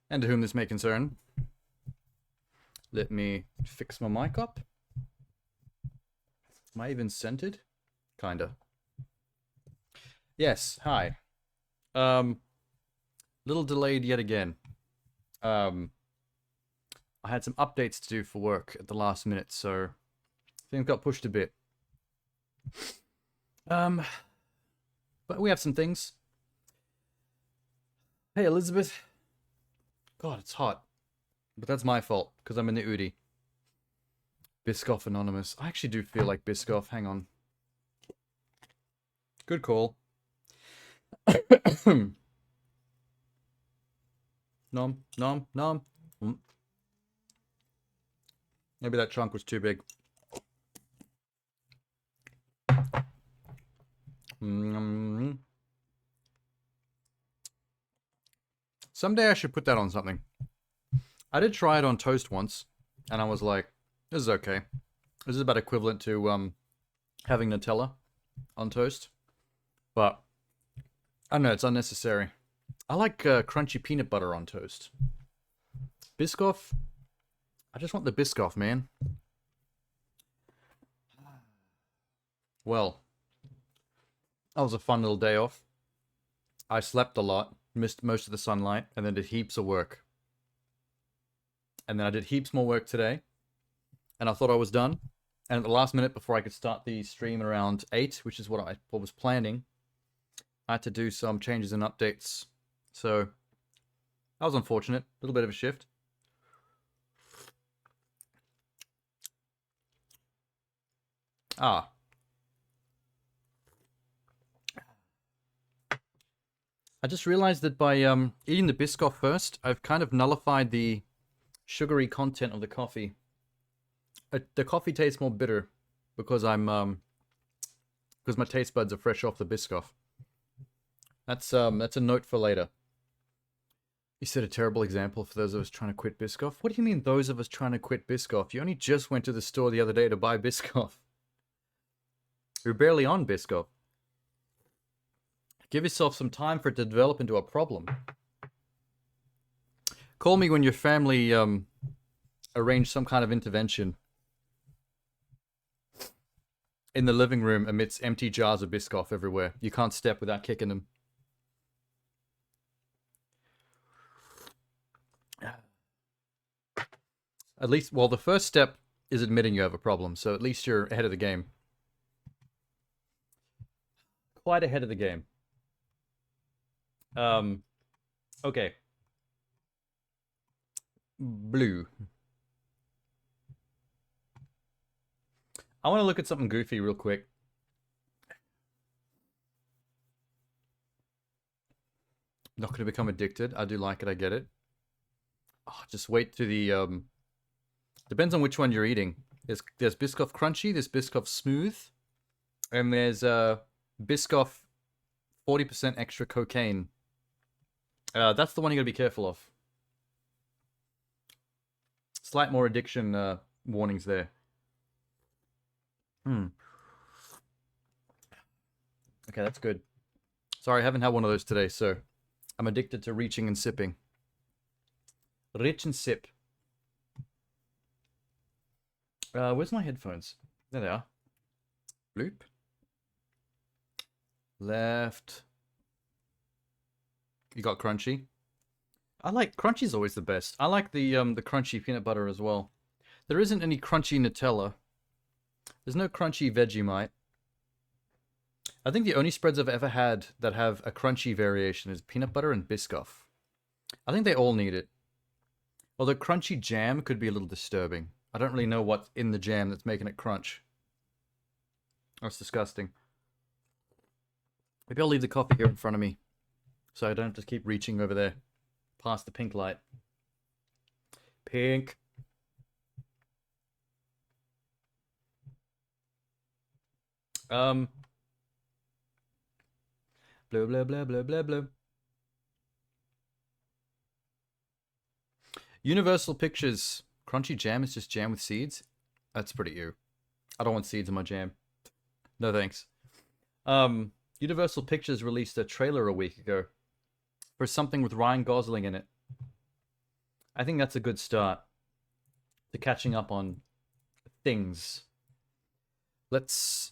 and to whom this may concern. Let me fix my mic up. Am I even centered? Kinda. Yes, hi. Little delayed yet again. I had some updates to do for work at the last minute, so things got pushed a bit. But we have some things. Hey, Elizabeth. God, it's hot. But that's my fault, because I'm in the Oodie. Biscoff Anonymous. I actually do feel like Biscoff. Hang on. Good call. Nom, nom, nom. Maybe that chunk was too big. Someday I should put that on something. I did try it on toast once, and I was like, this is okay. This is about equivalent to having Nutella on toast. But, I don't know, it's unnecessary. I like crunchy peanut butter on toast. Biscoff? I just want the Biscoff, man. Well, that was a fun little day off. I slept a lot, missed most of the sunlight, and then did heaps of work. And then I did heaps more work today, and I thought I was done. And at the last minute, before I could start the stream around 8, which is what I was planning, I had to do some changes and updates. So, that was unfortunate. A little bit of a shift. Ah. I just realized that by eating the Biscoff first, I've kind of nullified the sugary content of the coffee. The coffee tastes more bitter because because my taste buds are fresh off the Biscoff. That's a note for later. You set a terrible example for those of us trying to quit Biscoff. What do you mean, those of us trying to quit Biscoff? You only just went to the store the other day to buy Biscoff. You're barely on Biscoff. Give yourself some time for it to develop into a problem. Call me when your family arranged some kind of intervention in the living room amidst empty jars of Biscoff everywhere. You can't step without kicking them. At least, well, the first step is admitting you have a problem, so at least you're ahead of the game. Quite ahead of the game. Okay. Blue. I want to look at something goofy real quick. Not going to become addicted. I do like it, I get it. Oh, just wait to the, depends on which one you're eating. There's Biscoff Crunchy, there's Biscoff Smooth, and there's, Biscoff 40% extra cocaine. That's the one you gotta be careful of. Slight more addiction warnings there. Okay, that's good. Sorry, I haven't had one of those today, so I'm addicted to reaching and sipping. Reach and sip. Where's my headphones? There they are. Bloop. Left. You got crunchy. I like crunchy's always the best. I like the crunchy peanut butter as well. There isn't any crunchy Nutella. There's no crunchy Vegemite. I think the only spreads I've ever had that have a crunchy variation is peanut butter and Biscoff. I think they all need it. Although crunchy jam could be a little disturbing. I don't really know what's in the jam that's making it crunch. That's disgusting. Maybe I'll leave the coffee here in front of me, so I don't have to keep reaching over there, past the pink light. Pink. Blah, blah, blah, blah, blah, blah. Universal Pictures. Crunchy jam is just jam with seeds? That's pretty ew. I don't want seeds in my jam. No thanks. Universal Pictures released a trailer a week ago for something with Ryan Gosling in it. I think that's a good start to catching up on things. Let's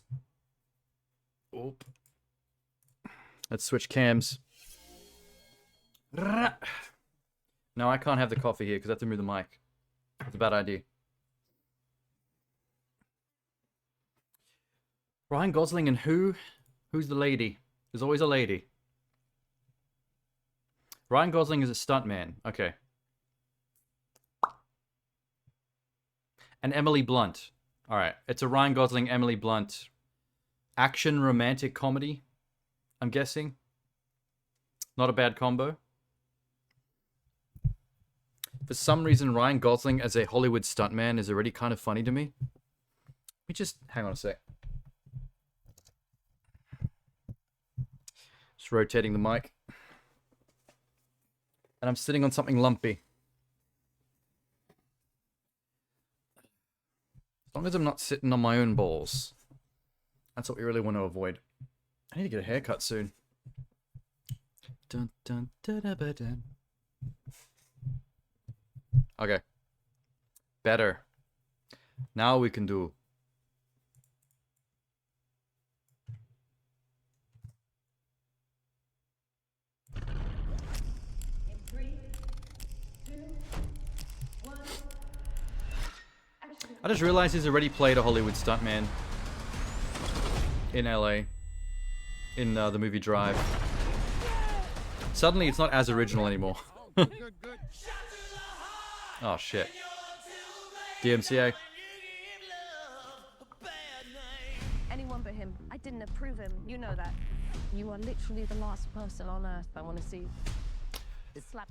switch cams. No, I can't have the coffee here because I have to move the mic. It's a bad idea. Ryan Gosling and who? Who's the lady? There's always a lady. Ryan Gosling is a stuntman. Okay. And Emily Blunt. Alright. It's a Ryan Gosling, Emily Blunt action romantic comedy, I'm guessing. Not a bad combo. For some reason, Ryan Gosling as a Hollywood stuntman is already kind of funny to me. Let me just... hang on a sec. Just rotating the mic. And I'm sitting on something lumpy. As long as I'm not sitting on my own balls. That's what we really want to avoid. I need to get a haircut soon. Dun, dun, da, da, ba, dun. Okay. Better. Now we can do... I just realized he's already played a Hollywood stuntman in LA in the movie Drive. Suddenly it's not as original anymore. Oh shit. DMCA. Anyone but him. I didn't approve him. You know that. You are literally the last person on earth I want to see.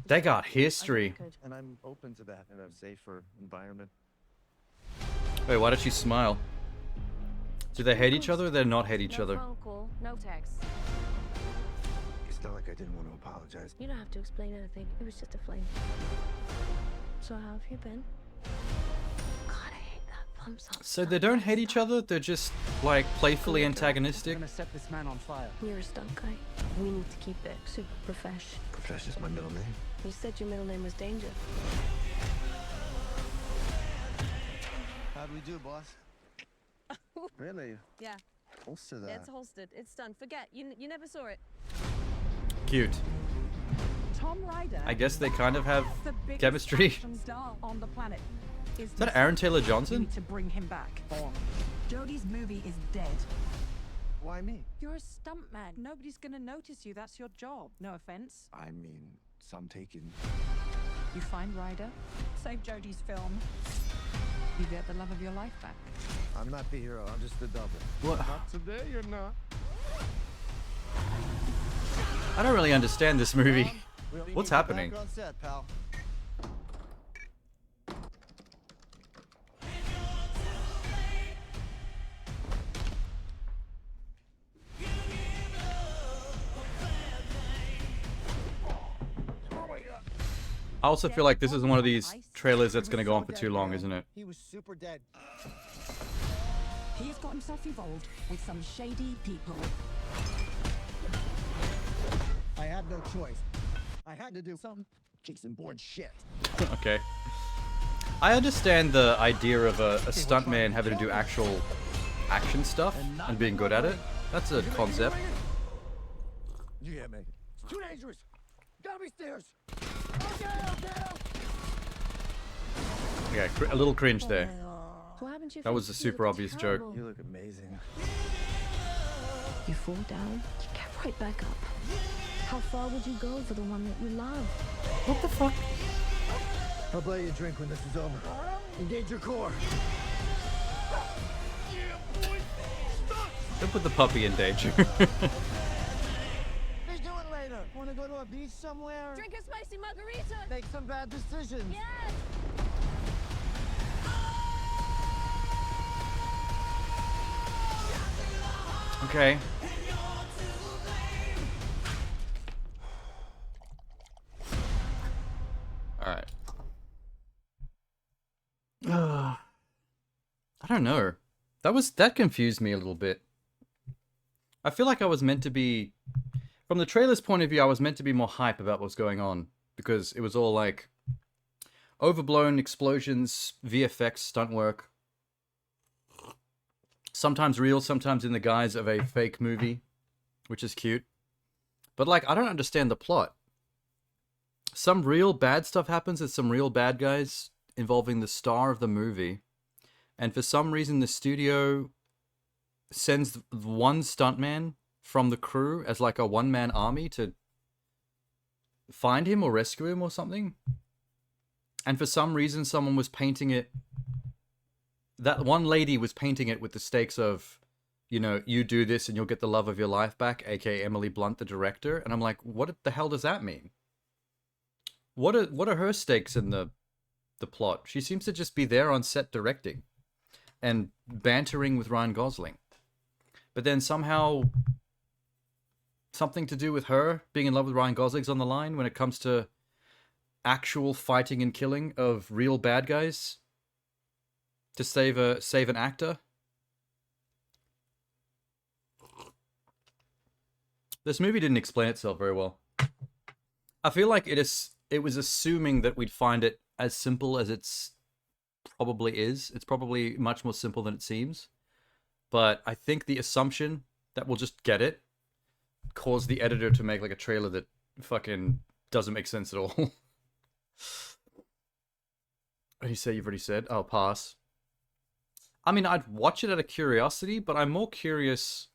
They got history. And I'm open to that in a safer environment. Wait, why did she smile? Do they hate each other or they not hate each other? No phone call, no text. It's not like I didn't want to apologize. You don't have to explain anything. It was just a flame. So how have you been? God, I hate that thumbs up. So they don't hate each other? They're just, like, playfully antagonistic? I'm gonna set this man on fire. You're a stunt guy. We need to keep it super profesh. Profesh is my middle name. You said your middle name was Danger. How'd we do, boss? Really? Yeah. Holster that. Yeah, it's holstered. It's done. Forget. You never saw it. Cute. Tom Ryder. I guess they kind of have the biggest chemistry. action star on the planet. Is that Aaron Taylor We Johnson? need to bring him back. Jodie's movie is dead. Why me? You're a stuntman. Nobody's gonna notice you. That's your job. No offense. I mean, some taken. You find Ryder, save Jodie's film. You get the love of your life back. I'm not the hero. I'm just the double. What? Not today, you're not. I don't really understand this movie. What's happening? Back on set, pal. I also feel like this is one of these trailers that's going to go on for too long, isn't it? He was super dead. He's got himself involved with some shady people. I had no choice. I had to do some Jason Bourne shit. Okay. I understand the idea of a stuntman having to do actual action stuff and being good at it. That's a concept. You hear me? It's too dangerous. Gotta be stairs. Okay, a little cringe there. What happened to you? That was a super obvious joke. You look amazing. You fall down, you get right back up. How far would you go for the one that you love? What the fuck? I'll buy you a drink when this is over. Engage your core. Don't put the puppy in danger. Let's do it later. Want to go to a beach somewhere? Drink a spicy margarita. Make some bad decisions. Yes. Okay. Alright. I don't know. That confused me a little bit. I feel like I was meant to be... From the trailer's point of view, I was meant to be more hype about what's going on. Because it was all like... overblown explosions, VFX, stunt work. Sometimes real, sometimes in the guise of a fake movie, which is cute. But, like, I don't understand the plot. Some real bad stuff happens with some real bad guys involving the star of the movie. And for some reason, the studio sends one stuntman from the crew as, like, a one-man army to find him or rescue him or something. And for some reason, someone was painting it... That one lady was painting it with the stakes of, you know, you do this and you'll get the love of your life back, aka Emily Blunt, the director. And I'm like, what the hell does that mean? What are her stakes in the plot? She seems to just be there on set directing and bantering with Ryan Gosling. But then somehow something to do with her being in love with Ryan Gosling's on the line when it comes to actual fighting and killing of real bad guys to save an actor. This movie didn't explain itself very well. I feel like it was assuming that we'd find it as simple as it's probably is. It's probably much more simple than it seems. But I think the assumption that we'll just get it caused the editor to make like a trailer that fucking doesn't make sense at all. You say you've already said? I'll pass. I mean, I'd watch it out of curiosity, but I'm more curious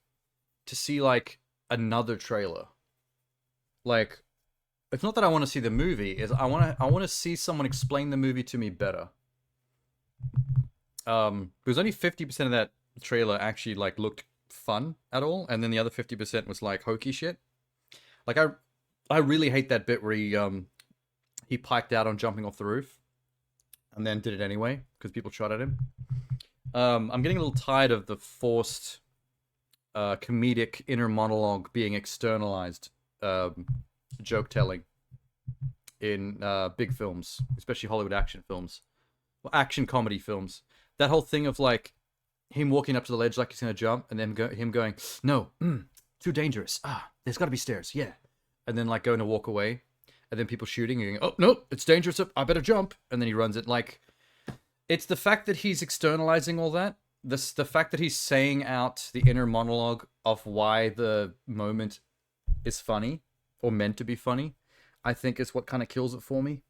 to see like another trailer. Like, it's not that I want to see the movie, is I want to see someone explain the movie to me better. Because only 50% of that trailer actually like looked fun at all, and then the other 50% was like hokey shit. Like I really hate that bit where he piked out on jumping off the roof, and then did it anyway because people shot at him. I'm getting a little tired of the forced comedic inner monologue being externalized joke telling in big films, especially Hollywood action films, or action comedy films. That whole thing of like him walking up to the ledge like he's gonna jump, and then him going, "No, too dangerous. There's got to be stairs. Yeah," and then like going to walk away, and then people shooting and going, "Oh no, it's dangerous. I better jump," and then he runs it. Like, it's the fact that he's externalizing all that. The fact that he's saying out the inner monologue of why the moment is funny or meant to be funny, I think is what kind of kills it for me.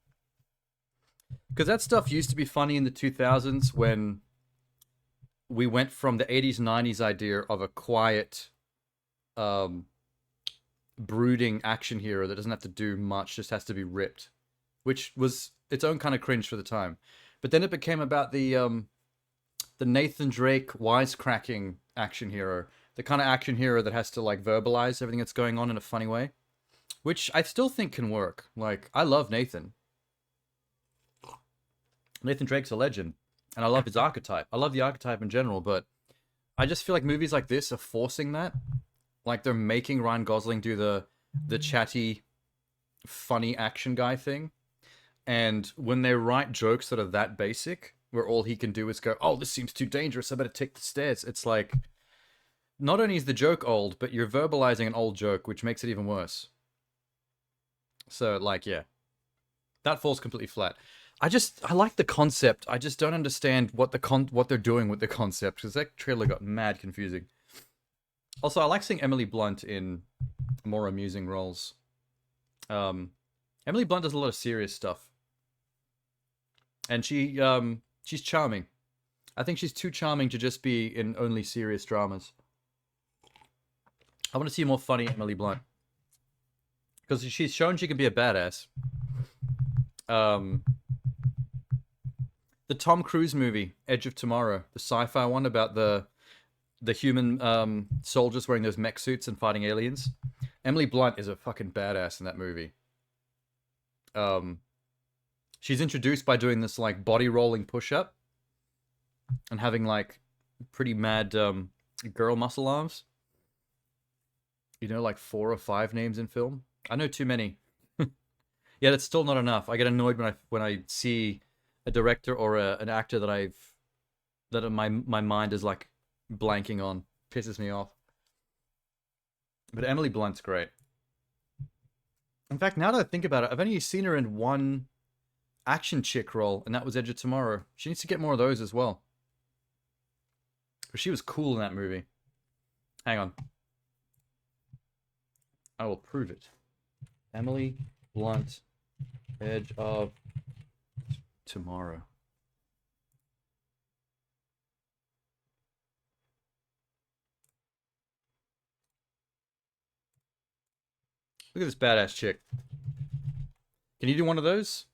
Because that stuff used to be funny in the 2000s when we went from the 80s, 90s idea of a quiet, brooding action hero that doesn't have to do much, just has to be ripped, which was its own kind of cringe for the time. But then it became about the Nathan Drake wisecracking action hero, the kind of action hero that has to like verbalize everything that's going on in a funny way, which I still think can work. Like, I love Nathan. Nathan Drake's a legend, and I love his archetype. I love the archetype in general, but I just feel like movies like this are forcing that. Like, they're making Ryan Gosling do the chatty, funny action guy thing. And when they write jokes that are that basic, where all he can do is go, "Oh, this seems too dangerous, I better take the stairs," it's like, not only is the joke old, but you're verbalizing an old joke, which makes it even worse. So, like, yeah. That falls completely flat. I like the concept. I just don't understand what they're doing with the concept, because that trailer got mad confusing. Also, I like seeing Emily Blunt in more amusing roles. Emily Blunt does a lot of serious stuff. And she's charming. I think she's too charming to just be in only serious dramas. I want to see more funny Emily Blunt. Because she's shown she can be a badass. The Tom Cruise movie, Edge of Tomorrow, the sci-fi one about the human soldiers wearing those mech suits and fighting aliens. Emily Blunt is a fucking badass in that movie. She's introduced by doing this like body rolling push-up and having like pretty mad girl muscle arms. You know, like 4 or 5 names in film. I know too many. Yeah, that's still not enough. I get annoyed when I see a director or an actor that my mind is like blanking on. Pisses me off. But Emily Blunt's great. In fact, now that I think about it, I've only seen her in one action chick role, and that was Edge of Tomorrow. She needs to get more of those as well. She was cool in that movie. Hang on. I will prove it. Emily Blunt, Edge of Tomorrow. Look at this badass chick. Can you do one of those?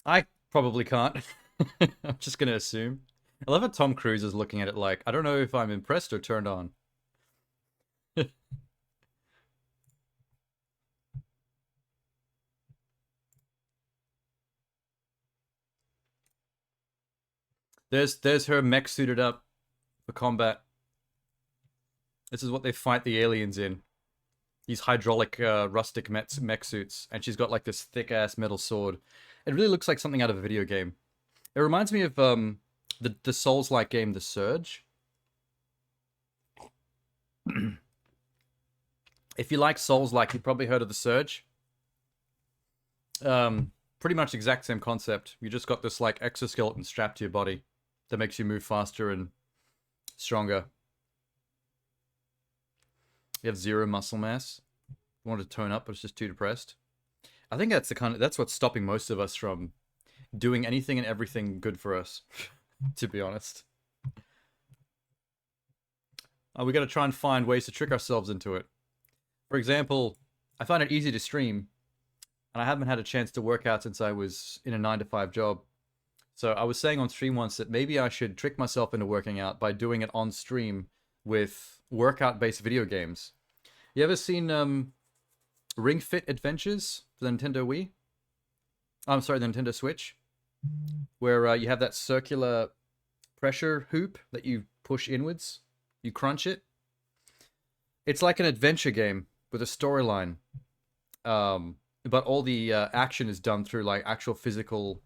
I probably can't. I'm just gonna assume. I love how Tom Cruise is looking at it like, I don't know if I'm impressed or turned on. There's her mech suited up for combat. This is what they fight the aliens in. These hydraulic, rustic mech suits. And she's got like this thick-ass metal sword. It really looks like something out of a video game. It reminds me of the Souls-like game, The Surge. If you like Souls-like, you've probably heard of The Surge. Pretty much exact same concept. You just got this like exoskeleton strapped to your body that makes you move faster and stronger. You have 0 muscle mass. You want to tone up, but it's just too depressed. I think that's that's what's stopping most of us from doing anything and everything good for us, to be honest. We got to try and find ways to trick ourselves into it. For example, I find it easy to stream, and I haven't had a chance to work out since I was in a 9-to-5 job. So I was saying on stream once that maybe I should trick myself into working out by doing it on stream with workout-based video games. You ever seen Ring Fit Adventures for the Nintendo Wii? I'm sorry, the Nintendo Switch, where you have that circular pressure hoop that you push inwards. You crunch it. It's like an adventure game with a storyline, but all the action is done through like actual physical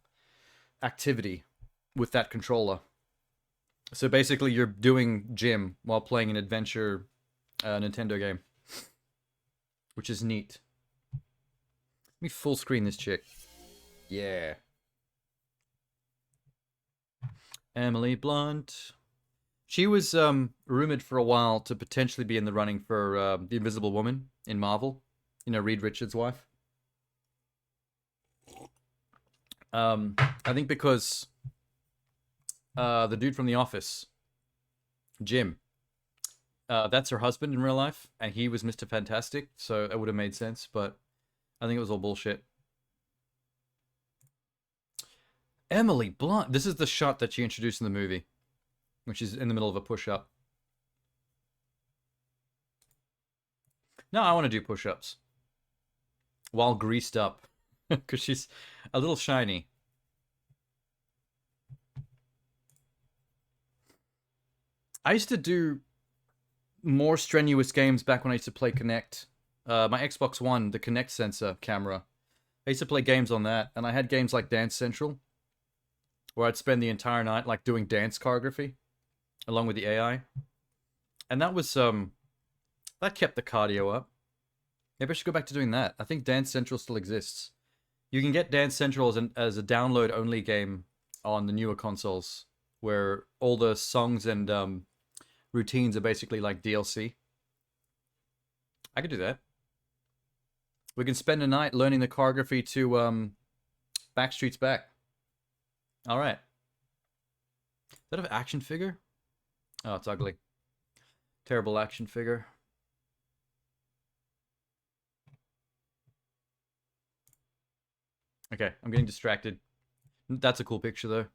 activity with that controller. So basically, you're doing gym while playing an adventure Nintendo game, which is neat. Let me full screen this chick. Yeah. Emily Blunt. She was rumored for a while to potentially be in the running for the Invisible Woman in Marvel. You know, Reed Richards' wife. I think because the dude from The Office, Jim, that's her husband in real life, and he was Mr. Fantastic, so it would have made sense, but I think it was all bullshit. Emily Blunt. This is the shot that she introduced in the movie, when she's in the middle of a push-up. No, I want to do push-ups while greased up, because she's a little shiny. I used to do more strenuous games back when I used to play Kinect. My Xbox One, the Kinect sensor camera. I used to play games on that, and I had games like Dance Central, where I'd spend the entire night like doing dance choreography, along with the AI. And that was, that kept the cardio up. Maybe I should go back to doing that. I think Dance Central still exists. You can get Dance Central as a download-only game on the newer consoles, where all the songs and routines are basically like DLC. I could do that. We can spend a night learning the choreography to Backstreet's Back. All right. Is that an action figure? Oh, it's ugly. Terrible action figure. Okay, I'm getting distracted. That's a cool picture, though.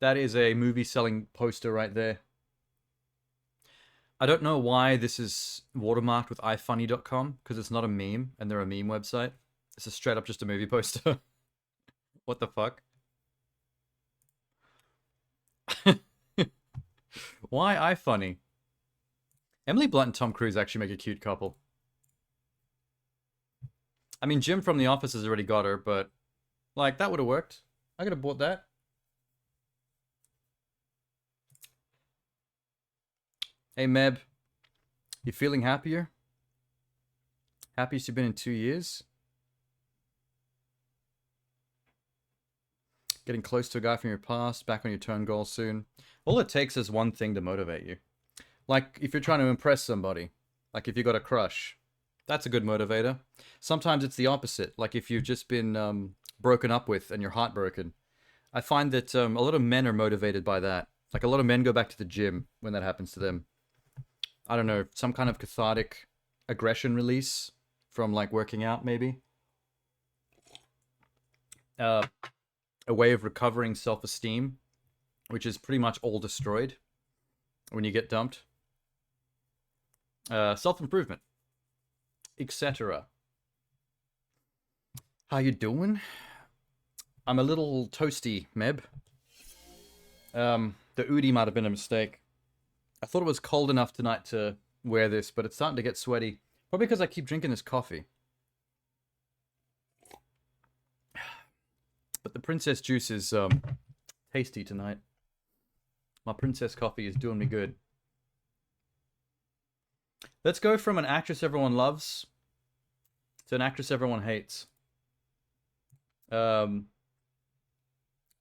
That is a movie-selling poster right there. I don't know why this is watermarked with ifunny.com, because it's not a meme, and they're a meme website. This is straight up just a movie poster. What the fuck? Why ifunny? Emily Blunt and Tom Cruise actually make a cute couple. I mean, Jim from The Office has already got her, but like, that would have worked. I could have bought that. Hey, Meb. You feeling happier? Happiest you've been in 2 years? Getting close to a guy from your past, back on your turn goal soon. All it takes is one thing to motivate you. Like, if you're trying to impress somebody, like if you got a crush, that's a good motivator. Sometimes it's the opposite, like if you've just been broken up with and you're heartbroken. I find that a lot of men are motivated by that. Like, a lot of men go back to the gym when that happens to them. I don't know, some kind of cathartic aggression release from, like, working out, maybe. A way of recovering self-esteem, which is pretty much all destroyed when you get dumped. Self-improvement, etc. How you doing? I'm a little toasty, Meb. The Oodie might have been a mistake. I thought it was cold enough tonight to wear this, but it's starting to get sweaty. Probably because I keep drinking this coffee. But the princess juice is tasty tonight. My princess coffee is doing me good. Let's go from an actress everyone loves to an actress everyone hates. I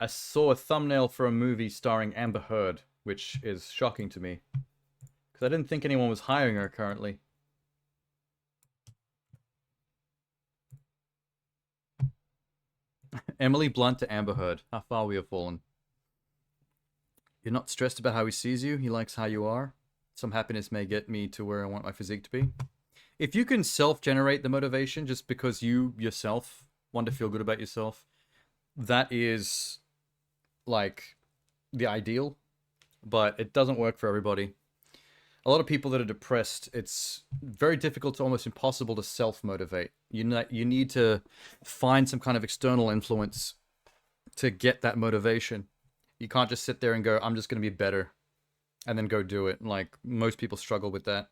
saw a thumbnail for a movie starring Amber Heard, which is shocking to me. Because I didn't think anyone was hiring her currently. Emily Blunt to Amber Heard. How far we have fallen. You're not stressed about how he sees you. He likes how you are. Some happiness may get me to where I want my physique to be. If you can self-generate the motivation just because you yourself want to feel good about yourself, that is, like, the ideal. But it doesn't work for everybody. A lot of people that are depressed, it's very difficult to almost impossible to self-motivate. You need to find some kind of external influence to get that motivation. You can't just sit there and go, I'm just going to be better, and then go do it. Like, most people struggle with that.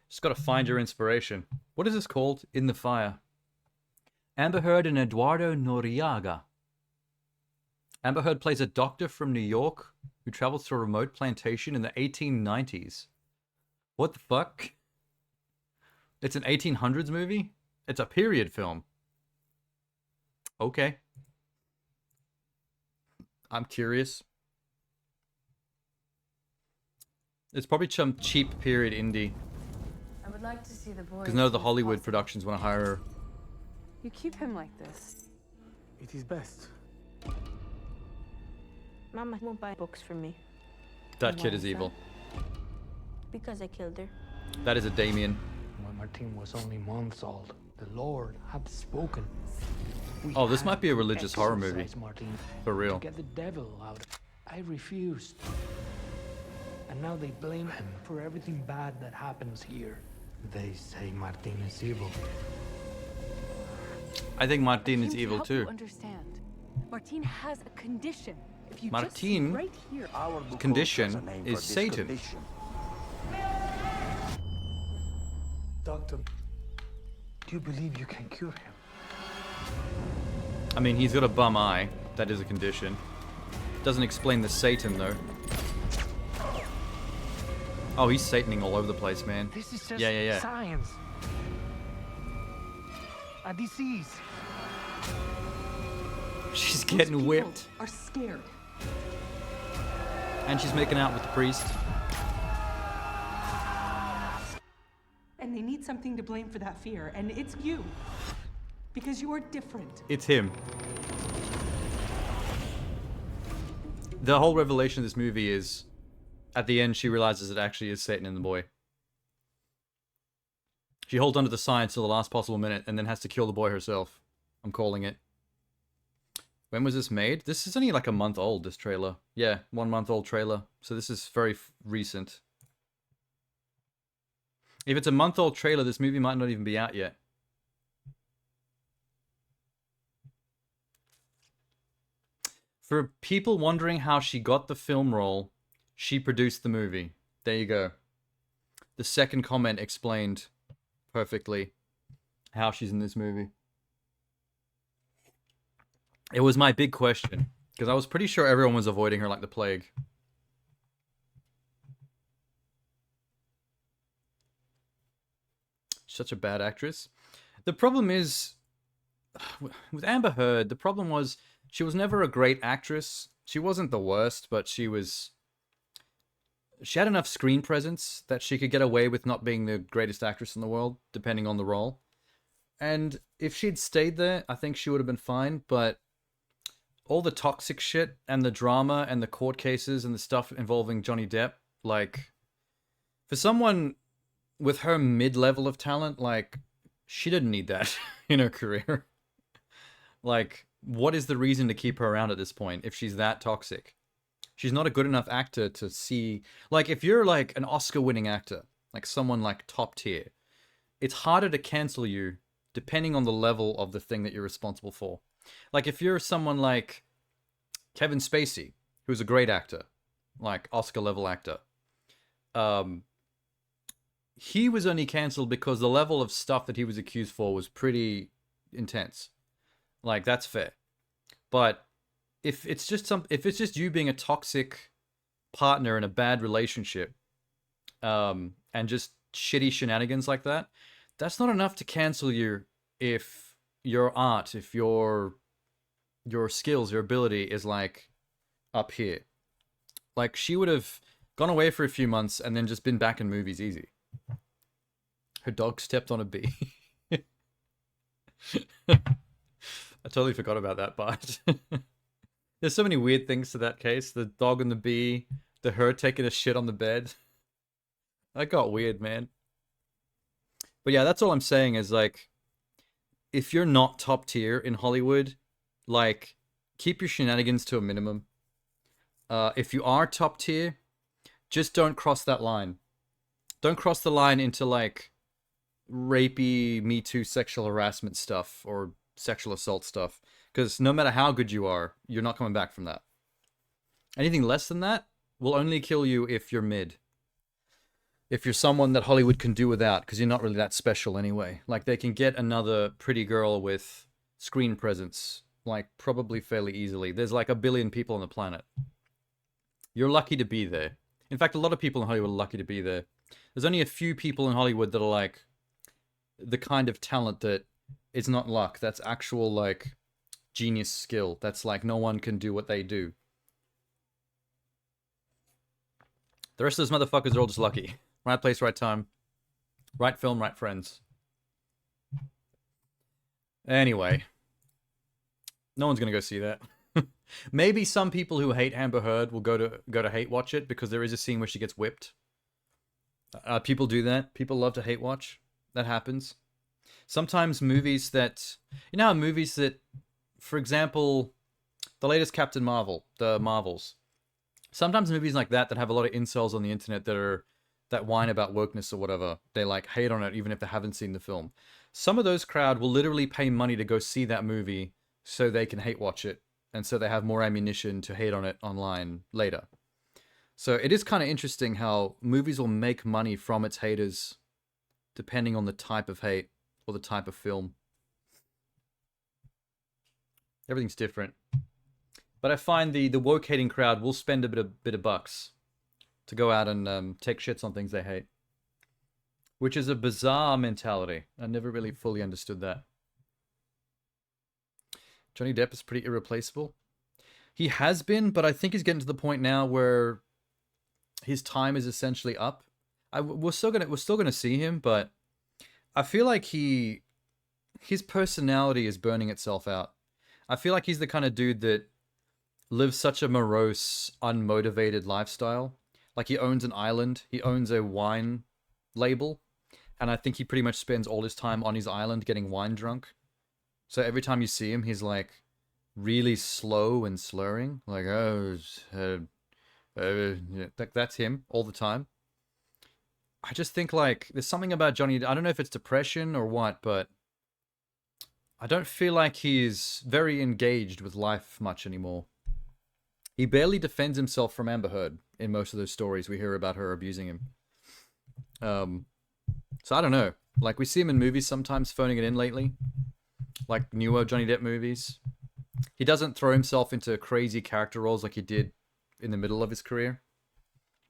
Just got to find your inspiration. What is this called? In the Fire. Amber Heard and Eduardo Noriega. Amber Heard plays a doctor from New York who travels to a remote plantation in the 1890s. What the fuck? It's an 1800s movie? It's a period film. Okay. I'm curious. It's probably some cheap period indie. I would like to see the boy. Because none of the Hollywood productions want to hire her. You keep him like this. It is best. Mama won't buy books for me. That Why kid is is that? evil. Because I killed her. That is a Damien. When Martin was only months old, the Lord had spoken. We Oh, this had might be a to religious horror movie. exorcise Martin For real. to get the devil out. I refused. And now they blame him for everything bad that happens here. They say Martin is evil. I think Martin is To evil help too. You understand, Martin has a condition. If you Martin just see right here, Condition is Satan. Doctor, do you believe you can cure him? I mean, he's got a bum eye. That is a condition. Doesn't explain the Satan, though. Oh, he's Sataning all over the place, man. This is just Yeah. science. A disease. She's getting whipped. are scared. And she's making out with the priest. And they need something to blame for that fear, and it's you. Because you are different. It's him. The whole revelation of this movie is, at the end, she realizes it actually is Satan in the boy. She holds onto the science till the last possible minute and then has to kill the boy herself. I'm calling it. When was this made? This is only like a month old, this trailer. Yeah, 1 month old trailer. So this is very recent. If it's a month old trailer, this movie might not even be out yet. For people wondering how she got the film role, she produced the movie. There you go. The second comment explained perfectly how she's in this movie. It was my big question, because I was pretty sure everyone was avoiding her like the plague. Such a bad actress. The problem is with Amber Heard, the problem was she was never a great actress. She wasn't the worst, but she had enough screen presence that she could get away with not being the greatest actress in the world, depending on the role. And if she'd stayed there, I think she would have been fine, but all the toxic shit and the drama and the court cases and the stuff involving Johnny Depp, like, for someone with her mid-level of talent, like, she didn't need that in her career. Like, what is the reason to keep her around at this point if she's that toxic? She's not a good enough actor to see... Like, if you're, like, an Oscar-winning actor, like someone, like, top tier, it's harder to cancel you depending on the level of the thing that you're responsible for. Like, if you're someone like Kevin Spacey, who's a great actor, like, Oscar-level actor, he was only cancelled because the level of stuff that he was accused for was pretty intense. Like, that's fair. But if it's just you being a toxic partner in a bad relationship, and just shitty shenanigans like that, that's not enough to cancel you if your art, if your skills, your ability is like up here. Like, she would have gone away for a few months and then just been back in movies easy. Her dog stepped on a bee. I totally forgot about that part. There's so many weird things to that case. The dog and the bee, her taking a shit on the bed. That got weird, man. But yeah, that's all I'm saying is, like, if you're not top tier in Hollywood, like, keep your shenanigans to a minimum. If you are top tier, just don't cross that line. Don't cross the line into, like, rapey, Me Too sexual harassment stuff or sexual assault stuff. Because no matter how good you are, you're not coming back from that. Anything less than that will only kill you if you're mid. If you're someone that Hollywood can do without, because you're not really that special anyway. Like, they can get another pretty girl with screen presence, like, probably fairly easily. There's like 1 billion people on the planet. You're lucky to be there. In fact, a lot of people in Hollywood are lucky to be there. There's only a few people in Hollywood that are, like, the kind of talent that is not luck. That's actual, like, genius skill. That's like, no one can do what they do. The rest of those motherfuckers are all just lucky. Right place, right time. Right film, right friends. Anyway. No one's gonna go see that. Maybe some people who hate Amber Heard will go to hate watch it because there is a scene where she gets whipped. People do that. People love to hate watch. That happens. Sometimes movies that... You know how movies that... For example, the latest Captain Marvel, the Marvels. Sometimes movies like that have a lot of incels on the internet that whine about wokeness or whatever. They, like, hate on it even if they haven't seen the film. Some of those crowd will literally pay money to go see that movie so they can hate watch it. And so they have more ammunition to hate on it online later. So it is kind of interesting how movies will make money from its haters depending on the type of hate or the type of film. Everything's different. But I find the woke hating crowd will spend a bit of bucks to go out and take shits on things they hate. Which is a bizarre mentality. I never really fully understood that. Johnny Depp is pretty irreplaceable. He has been, but I think he's getting to the point now where his time is essentially up. We're still gonna see him, but I feel like his personality is burning itself out. I feel like he's the kind of dude that lives such a morose, unmotivated lifestyle. Like, he owns an island, he owns a wine label, and I think he pretty much spends all his time on his island getting wine drunk. So every time you see him, he's like really slow and slurring, like, that's him all the time. I just think, like, there's something about Johnny, I don't know if it's depression or what, but I don't feel like he's very engaged with life much anymore. He barely defends himself from Amber Heard in most of those stories we hear about her abusing him. So I don't know. Like, we see him in movies sometimes phoning it in lately. Like newer Johnny Depp movies. He doesn't throw himself into crazy character roles like he did in the middle of his career.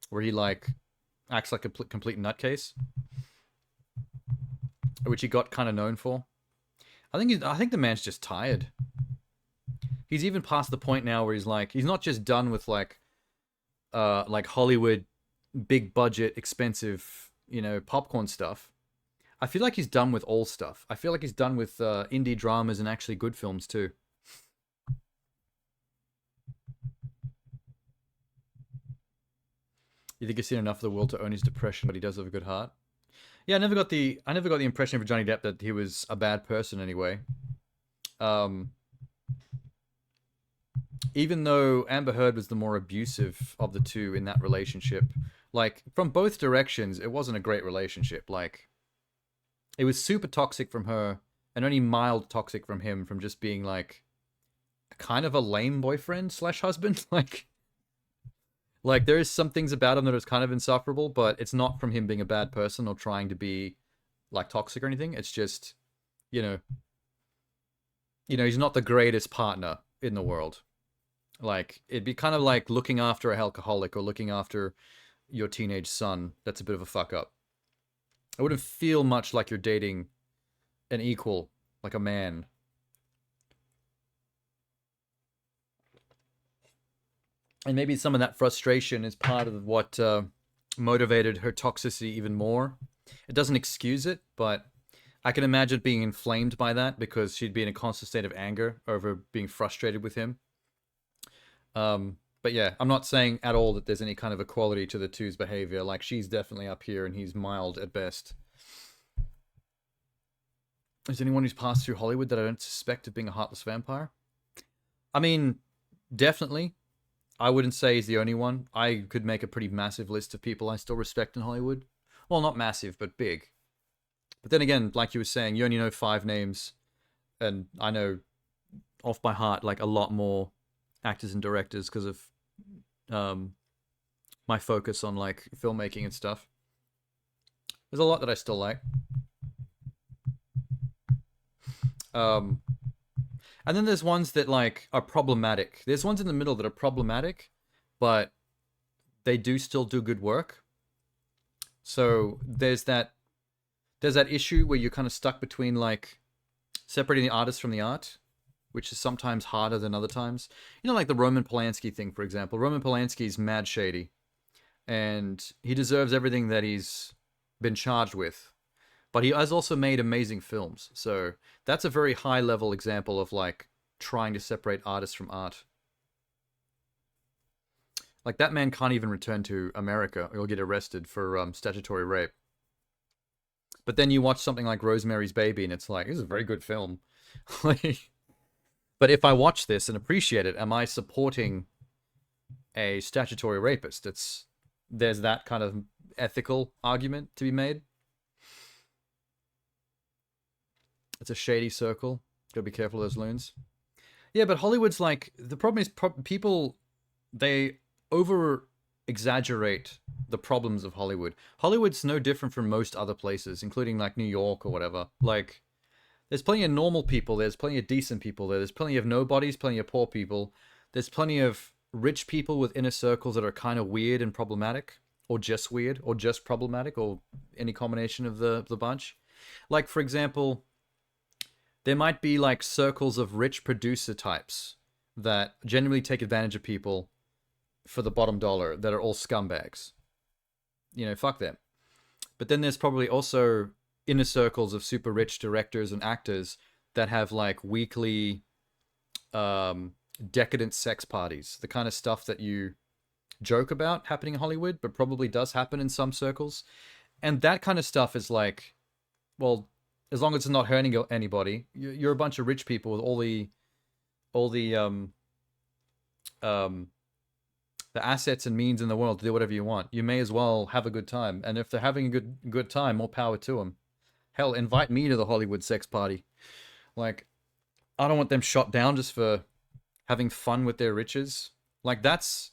Where he, like, acts like a complete nutcase. Which he got kind of known for. I think the man's just tired. He's even past the point now where he's like, he's not just done with like Hollywood, big budget, expensive, popcorn stuff. I feel like he's done with all stuff. I feel like he's done with indie dramas and actually good films too. You think he's seen enough of the world to own his depression, but he does have a good heart? Yeah, I never got the impression of Johnny Depp that he was a bad person anyway. Even though Amber Heard was the more abusive of the two in that relationship, like from both directions, it wasn't a great relationship. Like, it was super toxic from her, and only mild toxic from him, from just being like kind of a lame boyfriend slash husband. Like there is some things about him that is kind of insufferable, but it's not from him being a bad person or trying to be like toxic or anything. It's just, he's not the greatest partner in the world. Like, it'd be kind of like looking after a alcoholic or looking after your teenage son. That's a bit of a fuck up. I wouldn't feel much like you're dating an equal, like a man. And maybe some of that frustration is part of what motivated her toxicity even more. It doesn't excuse it, but I can imagine being inflamed by that because she'd be in a constant state of anger over being frustrated with him. But yeah, I'm not saying at all that there's any kind of equality to the two's behavior. Like, she's definitely up here and he's mild at best. Is anyone who's passed through Hollywood that I don't suspect of being a heartless vampire? I mean, definitely. I wouldn't say he's the only one. I could make a pretty massive list of people I still respect in Hollywood. Well, not massive, but big. But then again, like you were saying, you only know 5 names. And I know off by heart like a lot more actors and directors because of my focus on like filmmaking and stuff. There's a lot that I still like. And then there's ones that like are problematic. There's ones in the middle that are problematic, but they do still do good work. So there's that issue where you're kind of stuck between like separating the artist from the art, which is sometimes harder than other times. Like the Roman Polanski thing, for example. Roman Polanski's mad shady, and he deserves everything that he's been charged with. But he has also made amazing films. So that's a very high level example of like trying to separate artists from art. Like, that man can't even return to America or he'll get arrested for statutory rape. But then you watch something like Rosemary's Baby and it's like, this is a very good film. But if I watch this and appreciate it, am I supporting a statutory rapist? There's that kind of ethical argument to be made. It's a shady circle. Gotta be careful of those loons. Yeah, but Hollywood's like, the problem is people, they over exaggerate the problems of Hollywood. Hollywood's no different from most other places, including like New York or whatever. Like, there's plenty of normal people, there's plenty of decent people there, there's plenty of nobodies, plenty of poor people, there's plenty of rich people with inner circles that are kind of weird and problematic, or just weird, or just problematic, or any combination of the bunch. Like, for example, there might be like circles of rich producer types that genuinely take advantage of people for the bottom dollar, that are all scumbags. Fuck them. But then there's probably also inner circles of super rich directors and actors that have like weekly decadent sex parties, the kind of stuff that you joke about happening in Hollywood, but probably does happen in some circles. And that kind of stuff is like, well, as long as it's not hurting anybody, you're a bunch of rich people with all the assets and means in the world to do whatever you want. You may as well have a good time. And if they're having a good time, more power to them. Hell, invite me to the Hollywood sex party. Like, I don't want them shot down just for having fun with their riches. Like, that's...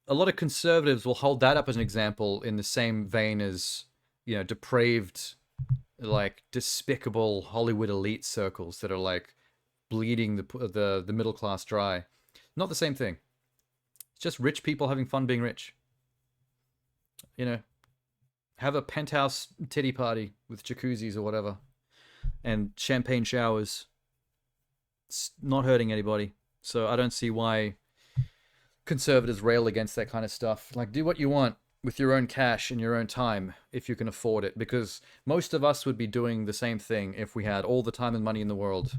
A lot of conservatives will hold that up as an example in the same vein as, depraved, like, despicable Hollywood elite circles that are, like, bleeding the middle class dry. Not the same thing. It's just rich people having fun being rich. Have a penthouse titty party with jacuzzis or whatever. and champagne showers. It's not hurting anybody. So I don't see why conservatives rail against that kind of stuff. Like, do what you want with your own cash and your own time if you can afford it, because most of us would be doing the same thing if we had all the time and money in the world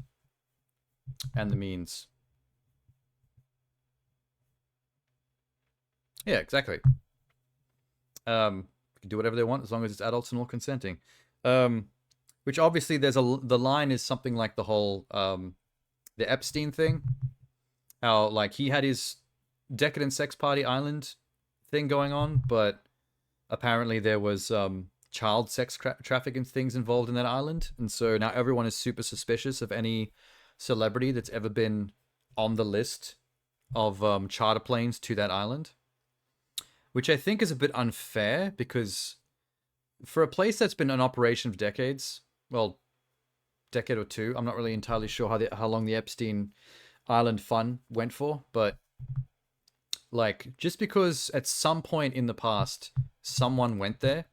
and the means. Yeah, exactly. Can do whatever they want as long as it's adults and all consenting. Which obviously the line is something like the whole the Epstein thing. How like he had his decadent sex party island thing going on, but apparently there was child sex trafficking things involved in that island, and so now everyone is super suspicious of any celebrity that's ever been on the list of charter planes to that island, which I think is a bit unfair because for a place that's been in operation for decades, well, decade or two, I'm not really entirely sure how long the Epstein Island fun went for, but like just because at some point in the past someone went there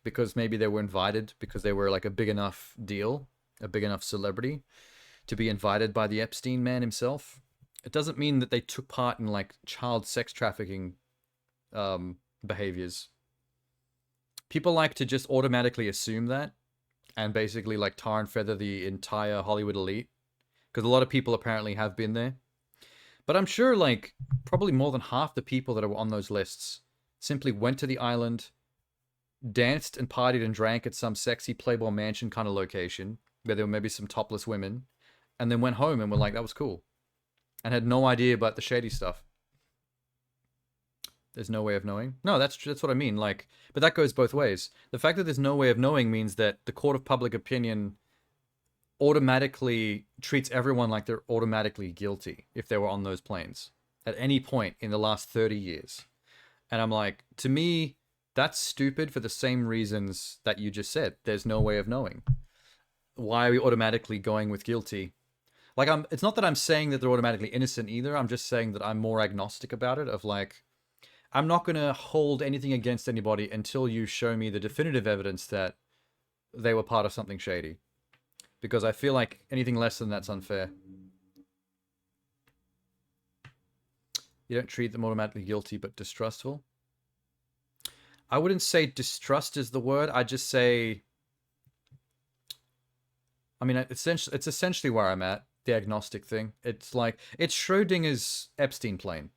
because maybe they were invited because they were like a big enough deal, a big enough celebrity to be invited by the Epstein man himself, it doesn't mean that they took part in like child sex trafficking behaviors. People like to just automatically assume that and basically like tar and feather the entire Hollywood elite, because a lot of people apparently have been there. But I'm sure like probably more than half the people that are on those lists simply went to the island, danced and partied and drank at some sexy Playboy Mansion kind of location where there were maybe some topless women, and then went home and were like, that was cool, and had no idea about the shady stuff. There's no way of knowing. No, that's what I mean. Like, but that goes both ways. The fact that there's no way of knowing means that the court of public opinion automatically treats everyone like they're automatically guilty if they were on those planes at any point in the last 30 years. And I'm like, to me, that's stupid for the same reasons that you just said. There's no way of knowing. Why are we automatically going with guilty? Like, it's not that I'm saying that they're automatically innocent either. I'm just saying that I'm more agnostic about it, of like, I'm not going to hold anything against anybody until you show me the definitive evidence that they were part of something shady. Because I feel like anything less than that's unfair. You don't treat them automatically guilty, but distrustful. I wouldn't say distrust is the word. I'd just say, I mean, it's essentially where I'm at, the agnostic thing. It's like, it's Schrodinger's Epstein plane.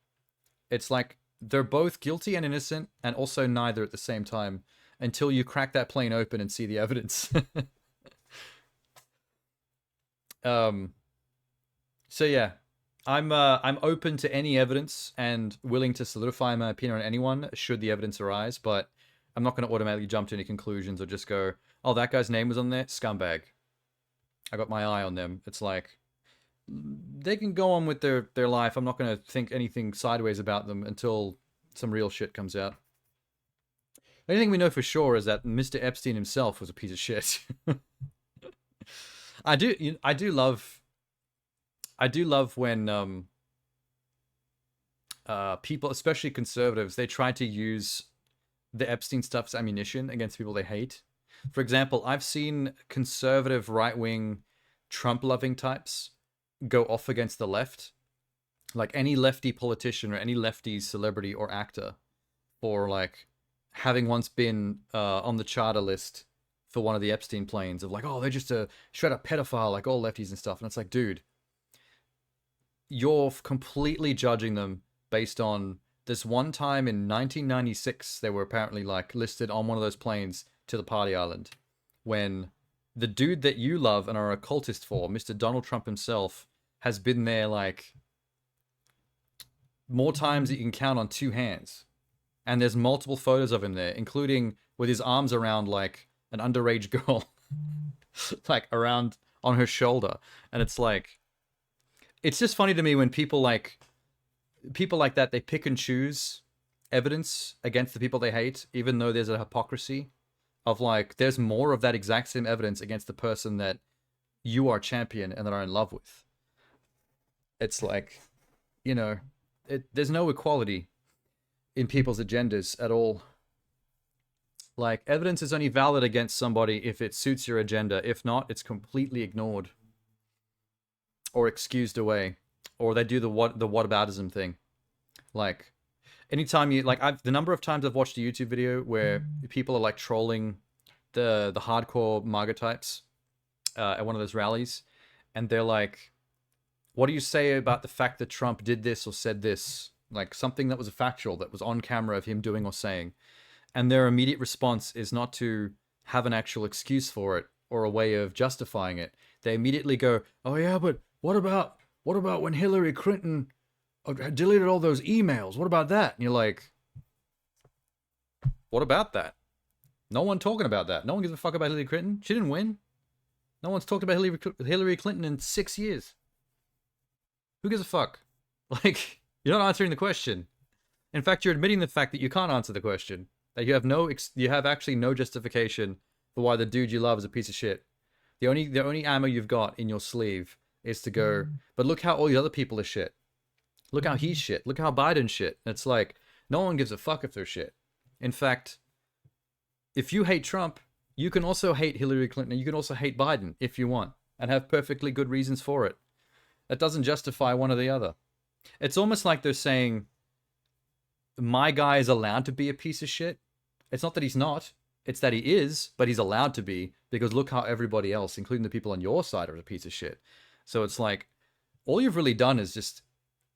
It's like, they're both guilty and innocent, and also neither at the same time, until you crack that plane open and see the evidence. So yeah, I'm open to any evidence and willing to solidify my opinion on anyone should the evidence arise, but I'm not going to automatically jump to any conclusions or just go, oh, that guy's name was on there, scumbag. I got my eye on them. It's like, they can go on with their life. I'm not going to think anything sideways about them until some real shit comes out. The only thing we know for sure is that Mr. Epstein himself was a piece of shit. I do love when people, especially conservatives, they try to use the Epstein stuff as ammunition against people they hate. For example, I've seen conservative right-wing Trump-loving types go off against the left, like any lefty politician or any lefty celebrity or actor, for like having once been on the charter list for one of the Epstein planes, of like, oh, they're just a straight up pedophile, like all lefties and stuff. And it's like, dude, you're completely judging them based on this one time in 1996, they were apparently like listed on one of those planes to the party island, when the dude that you love and are a cultist for, Mr. Donald Trump himself, has been there like more times that you can count on two hands. And there's multiple photos of him there, including with his arms around like an underage girl, like around on her shoulder. And it's like, it's just funny to me when people like that, they pick and choose evidence against the people they hate, even though there's a hypocrisy of like, there's more of that exact same evidence against the person that you are champion and that are in love with. It's like, you know, there's no equality in people's agendas at all. Like, evidence is only valid against somebody if it suits your agenda. If not, it's completely ignored. Or excused away. Or they do the whataboutism thing. Like, anytime you... Like, the number of times I've watched a YouTube video where people are, like, trolling the hardcore MAGA types at one of those rallies. And they're like, what do you say about the fact that Trump did this or said this? Like, something that was factual, that was on camera of him doing or saying. And their immediate response is not to have an actual excuse for it or a way of justifying it. They immediately go, oh yeah, but what about when Hillary Clinton deleted all those emails? What about that? And you're like, what about that? No one talking about that. No one gives a fuck about Hillary Clinton. She didn't win. No one's talked about Hillary Clinton in 6 years. Who gives a fuck? Like, you're not answering the question. In fact, you're admitting the fact that you can't answer the question. That you have actually no justification for why the dude you love is a piece of shit. The only ammo you've got in your sleeve is to go, but look how all the other people are shit. Look how he's shit. Look how Biden's shit. It's like, no one gives a fuck if they're shit. In fact, if you hate Trump, you can also hate Hillary Clinton, and you can also hate Biden if you want, and have perfectly good reasons for it. That doesn't justify one or the other. It's almost like they're saying, my guy is allowed to be a piece of shit. It's not that he's not. It's that he is, but he's allowed to be, because look how everybody else, including the people on your side, are a piece of shit. So it's like, all you've really done is just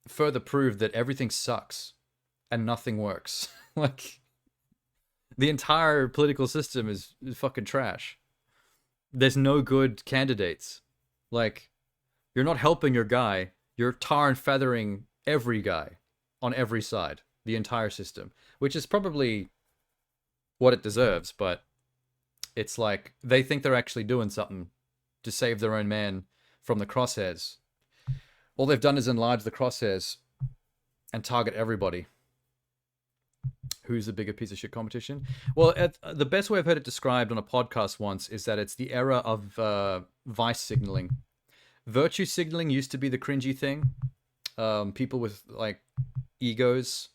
further prove that everything sucks and nothing works. Like, the entire political system is fucking trash. There's no good candidates. Like, you're not helping your guy. You're tar and feathering every guy on every side. The entire system. Which is probably what it deserves, but it's like, they think they're actually doing something to save their own man from the crosshairs. All they've done is enlarge the crosshairs and target everybody. Who's the bigger piece of shit competition? Well, the best way I've heard it described on a podcast once is that it's the era of vice signaling. Virtue signaling used to be the cringy thing. People with, like, egos.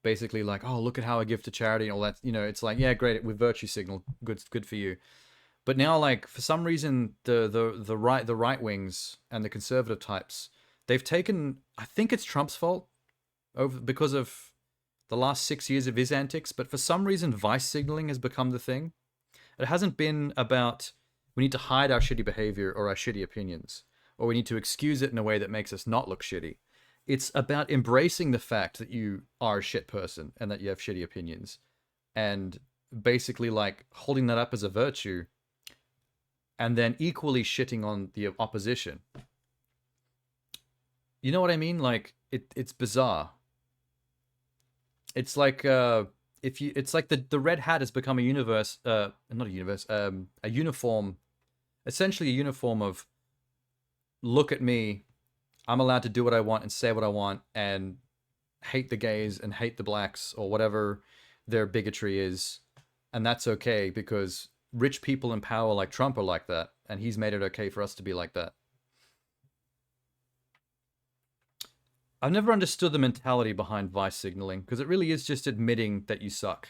Basically like, oh, look at how I give to charity and all that. You know, it's like, yeah, great, with virtue signal. Good for you. But now, like, for some reason, the right wings and the conservative types, they've taken, I think it's Trump's fault, because of the last 6 years of his antics, but for some reason, vice signaling has become the thing. It hasn't been about, we need to hide our shitty behavior or our shitty opinions, or we need to excuse it in a way that makes us not look shitty. It's about embracing the fact that you are a shit person and that you have shitty opinions, and basically, like, holding that up as a virtue, and then equally shitting on the opposition. You know what I mean? Like, it's bizarre. It's like, it's like the red hat has become a uniform, essentially a uniform of, look at me, I'm allowed to do what I want and say what I want and hate the gays and hate the blacks or whatever their bigotry is. And that's okay because rich people in power like Trump are like that, and he's made it okay for us to be like that. I've never understood the mentality behind vice signaling, because it really is just admitting that you suck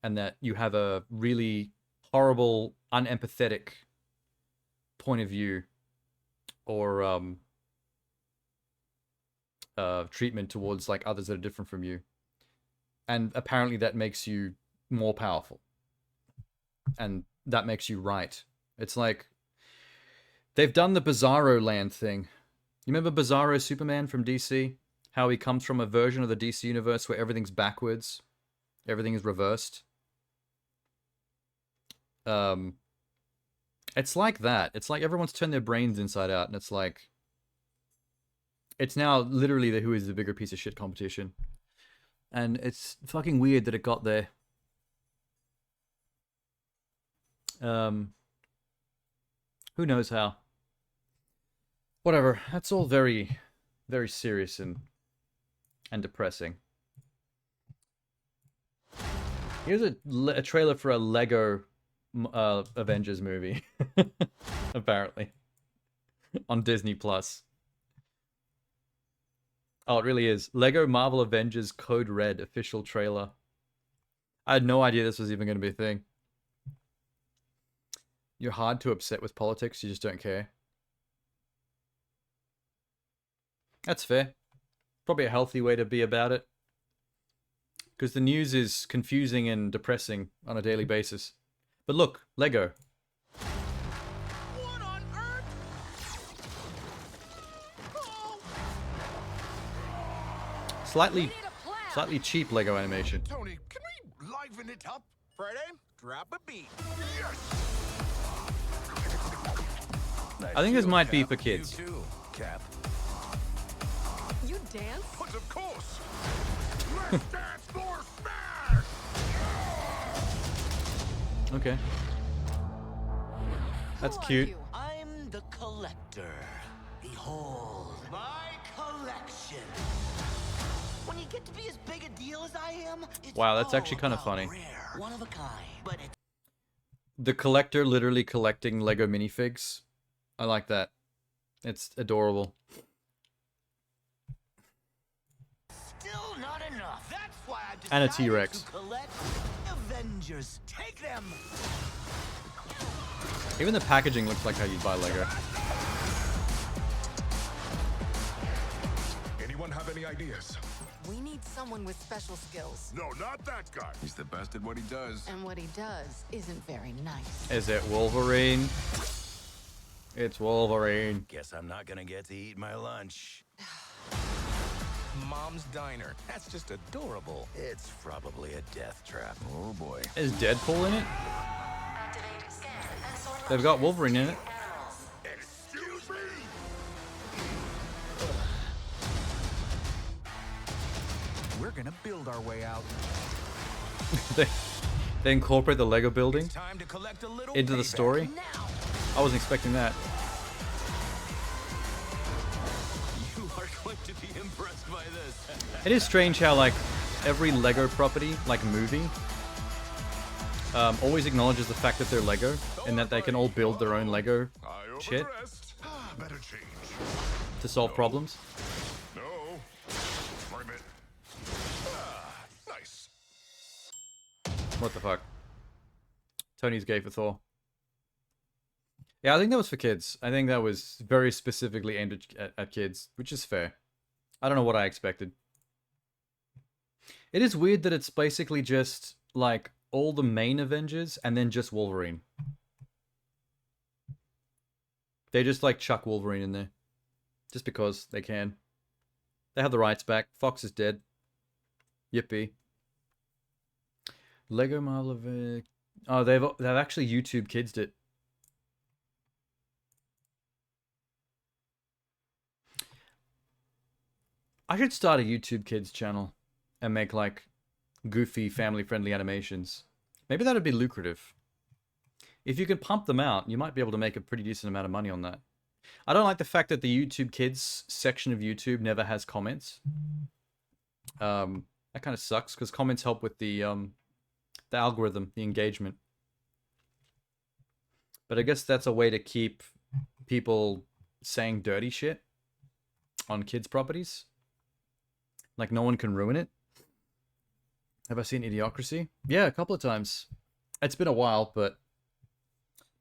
and that you have a really horrible, unempathetic point of view or treatment towards, like, others that are different from you. And apparently that makes you more powerful. And that makes you right. It's like, they've done the Bizarro Land thing. You remember Bizarro Superman from DC? How he comes from a version of the DC universe where everything's backwards. Everything is reversed. It's like that. It's like everyone's turned their brains inside out, and it's like, it's now literally the who is the bigger piece of shit competition. And it's fucking weird that it got there. Who knows how? Whatever. That's all very, very serious and depressing. Here's a trailer for a Lego Avengers movie. Apparently. On Disney Plus. Oh, it really is. Lego Marvel Avengers Code Red official trailer. I had no idea this was even going to be a thing. You're hard to upset with politics, you just don't care. That's fair. Probably a healthy way to be about it. Because the news is confusing and depressing on a daily basis. But look, Lego. What on earth? Slightly cheap Lego animation. Tony, can we liven it up? Friday, drop a beat. Yes! I think this might be for kids. You too, Cap. You dance? But of course! Let's dance more smash! Okay. That's Who are cute. you? I'm the collector. Behold, my collection. When you get to be as big a deal as I am, it's Wow, that's all actually kind of about funny. Rare, one of a kind. But it's The collector literally collecting Lego minifigs. I like that. It's adorable. still not enough. That's why I And a decided T-Rex. to collect Avengers. Take them. Even the packaging looks like how you'd buy Lego. Anyone have any ideas? We need someone with special skills. No, not that guy. He's the best at what he does. And what he does isn't very nice. Is it Wolverine? It's Wolverine. Guess I'm not gonna get to eat my lunch. Mom's Diner. That's just adorable. It's probably a death trap. Oh boy. Is Deadpool in it? They've got Wolverine in it. Excuse me? We're gonna build our way out. They incorporate the Lego building Time to collect a little into the payback. story. I wasn't expecting that. You are going to be impressed by this. It is strange how like every Lego property, like movie, always acknowledges the fact that they're Lego and that they can all build their own Lego I shit overdressed. Better change. to solve problems. No. Ribbit. Nice. What the fuck? Tony's gay for Thor. Yeah, I think that was for kids. I think that was very specifically aimed at kids, which is fair. I don't know what I expected. It is weird that it's basically just like all the main Avengers and then just Wolverine. They just like chuck Wolverine in there. Just because they can. They have the rights back. Fox is dead. Yippee. Lego Marvel. Oh, they've actually YouTube Kids'd it. I should start a YouTube Kids channel and make like goofy family-friendly animations. Maybe that'd be lucrative. If you can pump them out, you might be able to make a pretty decent amount of money on that. I don't like the fact that the YouTube Kids section of YouTube never has comments. That kind of sucks because comments help with the algorithm, the engagement. But I guess that's a way to keep people saying dirty shit on kids' properties. Like no one can ruin it. Have I seen Idiocracy? Yeah, a couple of times. It's been a while, but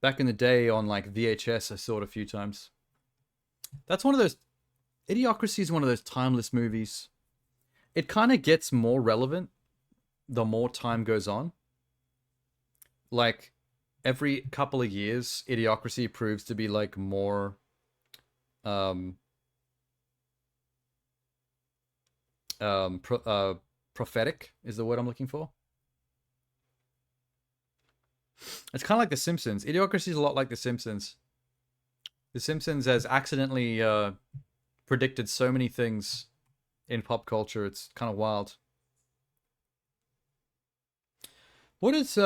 back in the day on like VHS, I saw it a few times. That's one of those... Idiocracy is one of those timeless movies. It kind of gets more relevant the more time goes on. Like, every couple of years, Idiocracy proves to be like more... prophetic is the word I'm looking for. It's kind of like The Simpsons. Idiocracy is a lot like The Simpsons. The Simpsons has accidentally predicted so many things in pop culture. It's kind of wild. What has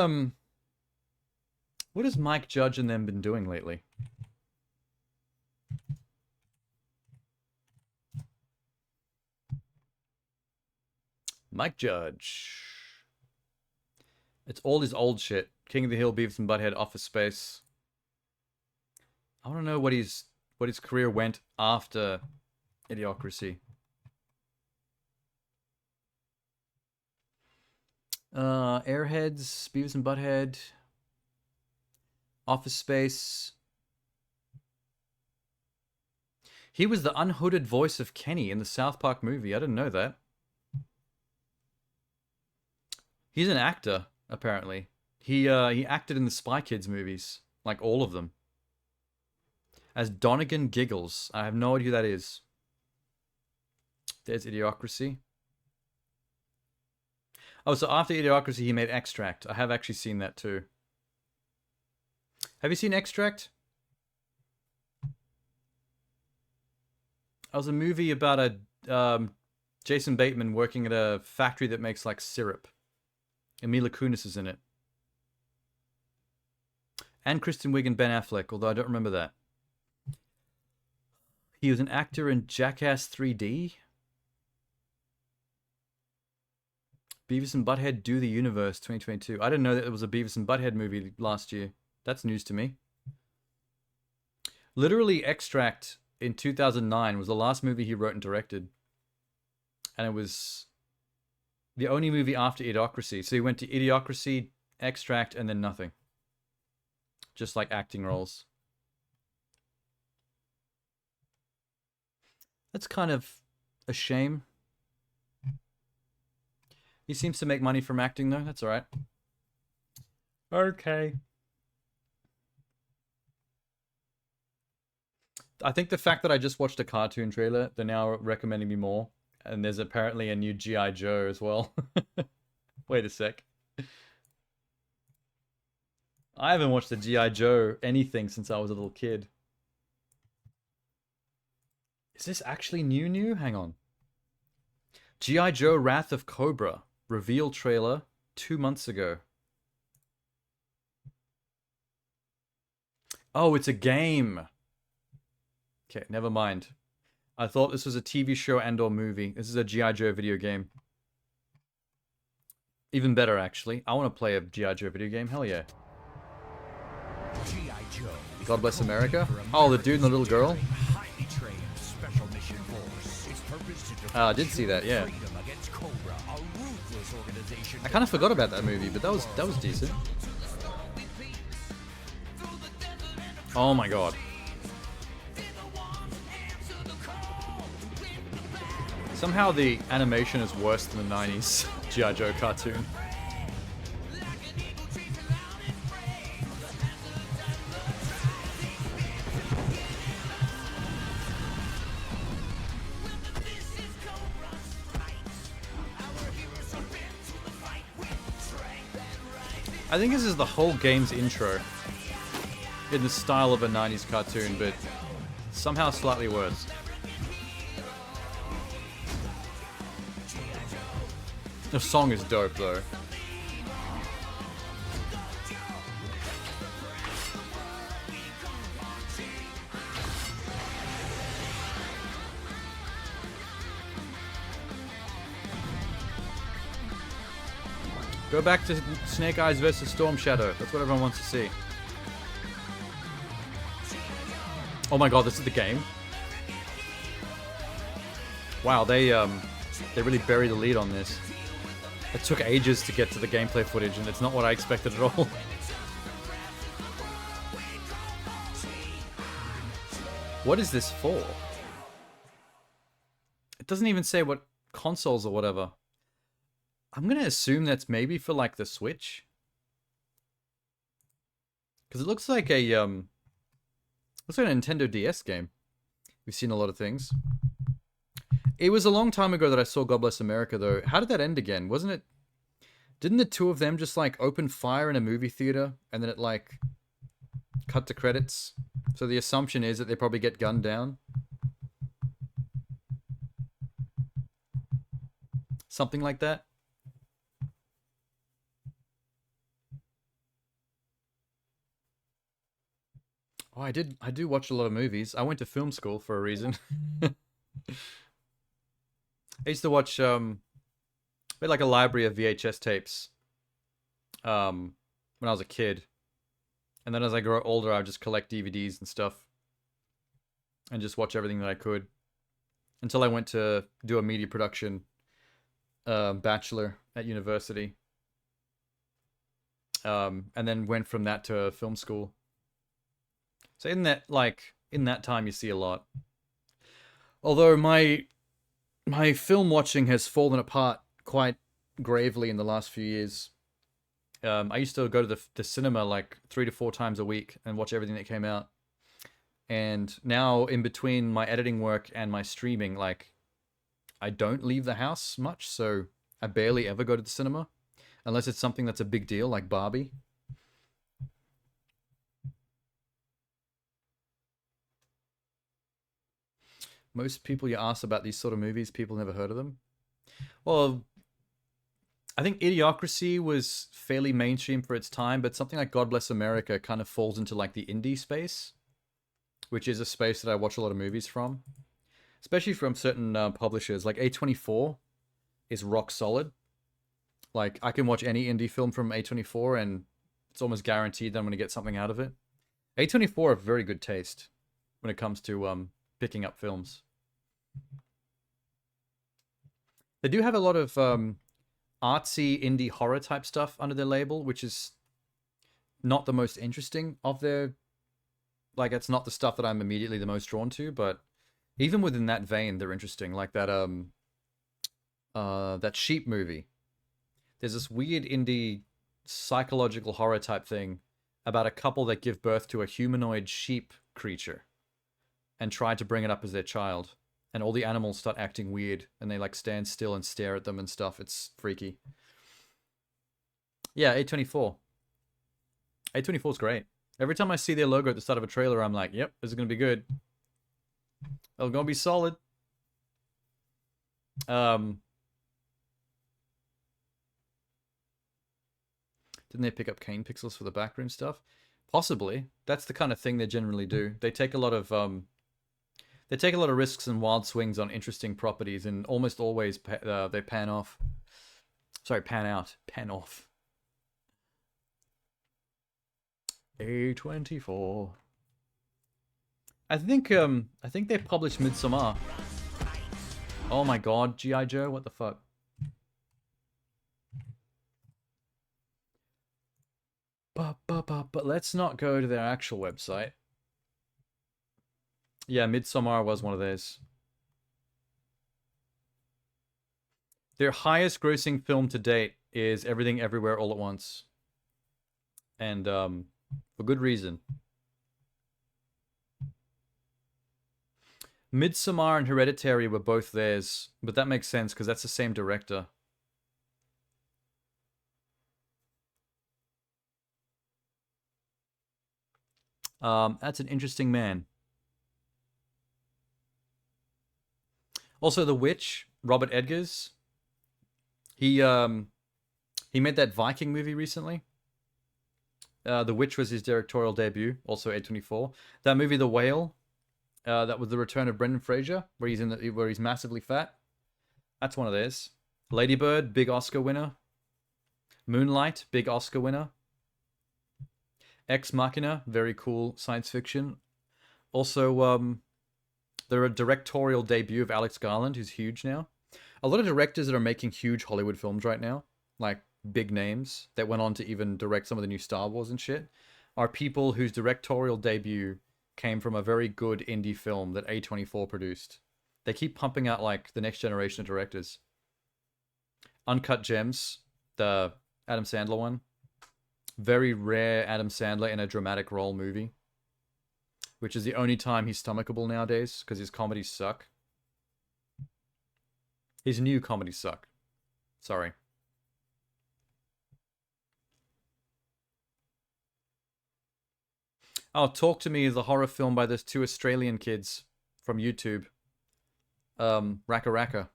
Mike Judge and them been doing lately? Mike Judge. It's all his old shit. King of the Hill, Beavis and Butthead, Office Space. I want to know what his career went after Idiocracy. Airheads, Beavis and Butthead, Office Space. He was the unhooded voice of Kenny in the South Park movie. I didn't know that. He's an actor, apparently. He acted in the Spy Kids movies, like all of them. As Donegan Giggles. I have no idea who that is. There's Idiocracy. Oh, so after Idiocracy, he made Extract. I have actually seen that too. Have you seen Extract? It was a movie about a Jason Bateman working at a factory that makes like syrup. And Mila Kunis is in it. And Kristen Wiig and Ben Affleck, although I don't remember that. He was an actor in Jackass 3D. Beavis and Butthead Do the Universe 2022. I didn't know that there was a Beavis and Butthead movie last year. That's news to me. Literally, Extract in 2009 was the last movie he wrote and directed. And it was the only movie after Idiocracy. So he went to Idiocracy, Extract, and then nothing. Just like acting roles. That's kind of a shame. He seems to make money from acting, though. That's alright. Okay. I think the fact that I just watched a cartoon trailer, they're now recommending me more. And there's apparently a new G.I. Joe as well. Wait a sec. I haven't watched the G.I. Joe anything since I was a little kid. Is this actually new? Hang on. G.I. Joe Wrath of Cobra. Reveal trailer 2 months ago. Oh, it's a game. Okay, never mind. I thought this was a TV show and or movie. This is a G.I. Joe video game. Even better, actually. I want to play a G.I. Joe video game. Hell yeah. G.I. Joe. God Bless America. Oh, the dude and the little girl. Highly trained special mission force. Its purpose to defend I did see that, yeah. freedom against Cobra, a ruthless organization. I kind of forgot about that movie, but that was decent. Oh my god. Somehow the animation is worse than the 90s G.I. Joe cartoon. I think this is the whole game's intro. In the style of a 90s cartoon, but somehow slightly worse. The song is dope, though. Go back to Snake Eyes versus Storm Shadow. That's what everyone wants to see. Oh my god, this is the game? Wow, they really buried the lead on this. It took ages to get to the gameplay footage, and it's not what I expected at all. What is this for? It doesn't even say what consoles or whatever. I'm gonna assume that's maybe for like the Switch. Because it looks like a Nintendo DS game. We've seen a lot of things. It was a long time ago that I saw God Bless America, though. How did that end again? Wasn't it... Didn't the two of them just, like, open fire in a movie theater? And then it, like, cut to credits? So the assumption is that they probably get gunned down? Something like that? Oh, I do watch a lot of movies. I went to film school for a reason. I used to watch, we had like a library of VHS tapes, when I was a kid. And then as I grow older, I would just collect DVDs and stuff. And just watch everything that I could. Until I went to do a media production, bachelor at university. and then went from that to film school. So in that time, you see a lot. Although my film watching has fallen apart quite gravely in the last few years. I used to go to the cinema like 3 to 4 times a week and watch everything that came out. And now, in between my editing work and my streaming, like, I don't leave the house much, so I barely ever go to the cinema. Unless it's something that's a big deal, like Barbie. Most people you ask about these sort of movies, people never heard of them. Well, I think Idiocracy was fairly mainstream for its time, but something like God Bless America kind of falls into like the indie space, which is a space that I watch a lot of movies from, especially from certain publishers. Like A24 is rock solid. Like, I can watch any indie film from A24 and it's almost guaranteed that I'm going to get something out of it. A24 have very good taste when it comes to picking up films. They do have a lot of artsy indie horror type stuff under their label, which is not the most interesting of their... Like, it's not the stuff that I'm immediately the most drawn to, but even within that vein, they're interesting. Like that Sheep movie. There's this weird indie psychological horror type thing about a couple that give birth to a humanoid sheep creature and try to bring it up as their child. And all the animals start acting weird and they like stand still and stare at them and stuff. It's freaky. Yeah, A24. A24 is great. Every time I see their logo at the start of a trailer, I'm like, yep, this is going to be good. It's going to be solid. Didn't they pick up Kane Pixels for the backroom stuff? Possibly. That's the kind of thing they generally do. They take a lot of risks and wild swings on interesting properties, and almost always they pan off. Sorry, pan out. Pan off. A24. I think they published Midsommar. Oh my god, G.I. Joe, what the fuck? But let's not go to their actual website. Yeah, Midsommar was one of theirs. Their highest grossing film to date is Everything Everywhere All at Once. And for good reason. Midsommar and Hereditary were both theirs, but that makes sense because that's the same director. That's an interesting man. Also, The Witch, Robert Edgers. He made that Viking movie recently. The Witch was his directorial debut, also A24. That movie, The Whale, that was the return of Brendan Fraser, where he's massively fat. That's one of theirs. Lady Bird, big Oscar winner. Moonlight, big Oscar winner. Ex Machina, very cool science fiction. Also, the directorial debut of Alex Garland, who's huge now. A lot of directors that are making huge Hollywood films right now, like big names that went on to even direct some of the new Star Wars and shit, are people whose directorial debut came from a very good indie film that A24 produced. They keep pumping out like the next generation of directors. Uncut Gems, the Adam Sandler one. Very rare Adam Sandler in a dramatic role movie, which is the only time he's stomachable nowadays because his comedies suck. His new comedies suck. Sorry. Oh, Talk to Me is a horror film by those 2 Australian kids from YouTube. Raka Raka.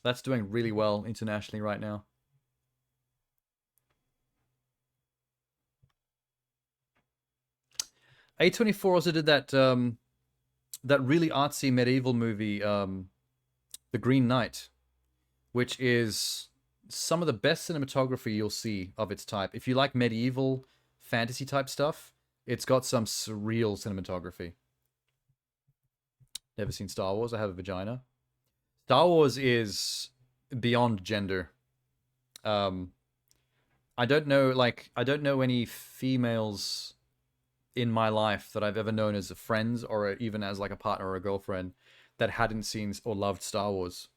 That's doing really well internationally right now. A24 also did that that really artsy medieval movie, The Green Knight, which is some of the best cinematography you'll see of its type. If you like medieval fantasy type stuff, it's got some surreal cinematography. Never seen Star Wars? I have a vagina. Star Wars is beyond gender. I don't know, like, I don't know any females in my life that I've ever known as friends or even as like a partner or a girlfriend that hadn't seen or loved Star Wars.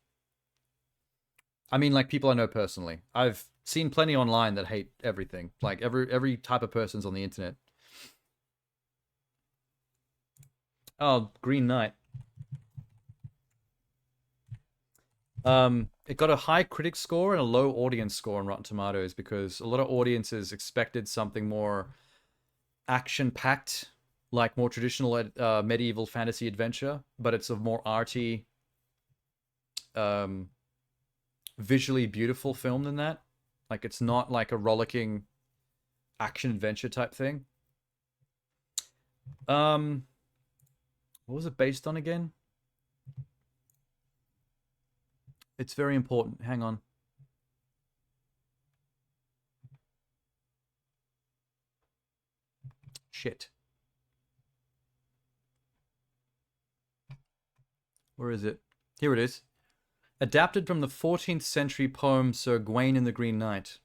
I mean, like, people I know personally. I've seen plenty online that hate everything. Like, every type of person's on the internet. Oh, Green Knight. It got a high critic score and a low audience score on Rotten Tomatoes because a lot of audiences expected something more action-packed, like more traditional medieval fantasy adventure, but it's a more arty, visually beautiful film than that. Like, it's not like a rollicking action-adventure type thing. What was it based on again? It's very important. Hang on. Shit. Where is it? Here it is. Adapted from the 14th century poem Sir Gawain and the Green Knight.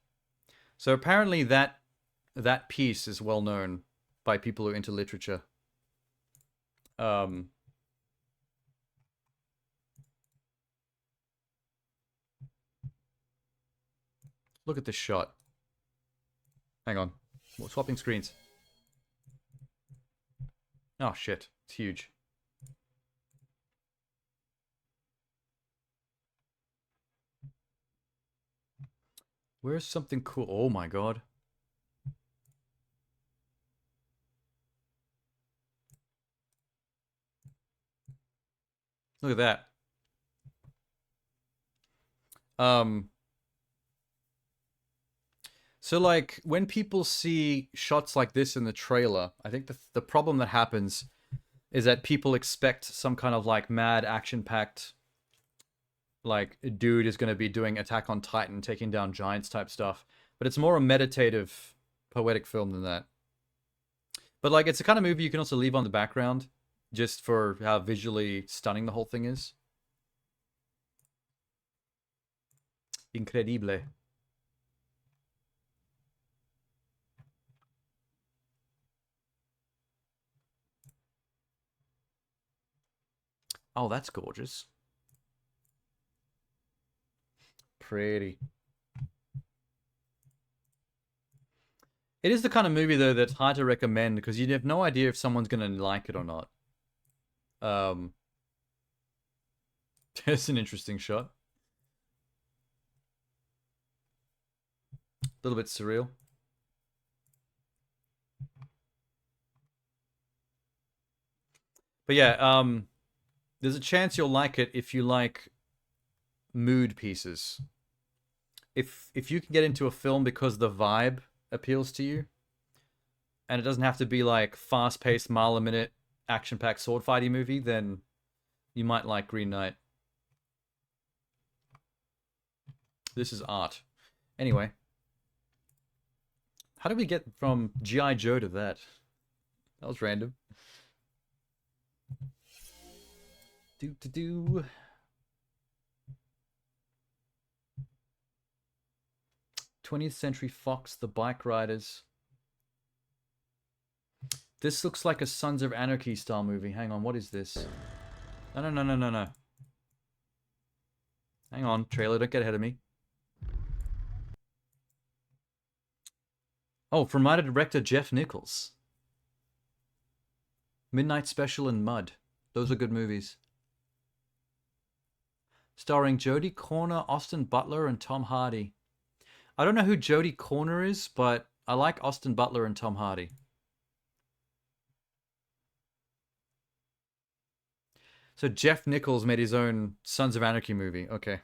So apparently that piece is well known by people who are into literature. Look at this shot. Hang on. We're swapping screens. Oh shit. It's huge. Where's something cool? Oh my god. Look at that. So, like, when people see shots like this in the trailer, I think the problem that happens is that people expect some kind of, like, mad, action-packed, like, dude is going to be doing Attack on Titan, taking down giants type stuff. But it's more a meditative, poetic film than that. But, like, it's the kind of movie you can also leave on the background, just for how visually stunning the whole thing is. Incredible. Oh, that's gorgeous. Pretty. It is the kind of movie, though, that's hard to recommend because you have no idea if someone's going to like it or not. There's an interesting shot. A little bit surreal. But yeah, there's a chance you'll like it if you like mood pieces. If you can get into a film because the vibe appeals to you, and it doesn't have to be like fast-paced, mile-a-minute, action-packed sword-fighting movie, then you might like Green Knight. This is art. Anyway. How did we get from G.I. Joe to that? That was random. 20th Century Fox, The Bike Riders. This looks like a Sons of Anarchy style movie. Hang on, what is this? No. Hang on, trailer, don't get ahead of me. Oh, from writer director Jeff Nichols. Midnight Special and Mud. Those are good movies. Starring Jodie Corner, Austin Butler, and Tom Hardy. I don't know who Jodie Corner is, but I like Austin Butler and Tom Hardy. So Jeff Nichols made his own Sons of Anarchy movie. Okay.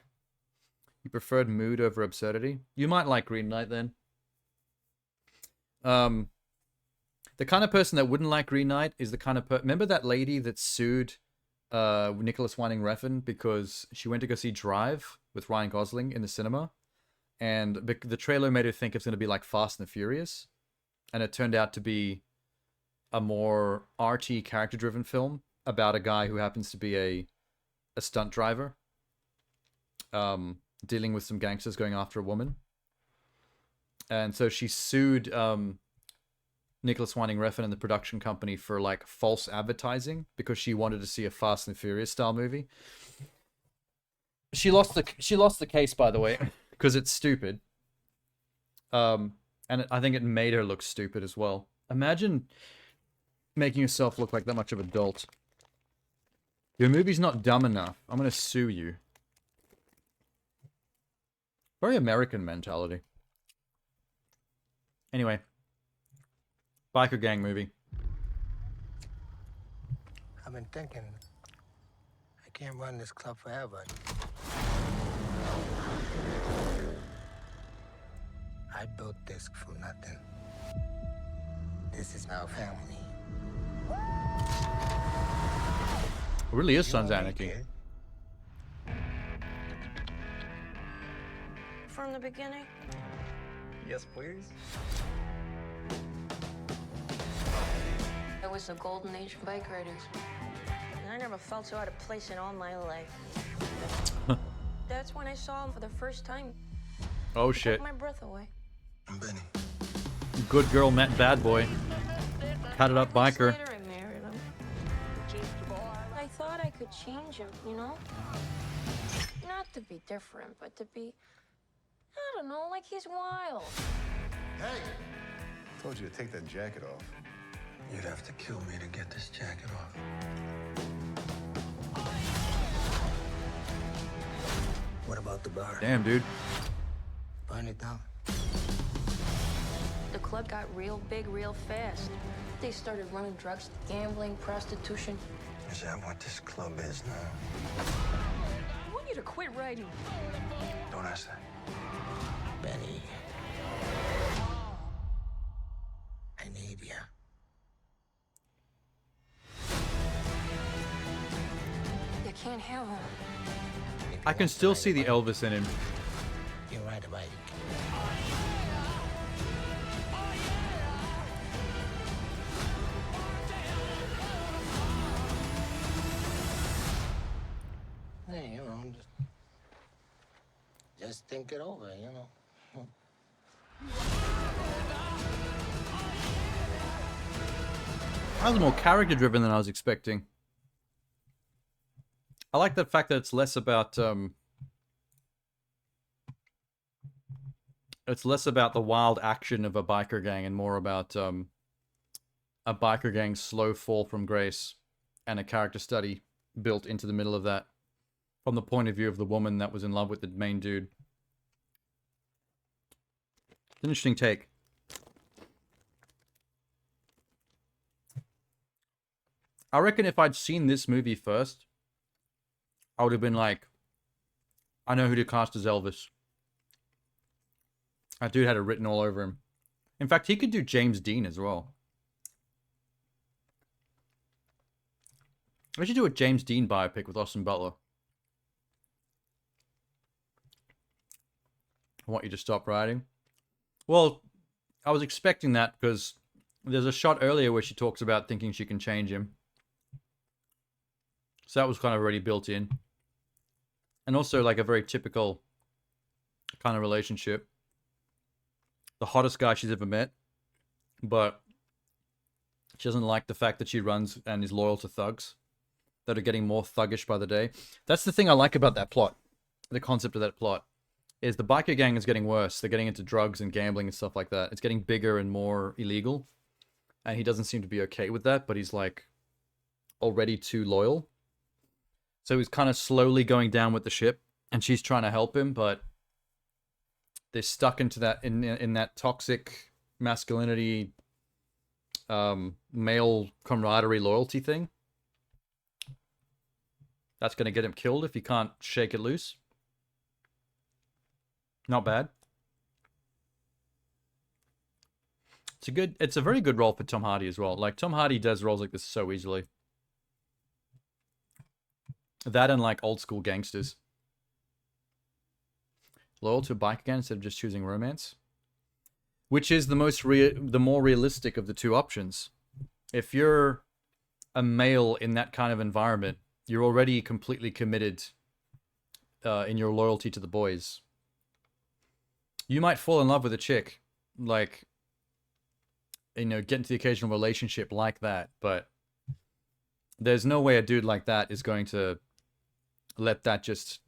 You preferred mood over absurdity? You might like Green Knight then. The kind of person that wouldn't like Green Knight is the kind of remember that lady that sued Nicholas Winding Refn because she went to go see Drive with Ryan Gosling in the cinema, and the trailer made her think it's going to be like Fast and the Furious, and it turned out to be a more arty, character-driven film about a guy who happens to be a stunt driver, dealing with some gangsters going after a woman. And so she sued Nicholas Winding Refn and the production company for like false advertising because she wanted to see a Fast and Furious style movie. She lost the case, by the way, because it's stupid. And I think it made her look stupid as well. Imagine making yourself look like that much of an adult. Your movie's not dumb enough. I'm gonna sue you. Very American mentality. Anyway. Biker gang movie. I've been thinking, I can't run this club forever. I built this from nothing. This is our family. It really is Sons of Anarchy. From the beginning? Yes, please. It was the golden age of bike riders. And I never felt so out of place in all my life. That's when I saw him for the first time. Oh It shit. took my breath away. I'm Benny. Good girl met bad boy. Cut it up biker. Later, I married him. I thought I could change him, you know? Not to be different, but to be, I don't know, like he's wild. Hey! Told you to take that jacket off. You'd have to kill me to get this jacket off. What about the bar? Damn, dude. Burn it down. The club got real big real fast. They started running drugs, gambling, prostitution. Is that what this club is now? I want you to quit writing. Don't ask that. Benny. I need you. You can't have him. I can still see the Elvis in him. You ride a bike. Hey, you know, just think it over, you know. That was more character driven than I was expecting. I like the fact that it's less about the wild action of a biker gang and more about a biker gang's slow fall from grace and a character study built into the middle of that from the point of view of the woman that was in love with the main dude. It's an interesting take. I reckon if I'd seen this movie first, I would have been like, I know who to cast as Elvis. That dude had it written all over him. In fact, he could do James Dean as well. I should do a James Dean biopic with Austin Butler. I want you to stop writing. Well, I was expecting that because there's a shot earlier where she talks about thinking she can change him. So that was kind of already built in. And also like a very typical kind of relationship. The hottest guy she's ever met. But she doesn't like the fact that she runs and is loyal to thugs that are getting more thuggish by the day. That's the thing I like about that plot. The concept of that plot is the biker gang is getting worse. They're getting into drugs and gambling and stuff like that. It's getting bigger and more illegal. And he doesn't seem to be okay with that, but he's like already too loyal. So he's kind of slowly going down with the ship, and she's trying to help him, but they're stuck into that in that toxic masculinity, male camaraderie loyalty thing. That's going to get him killed if he can't shake it loose. Not bad. It's a very good role for Tom Hardy as well. Like Tom Hardy does roles like this so easily. That and like old school gangsters. Loyal to a bike gang instead of just choosing romance. Which is the more realistic of the two options. If you're a male in that kind of environment, you're already completely committed in your loyalty to the boys. You might fall in love with a chick like, you know, get into the occasional relationship like that, but there's no way a dude like that is going to let that just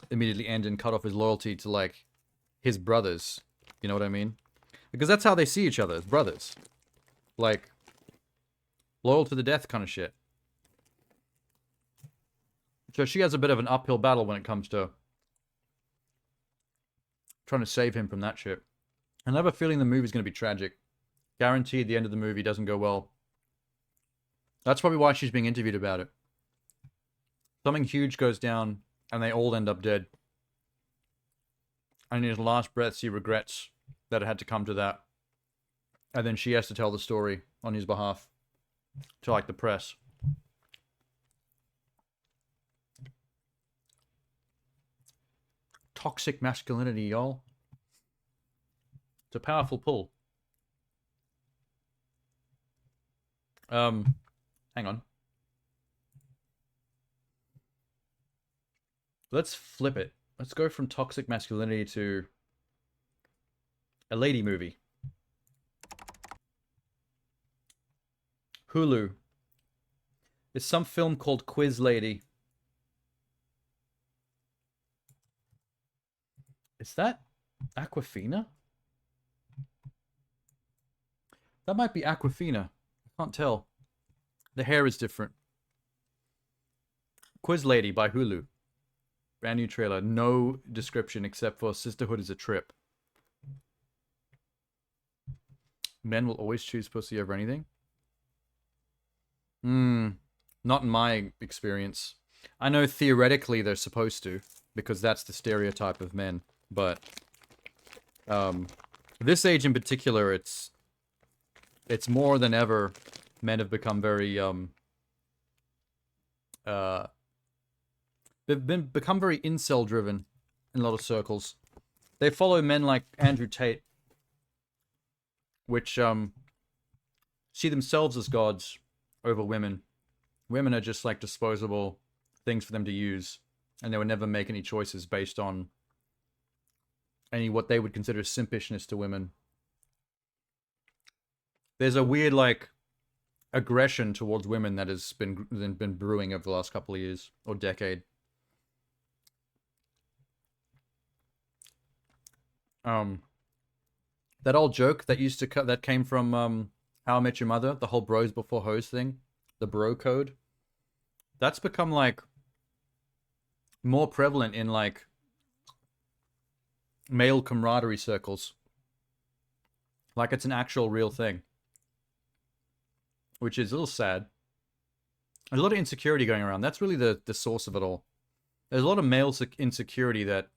immediately end and cut off his loyalty to, like, his brothers. You know what I mean? Because that's how they see each other, as brothers. Like, loyal to the death kind of shit. So she has a bit of an uphill battle when it comes to trying to save him from that shit. I have a feeling the movie's going to be tragic. Guaranteed the end of the movie doesn't go well. That's probably why she's being interviewed about it. Something huge goes down, and they all end up dead. And in his last breaths, he regrets that it had to come to that. And then she has to tell the story on his behalf to, like, the press. Toxic masculinity, y'all. It's a powerful pull. Hang on. Let's flip it. Let's go from toxic masculinity to a lady movie. Hulu. It's some film called Quiz Lady. Is that Aquafina? That might be Aquafina. I can't tell. The hair is different. Quiz Lady by Hulu. Brand new trailer. No description except for sisterhood is a trip. Men will always choose pussy over anything? Not in my experience. I know theoretically they're supposed to, because that's the stereotype of men. But this age in particular, it's more than ever. Men have become very they've become very incel driven in a lot of circles. They follow men like Andrew Tate, which see themselves as gods over women. Women are just like disposable things for them to use, and they would never make any choices based on any what they would consider simpishness to women. There's a weird, like, aggression towards women that has been brewing over the last couple of years or decade. That old joke that used to that came from How I Met Your Mother, the whole bros before hoes thing, the bro code. That's become, like, more prevalent in, like, male camaraderie circles. Like, it's an actual real thing. Which is a little sad. There's a lot of insecurity going around. That's really the source of it all. There's a lot of male insecurity that,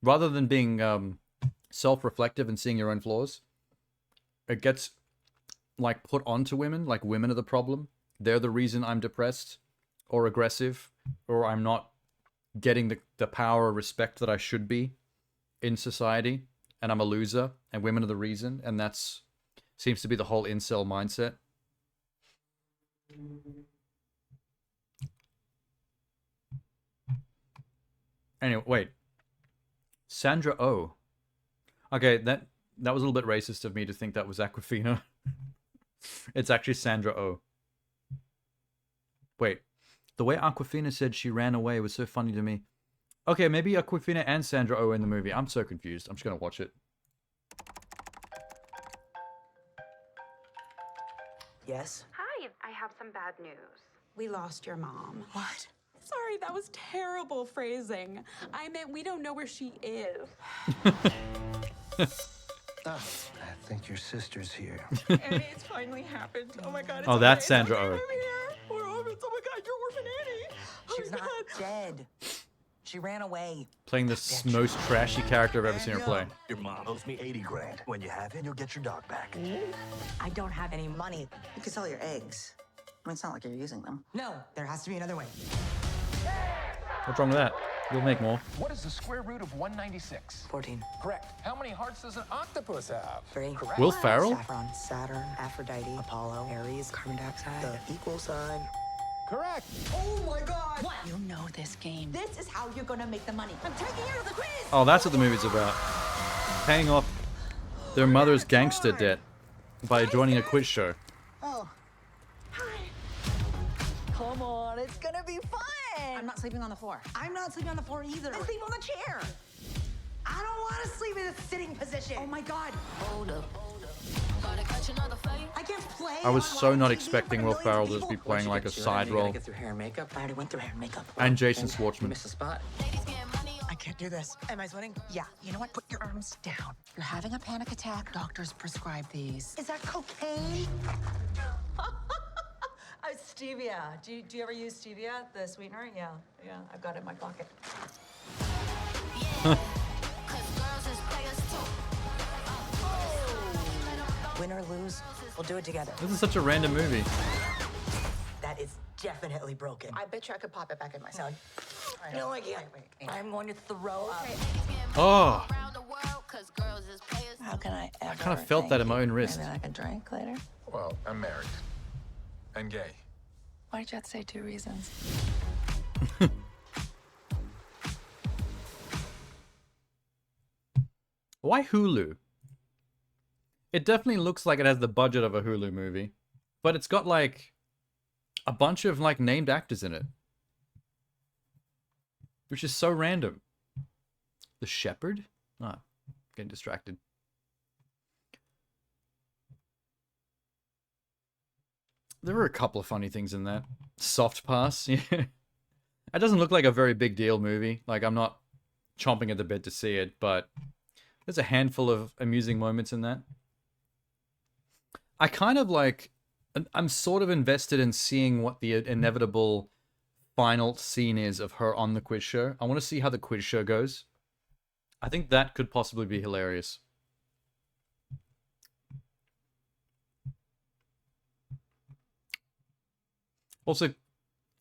rather than being self-reflective and seeing your own flaws, it gets, like, put onto women. Like, women are the problem. They're the reason I'm depressed or aggressive, or I'm not getting the power or respect that I should be in society, and I'm a loser, and women are the reason, and that's seems to be the whole incel mindset. Anyway, wait. Sandra Oh. Okay, that was a little bit racist of me to think that was Aquafina. It's actually Sandra Oh. Wait. The way Aquafina said she ran away was so funny to me. Okay, maybe Aquafina and Sandra Oh in the movie. I'm so confused. I'm just gonna watch it. Yes? Hi, I have some bad news. We lost your mom. What? Sorry, that was terrible phrasing. I meant we don't know where she is. I think your sister's here. Annie, it's finally happened. Oh my god. It's Oh, that's okay. Sandra Okay, Oh. I'm here. We're orphans. Oh my god, you're orphan Annie. Oh She's my not god. dead. She ran away. Playing the most trashy character I've ever seen her play. Your mom owes me 80 grand. When you have it, you'll get your dog back. I don't have any money. You could sell your eggs. I mean, it's not like you're using them. No, there has to be another way. What's wrong with that? You'll make more. What is the square root of 196? 14. Correct. How many hearts does an octopus have? 3. Correct. Will Ferrell? Saffron, Saturn, Aphrodite, Apollo, Aries, carbon dioxide, The equal sign. Correct. Oh my god! What? You know this game. This is how you're gonna make the money. I'm taking you to the quiz! Oh, that's what the movie's about. Paying off their mother's gangster debt by joining a quiz show. Oh. Hi. Come on, it's gonna be fun. I'm not sleeping on the floor. I'm not sleeping on the floor either. I sleep on the chair. I don't want to sleep in a sitting position. Oh my God. Hold up. Gotta catch another fight. I can't play. I was on so live not TV in expecting front Will of Ferrell millions to of be people. playing like a side You role. gotta get through hair and makeup. I already went through hair and makeup. And Jason You Schwartzman. missed a spot. I can't do this. Am I sweating? Yeah. You know what? Put your arms down. You're having a panic attack. Doctors prescribe these. Is that cocaine? Stevia. Do you ever use stevia, the sweetener? Yeah, I've got it in my pocket. Win or lose, we'll do it together. This is such a random movie. That is definitely broken. I bet you I could pop it back in my son. No, I can't. I'm going to throw up. Oh, How can I ever? I kind of felt that in my own wrist. Maybe like a drink later? Well, I'm married. And gay. Why'd you have to say 2 reasons? Why Hulu? It definitely looks like it has the budget of a Hulu movie, but it's got like a bunch of like named actors in it, which is so random. The Shepherd? Ah, getting distracted. There were a couple of funny things in that. Soft Pass, yeah. It doesn't look like a very big deal movie. Like, I'm not chomping at the bit to see it, but there's a handful of amusing moments in that. I kind of like... I'm sort of invested in seeing what the inevitable final scene is of her on the quiz show. I want to see how the quiz show goes. I think that could possibly be hilarious. Also,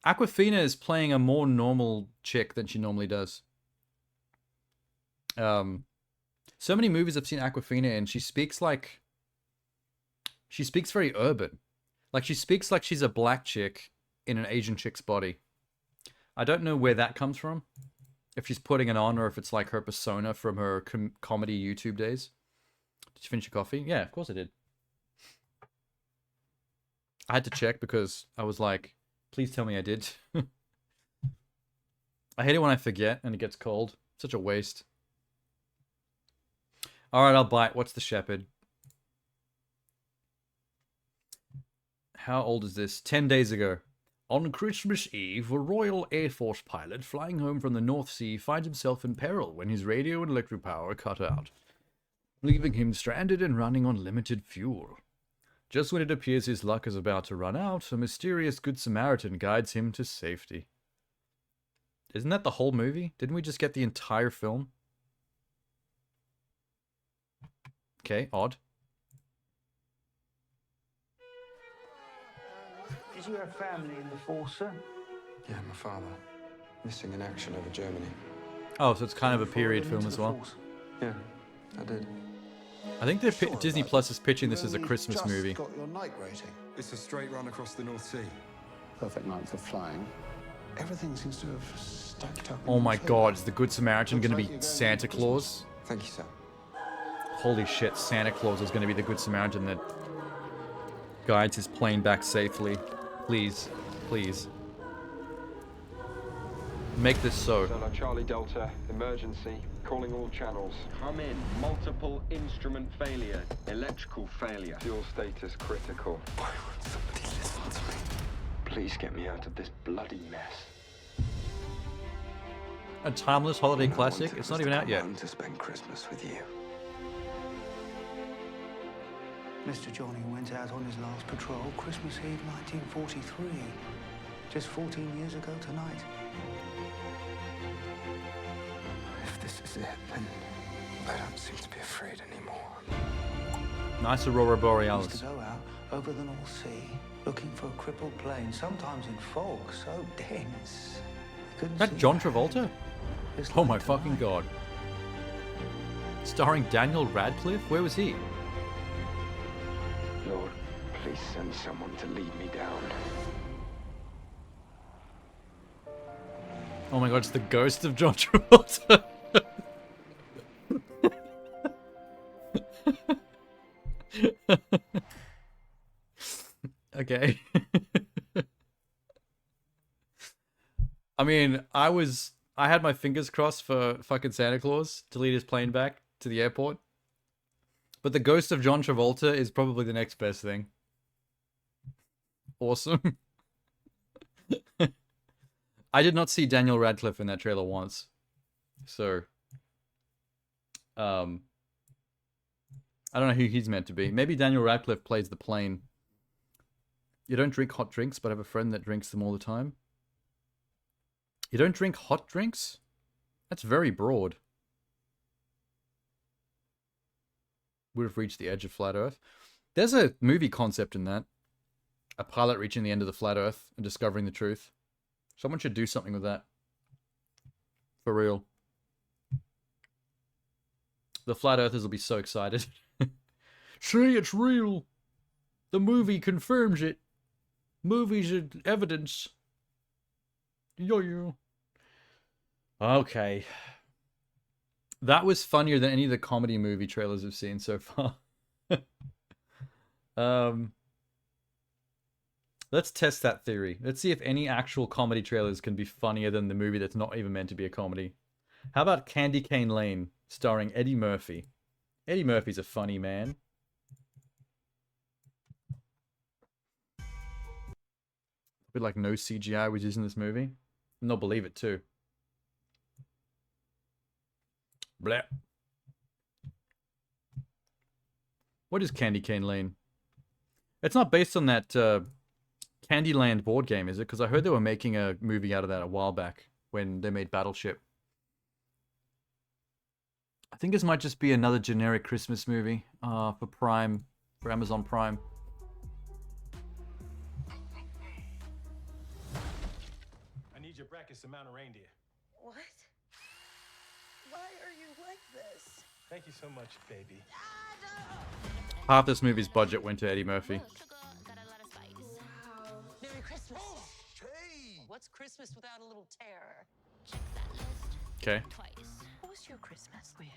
Awkwafina is playing a more normal chick than she normally does. So many movies I've seen Awkwafina in, she speaks like... She speaks very urban. Like, she speaks like she's a black chick in an Asian chick's body. I don't know where that comes from. If she's putting it on, or if it's like her persona from her comedy YouTube days. Did you finish your coffee? Yeah, of course I did. I had to check because I was like, please tell me I did. I hate it when I forget and it gets cold. Such a waste. Alright, I'll bite. What's the Shepherd? How old is this? 10 days ago. On Christmas Eve, a Royal Air Force pilot flying home from the North Sea finds himself in peril when his radio and electric power are cut out, leaving him stranded and running on limited fuel. Just when it appears his luck is about to run out, a mysterious Good Samaritan guides him to safety. Isn't that the whole movie? Didn't we just get the entire film? Okay, odd. Did you have family in the force, sir? Yeah, my father. Missing in action over Germany. Oh, so it's kind of a period film as well. Yeah, I did. I think Disney Plus is pitching this as a Christmas movie. Got your night rating. It's a straight run across the North Sea. Perfect night for flying. Everything seems to have stacked up. Oh my god, is the Good Samaritan going to be Santa Claus? Thank you, sir. Holy shit, Santa Claus is going to be the Good Samaritan that guides his plane back safely. Please, please. Make this so. Sonar Charlie Delta, emergency, calling all channels. Come in, multiple instrument failure, electrical failure. Fuel status critical. Why won't somebody listen to me? Please get me out of this bloody mess. A timeless holiday classic? It's not even out yet. To spend Christmas with you. Mr. Johnny went out on his last patrol Christmas Eve 1943. Just 14 years ago tonight. If this is it, then I don't seem to be afraid anymore. Nice Aurora Borealis. Used to go out over the North Sea, looking for a crippled plane, sometimes in fog so dense. Is that John Travolta? Oh my fucking god. Starring Daniel Radcliffe? Where was he? Lord, please send someone to lead me down. Oh my god, it's the ghost of John Travolta. I mean, I had my fingers crossed for fucking Santa Claus to lead his plane back to the airport. But the ghost of John Travolta is probably the next best thing. Awesome. I did not see Daniel Radcliffe in that trailer once. So, I don't know who he's meant to be. Maybe Daniel Radcliffe plays the plane. You don't drink hot drinks, but I have a friend that drinks them all the time. You don't drink hot drinks? That's very broad. Would have reached the edge of flat Earth. There's a movie concept in that. A pilot reaching the end of the flat Earth and discovering the truth. Someone should do something with that. For real. The flat earthers will be so excited. See, it's real. The movie confirms it. Movies are evidence. Yo. Okay. That was funnier than any of the comedy movie trailers I've seen so far. Let's test that theory. Let's see if any actual comedy trailers can be funnier than the movie that's not even meant to be a comedy. How about Candy Cane Lane, starring Eddie Murphy? Eddie Murphy's a funny man. A bit like no CGI was used in this movie. And they'll believe it too. Blah. What is Candy Cane Lane? It's not based on that Candyland board game, is it? Because I heard they were making a movie out of that a while back when they made Battleship. I think this might just be another generic Christmas movie for Prime, for Amazon Prime. I need your brackets to mount a reindeer. What? Why are you like this? Thank you so much, baby. Half this movie's budget went to Eddie Murphy. Merry Christmas. Hey. What's Christmas without a little terror? Okay. What was your Christmas wish?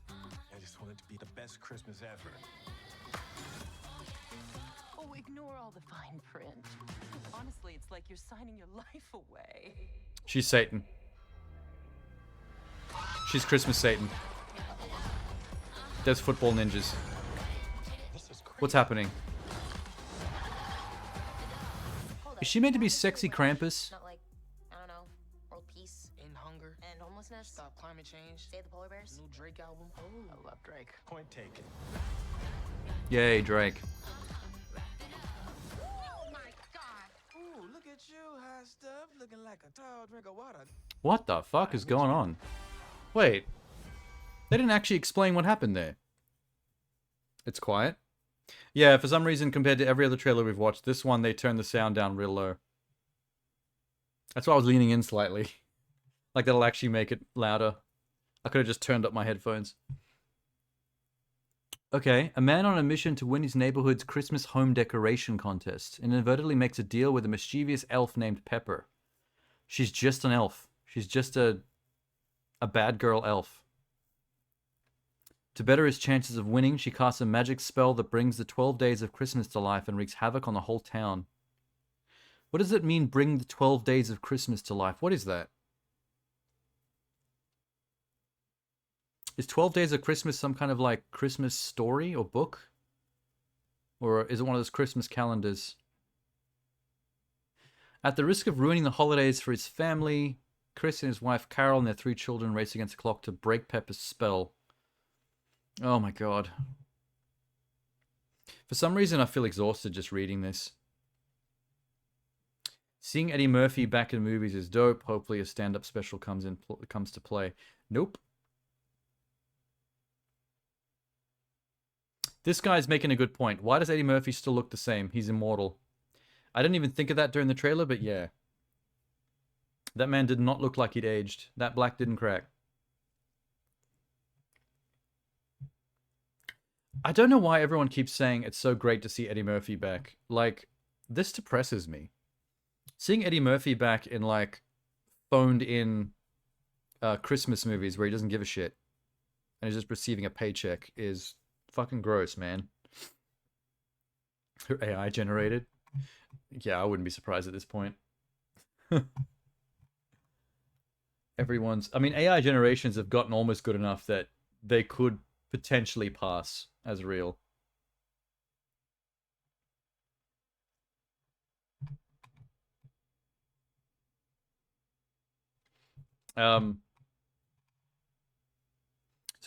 I just want it to be the best Christmas ever. Oh, ignore all the fine print. Honestly, it's like you're signing your life away. She's Satan. She's Christmas Satan. There's football ninjas. What's happening? Is she meant to be sexy Krampus? Not like, I don't know, world peace. In hunger. And homelessness. Stop climate change. Save the polar bears. New Drake album. Oh, I love Drake. Point taken. Yay, Drake. Oh my God. Ooh, look at you, hot stuff, looking like a tall drink of water. What the fuck is going on? Wait. They didn't actually explain what happened there. It's quiet. Yeah, for some reason, compared to every other trailer we've watched, this one, they turned the sound down real low. That's why I was leaning in slightly. Like, that'll actually make it louder. I could have just turned up my headphones. Okay, a man on a mission to win his neighborhood's Christmas home decoration contest inadvertently makes a deal with a mischievous elf named Pepper. She's just an elf. She's just a bad girl elf. To better his chances of winning, she casts a magic spell that brings the 12 days of Christmas to life and wreaks havoc on the whole town. What does it mean, bring the 12 days of Christmas to life? What is that? Is 12 Days of Christmas some kind of like Christmas story or book? Or is it one of those Christmas calendars? At the risk of ruining the holidays for his family, Chris and his wife Carol and their 3 children race against the clock to break Pepper's spell. Oh my god. For some reason I feel exhausted just reading this. Seeing Eddie Murphy back in movies is dope. Hopefully a stand-up special comes to play. Nope. This guy's making a good point. Why does Eddie Murphy still look the same? He's immortal. I didn't even think of that during the trailer, but yeah. That man did not look like he'd aged. That black didn't crack. I don't know why everyone keeps saying it's so great to see Eddie Murphy back. Like, this depresses me. Seeing Eddie Murphy back in, like, phoned-in Christmas movies where he doesn't give a shit and he's just receiving a paycheck is fucking gross, man. AI generated. Yeah, I wouldn't be surprised at this point. I mean, AI generations have gotten almost good enough that they could potentially pass as real. So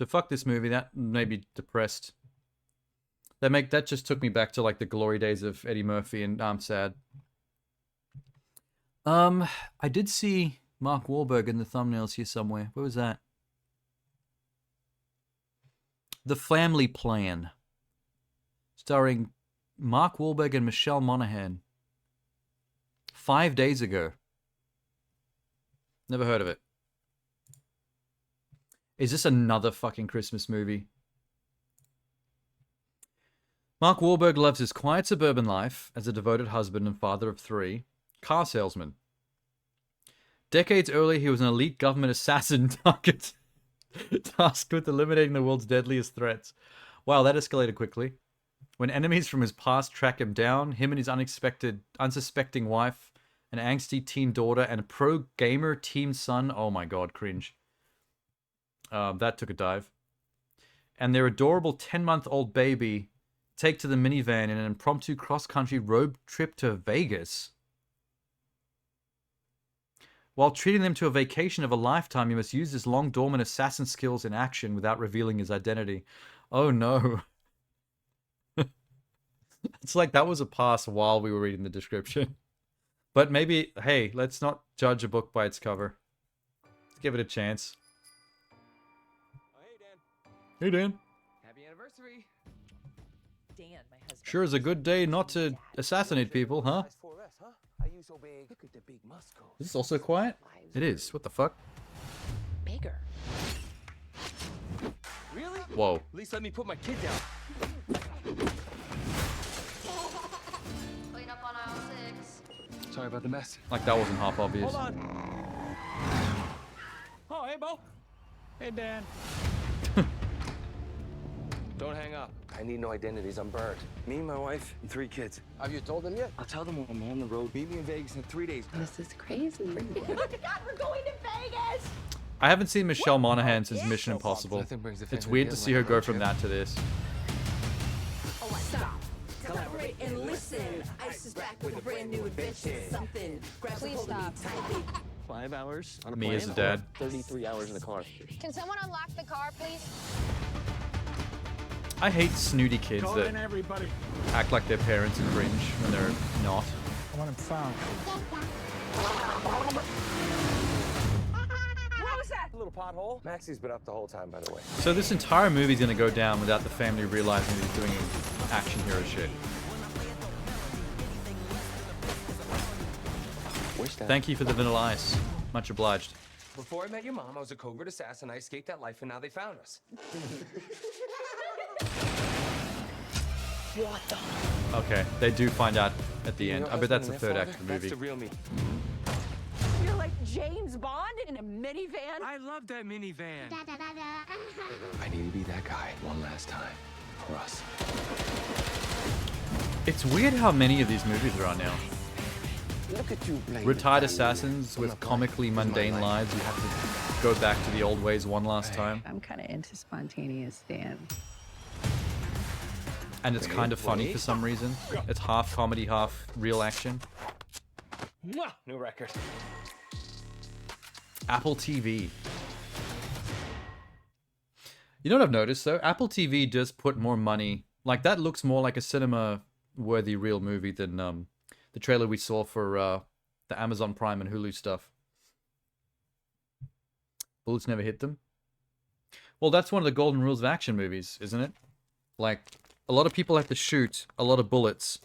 fuck this movie. That made me depressed. That just took me back to like the glory days of Eddie Murphy, and I'm sad. I did see Mark Wahlberg in the thumbnails here somewhere. Where was that? The Family Plan, starring Mark Wahlberg and Michelle Monaghan. 5 days ago. Never heard of it. Is this another fucking Christmas movie? Mark Wahlberg loves his quiet suburban life as a devoted husband and father of 3, car salesman. Decades earlier, he was an elite government assassin tasked with eliminating the world's deadliest threats. Wow, that escalated quickly. When enemies from his past track him down, him and his unsuspecting wife, an angsty teen daughter, and a pro-gamer teen son. Oh my god, cringe. That took a dive. And their adorable 10-month-old baby take to the minivan in an impromptu cross-country road trip to Vegas. While treating them to a vacation of a lifetime, he must use his long-dormant assassin skills in action without revealing his identity. Oh no. It's like that was a pass while we were reading the description. But maybe, hey, let's not judge a book by its cover. Let's give it a chance. Hey, Dan. Happy anniversary. Dan, my husband. Sure is a good day not to assassinate people, huh? Look at the big muscles. Is this also quiet? It is. What the fuck? Bigger. Really? Whoa. At least let me put my kid down. Clean up on aisle 6. Sorry about the mess. Like that wasn't half obvious. Hold on. Oh, hey, Bo. Hey, Dan. Don't hang up. I need no identities. I'm burnt. Me, my wife, and 3 kids. Have you told them yet? I'll tell them when I'm on the road. Meet me in Vegas in 3 days. This is crazy. Oh my God, we're going to Vegas! I haven't seen Michelle Monaghan since Mission Impossible. It's weird to see her go from that to this. Oh, stop. Collaborate and listen. Ice is back with a brand new adventure. Something. Please stop. 5 hours on a Me plane? as a dad. 33 hours in the car. Can someone unlock the car, please? I hate snooty kids Call that in everybody. act like their parents and cringe when they're not. I want him found. What was that? A little pothole? Maxie's been up the whole time, by the way. So this entire movie's gonna go down without the family realizing he's doing action hero shit. Thank you for the vanilla ice. Much obliged. Before I met your mom, I was a covert assassin. I escaped that life, and now they found us. What the? Okay, they do find out at the end. I bet that's the third act of the movie. That's the real me. You're like James Bond in a minivan? I love that minivan. I need to be that guy one last time for us. It's weird how many of these movies are on now. Look at you, Retired assassins with comically mundane lives. You have to go back to the old ways one last time. I'm kind of into spontaneous Dan. And it's kind of funny for some reason. It's half comedy, half real action. New record. Apple TV. You know what I've noticed though? Apple TV does put more money. Like that looks more like a cinema-worthy real movie than the trailer we saw for the Amazon Prime and Hulu stuff. Bullets never hit them. Well, that's one of the golden rules of action movies, isn't it? Like, a lot of people have to shoot a lot of bullets,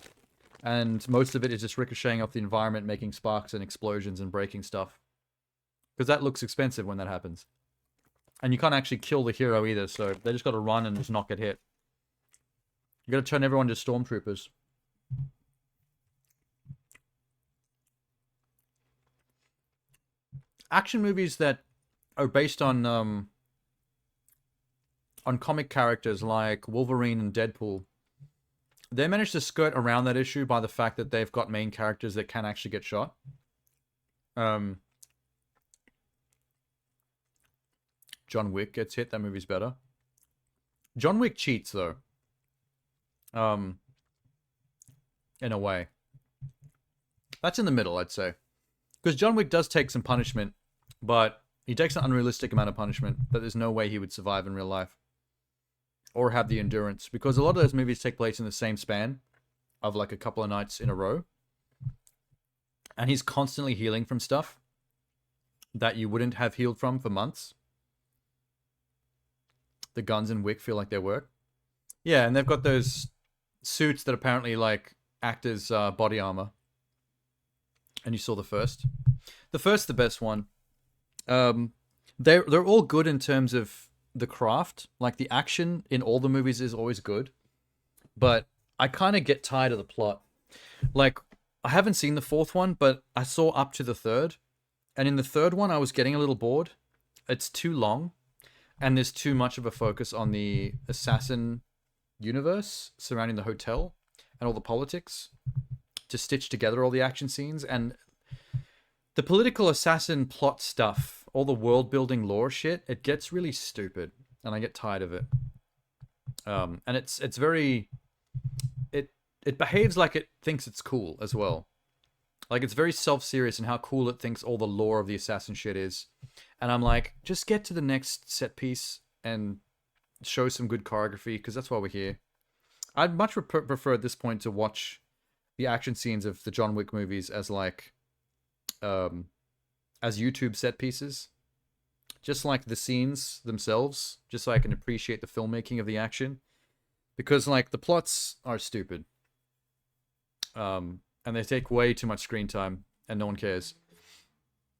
and most of it is just ricocheting off the environment, making sparks and explosions and breaking stuff. Because that looks expensive when that happens. And you can't actually kill the hero either, so they just got to run and just not get hit. You got to turn everyone to stormtroopers. Action movies that are based on comic characters like Wolverine and Deadpool They managed to skirt around that issue by the fact that they've got main characters that can actually get shot. John Wick gets hit. That movie's better. John Wick cheats, though. In a way. That's in the middle, I'd say. Because John Wick does take some punishment, but he takes an unrealistic amount of punishment that there's no way he would survive in real life. Or have the endurance. Because a lot of those movies take place in the same span of like a couple of nights in a row. And he's constantly healing from stuff that you wouldn't have healed from for months. The guns in Wick feel like they work. Yeah, and they've got those suits that apparently like act as body armor. And you saw the first. The first, the best one. They're all good in terms of the craft. Like the action in all the movies is always good. But I kind of get tired of the plot. Like, I haven't seen the fourth one, but I saw up to the third. And in the third one, I was getting a little bored. It's too long. And there's too much of a focus on the assassin universe surrounding the hotel and all the politics to stitch together all the action scenes. And the political assassin plot stuff, all the world building lore shit, it gets really stupid. And I get tired of it. And it's very... It behaves like it thinks it's cool as well. Like, it's very self-serious in how cool it thinks all the lore of the assassin shit is. And I'm like, just get to the next set piece and show some good choreography, because that's why we're here. I'd much prefer at this point to watch the action scenes of the John Wick movies as like, as YouTube set pieces. Just like the scenes themselves, just so I can appreciate the filmmaking of the action. Because, like, the plots are stupid. And they take way too much screen time, and no one cares.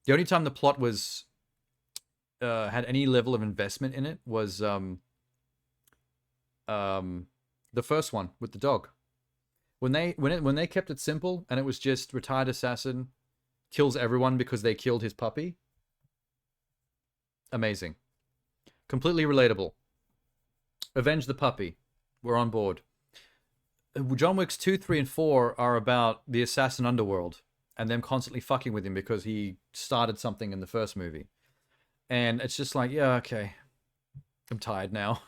The only time the plot was had any level of investment in it was the first one with the dog. When they kept it simple and it was just retired assassin kills everyone because they killed his puppy. Amazing. Completely relatable. Avenge the puppy. We're on board. John Wick's 2, 3, and 4 are about the assassin underworld and them constantly fucking with him because he started something in the first movie. And it's just like, yeah, okay. I'm tired now.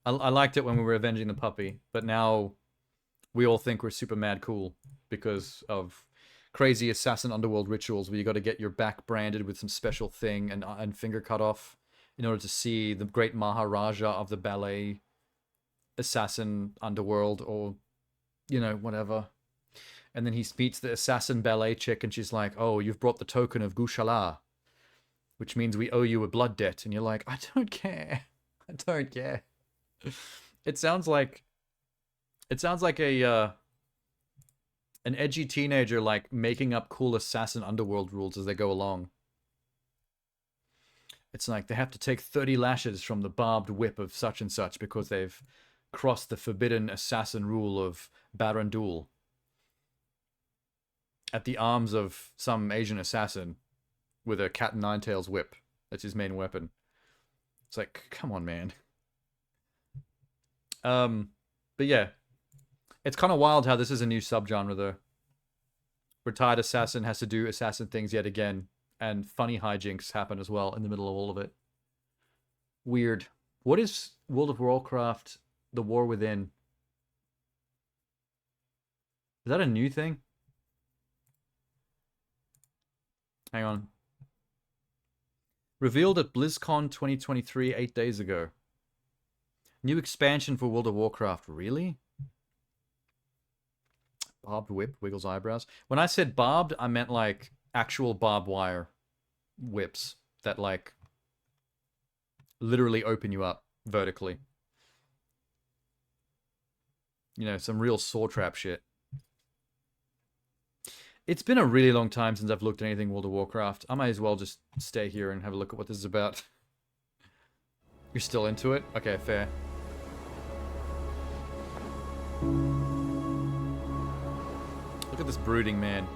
I liked it when we were avenging the puppy, but now we all think we're super mad cool because of crazy assassin underworld rituals where you got to get your back branded with some special thing and finger cut off in order to see the great Maharaja of the ballet assassin underworld, or you know, whatever. And then he meets the assassin ballet chick and she's like, oh, you've brought the token of Gushala, which means we owe you a blood debt. And you're like, I don't care. I don't care. It sounds like a an edgy teenager like making up cool assassin underworld rules as they go along. It's like they have to take 30 lashes from the barbed whip of such and such because they've crossed the forbidden assassin rule of Barandul at the arms of some Asian assassin with a cat and nine tails whip. That's his main weapon. It's like, come on, man. But yeah, it's kind of wild how this is a new subgenre though. Retired assassin has to do assassin things yet again, and funny hijinks happen as well in the middle of all of it. Weird. What is World of Warcraft? The War Within. Is that a new thing? Hang on. Revealed at BlizzCon 2023 8 days ago. New expansion for World of Warcraft. Really? Barbed whip wiggles eyebrows. When I said barbed, I meant like actual barbed wire whips that like literally open you up vertically. You know, some real saw trap shit. It's been a really long time since I've looked at anything World of Warcraft. I might as well just stay here and have a look at what this is about. You're still into it? Okay, fair. Look at this brooding man.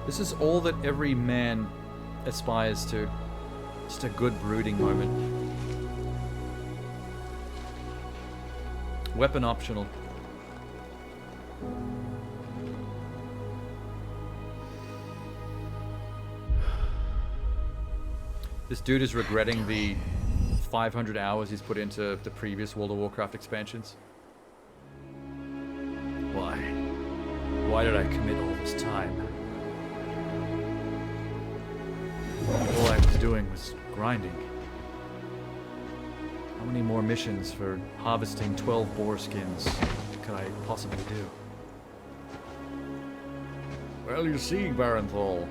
This is all that every man aspires to. Just a good brooding moment. Weapon optional. This dude is regretting the 500 hours he's put into the previous World of Warcraft expansions. Why? Why did I commit all this time? All I was doing was grinding. How many more missions for harvesting 12 boar skins could I possibly do? Well, you see, Barenthal,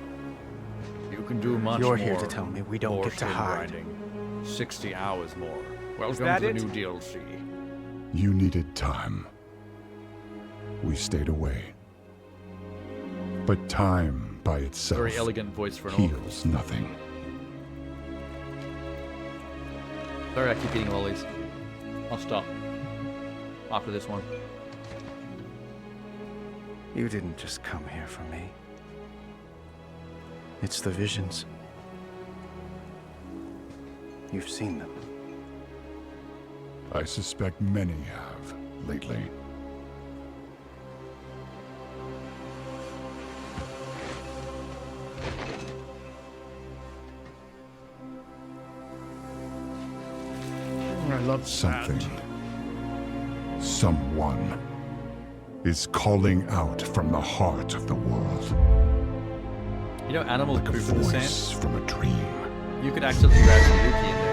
you can do much more. You're here to tell me we don't get to hide. Grinding. 60 hours more. Welcome that to the it? new DLC. You needed time. We stayed away. But time by itself Very elegant voice for an orc. heals nothing. Sorry, I keep eating lollies. I'll stop after this one. You didn't just come here for me. It's the visions. You've seen them. I suspect many have lately. I love something. Someone is calling out from the heart of the world. You know, animals Like a poop in the voice sand. from a dream. You could actually grab some Yuki in there.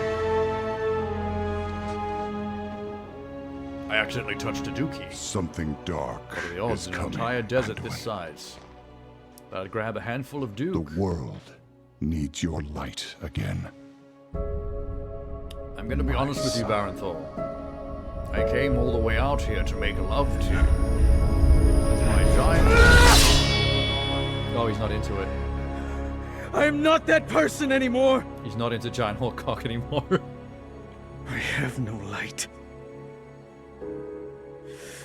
I accidentally touched a dookie. Something dark What are the odds is in an coming. entire desert Anduin. this size? I'd grab a handful of The Duke. world needs your light again. I'm gonna be honest with you, Barenthal. I came all the way out here to make love to you. With my giant... Oh, he's not into it. I am not that person anymore! He's not into giant hawk cock anymore. I have no light.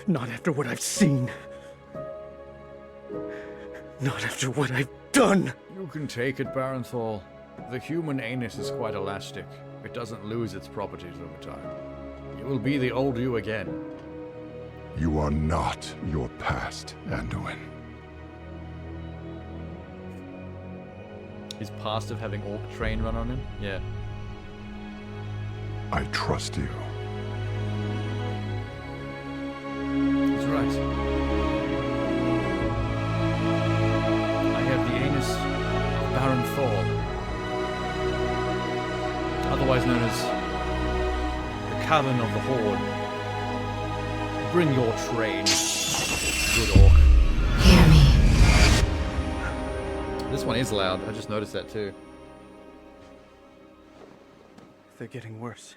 Not after what I've seen. Not after what I've done. You can take it, Barenthal. The human anus is quite elastic. It doesn't lose its properties over time. You will be the old you again. You are not your past, Anduin. His past of having orc train run on him? Yeah. I trust you. He's right. I have the anus of Baron Thor. Otherwise known as the Cavern of the Horde. Bring your train, good orc. Hear me. This one is loud. I just noticed that too. They're getting worse.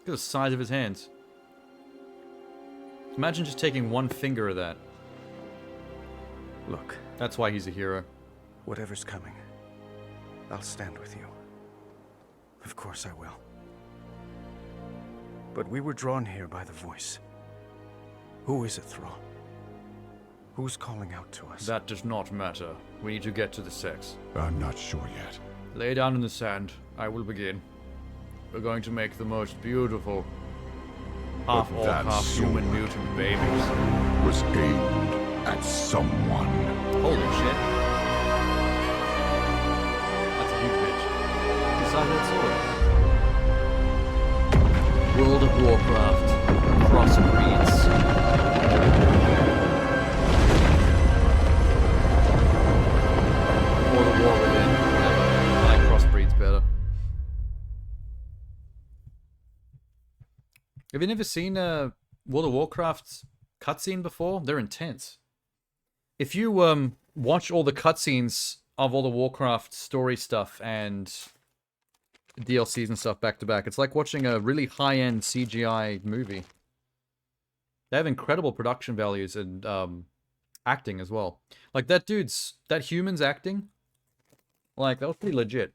Look at the size of his hands. Imagine just taking one finger of that. Look. That's why he's a hero. Whatever's coming, I'll stand with you. Of course I will. But we were drawn here by the voice. Who is it, Thrall? Who's calling out to us? That does not matter. We need to get to the sex. I'm not sure yet. Lay down in the sand. I will begin. We're going to make the most beautiful half orc, that half human sword mutant babies. Was aimed at someone. Holy shit. That's a huge bitch. Beside that sword. World of Warcraft. Crossbreeds. Or the War Within. Whatever. I like crossbreeds better. Have you never seen World of Warcraft's cutscene before? They're intense. If you watch all the cutscenes of World of Warcraft story stuff and DLCs and stuff back to back, it's like watching a really high-end CGI movie. They have incredible production values and acting as well. Like that human's acting, like that was pretty legit.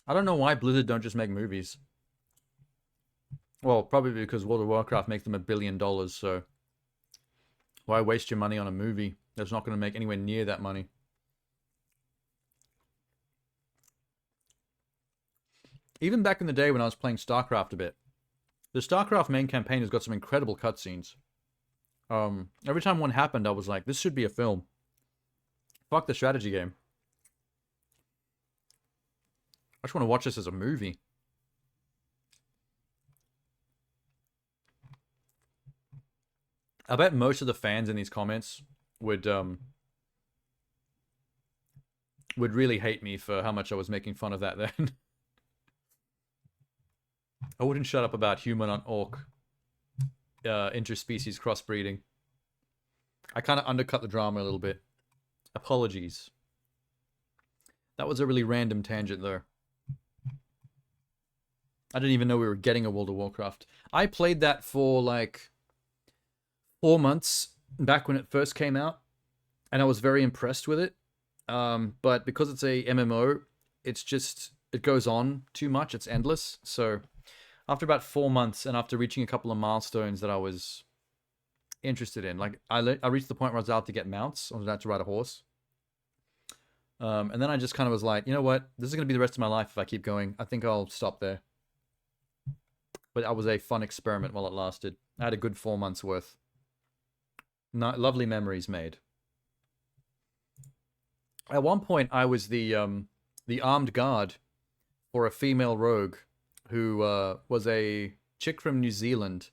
I don't know why Blizzard don't just make movies. Well, probably because World of Warcraft makes them $1 billion, so why waste your money on a movie that's not going to make anywhere near that money? Even back in the day when I was playing StarCraft a bit, the StarCraft main campaign has got some incredible cutscenes. Every time one happened, I was like, this should be a film. Fuck the strategy game. I just want to watch this as a movie. I bet most of the fans in these comments would really hate me for how much I was making fun of that then. I wouldn't shut up about human on orc interspecies crossbreeding. I kind of undercut the drama a little bit. Apologies. That was a really random tangent though. I didn't even know we were getting a World of Warcraft. I played that for like 4 months back when it first came out, and I was very impressed with it. But because it's a MMO, it's just, it goes on too much. It's endless. So after about 4 months and after reaching a couple of milestones that I was interested in, like I reached the point where I was out to get mounts. I was out to ride a horse. And then I just kind of was like, you know what? This is going to be the rest of my life if I keep going. I think I'll stop there. But that was a fun experiment while it lasted. I had a good 4 months worth. Lovely memories made. At one point, I was the armed guard for a female rogue who was a chick from New Zealand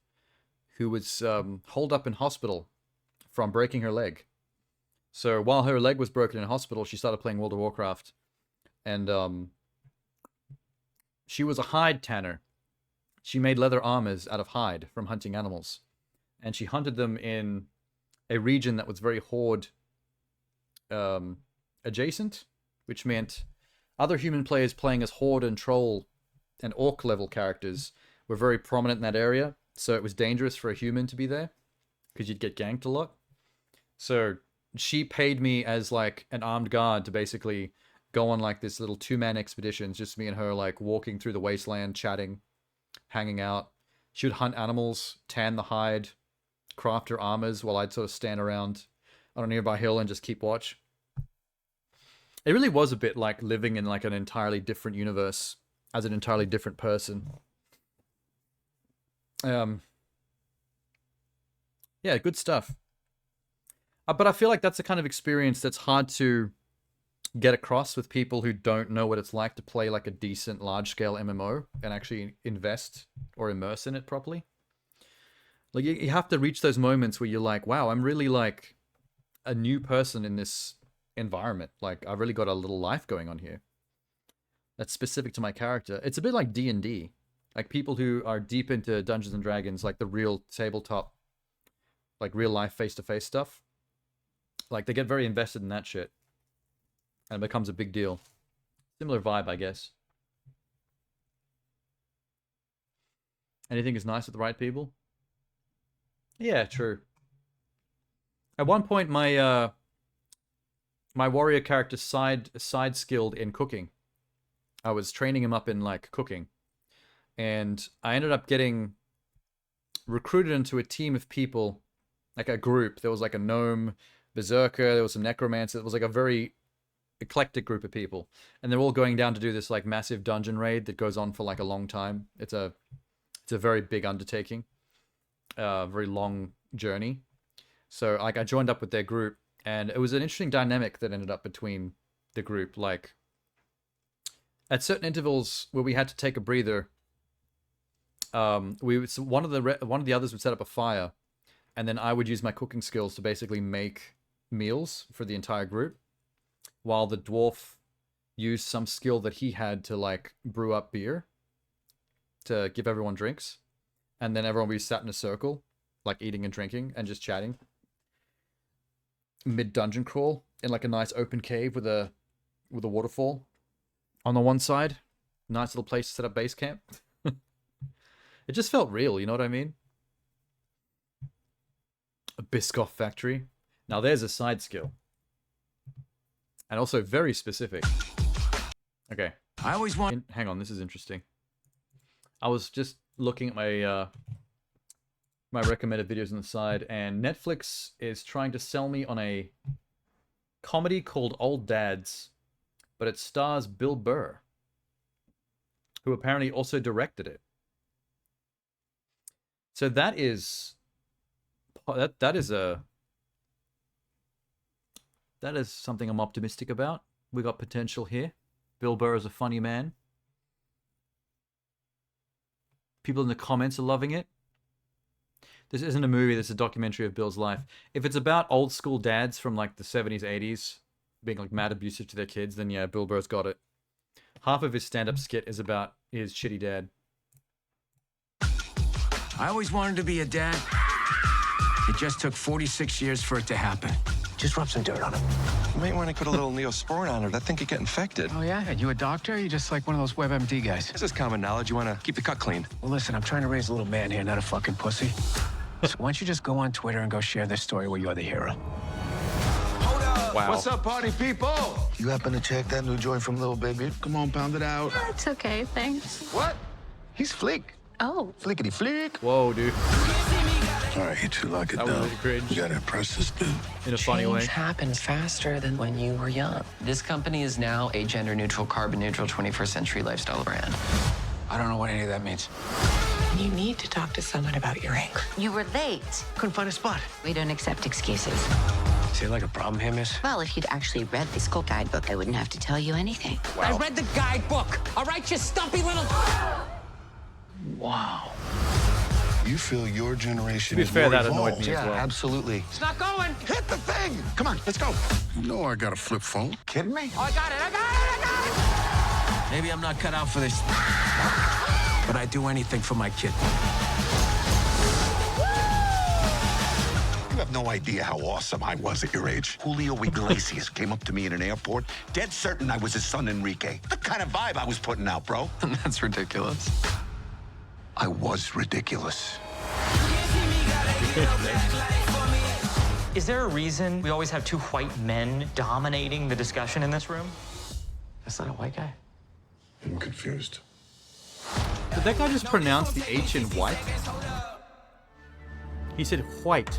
who was holed up in hospital from breaking her leg. So while her leg was broken in hospital, she started playing World of Warcraft. And she was a hide tanner. She made leather armors out of hide from hunting animals. And she hunted them in a region that was very horde adjacent, which meant other human players playing as horde and troll and orc level characters were very prominent in that area. So it was dangerous for a human to be there because you'd get ganked a lot. So she paid me as like an armed guard to basically go on like this little 2-man expeditions, just me and her like walking through the wasteland, chatting, hanging out. She would hunt animals, tan the hide, craft her armors while I'd sort of stand around on a nearby hill and just keep watch. It really was a bit like living in like an entirely different universe as an entirely different person. Yeah, good stuff. But I feel like that's the kind of experience that's hard to get across with people who don't know what it's like to play like a decent large-scale MMO and actually invest or immerse in it properly. Like, you have to reach those moments where you're like, wow, I'm really like a new person in this environment. Like, I've really got a little life going on here that's specific to my character. It's a bit like D&D. Like, people who are deep into Dungeons and Dragons, like the real tabletop, like real life face-to-face stuff, like they get very invested in that shit and it becomes a big deal. Similar vibe, I guess. Anything is nice with the right people? Yeah, true. At one point, my my warrior character side skilled in cooking. I was training him up in like cooking, and I ended up getting recruited into a team of people, like a group. There was like a gnome, berserker, there was some necromancer. It was like a very eclectic group of people, and they're all going down to do this like massive dungeon raid that goes on for like a long time. It's a very big undertaking, very long journey. So like I joined up with their group, and it was an interesting dynamic that ended up between the group. Like at certain intervals where we had to take a breather, one of the others would set up a fire, and then I would use my cooking skills to basically make meals for the entire group, while the dwarf used some skill that he had to like brew up beer to give everyone drinks, and then everyone would be sat in a circle, like eating and drinking and just chatting. Mid dungeon crawl in like a nice open cave with a waterfall on the one side. Nice little place to set up base camp. It just felt real, you know what I mean? A Biscoff factory. Now there's a side skill. And also very specific. Okay. I always want... Hang on, this is interesting. I was just looking at my my recommended videos on the side, and Netflix is trying to sell me on a comedy called Old Dads, but it stars Bill Burr. who apparently also directed it. So that is something I'm optimistic about. We got potential here. Bill Burr is a funny man. People in the comments are loving it. This isn't a movie, this is a documentary of Bill's life. If it's about old school dads from like the 70s, 80s, being like mad abusive to their kids, then yeah, Bill Burr's got it. Half of his stand-up skit is about his shitty dad. I always wanted to be a dad. It just took 46 years for it to happen. Just rub some dirt on him. You might want to put a little Neosporin on it. I think you get infected. Oh, yeah? You a doctor? You just like one of those WebMD guys? This is common knowledge. You want to keep the cut clean. Well, listen, I'm trying to raise a little man here, not a fucking pussy. So why don't you just go on Twitter and go share this story where you're the hero? Wow. What's up, party people? You happen to check that new joint from Lil Baby? Come on, pound it out. It's okay, thanks. What? He's fleek. Oh. Flickety flick. Whoa, dude. All right, you two lock it That was down. really cringe. You gotta impress this dude. In a funny way. Change happens faster than when you were young. This company is now a gender-neutral, carbon-neutral, 21st century lifestyle brand. I don't know what any of that means. You need to talk to someone about your anger. You were late. Couldn't find a spot. We don't accept excuses. Is there like a problem here, miss? Well, if you'd actually read the school guidebook, I wouldn't have to tell you anything. I read the guidebook. All right, you stumpy little... Wow. You feel your generation To be is fair, more that annoyed evolved. me as well. Absolutely. It's not going. Hit the thing. Come on, let's go. You know I got a flip phone. Kidding me? Oh, I got it. Maybe I'm not cut out for this, but I'd do anything for my kid. You have no idea how awesome I was at your age. Julio Iglesias came up to me in an airport, dead certain I was his son Enrique. The kind of vibe I was putting out, bro. That's ridiculous. I was ridiculous. Is there a reason we always have two white men dominating the discussion in this room? That's not a white guy. I'm confused. Did that guy just pronounce the H in white? He said white.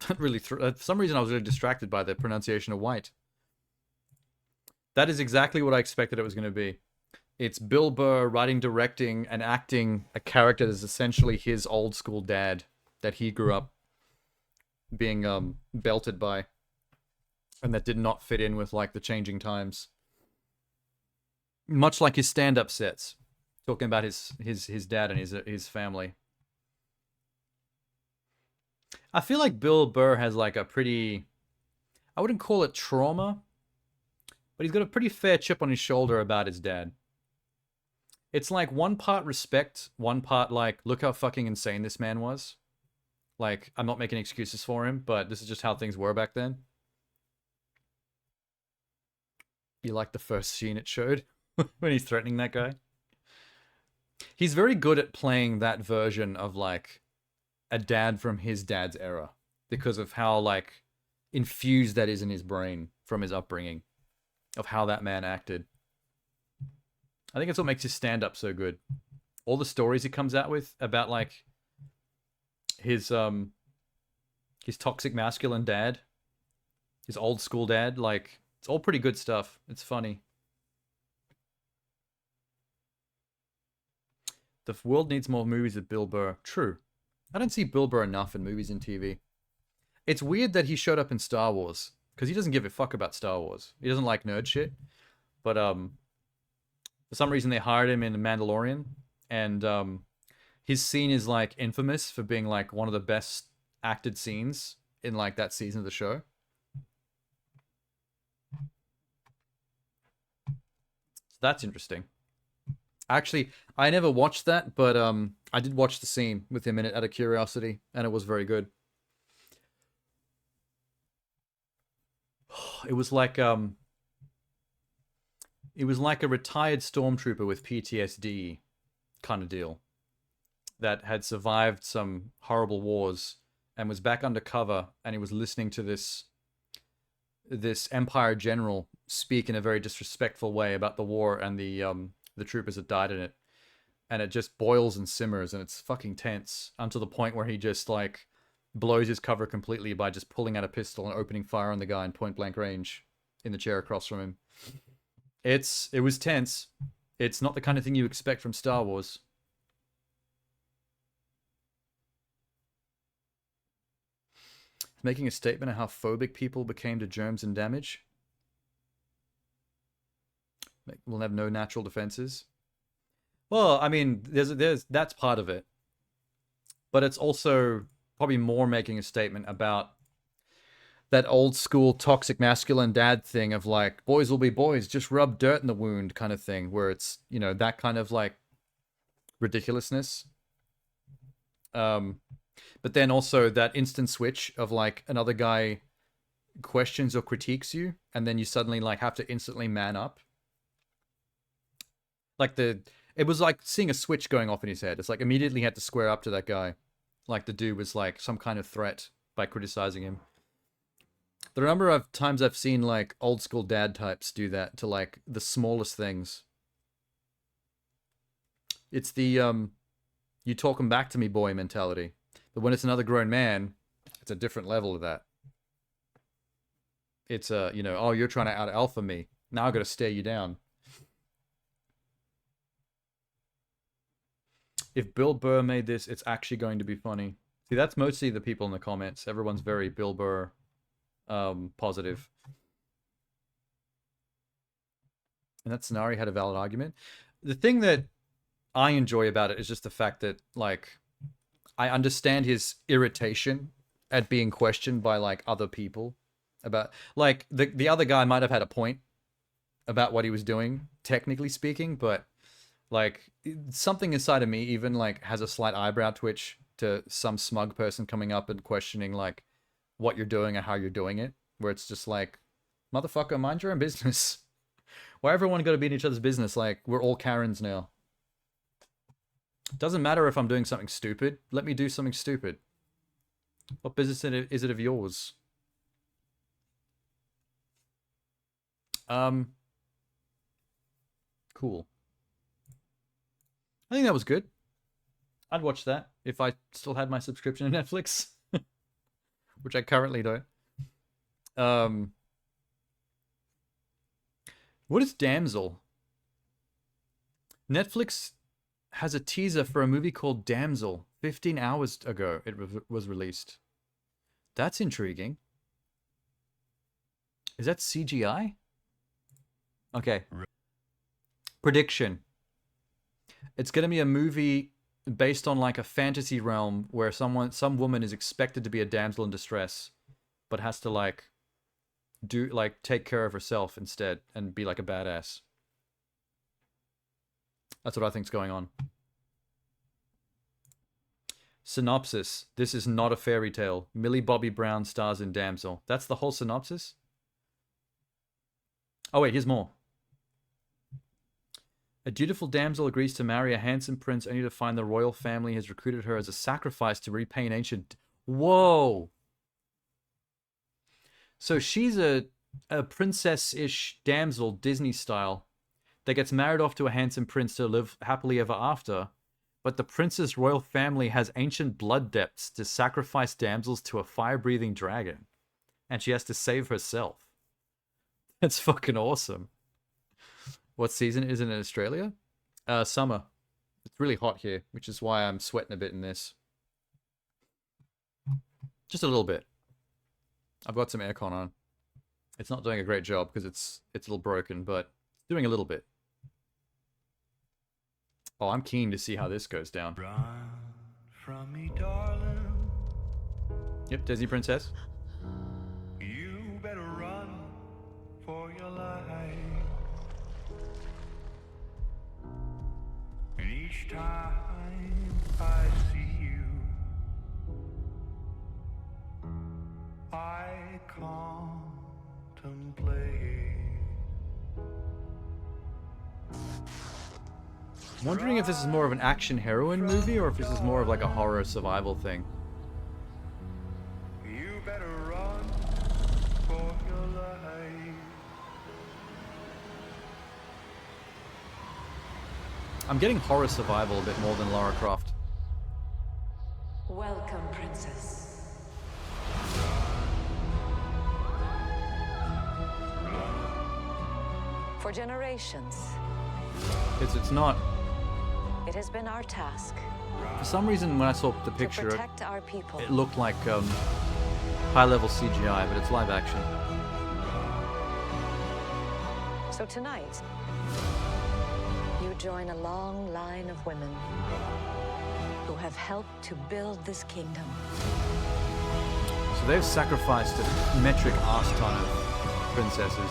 That really for some reason I was really distracted by the pronunciation of white. That is exactly what I expected it was going to be. It's Bill Burr writing, directing, and acting a character that's essentially his old school dad that he grew up being belted by, and that did not fit in with like the changing times. Much like his stand-up sets, talking about his dad and his family. I feel like Bill Burr has like a pretty, I wouldn't call it trauma, but he's got a pretty fair chip on his shoulder about his dad. It's like one part respect, one part like, look how fucking insane this man was. Like, I'm not making excuses for him, but this is just how things were back then. You like the first scene it showed when he's threatening that guy? He's very good at playing that version of like a dad from his dad's era because of how like infused that is in his brain from his upbringing of how that man acted. I think that's what makes his stand-up so good. All the stories he comes out with about like his toxic masculine dad, his old school dad, like it's all pretty good stuff. It's funny. The world needs more movies with Bill Burr. True. I don't see Bill Burr enough in movies and TV. It's weird that he showed up in Star Wars because he doesn't give a fuck about Star Wars. He doesn't like nerd shit. But for some reason they hired him in Mandalorian, and his scene is like infamous for being like one of the best acted scenes in like that season of the show. So that's interesting. Actually, I never watched that, but I did watch the scene with him in it out of curiosity, and it was very good. It was like a retired stormtrooper with PTSD kind of deal that had survived some horrible wars and was back undercover, and he was listening to this Empire general speak in a very disrespectful way about the war and the troopers that died in it, and it just boils and simmers, and it's fucking tense until the point where he just like blows his cover completely by just pulling out a pistol and opening fire on the guy in point blank range in the chair across from him. It was tense. It's not the kind of thing you expect from Star Wars. Making a statement of how phobic people became to germs and damage. We'll have no natural defenses. Well, I mean, there's that's part of it. But it's also probably more making a statement about that old school toxic masculine dad thing of like, boys will be boys, just rub dirt in the wound kind of thing, where it's, you know, that kind of like ridiculousness. But then also that instant switch of like another guy questions or critiques you, and then you suddenly like have to instantly man up. Like it was like seeing a switch going off in his head. It's like immediately he had to square up to that guy. Like the dude was like some kind of threat by criticizing him. The number of times I've seen like old school dad types do that to like the smallest things. It's the you talk 'em back to me boy mentality. But when it's another grown man, it's a different level of that. It's you know, oh, you're trying to out alpha me. Now I got to stare you down. If Bill Burr made this, it's actually going to be funny. See, that's mostly the people in the comments. Everyone's very Bill Burr positive. And that scenario had a valid argument. The thing that I enjoy about it is just the fact that, like, I understand his irritation at being questioned by, like, other people about, like, the other guy might have had a point about what he was doing, technically speaking, but, like, something inside of me even, like, has a slight eyebrow twitch to some smug person coming up and questioning, like, what you're doing and how you're doing it, where it's just like, motherfucker, mind your own business. Why everyone got to be in each other's business? Like, we're all Karens now. Doesn't matter if I'm doing something stupid. Let me do something stupid. What business is it of yours? Cool. I think that was good. I'd watch that if I still had my subscription to Netflix. Which I currently don't. What is Damsel? Netflix has a teaser for a movie called Damsel. 15 hours ago it was released. That's intriguing. Is that CGI? Okay. Prediction. It's going to be a movie based on like a fantasy realm where some woman is expected to be a damsel in distress, but has to like take care of herself instead and be like a badass. That's what I think's going on. Synopsis. This is not a fairy tale. Millie Bobby Brown stars in Damsel. That's the whole synopsis? Oh wait, here's more. A dutiful damsel agrees to marry a handsome prince only to find the royal family has recruited her as a sacrifice to repay an ancient... Whoa! So she's a princess-ish damsel, Disney style, that gets married off to a handsome prince to live happily ever after, but the prince's royal family has ancient blood debts to sacrifice damsels to a fire-breathing dragon, and she has to save herself. That's fucking awesome. What season is it in Australia? Summer. It's really hot here, which is why I'm sweating a bit in this. Just a little bit. I've got some aircon on. It's not doing a great job because it's a little broken, but it's doing a little bit. Oh, I'm keen to see how this goes down. Run from me, darling. Yep, Disney Princess. You better run for your life. And each time I see you, I contemplate. I'm wondering if this is more of an action heroine movie or if this is more of like a horror survival thing. You better run for your life. I'm getting horror survival a bit more than Lara Croft. Welcome, princess. For generations, It's not. it has been our task For some reason, when I saw the to picture, protect our people. it looked like high-level CGI, but it's live action. So tonight, you join a long line of women who have helped to build this kingdom. So they've sacrificed a metric ass ton of princesses.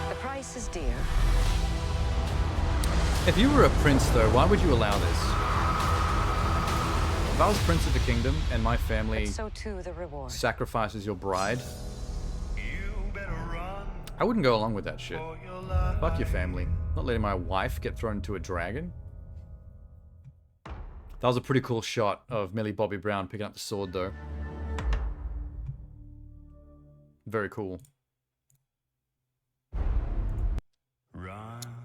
The price is dear. If you were a prince, though, why would you allow this? If I was prince of the kingdom and my family But so too the reward. sacrifices your bride, I wouldn't go along with that shit. Fuck your family. Not letting my wife get thrown into a dragon. That was a pretty cool shot of Millie Bobby Brown picking up the sword, though. Very cool.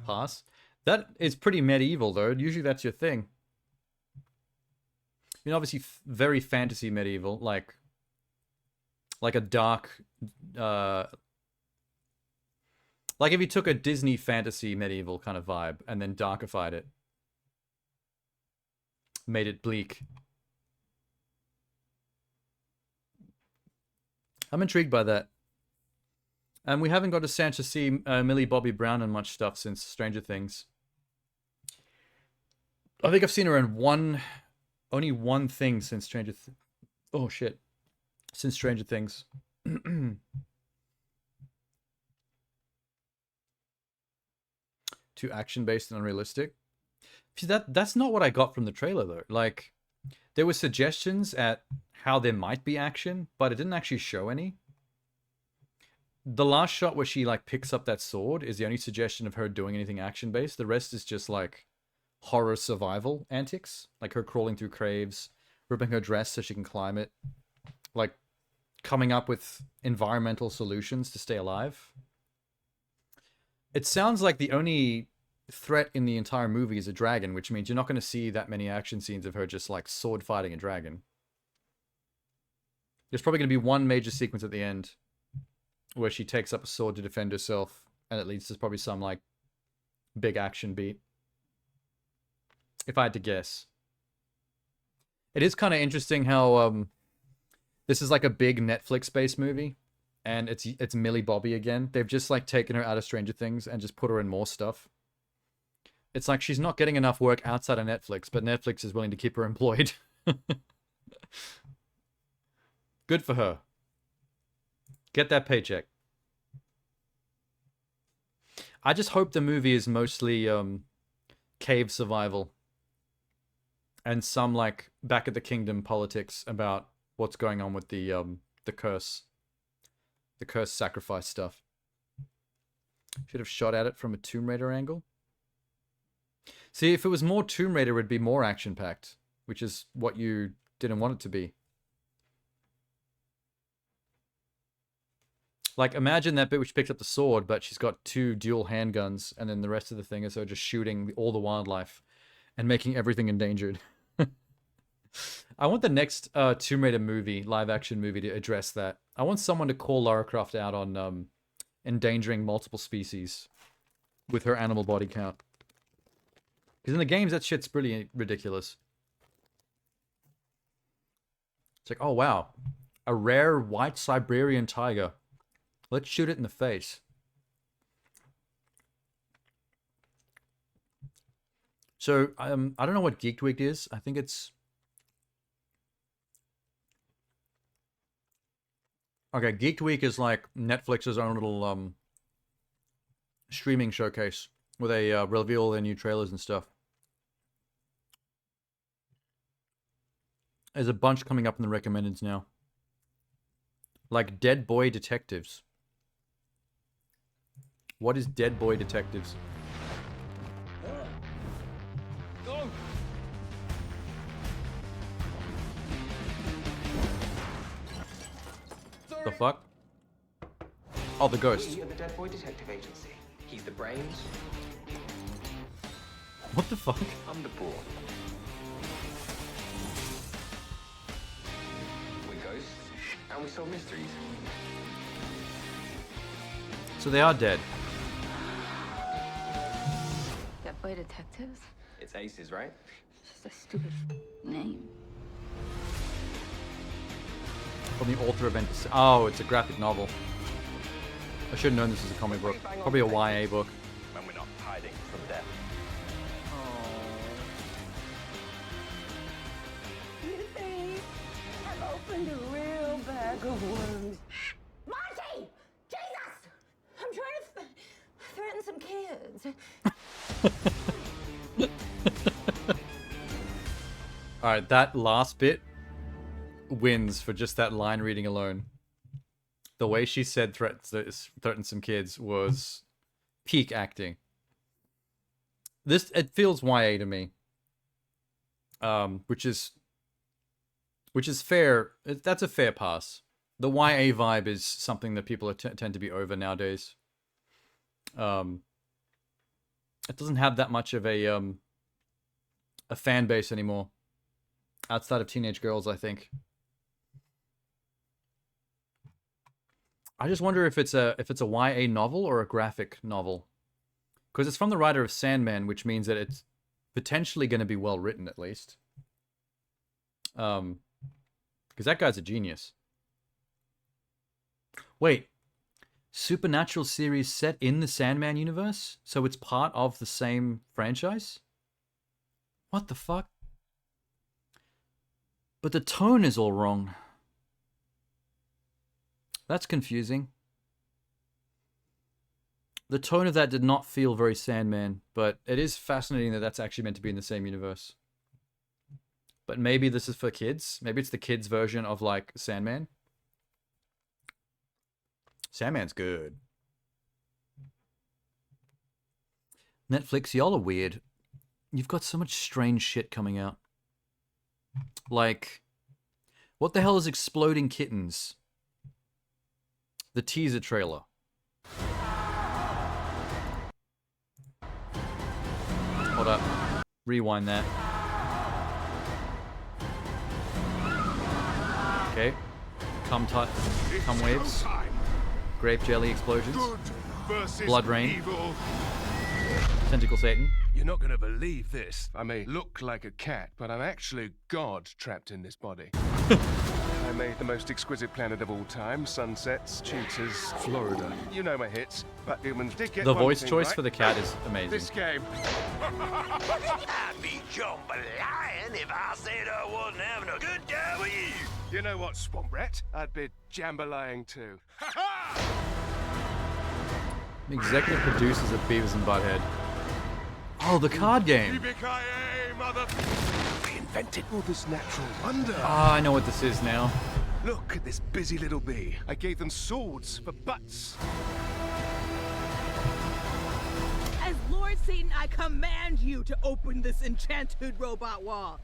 Pass. That is pretty medieval, though. Usually that's your thing. I mean, obviously, very fantasy medieval, like a dark, like if you took a Disney fantasy medieval kind of vibe and then darkified it, made it bleak. I'm intrigued by that. And we haven't got a chance to see Millie Bobby Brown in much stuff since Stranger Things. I think I've seen her in only one thing since Stranger Things. Oh shit. Since Stranger Things. Too action-based and unrealistic. See, that's not what I got from the trailer, though. Like, there were suggestions at how there might be action, but it didn't actually show any. The last shot where she, like, picks up that sword is the only suggestion of her doing anything action-based. The rest is just, like, horror survival antics. Like her crawling through caves, ripping her dress so she can climb it. Like, coming up with environmental solutions to stay alive. It sounds like the only threat in the entire movie is a dragon, which means you're not going to see that many action scenes of her just, like, sword fighting a dragon. There's probably going to be one major sequence at the end where she takes up a sword to defend herself, and it leads to probably some, like, big action beat. If I had to guess. It is kind of interesting how this is like a big Netflix-based movie, and it's Millie Bobby again. They've just, like, taken her out of Stranger Things and just put her in more stuff. It's like she's not getting enough work outside of Netflix, but Netflix is willing to keep her employed. Good for her. Get that paycheck. I just hope the movie is mostly cave survival and some, like, back at the kingdom politics about what's going on with the curse sacrifice stuff. Should have shot at it from a Tomb Raider angle. See, if it was more Tomb Raider, it would be more action-packed, which is what you didn't want it to be. Like, imagine that bit where she picks up the sword, but she's got 2 dual handguns, and then the rest of the thing is her just shooting all the wildlife and making everything endangered. I want the next Tomb Raider movie, live-action movie, to address that. I want someone to call Lara Croft out on endangering multiple species with her animal body count. Because in the games, that shit's pretty ridiculous. It's like, oh wow, a rare white Siberian tiger. Let's shoot it in the face. So, I don't know what Geek Week is. I think it's... Okay, Geek Week is like Netflix's own little streaming showcase where they reveal their new trailers and stuff. There's a bunch coming up in the recommendeds now. Like Dead Boy Detectives. What is Dead Boy Detectives? The fuck? Oh, the ghost. We are the Dead Boy Detective Agency. He's the brains. What the fuck? I'm the brawn. We go we solve mysteries. So they are dead. Death by detectives? It's Aces, right? It's just a stupid name. From the author of Oh, it's a graphic novel. I should have known this was a comic book. Probably a YA book. When we're not hiding from death. You think I've opened a real bag of worms? Marty! Jesus! I'm trying to threaten some kids. Alright, that last bit wins for just that line reading alone. The way she said threaten some kids was peak acting. It feels YA to me. Which is fair. That's a fair pass. The YA vibe is something that people tend to be over nowadays. It doesn't have that much of a fan base anymore. Outside of teenage girls, I think. I just wonder if it's a YA novel or a graphic novel. Because it's from the writer of Sandman, which means that it's potentially going to be well written, at least. Because that guy's a genius. Wait. Supernatural series set in the Sandman universe? So it's part of the same franchise? What the fuck? But the tone is all wrong. That's confusing. The tone of that did not feel very Sandman, but it is fascinating that that's actually meant to be in the same universe. But maybe this is for kids. Maybe it's the kids' version of, like, Sandman. Sandman's good. Netflix, y'all are weird. You've got so much strange shit coming out. Like, what the hell is Exploding Kittens? The teaser trailer. Hold up. Rewind that. Okay. Cum waves. Grape jelly explosions. Blood rain. Evil. Tentacle Satan. You're not gonna believe this. I may look like a cat, but I'm actually God trapped in this body. I made the most exquisite planet of all time. Sunsets, cheetahs, Florida. You know my hits, but humans did get The one voice thing choice right. for the cat is amazing. This game. I'd be jambalaya if I said I wasn't having a good time with you. You know what, Swamp Rat? I'd be jambalaying too. Executive producers of Beavis and Butthead. Oh, the card game. Yippee-ki-yay, mother... We invented all this natural wonder. Ah, I know what this is now. Look at this busy little bee. I gave them swords for butts. As Lord Satan, I command you to open this enchanted robot wall.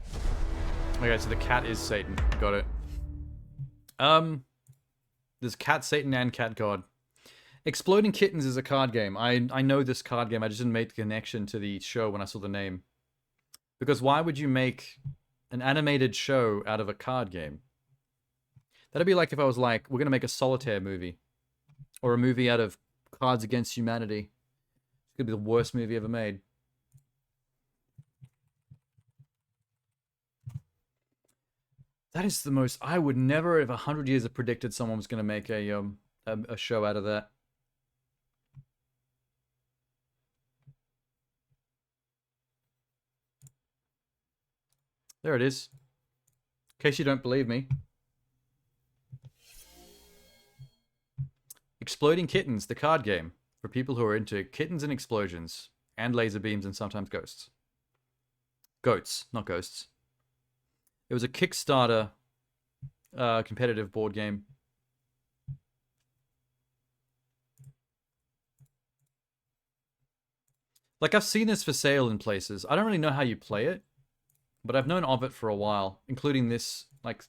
Okay, so the cat is Satan. Got it. There's Cat Satan and Cat God. Exploding Kittens is a card game. I know this card game. I just didn't make the connection to the show when I saw the name. Because why would you make an animated show out of a card game? That'd be like if I was like, we're going to make a solitaire movie. Or a movie out of Cards Against Humanity. It's going to be the worst movie ever made. That is the most... I would never, if 100 years, have predicted someone was going to make a show out of that. There it is. In case you don't believe me. Exploding Kittens, the card game. For people who are into kittens and explosions. And laser beams and sometimes ghosts. Goats, not ghosts. It was a Kickstarter competitive board game. Like, I've seen this for sale in places. I don't really know how you play it. But I've known of it for a while, including this, like,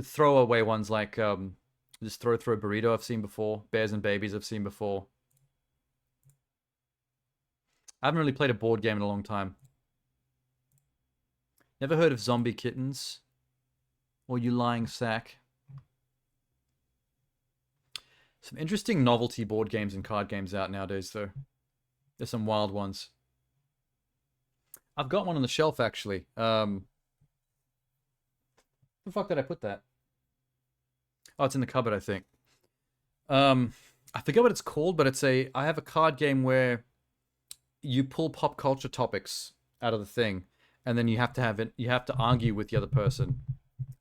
throwaway ones like, just throw burrito I've seen before. Bears and Babies I've seen before. I haven't really played a board game in a long time. Never heard of Zombie Kittens? Or You Lying Sack? Some interesting novelty board games and card games out nowadays, though. There's some wild ones. I've got one on the shelf, actually. Where the fuck did I put that? Oh, it's in the cupboard, I think. I forget what it's called, but I have a card game where you pull pop culture topics out of the thing, and then you have to argue with the other person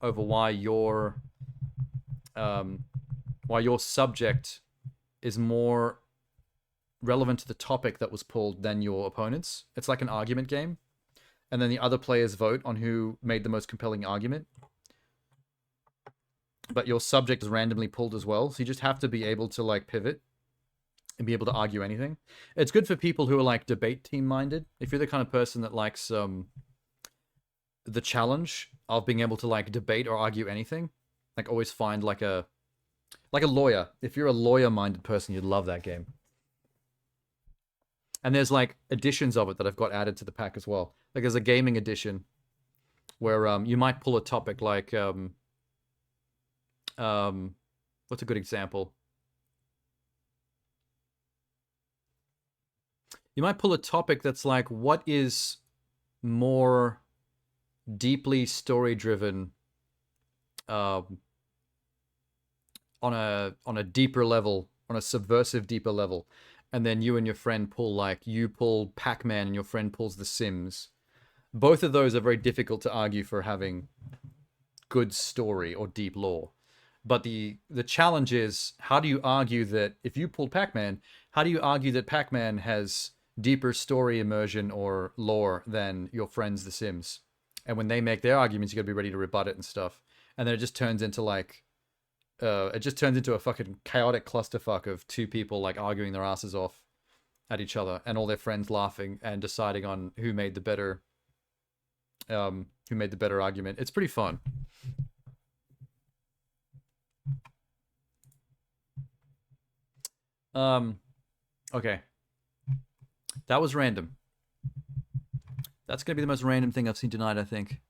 over why your subject is more relevant to the topic that was pulled than your opponent's. It's like an argument game, and then the other players vote on who made the most compelling argument. But your subject is randomly pulled as well, so you just have to be able to like pivot and be able to argue anything. It's good for people who are like debate team minded. If you're the kind of person that likes the challenge of being able to like debate or argue anything, like always find like a lawyer. If you're a lawyer minded person, you'd love that game. And there's like editions of it that I've got added to the pack as well. Like there's a gaming edition where you might pull a topic like what's a good example? You might pull a topic that's like, what is more deeply story driven on a deeper level, on a subversive deeper level, and then you and your friend pull like, you pull Pac-Man and your friend pulls The Sims. Both of those are very difficult to argue for having good story or deep lore. But the challenge is, how do you argue that if you pulled Pac-Man, how do you argue that Pac-Man has deeper story immersion or lore than your friends The Sims? And when they make their arguments, you gotta be ready to rebut it and stuff. And then it just turns into like, a fucking chaotic clusterfuck of two people like arguing their asses off at each other, and all their friends laughing and deciding on who made the better argument. It's pretty fun. Okay. That was random. That's gonna be the most random thing I've seen tonight, I think.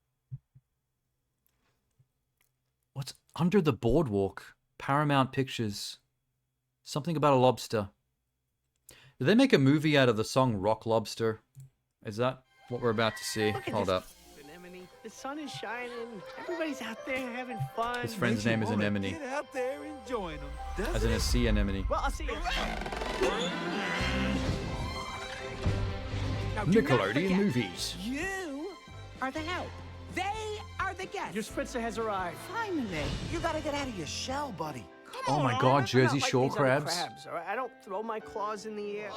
What's Under the Boardwalk? Paramount Pictures. Something about a lobster. Did they make a movie out of the song Rock Lobster? Is that what we're about to see? Hold up. Anemone. The sun is shining. Everybody's out there having fun. His friend's name is Anemone. Get out there enjoying them. As in a sea anemone. Well, I'll see you. Nickelodeon movies. You are the help. They are the guests. Your spritzer has arrived. Finally. You gotta get out of your shell, buddy. Oh my god, Jersey Shore crabs. All right? I don't throw my claws in the air.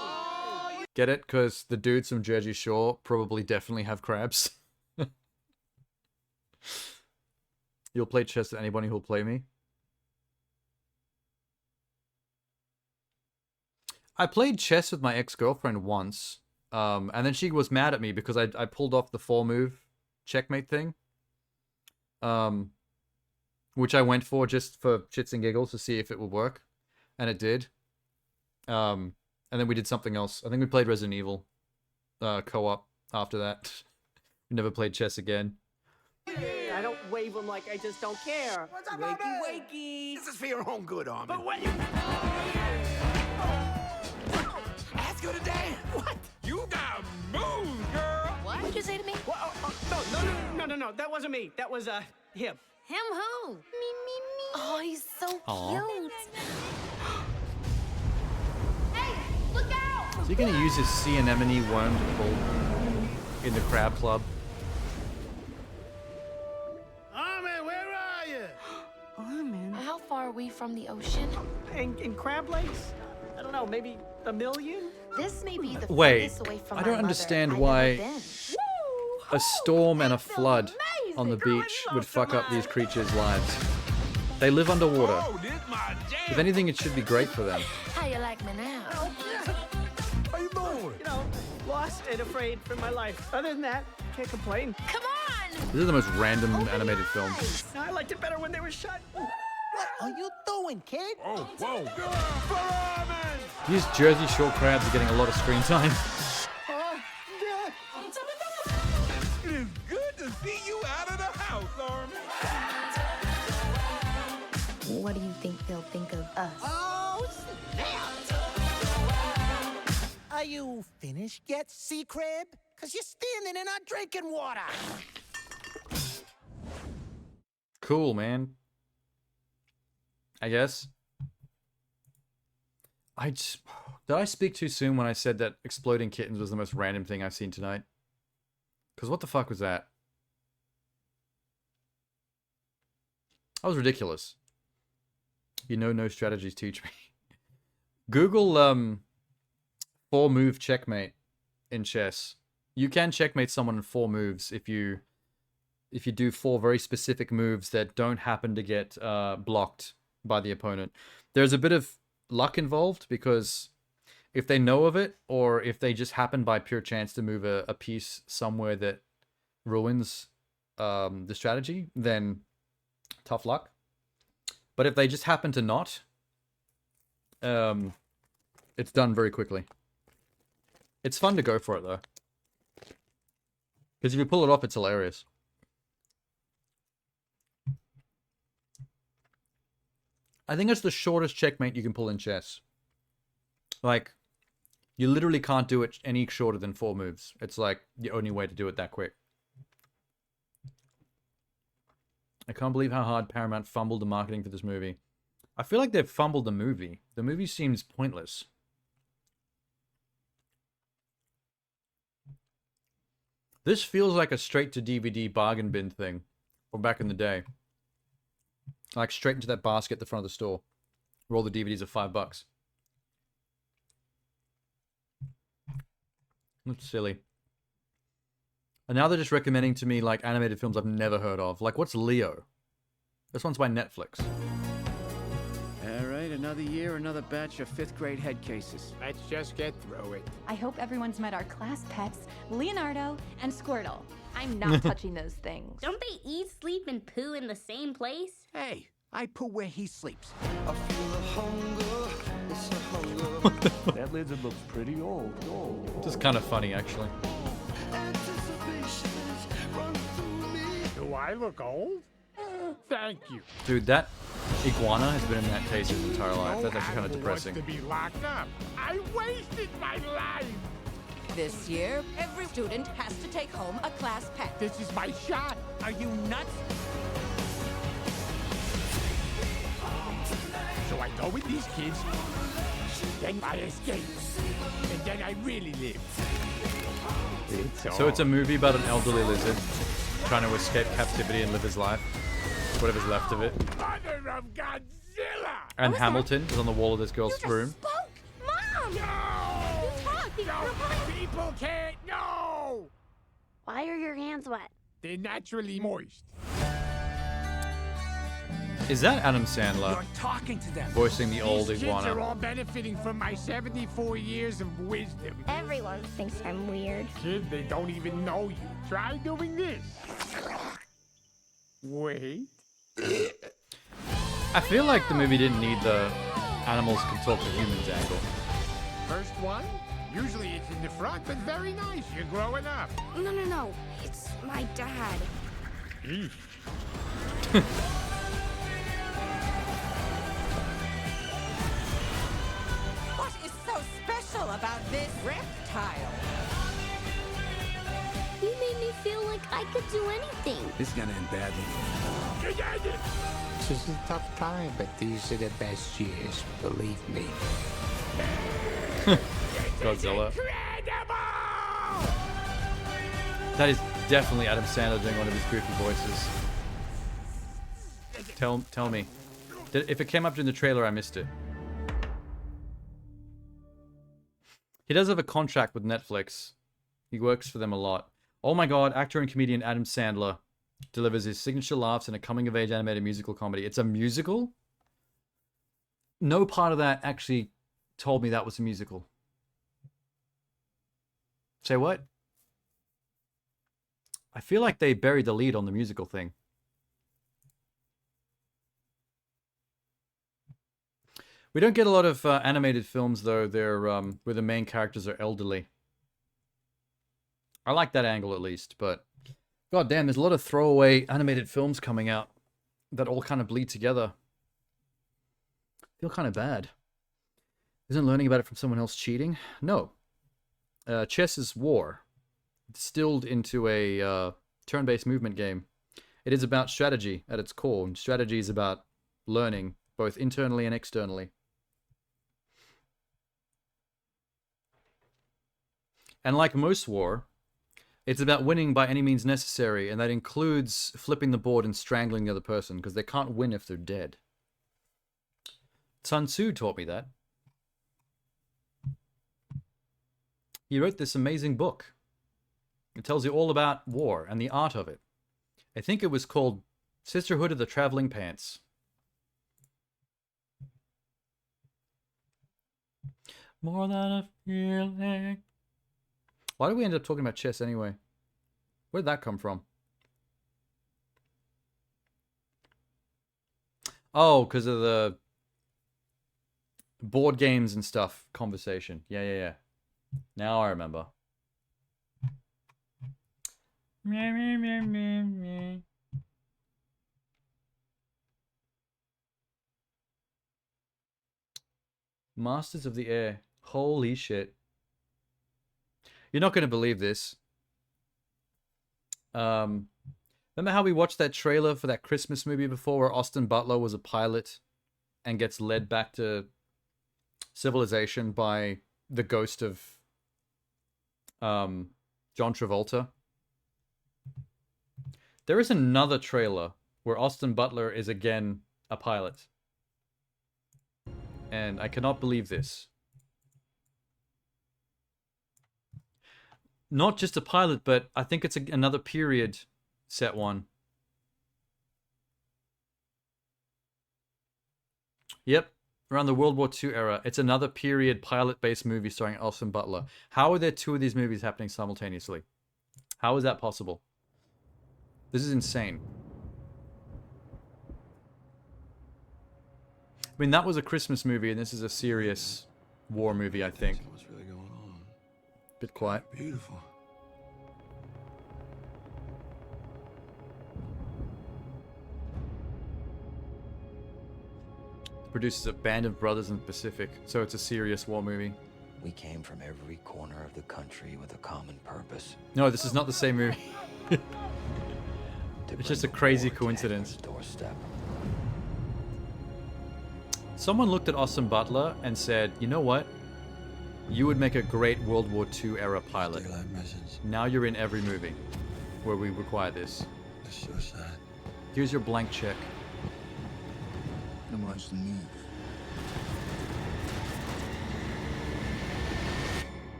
Get it? Because the dudes from Jersey Shore probably definitely have crabs. You'll play chess with anybody who'll play me? I played chess with my ex-girlfriend once. And then she was mad at me because I pulled off the 4-move checkmate thing. Which I went for just for shits and giggles to see if it would work. And it did. And then we did something else. I think we played Resident Evil co-op after that. We never played chess again. I don't wave them like I just don't care. What's up, wakey, baby? wakey. This is for your own good, Armin. But wait. Ask her to dance. What? You got moves, girl. What? What'd you say to me? No. That wasn't me. That was him. Him who? Me. Oh, he's so Aw. cute. Hey, look out! Is he gonna use his sea anemone worm to pull in the crab club? Armin, where are you? Armin. How far are we from the ocean? In Crab Lakes? I don't know, maybe a million? This may be the Wait, furthest away from I my don't mother understand I've why ever been. a storm and a flood on the beach would fuck up these creatures' lives. They live underwater. If anything, it should be great for them. How you like me now? How you doing? You know, lost and afraid for my life. Other than that, can't complain. Come on! This is the most random animated film. I liked it better when they were shut. What are you doing, kid? Oh, whoa. These Jersey Shore crabs are getting a lot of screen time. It is good to see you out of the house, Armin. What do you think they'll think of us? Oh, Oh, snap! Are you finished yet, Sea Crab? Cause you're standing in our drinking water. Cool, man. I guess. Did I speak too soon when I said that exploding kittens was the most random thing I've seen tonight? Because what the fuck was that? That was ridiculous. You know, no strategies teach me. Google 4-move checkmate in chess. You can checkmate someone in 4 moves if you do 4 very specific moves that don't happen to get blocked by the opponent. There's a bit of luck involved because if they know of it, or if they just happen by pure chance to move a piece somewhere that ruins the strategy, then tough luck. But if they just happen to not, it's done very quickly. It's fun to go for it, though. Because if you pull it off, it's hilarious. I think it's the shortest checkmate you can pull in chess. Like, you literally can't do it any shorter than 4 moves. It's like the only way to do it that quick. I can't believe how hard Paramount fumbled the marketing for this movie. I feel like they've fumbled the movie. The movie seems pointless. This feels like a straight-to-DVD bargain bin thing from back in the day. Like, straight into that basket at the front of the store, where all the DVDs are $5. That's silly. And now they're just recommending to me, like, animated films I've never heard of. Like, what's Leo? This one's by Netflix. All right, another year, another batch of 5th grade head cases. Let's just get through it. I hope everyone's met our class pets, Leonardo and Squirtle. I'm not touching those things. Don't they eat, sleep, and poo in the same place? Hey, I poo where he sleeps. I feel the hunger, it's a hunger. That lizard looks pretty old. Just kind of funny, actually. Do I look old? Thank you. Dude, that iguana has been in that case his entire life. That's actually kind of depressing. To be locked up. I wasted my life. This year, every student has to take home a class pet. This is my shot. Are you nuts? So I go with these kids, then I escape, and then I really live. So it's a movie about an elderly lizard trying to escape captivity and live his life. Whatever's left of it. Mother of Godzilla! And Hamilton is on the wall of this girl's room. Mom! No! People can't know! Why are your hands wet? They're naturally moist. Is that Adam Sandler You're talking to them. voicing the old These kids are iguana? all benefiting from my 74 years of wisdom. Everyone thinks I'm weird. Kid, they don't even know you. Try doing this. Wait. I feel like the movie didn't need the animals can talk to humans angle. First one? Usually it's in the front, but very nice. You're growing up. No. It's my dad. What is so special about this reptile? You made me feel like I could do anything. This is gonna end badly. This is a tough time, but these are the best years, believe me. Godzilla. That is definitely Adam Sandler doing one of his goofy voices. Tell me. If it came up during the trailer, I missed it. He does have a contract with Netflix. He works for them a lot. Oh my god, actor and comedian Adam Sandler delivers his signature laughs in a coming-of-age animated musical comedy. It's a musical? No part of that actually told me that was a musical. Say what? I feel like they buried the lead on the musical thing. We don't get a lot of animated films, though, they're, where the main characters are elderly. I like that angle, at least, but... God damn, there's a lot of throwaway animated films coming out that all kind of bleed together. I feel kind of bad. Isn't learning about it from someone else cheating? No. Chess is war, distilled into a turn-based movement game. It is about strategy at its core, and strategy is about learning, both internally and externally. And like most war, it's about winning by any means necessary, and that includes flipping the board and strangling the other person, because they can't win if they're dead. Sun Tzu taught me that. He wrote this amazing book. It tells you all about war and the art of it. I think it was called Sisterhood of the Traveling Pants. More than a feeling. Why did we end up talking about chess anyway? Where did that come from? Oh, because of the board games and stuff conversation. Yeah. Now I remember. Masters of the Air. Holy shit. You're not going to believe this. Remember how we watched that trailer for that Christmas movie before where Austin Butler was a pilot and gets led back to civilization by the ghost of John Travolta? There is another trailer where Austin Butler is again a pilot. And I cannot believe this. Not just a pilot, but I think it's another period set one. Yep, around the World War II era. It's another period pilot-based movie starring Austin Butler. How are there two of these movies happening simultaneously? How is that possible? This is insane. I mean, that was a Christmas movie, and this is a serious war movie, I think. What's really going on? Bit quiet. Beautiful. Produces a Band of Brothers in the Pacific, so it's a serious war movie. We came from every corner of the country with a common purpose. No, this is not the same movie. It's just a crazy coincidence. Doorstep. Someone looked at Austin Butler and said, you know what? You would make a great World War II era pilot. Now you're in every movie where we require this. It's so sad. Here's your blank check. And watch the move.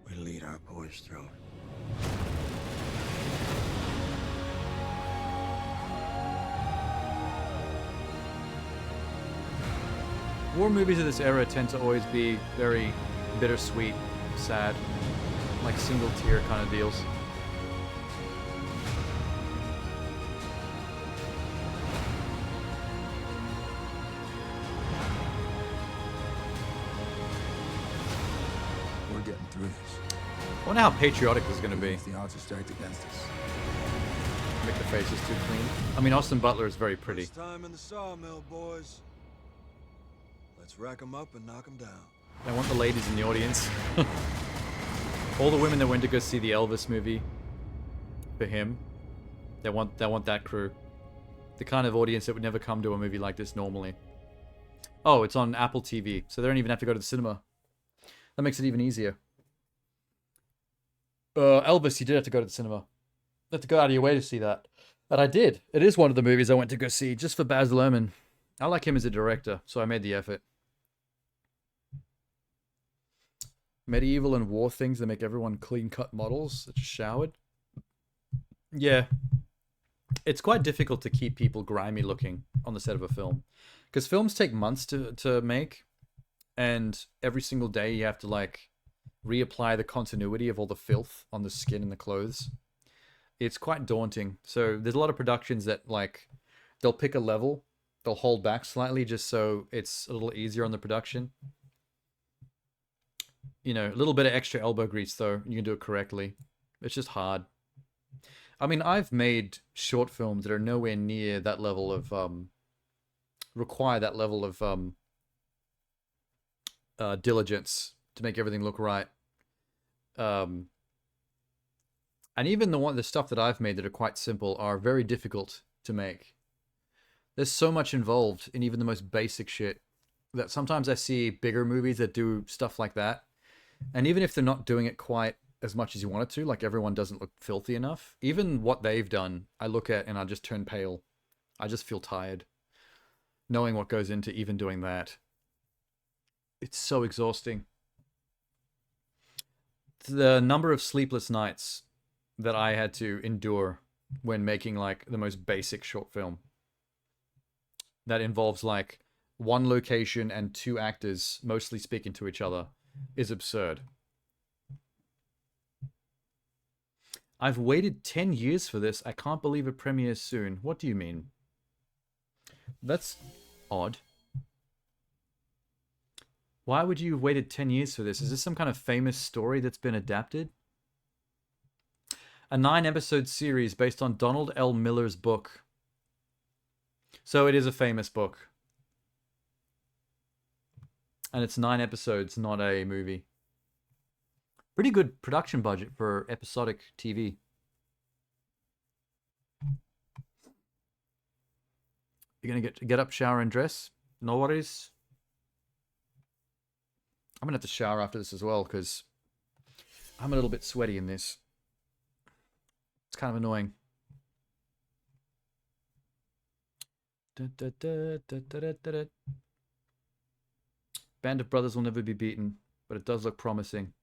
We lead our boys through it. War movies of this era tend to always be very bittersweet, sad, like single tier kind of deals. We're getting through this. I wonder how patriotic this is going to be. The odds are stacked against us. Make the faces too clean. I mean, Austin Butler is very pretty. It's time in the sawmill, boys. Let's rack 'em up and knock 'em down. I want the ladies in the audience. All the women that went to go see the Elvis movie for him, they want that crew. The kind of audience that would never come to a movie like this normally. Oh, it's on Apple TV, so they don't even have to go to the cinema. That makes it even easier. Elvis, you did have to go to the cinema. You had to go out of your way to see that. And I did. It is one of the movies I went to go see just for Baz Luhrmann. I like him as a director, so I made the effort. Medieval and war things that make everyone clean-cut models that just showered. Yeah. It's quite difficult to keep people grimy looking on the set of a film. Because films take months to make. And every single day you have to, like, reapply the continuity of all the filth on the skin and the clothes. It's quite daunting. So there's a lot of productions that, like, they'll pick a level. They'll hold back slightly just so it's a little easier on the production. You know, a little bit of extra elbow grease, though. You can do it correctly. It's just hard. I mean, I've made short films that are nowhere near that level of, require that level of, diligence to make everything look right. And even the stuff that I've made that are quite simple are very difficult to make. There's so much involved in even the most basic shit that sometimes I see bigger movies that do stuff like that. And even if they're not doing it quite as much as you want it to, like everyone doesn't look filthy enough, even what they've done, I look at and I just turn pale. I just feel tired knowing what goes into even doing that. It's so exhausting. The number of sleepless nights that I had to endure when making like the most basic short film that involves like one location and two actors mostly speaking to each other is absurd. I've waited 10 years for this. I can't believe it premieres soon. What do you mean? That's odd. Why would you have waited 10 years for this? Is this some kind of famous story that's been adapted? A 9-episode series based on Donald L. Miller's book. So it is a famous book. And it's 9 episodes, not a movie. Pretty good production budget for episodic TV. You're gonna get up, shower, and dress? No worries. I'm gonna have to shower after this as well, because I'm a little bit sweaty in this. It's kind of annoying. Band of Brothers will never be beaten, but it does look promising.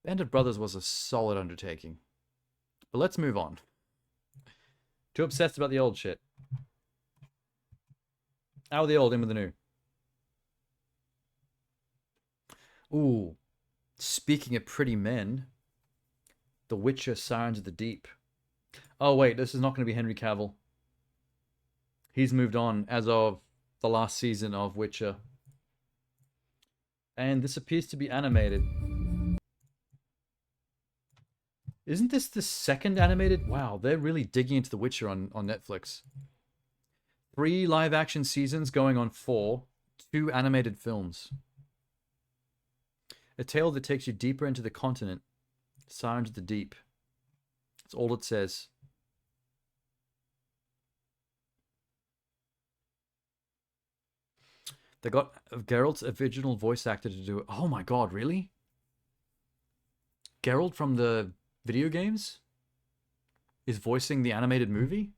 Band of Brothers was a solid undertaking. But let's move on. Too obsessed about the old shit. Out with the old, in with the new. Ooh. Speaking of pretty men. The Witcher Sirens of the Deep. Oh wait, this is not going to be Henry Cavill. He's moved on as of the last season of Witcher. And this appears to be animated. Isn't this the second animated? Wow, they're really digging into The Witcher on Netflix. 3 live-action seasons going on 4. 2 animated films. A tale that takes you deeper into the continent. Sirens of the Deep. That's all it says. They got Geralt's original voice actor to do it. Oh my god, really? Geralt from the video games is voicing the animated movie?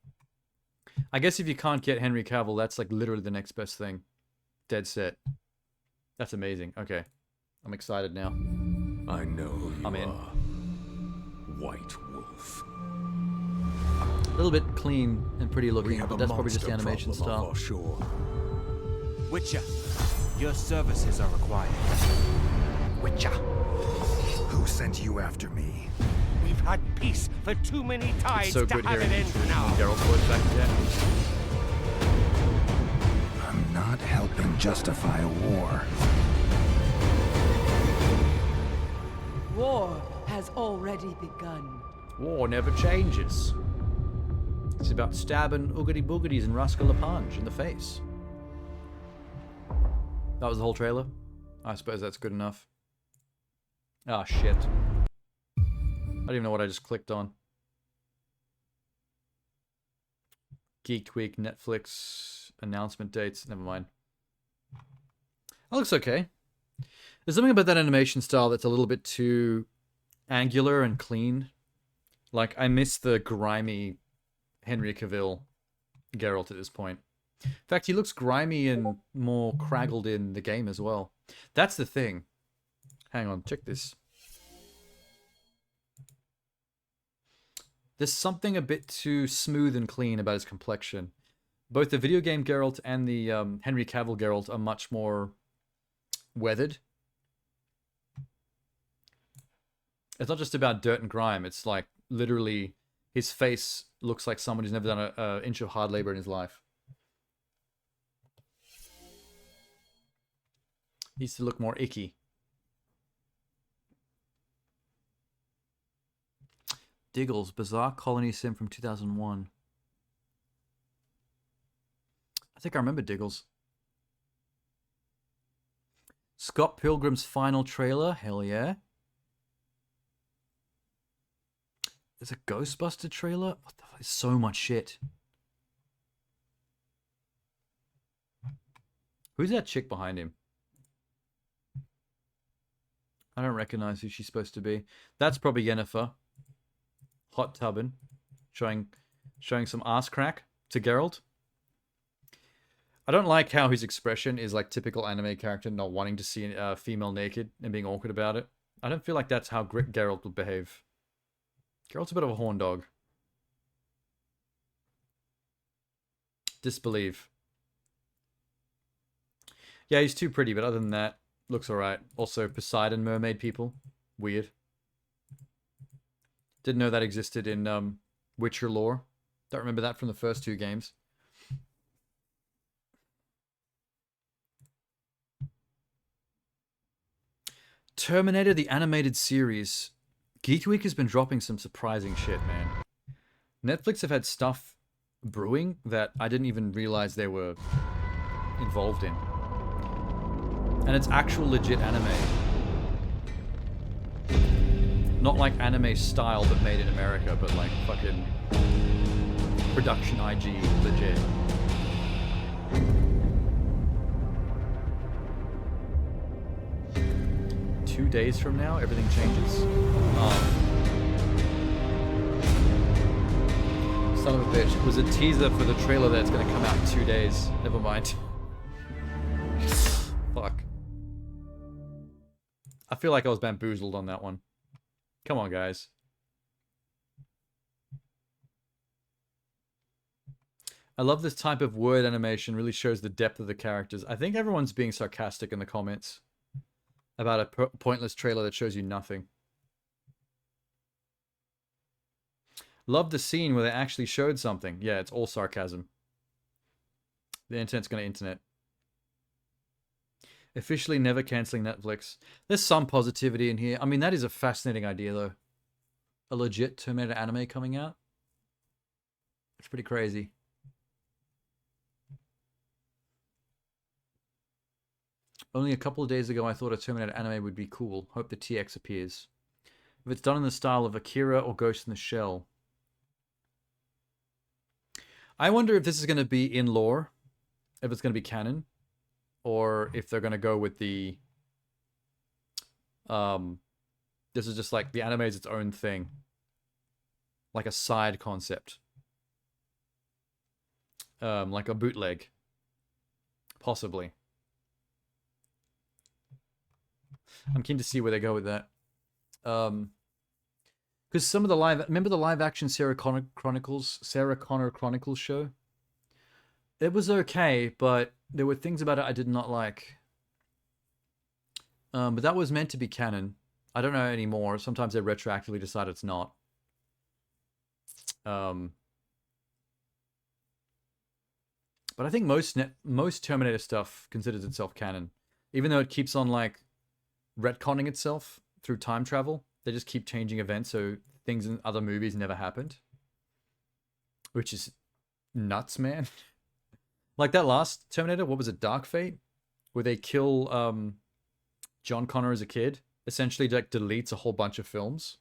I guess if you can't get Henry Cavill, that's like literally the next best thing. Dead set. That's amazing. Okay. I'm excited now. I know who you I'm in. are. White Wolf. A little bit clean and pretty looking, but that's probably just the monster animation problem off style. our shore. Witcher, your services are required. Witcher. Who sent you after me? We've had peace for too many tides So to good have hearing it the end traditional now. Geralt voice back again. I'm not helping justify a war. War has already begun. War never changes. It's about stabbing oogity boogities and Rascal Lepage in the face. That was the whole trailer? I suppose that's good enough. Ah, shit. I don't even know what I just clicked on. Geek Week, Netflix, announcement dates. Never mind. That looks okay. There's something about that animation style that's a little bit too angular and clean. Like, I miss the grimy Henry Cavill Geralt at this point. In fact, he looks grimy and more craggled in the game as well. That's the thing. Hang on, check this. There's something a bit too smooth and clean about his complexion. Both the video game Geralt and the Henry Cavill Geralt are much more weathered. It's not just about dirt and grime. It's like literally his face looks like someone who's never done an inch of hard labor in his life. He needs to look more icky. Diggles, Bizarre Colony Sim from 2001. I think I remember Diggles. Scott Pilgrim's final trailer. Hell yeah. There's a Ghostbuster trailer? What the fuck? There's so much shit. Who's that chick behind him? I don't recognize who she's supposed to be. That's probably Yennefer. Hot tubbing. Showing some ass crack to Geralt. I don't like how his expression is like typical anime character, not wanting to see a female naked and being awkward about it. I don't feel like that's how Geralt would behave. Geralt's a bit of a horn dog. Disbelieve. Yeah, he's too pretty, but other than that, looks alright. Also, Poseidon mermaid people. Weird. Didn't know that existed in Witcher lore. Don't remember that from the first 2 games. Terminator, the animated series. Geek Week has been dropping some surprising shit, man. Netflix have had stuff brewing that I didn't even realize they were involved in. And it's actual legit anime. Not like anime style but made in America, but like fucking production IG legit. Two days from now, everything changes. Son of a bitch. It was a teaser for the trailer that's going to come out in 2 days. Never mind. Fuck. I feel like I was bamboozled on that one. Come on, guys. I love this type of word animation. Really shows the depth of the characters. I think everyone's being sarcastic in the comments about a pointless trailer that shows you nothing. Love the scene where they actually showed something. Yeah, it's all sarcasm. The internet's gonna internet. Officially never cancelling Netflix. There's some positivity in here. I mean, that is a fascinating idea, though. A legit Terminator anime coming out. It's pretty crazy. Only a couple of days ago, I thought a Terminator anime would be cool. Hope the TX appears. If it's done in the style of Akira or Ghost in the Shell. I wonder if this is going to be in lore. If it's going to be canon. Or if they're going to go with the... this is just like, the anime is its own thing. Like a side concept. Like a bootleg. Possibly. I'm keen to see where they go with that. Because some of the remember the live action Sarah Connor Chronicles show? It was okay, but there were things about it I did not like. But that was meant to be canon. I don't know anymore. Sometimes they retroactively decide it's not. But I think most Terminator stuff considers itself canon. Even though it keeps on like retconning itself through time travel. They just keep changing events so things in other movies never happened. Which is nuts, man. Like that last Terminator, what was it, Dark Fate? Where they kill John Connor as a kid. Essentially like deletes a whole bunch of films.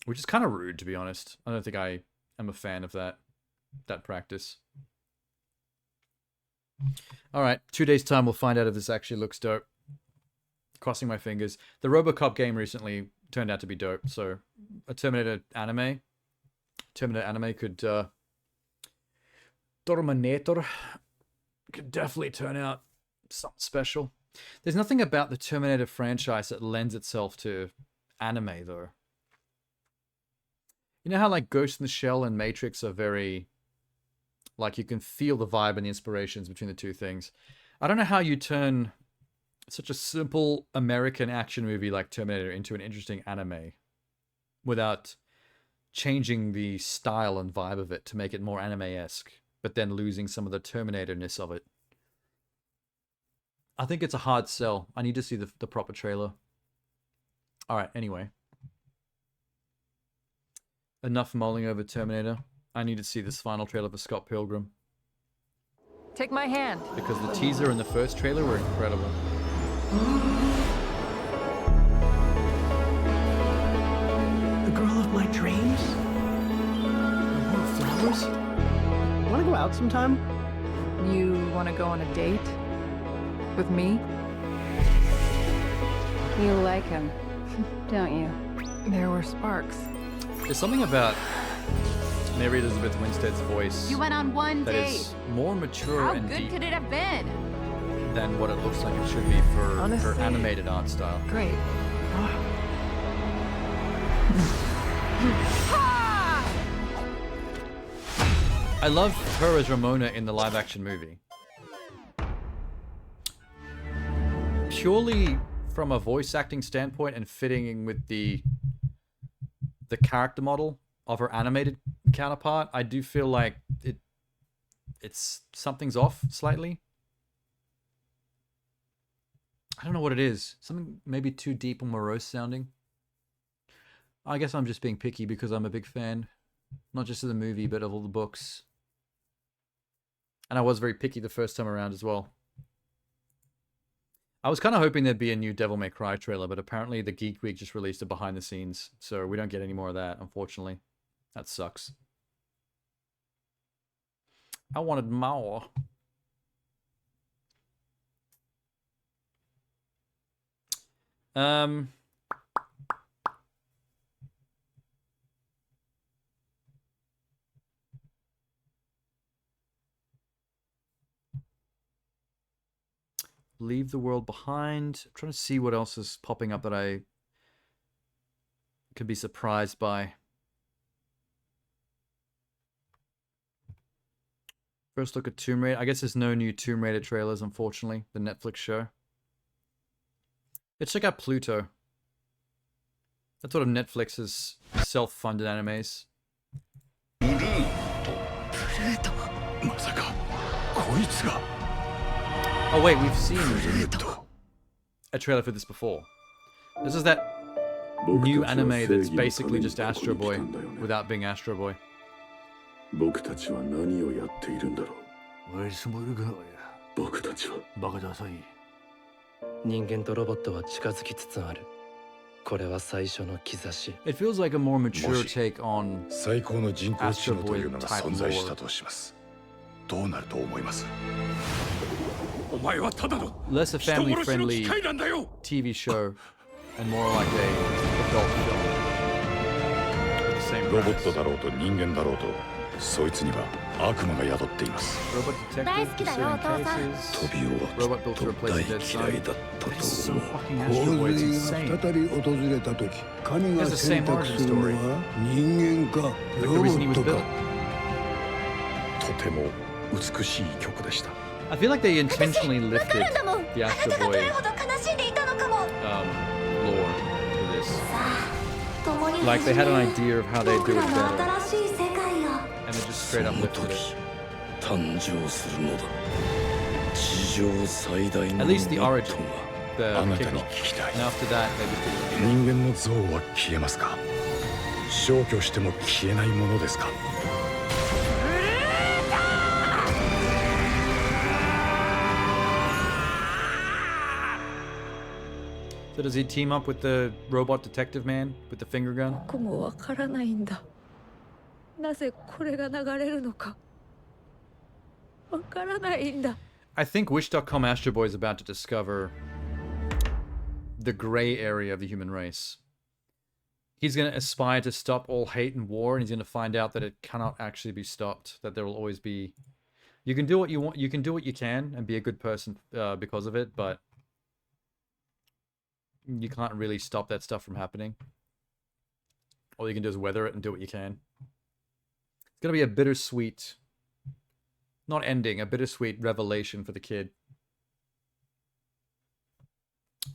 Which is kind of rude, to be honest. I don't think I am a fan of that practice. Alright, 2 days time we'll find out if this actually looks dope. Crossing my fingers. The RoboCop game recently turned out to be dope, so a Terminator anime could Terminator could definitely turn out something special. There's nothing about the Terminator franchise that lends itself to anime, though. You know how like Ghost in the Shell and Matrix are very... like you can feel the vibe and the inspirations between the two things. I don't know how you turn such a simple American action movie like Terminator into an interesting anime without changing the style and vibe of it to make it more anime-esque, but then losing some of the Terminator-ness of it. I think it's a hard sell. I need to see the proper trailer. Alright, anyway. Enough mulling over Terminator. I need to see this final trailer for Scott Pilgrim. Take my hand. Because the teaser and the first trailer were incredible. The girl of my dreams? More flowers? Wanna go out sometime? You want to go on a date? With me? You like him, don't you? There were sparks. There's something about Mary Elizabeth Winstead's voice You went on one that date. is more mature How and good deep could it have been? than what it looks like it should be for her Honestly, animated art style. Great. I love her as Ramona in the live-action movie. Purely from a voice acting standpoint and fitting in with the character model of her animated counterpart, I do feel like it's something's off slightly. I don't know what it is. Something maybe too deep or morose sounding. I guess I'm just being picky because I'm a big fan, not just of the movie, but of all the books. And I was very picky the first time around as well. I was kind of hoping there'd be a new Devil May Cry trailer, but apparently the Geek Week just released it behind the scenes, so we don't get any more of that, unfortunately. That sucks. I wanted more. Leave the world behind. I'm trying to see what else is popping up that I could be surprised by. First look at Tomb Raider. I guess there's no new Tomb Raider trailers, unfortunately. The Netflix show. Let's check out Pluto. That's one of Netflix's self-funded animes. Oh wait, we've seen a trailer for this before. This is that new anime that's basically just Astro Boy without being Astro Boy. 僕たちは何をやっているんだろう。おいしもるが僕たちはバカダサい。人間とロボットは近づきつつある。これは最初の兆し。 It feels like a more mature take on 最高の人工知 Astro 能と Boy いうのが type 存在した lore. とします。どうなると思います？ お前はただの Less a 人殺しの family-friendly 機械なんだよ。 TV show and more like a adult film. With the same ロボッ premise. トだろうと人間だろうと、そいつには悪魔が宿っています。 Robot detective, 大好きだよ、 pursuing お父さん。 cases. トビオ Robot built to は replace 大 a dead 嫌い son. だったと That is so 思う。 fucking Astro Boy. It's 洪水 insane. が再び訪れた時、神が It's the 選 same 択 origin するの story. は人間か Like ロ the ボ reason he ッ was トか built.。とても美しい曲でした。 I feel like they intentionally lifted わかるんだもん。 the あな Astro たがど Boy れほど悲しんでいたのかも。 lore for this. 共に Like they had an idea of how they'd 僕 do ら it の better, 新しい世界を。 and they just straight up lifted it. 誕生するのだ。地上最大の At least the ロボッ origin, ト the があなた kickoff. に聞きたい。 And after that, they just did it. 人間の像は消えますか？消去しても消えないものですか？ So does he team up with the robot detective man with the finger gun? 僕もわからないんだ。なぜこれが流れるのか。わからないんだ。 I think Wish.com Astro Boy is about to discover the gray area of the human race. He's going to aspire to stop all hate and war, and he's going to find out that it cannot actually be stopped, that there will always be... You can do what you want, you can do what you can and be a good person because of it, but you can't really stop that stuff from happening. All you can do is weather it and do what you can. It's going to be a bittersweet... Not ending, a bittersweet revelation for the kid.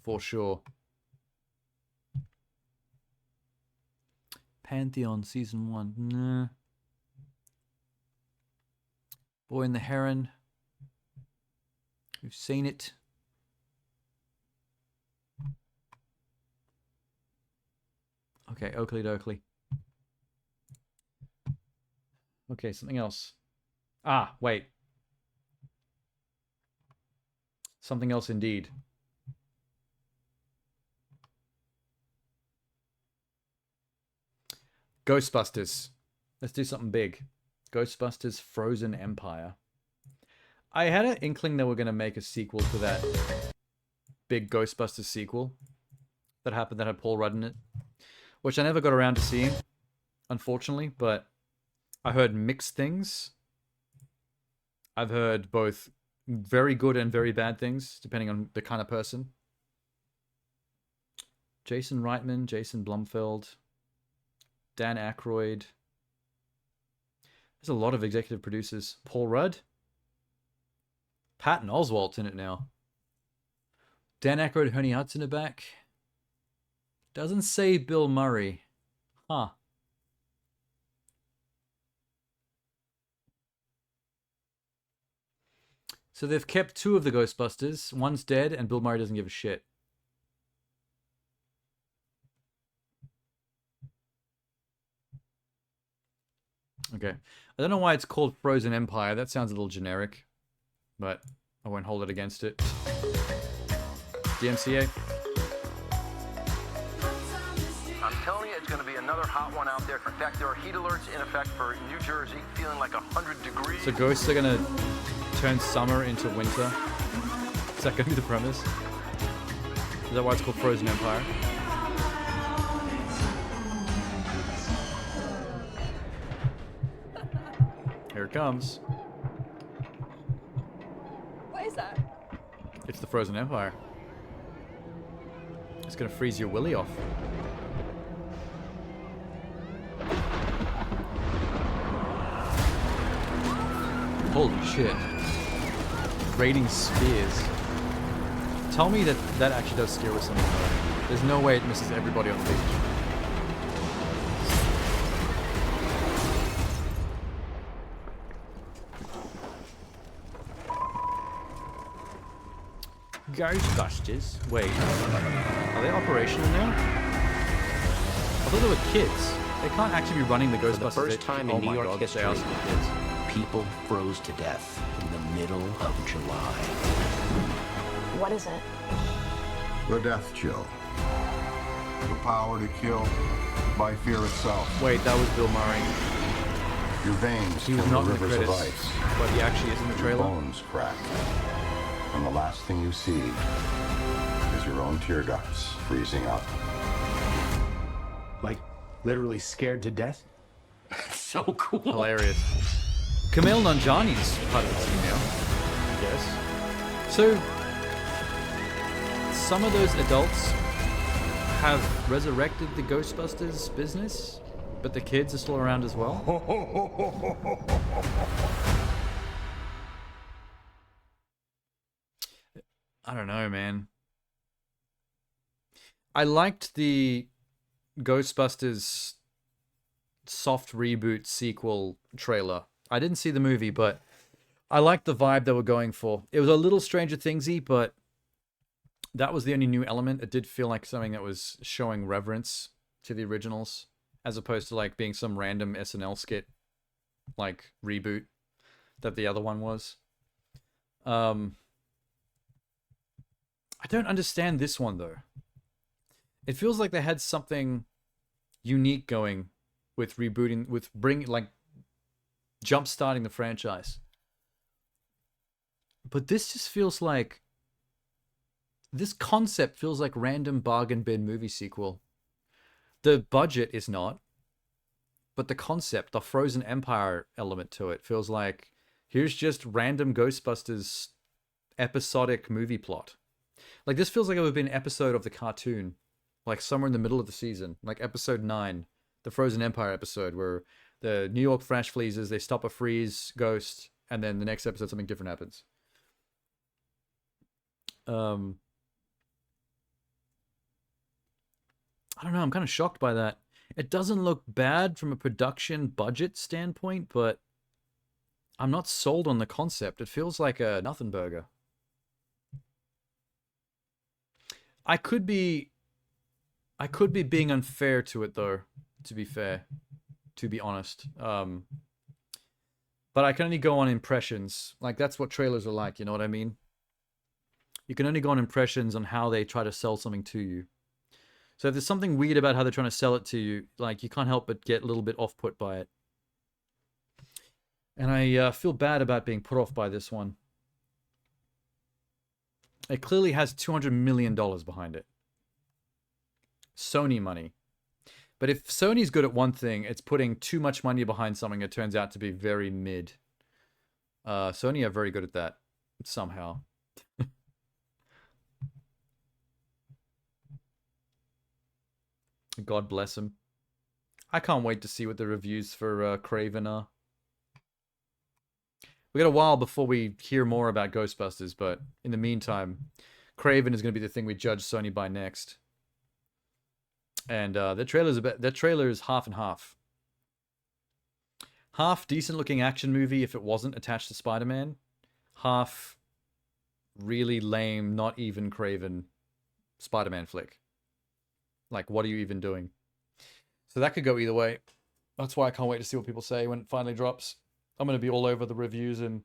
For sure. Pantheon Season 1. Nah. Boy and the Heron. We've seen it. Okay, Oakley Dokley. Okay, something else. Ah, wait. Something else indeed. Ghostbusters. Let's do something big. Ghostbusters Frozen Empire. I had an inkling that we're going to make a sequel to that big Ghostbusters sequel that happened that had Paul Rudd in it, which I never got around to seeing, unfortunately, but I heard mixed things. I've heard both very good and very bad things, depending on the kind of person. Jason Reitman, Jason Blumfeld, Dan Aykroyd. There's a lot of executive producers. Paul Rudd. Patton Oswalt's in it now. Dan Aykroyd, Ernie Hudson are back. Doesn't say Bill Murray. Huh. So they've kept 2 of the Ghostbusters. One's dead, and Bill Murray doesn't give a shit. Okay. I don't know why it's called Frozen Empire. That sounds a little generic. But I won't hold it against it. DMCA. I'm telling you, it's going to be another hot one out there. In fact, there are heat alerts in effect for New Jersey, feeling like 100 degrees. So ghosts are gonna turn summer into winter. Is that gonna be the premise? Is that why it's called Frozen Empire? Here it comes. What is that? It's the Frozen Empire. It's gonna freeze your willy off. Holy shit. Raiding spears. Tell me that that actually does steer with something. There's no way it misses everybody on the beach. Ghostbusters. Wait. Are they operational now? I thought they were kids. They can't actually be running the Ghostbusters. For the first time in New York history, they are still kids. people froze to death in the middle of July. What is it? The death chill. The power to kill by fear itself. Wait, that was Bill Murray. Your veins He was fill not the in the rivers of credits, ice. but he actually is in the trailer. Bones crack. And the last thing you see is your own tear ducts freezing up. Like, literally scared to death? So cool. Hilarious. Kumail Nanjiani's part of the team now, I guess. So, some of those adults have resurrected the Ghostbusters business, but the kids are still around as well. I don't know, man. I liked the Ghostbusters soft reboot sequel trailer. I didn't see the movie, but I liked the vibe they were going for. It was a little Stranger Thingsy, but that was the only new element. It did feel like something that was showing reverence to the originals, as opposed to like being some random SNL skit like reboot that the other one was. I don't understand this one though. It feels like they had something unique going with rebooting, with bringing, like, jump-starting the franchise. But this just feels like, this concept feels like random bargain bin movie sequel. The budget is not, but the concept, the Frozen Empire element to it, feels like, here's just random Ghostbusters episodic movie plot. Like, this feels like it would be an episode of the cartoon, like somewhere in the middle of the season, like episode 9, the Frozen Empire episode, where the New York flash freezes, they stop a freeze ghost, and then the next episode something different happens. I don't know, I'm kind of shocked by that. It doesn't look bad from a production budget standpoint, but I'm not sold on the concept. It feels like a nothing burger. I could be being unfair to it though, to be fair, to be honest. But I can only go on impressions. Like, that's what trailers are like, you know what I mean? You can only go on impressions on how they try to sell something to you. So if there's something weird about how they're trying to sell it to you, like, you can't help but get a little bit off-put by it. And I feel bad about being put off by this one. It clearly has $200 million behind it. Sony money. But if Sony's good at one thing, it's putting too much money behind something that turns out to be very mid. Sony are very good at that, somehow. God bless them. I can't wait to see what the reviews for Craven are. We got a while before we hear more about Ghostbusters, but in the meantime, Craven is going to be the thing we judge Sony by next. And their trailer is half and half. Half decent looking action movie if it wasn't attached to Spider-Man. Half really lame, not even Craven Spider-Man flick. Like, what are you even doing? So that could go either way. That's why I can't wait to see what people say when it finally drops. I'm going to be all over the reviews and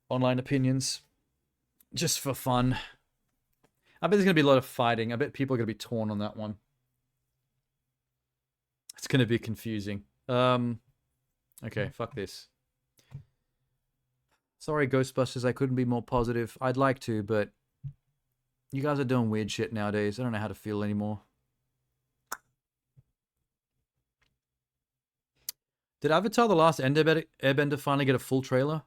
online opinions. Just for fun. I bet there's going to be a lot of fighting. I bet people are going to be torn on that one. It's going to be confusing. Okay, fuck this. Sorry, Ghostbusters, I couldn't be more positive. I'd like to, but you guys are doing weird shit nowadays. I don't know how to feel anymore. Did Avatar The Last Airbender finally get a full trailer?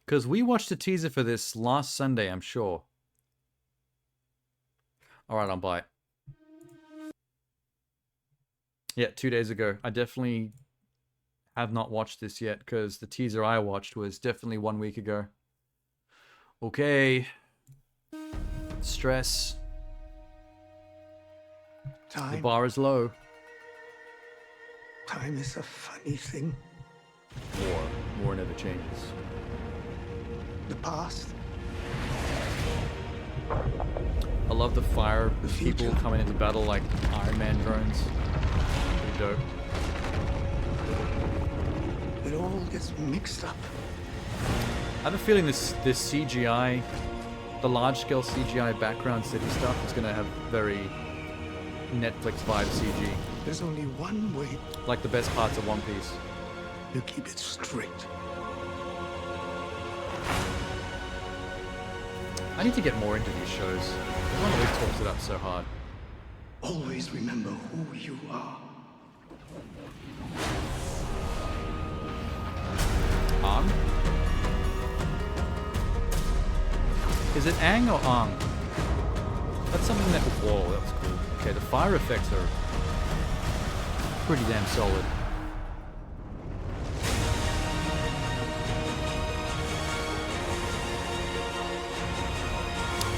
Because we watched a teaser for this last Sunday, I'm sure. Alright, I'll buy it. Yeah, 2 days ago. I definitely have not watched this yet, because the teaser I watched was definitely 1 week ago. Okay. Stress. Time. The bar is low. Time is a funny thing. War never changes. The past. I love the fire, the people coming into battle like Iron Man drones. Pretty dope. It all gets mixed up. I have a feeling this CGI, the large-scale CGI background city stuff is going to have very Netflix vibe CG. There's only one way. Like the best parts of One Piece. You keep it straight. I need to get more into these shows. Everyone always talks it up so hard. Always remember who you are. Ang? Is it Ang or Ang? That's something that... Whoa, that was cool. Okay, the fire effects are pretty damn solid.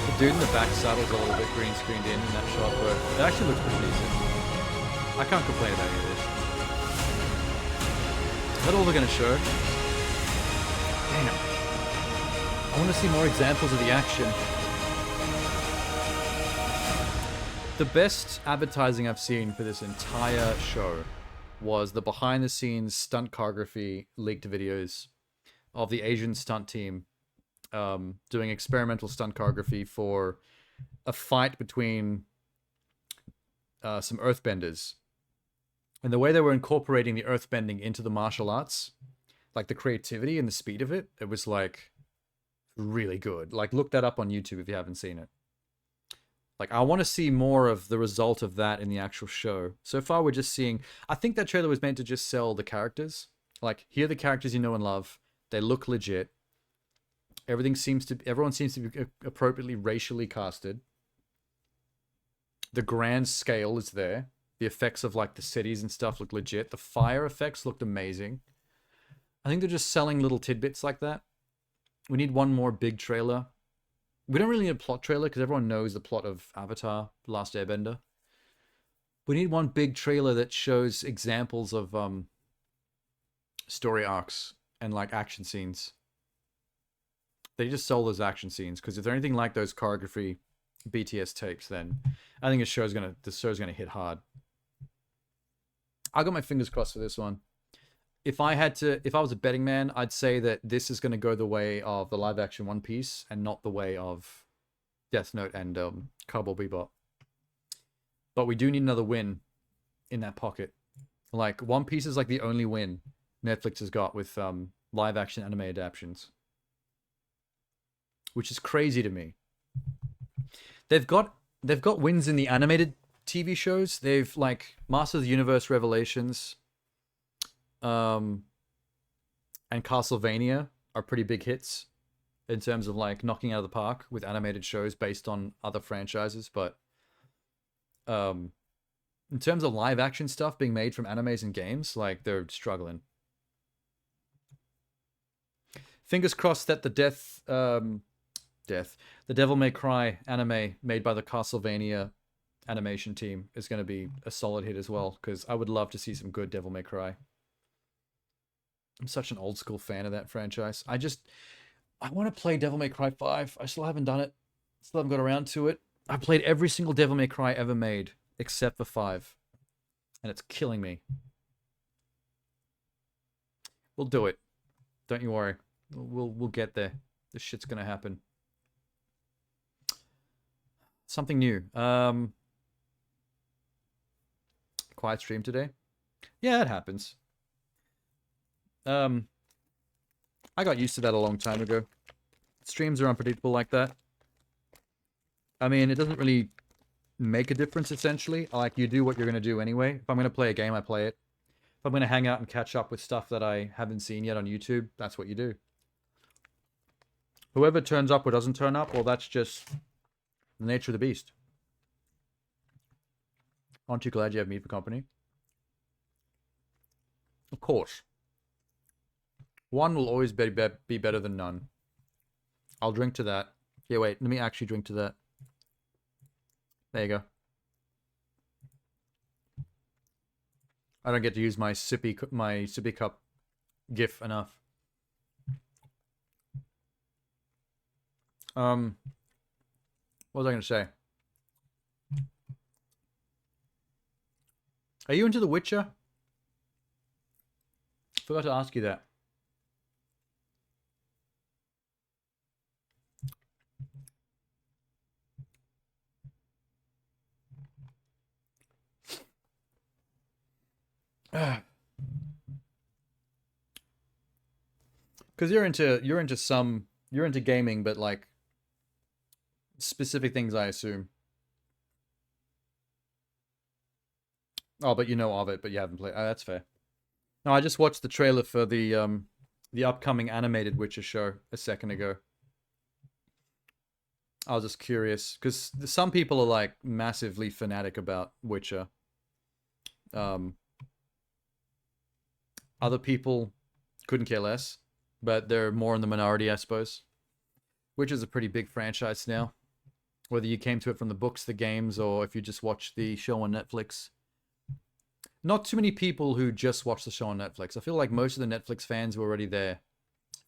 The dude in the back saddle's a little bit green screened in that shot, but it actually looks pretty decent. I can't complain about any of this. Is that all they're gonna show? Damn. I want to see more examples of the action. The best advertising I've seen for this entire show was the behind-the-scenes stunt choreography leaked videos of the Asian stunt team doing experimental stunt choreography for a fight between some earthbenders. And the way they were incorporating the earthbending into the martial arts, like the creativity and the speed of it, it was like really good. Like, look that up on YouTube if you haven't seen it. Like, I want to see more of the result of that in the actual show. So far, we're just seeing... I think that trailer was meant to just sell the characters. Like, here are the characters you know and love. They look legit. Everyone seems to be appropriately racially casted. The grand scale is there. The effects of, like, the cities and stuff look legit. The fire effects looked amazing. I think they're just selling little tidbits like that. We need one more big trailer. We don't really need a plot trailer because everyone knows the plot of Avatar: The Last Airbender. We need one big trailer that shows examples of story arcs and like action scenes. They just sell those action scenes because if they're anything like those choreography BTS tapes, then I think the show's gonna hit hard. I got my fingers crossed for this one. if I was a betting man, I'd say that this is going to go the way of the live action One Piece and not the way of Death Note and Cowboy Bebop. But we do need another win in that pocket. Like, One Piece is like the only win Netflix has got with live action anime adaptations, which is crazy to me. They've got wins in the animated TV shows. They've like Master of the Universe Revelations, and Castlevania are pretty big hits in terms of like knocking out of the park with animated shows based on other franchises. But in terms of live action stuff being made from animes and games, like they're struggling. Fingers crossed that the the Devil May Cry anime made by the Castlevania animation team is going to be a solid hit as well, because I would love to see some good Devil May Cry. I'm such an old school fan of that franchise. I want to play Devil May Cry 5. I still haven't done it. Still haven't got around to it. I played every single Devil May Cry ever made except for 5. And it's killing me. We'll do it. Don't you worry. We'll get there. This shit's gonna happen. Something new. Quiet stream today? Yeah, it happens. I got used to that a long time ago. Streams are unpredictable like that. I mean, it doesn't really make a difference, essentially. Like, you do what you're going to do anyway. If I'm going to play a game, I play it. If I'm going to hang out and catch up with stuff that I haven't seen yet on YouTube, that's what you do. Whoever turns up or doesn't turn up, well, that's just the nature of the beast. Aren't you glad you have me for company? Of course. One will always be better than none. I'll drink to that. Yeah, wait. Let me actually drink to that. There you go. I don't get to use my sippy cup gif enough. What was I going to say? Are you into The Witcher? Forgot to ask you that. Because you're into gaming, but like specific things, I assume. Oh, but you know of it, but you haven't played. Oh, that's fair. No, I just watched the trailer for the upcoming animated Witcher show a second ago. I was just curious because some people are like massively fanatic about Witcher. Other people couldn't care less, but they're more in the minority, I suppose. Witcher's a pretty big franchise now. Whether you came to it from the books, the games, or if you just watched the show on Netflix. Not too many people who just watch the show on Netflix. I feel like most of the Netflix fans were already there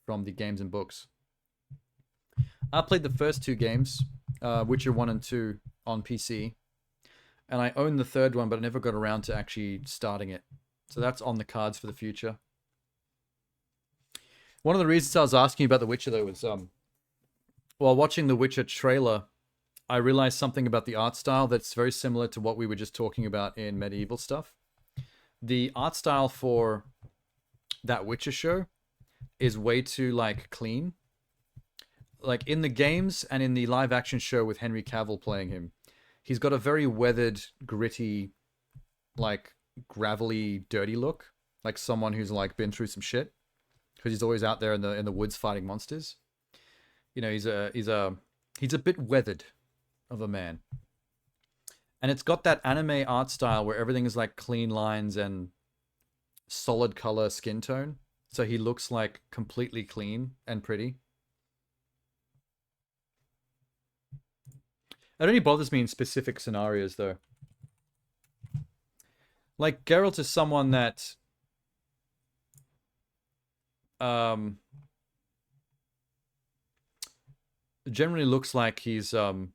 from the games and books. I played the first 2 games, Witcher 1 and 2, on PC. And I own the third one, but I never got around to actually starting it. So that's on the cards for the future. One of the reasons I was asking you about The Witcher, though, was while watching the Witcher trailer, I realized something about the art style that's very similar to what we were just talking about in medieval stuff. The art style for that Witcher show is way too, like, clean. Like, in the games and in the live-action show with Henry Cavill playing him, he's got a very weathered, gritty, like, gravelly, dirty look, like someone who's like been through some shit, because he's always out there in the woods fighting monsters. You know, he's a bit weathered of a man, and it's got that anime art style where everything is like clean lines and solid color skin tone, so he looks like completely clean and pretty. It only bothers me in specific scenarios, though. Like, Geralt is someone that generally looks like he's been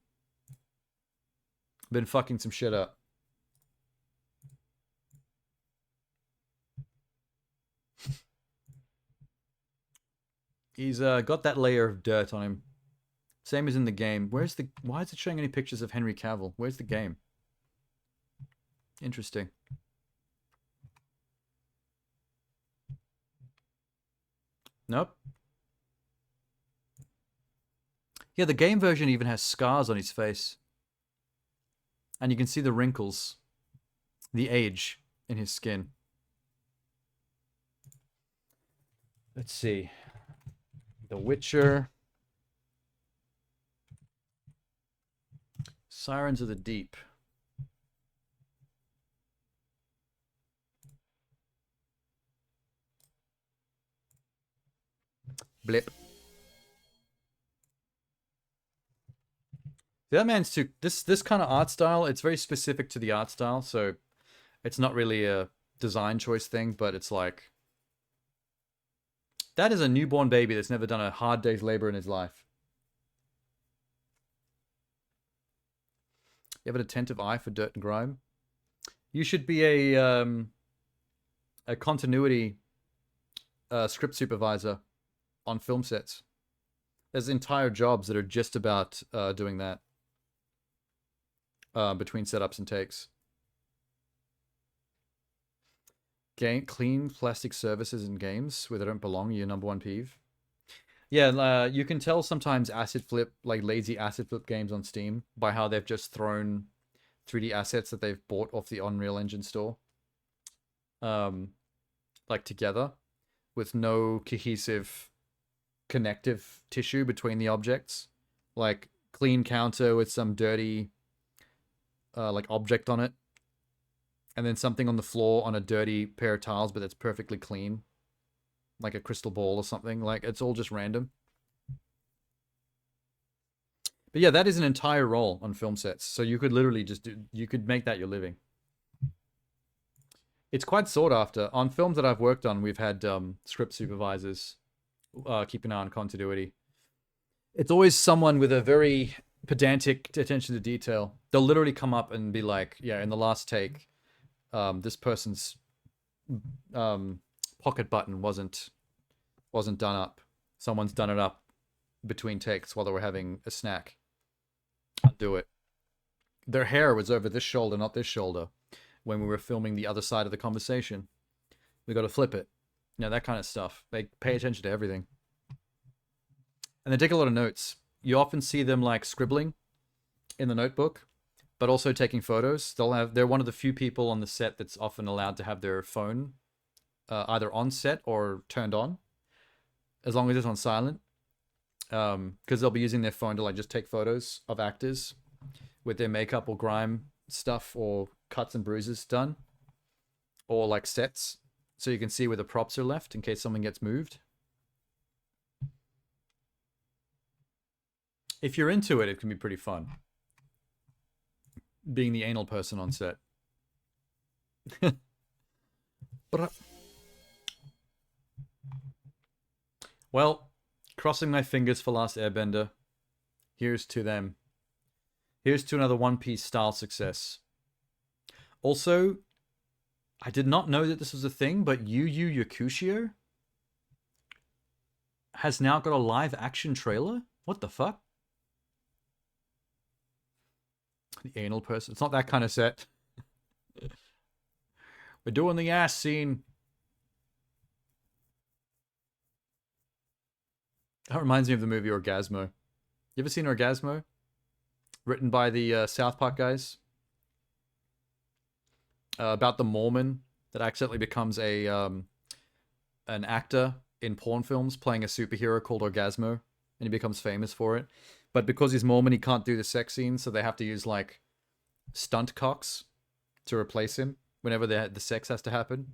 fucking some shit up. He's got that layer of dirt on him. Same as in the game. Why is it showing any pictures of Henry Cavill? Where's the game? Interesting. Nope. Yeah, the game version even has scars on his face. And you can see the wrinkles. The age in his skin. Let's see. The Witcher. Sirens of the Deep. Blip. That man's too... This kind of art style, it's very specific to the art style, so it's not really a design choice thing, but it's like... That is a newborn baby that's never done a hard day's labor in his life. You have an attentive eye for dirt and grime. You should be a continuity script supervisor on film sets. There's entire jobs that are just about doing that between setups and takes. Clean plastic surfaces in games where they don't belong, your number one peeve. Yeah, you can tell sometimes asset flip, like lazy asset flip games on Steam, by how they've just thrown 3D assets that they've bought off the Unreal Engine store, like together, with no cohesive connective tissue between the objects. Like clean counter with some dirty, like object on it, and then something on the floor on a dirty pair of tiles, but that's perfectly clean. Like a crystal ball or something. Like, it's all just random. But yeah, that is an entire role on film sets. So you could literally just do... You could make that your living. It's quite sought after. On films that I've worked on, we've had script supervisors keep an eye on continuity. It's always someone with a very pedantic attention to detail. They'll literally come up and be like, yeah, in the last take, this person's... pocket button wasn't done up. Someone's done it up between takes while they were having a snack. Undo it. Their hair was over this shoulder, not this shoulder, when we were filming the other side of the conversation. We got to flip it. You know, that kind of stuff. They pay attention to everything. And they take a lot of notes. You often see them like scribbling in the notebook, but also taking photos. They're one of the few people on the set that's often allowed to have their phone either on set or turned on, as long as it's on silent, because they'll be using their phone to like just take photos of actors with their makeup or grime stuff or cuts and bruises done, or like sets, so you can see where the props are left in case someone gets moved. If you're into it, it can be pretty fun. Being the anal person on set. But well, crossing my fingers for Last Airbender. Here's to them. Here's to another One Piece style success. Also, I did not know that this was a thing, but Yu Yu Yakusho has now got a live action trailer? What the fuck? The anal person. It's not that kind of set. We're doing the ass scene. That reminds me of the movie Orgasmo. You ever seen Orgasmo? Written by the South Park guys. About the Mormon that accidentally becomes a an actor in porn films playing a superhero called Orgasmo. And he becomes famous for it. But because he's Mormon, he can't do the sex scenes, so they have to use, like, stunt cocks to replace him whenever the sex has to happen.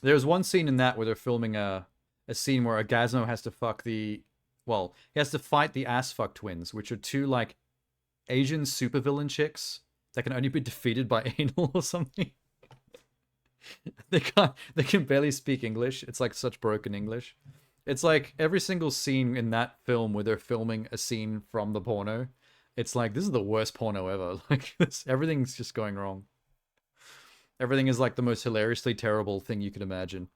There's one scene in that where they're filming a scene where Orgasmo has to fuck the... Well, he has to fight the Ass-Fuck twins, which are two, like, Asian supervillain chicks that can only be defeated by anal or something. They can barely speak English. It's like such broken English. It's like every single scene in that film where they're filming a scene from the porno, it's like, this is the worst porno ever. Like, everything's just going wrong. Everything is like the most hilariously terrible thing you could imagine.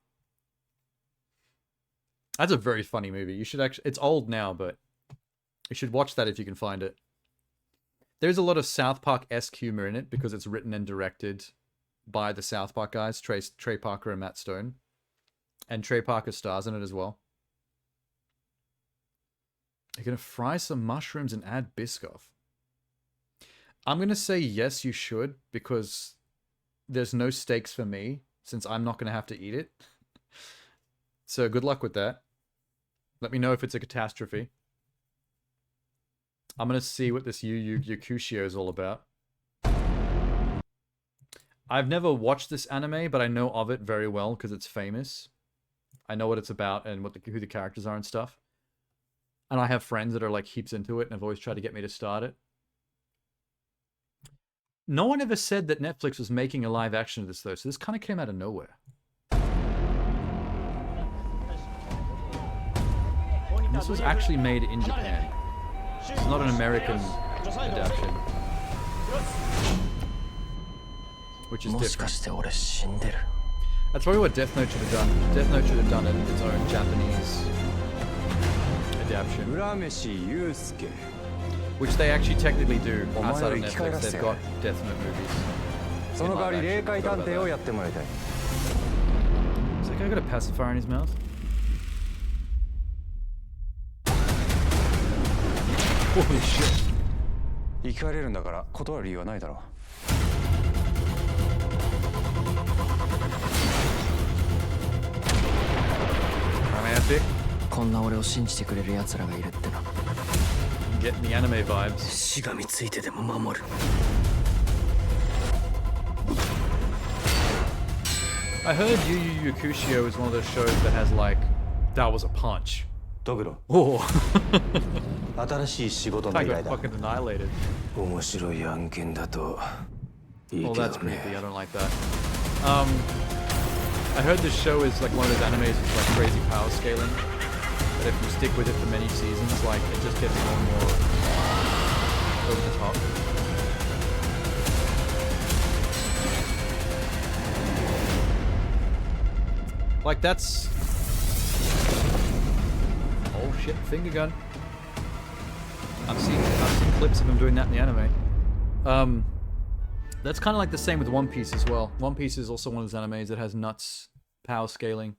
That's a very funny movie. You should actually... It's old now, but you should watch that if you can find it. There's a lot of South Park-esque humor in it because it's written and directed by the South Park guys, Trey Parker and Matt Stone. And Trey Parker stars in it as well. You're going to fry some mushrooms and add Biscoff. I'm going to say yes, you should, because there's no stakes for me, since I'm not going to have to eat it. So good luck with that. Let me know if it's a catastrophe. I'm going to see what this Yu Yu Yakushio is all about. I've never watched this anime, but I know of it very well because it's famous. I know what it's about and who the characters are and stuff. And I have friends that are like heaps into it and have always tried to get me to start it. No one ever said that Netflix was making a live action of this though, so this kind of came out of nowhere. This was actually made in Japan. It's not an American adaptation. Which is different. That's probably what Death Note should have done. Death Note should have done its own Japanese adaptation. Which they actually technically do outside of Netflix. They've got Death Note movies. Is that guy got a pacifier in his mouth? Holy shit. Romantic. Getting the anime vibes. I heard Yu Yu Yakushio is one of those shows that has like, that was a punch. Oh. I got fucking annihilated. Oh, that's creepy. I don't like that. I heard this show is like one of those animes with like crazy power scaling. But if you stick with it for many seasons, like it just gets more and more over the top. Like that's... Oh shit, finger gun. I've seen clips of him doing that in the anime. That's kind of like the same with One Piece as well. One Piece is also one of those animes that has nuts power scaling.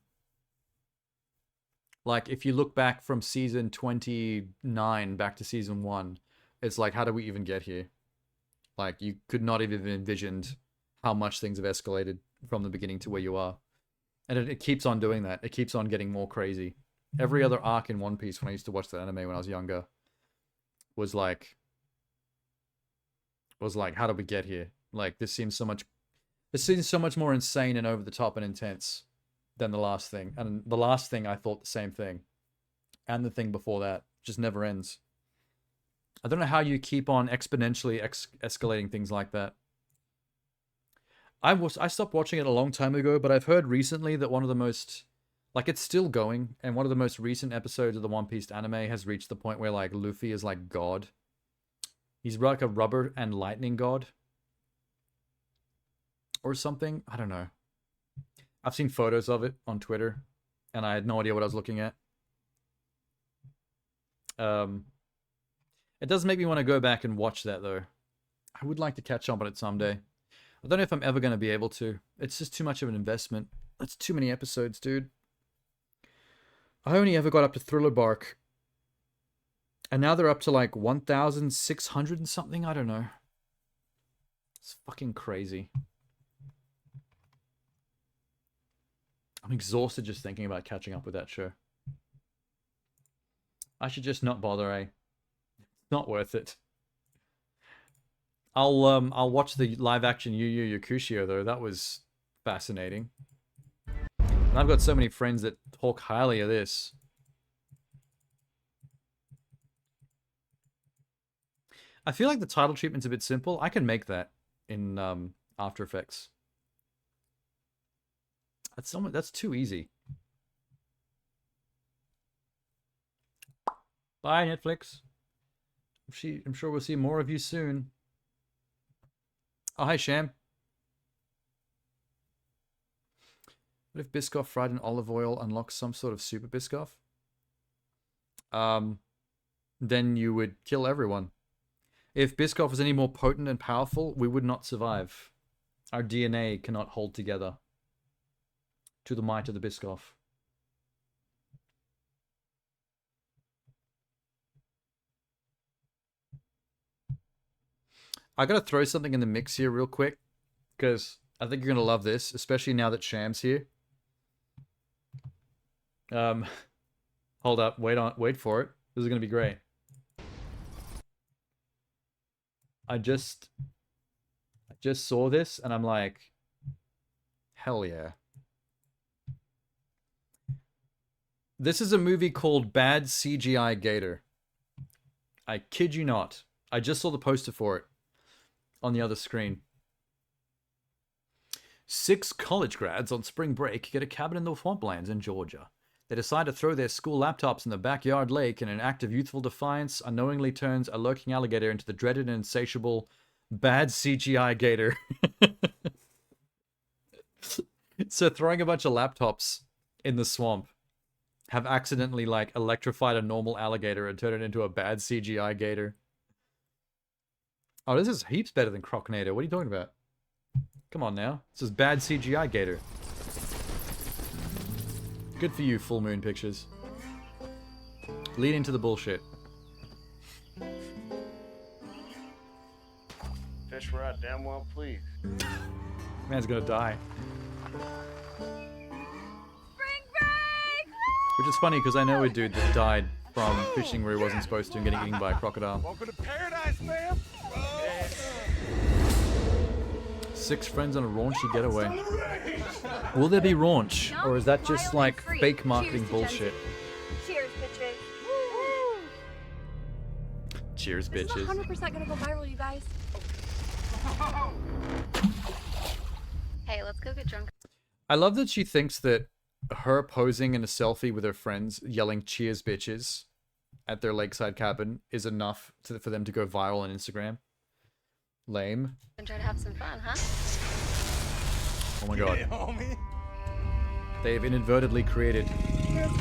Like, if you look back from season 29 back to season 1, it's like, how do we even get here? Like, you could not even have envisioned how much things have escalated from the beginning to where you are. And it keeps on doing that. It keeps on getting more crazy. Every other arc in One Piece, when I used to watch that anime when I was younger, was like, how did we get here? Like, this seems so much more insane and over the top and intense than the last thing. And the last thing, I thought the same thing. And the thing before that just never ends. I don't know how you keep on exponentially escalating things like that. I stopped watching it a long time ago, but I've heard recently that one of the most... Like, it's still going, and one of the most recent episodes of the One Piece anime has reached the point where, like, Luffy is like God. He's like a rubber and lightning god. Or something. I don't know. I've seen photos of it on Twitter, and I had no idea what I was looking at. It does make me want to go back and watch that, though. I would like to catch up on it someday. I don't know if I'm ever going to be able to. It's just too much of an investment. That's too many episodes, dude. I only ever got up to Thriller Bark. And now they're up to like 1,600 and something? I don't know. It's fucking crazy. I'm exhausted just thinking about catching up with that show. I should just not bother, eh? It's not worth it. I'll watch the live action Yu Yu Yakushio though. That was fascinating. And I've got so many friends that talk highly of this. I feel like the title treatment's a bit simple. I can make that in After Effects. That's too easy. Bye, Netflix. I'm sure we'll see more of you soon. Oh, hi, Sham. What if Biscoff fried in olive oil unlocks some sort of super Biscoff? then you would kill everyone. If Biscoff was any more potent and powerful, we would not survive. Our DNA cannot hold together. To the might of the Biscoff. I gotta throw something in the mix here real quick, because I think you're gonna love this, especially now that Sham's here. Hold up, wait for it. This is gonna be great. I just saw this and I'm like, hell yeah. This is a movie called Bad CGI Gator. I kid you not. I just saw the poster for it on the other screen. 6 college grads on spring break get a cabin in the swamplands in Georgia. They decide to throw their school laptops in the backyard lake, and in an act of youthful defiance, unknowingly turns a lurking alligator into the dreaded and insatiable bad CGI gator. So throwing a bunch of laptops in the swamp have accidentally, like, electrified a normal alligator and turned it into a bad CGI gator. Oh, this is heaps better than Crocnator. What are you talking about? Come on now. This is bad CGI gator. Good for you, Full Moon Pictures. Lead into the bullshit. Fish were out damn well pleased. Man's gonna die. Which is funny because I know a dude that died from fishing where he wasn't supposed to and getting eaten by a crocodile. Welcome to paradise, man. 6 friends on a raunchy getaway. Will there be raunch? Or is that just like fake marketing bullshit? Cheers, bitches. Cheers, This is bitches. 100% gonna go viral, you guys. Hey, let's go get drunk. I love that she thinks that her posing in a selfie with her friends yelling cheers bitches at their lakeside cabin is enough for them to go viral on Instagram. Lame. And try to have some fun, huh? Oh my god. Yeah, homie. They have inadvertently created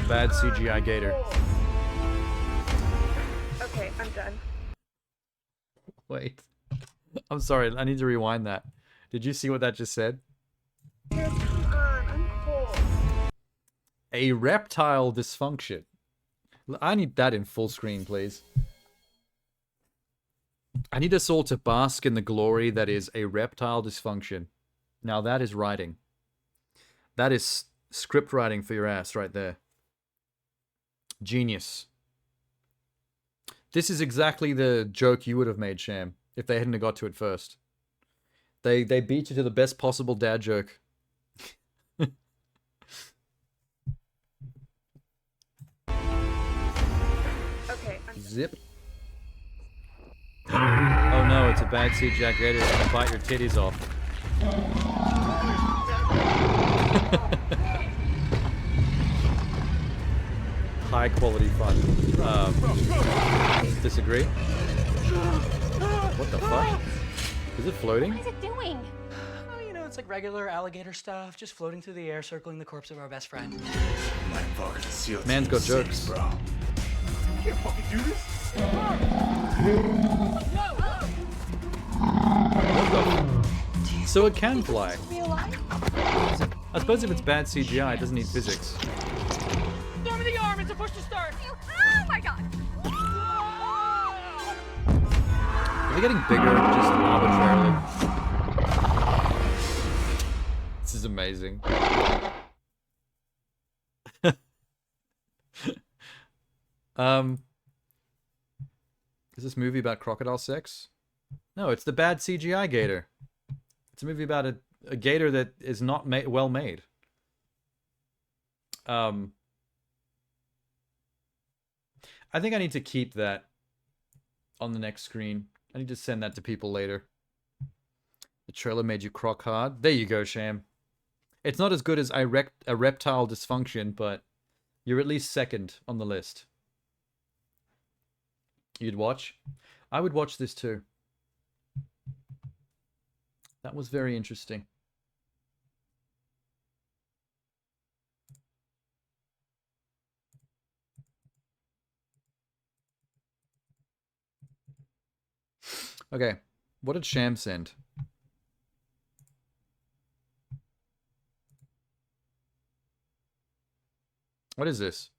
bad CGI gator. Okay, I'm done. Wait. I'm sorry, I need to rewind that. Did you see what that just said? I'm cold. A reptile dysfunction. I need that in full screen, please. I need us all to bask in the glory that is a reptile dysfunction. Now that is writing. That is script writing for your ass right there. Genius. This is exactly the joke you would have made, Sham, if they hadn't have got to it first. They beat you to the best possible dad joke. Okay, Zip. Oh no, it's a bad CGI gator that's gonna bite your titties off. High quality fun. Disagree? What the fuck? Is it floating? What is it doing? Oh, you know, it's like regular alligator stuff, just floating through the air, circling the corpse of our best friend. Man's got jokes. Bro. You can't fucking do this. So it can fly. I suppose if it's bad CGI, it doesn't need physics. Throw me the arm, it's a push to start. Oh my god! Are they getting bigger just arbitrarily? This is amazing. Is this movie about crocodile sex? No, it's the bad CGI gator. It's a movie about a gator that is not well made. I think I need to keep that on the next screen. I need to send that to people later. The trailer made you croc hard. There you go, Sham. It's not as good as a reptile dysfunction, but you're at least second on the list. You'd watch? I would watch this too. That was very interesting. Okay, what did Sham send? What is this?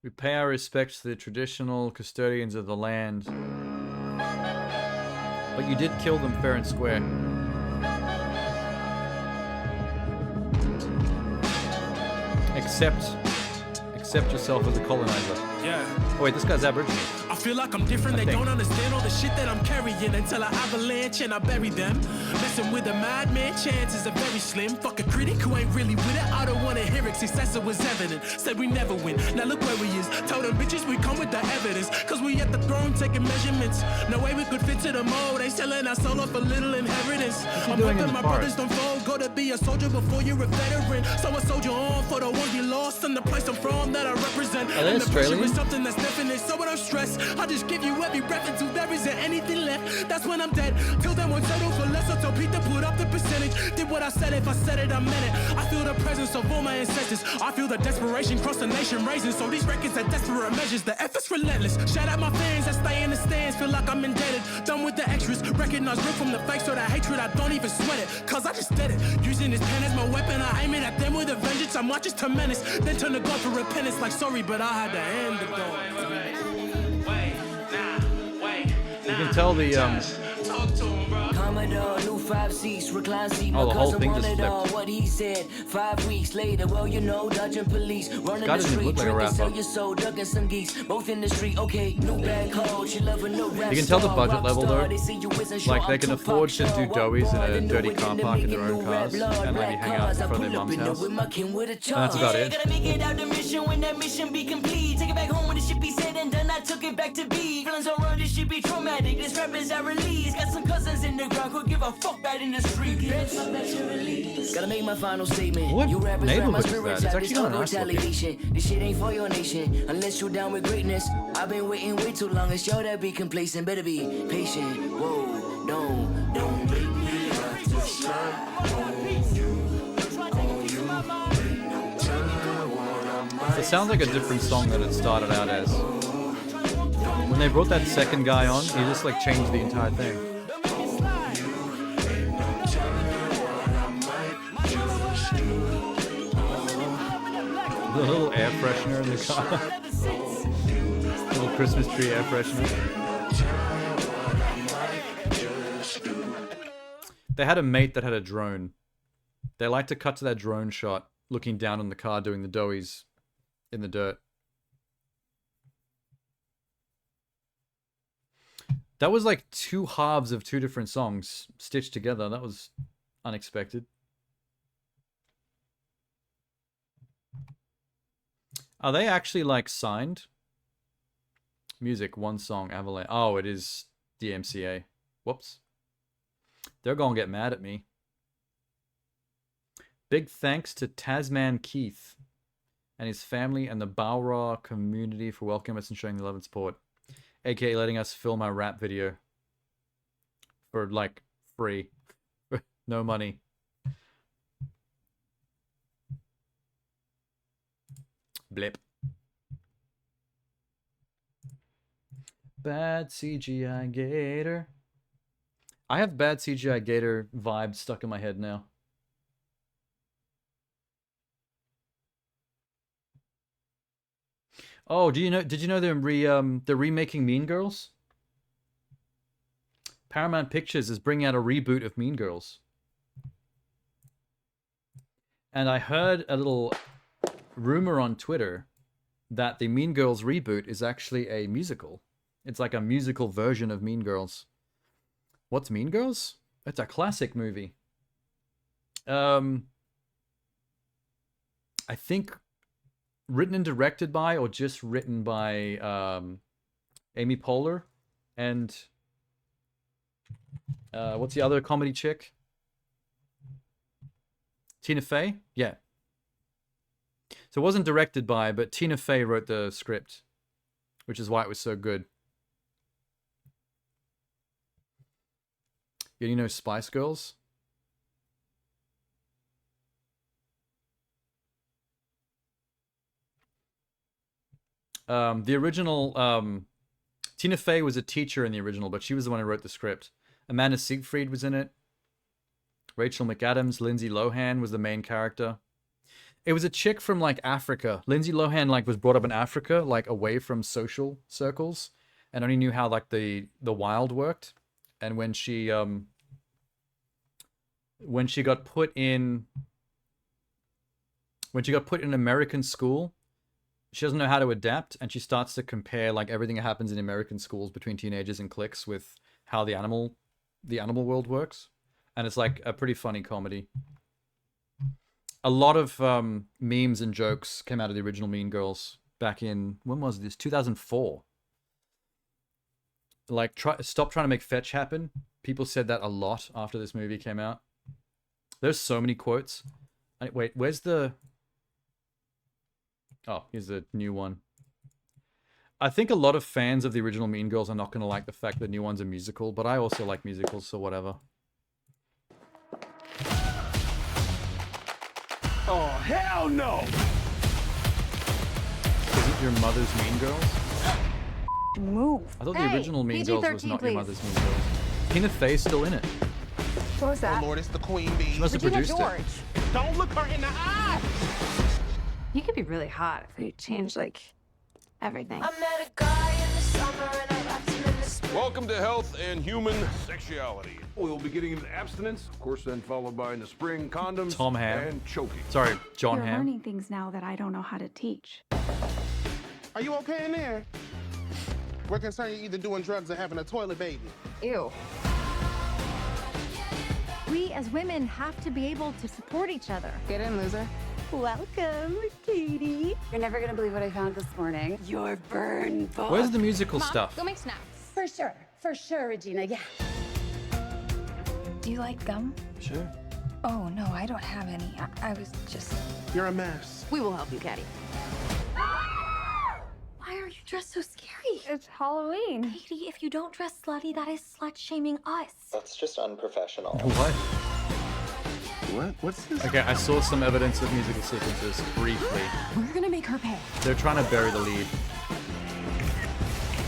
We pay our respects to the traditional custodians of the land. But you did kill them fair and square. Accept yourself as a colonizer. Yeah. Oh wait, this guy's Aboriginal. I feel like I'm different, they don't understand all the shit that I'm carrying until I avalanche and I bury them. Messing with a madman, chances are very slim. Fuck a critic who ain't really with it, I don't wanna hear it. Successor was evident, said we never win. Now look where we is, told them bitches we come with the evidence. Cause we at the throne taking measurements. No way we could fit to the mold, they selling our soul off a little inheritance. I'm hoping my brothers don't fold, go to be a soldier before you're a veteran. So a soldier on for the ones we lost and the place I'm from that I represent. Are they and the pressure Australian? is something that's definite, so when I'm stressed, I just give you every breath until there isn't anything left. That's when I'm dead. Till then, won't settle for less. So tell Pete to put up the percentage. Did what I said, if I said it, I meant it. I feel the presence of all my ancestors. I feel the desperation cross the nation raising. So these records are desperate measures. The effort's relentless. Shout out my fans that stay in the stands. Feel like I'm indebted. Done with the extras. Recognize real from the fake. So the hatred, I don't even sweat it. Cause I just did it. Using this pen as my weapon. I aim it at them with a vengeance. I'm not just to menace. Then turn to God for repentance. Like sorry, but I had to end the door. You can tell the Commodore, new 5 seats, recline seat. Oh, My the whole cousin thing just wanted all flipped. what he said. 5 weeks later, well, you know, dodging police, running guy the doesn't street, look like a drinking, rapper. sell your soul, ducking some geeks, both in the street. Okay, new bad code, she love a new rap You can tell the star, budget rock level star. though. They say you isn't sure Like they I'm can Tupac afford to Shakur. do doughies in Boy, a they know dirty it car in the park in making, their own new rap cars blood, and maybe black hang out cars. in I front of pull their up mum's in there house. with my kin with a And that's charge. about it. Gotta make it out the mission when that mission be complete. Take it back home when the shit be said and done. I took it back to be. Feelings around this shit be traumatic. This rap is I release. Got some cousins in the ground who give a fuck about in the street. Bitch. Gotta make my final statement. What You rappers rap my neighborhood is spirit that? It's child. actually This kinda no nice looking. retaliation. This shit ain't for your nation unless you down with greatness. I've been waiting way too long. It's y'all that be complacent. Better be patient. Whoa, don't make me have to slide on you. It sounds like a different song than it started out as. When they brought that second guy on, he just like changed the entire thing. The little air freshener in the car. Little Christmas tree air freshener. They had a mate that had a drone. They like to cut to that drone shot, looking down on the car doing the doughies in the dirt. That was like two halves of two different songs stitched together. That was unexpected. Are they actually like signed? Music, one song, Avalanche. Oh, it is DMCA. Whoops. They're gonna get mad at me. Big thanks to Tasman Keith and his family and the Bowra community for welcoming us and showing the love and support. AKA letting us film our rap video. For like free. No money. Blip. Bad CGI Gator. I have bad CGI Gator vibes stuck in my head now. Oh, did you know they're remaking Mean Girls? Paramount Pictures is bringing out a reboot of Mean Girls. And I heard a little rumor on Twitter that the Mean Girls reboot is actually a musical. It's like a musical version of Mean Girls. What's Mean Girls? It's a classic movie. I think written and directed by, or just written by Amy Poehler and what's the other comedy chick? Tina Fey? Yeah. So it wasn't directed by, but Tina Fey wrote the script, which is why it was so good. You know Spice Girls? The original, Tina Fey was a teacher in the original, but she was the one who wrote the script. Amanda Seyfried was in it. Rachel McAdams, Lindsay Lohan was the main character. It was a chick from like Africa. Lindsay Lohan like was brought up in Africa, like away from social circles, and only knew how like the wild worked. And when she got put in American school, she doesn't know how to adapt, and she starts to compare like everything that happens in American schools between teenagers and cliques with how the animal world works. And it's like a pretty funny comedy. A lot of memes and jokes came out of the original Mean Girls back in, when was this? 2004. Like, stop trying to make fetch happen. People said that a lot after this movie came out. There's so many quotes. Wait, where's the... Oh, here's the new one. I think a lot of fans of the original Mean Girls are not going to like the fact that the new one's a musical, but I also like musicals, so whatever. Oh, hell no! Isn't your mother's Mean Girls? Move. I thought the original Mean Girls was not your mother's Mean Girls. Tina Fey's still in it. What was that? Oh Lord, it's the Queen Bee. She must have Regina produced George. it. Don't look her in the eye! You could be really hot if you change like everything. I met a guy in the summer and I left him in the spring. Welcome to Health and Human Sexuality. We'll be getting into abstinence, of course, then followed by in the spring condoms Tom Ham. and choking. Sorry, John You're Ham. learning things now that I don't know how to teach. Are you okay in there? We're concerned you're either doing drugs or having a toilet baby. Ew. We as women have to be able to support each other. Get in, loser. Welcome, Katie. You're never gonna believe what I found this morning. Your burn book. Where's the musical Mom, stuff? go make snacks. For sure, Regina, yeah. Do you like gum? Sure. Oh, no, I don't have any. I was just... You're a mess. We will help you, Caddy. Why are you dressed so scary? It's Halloween. Katie, if you don't dress slutty, that is slut-shaming us. That's just unprofessional. What? What? What's this? Okay, I saw some evidence of musical sequences briefly. We're gonna make her pay. They're trying to bury the lead.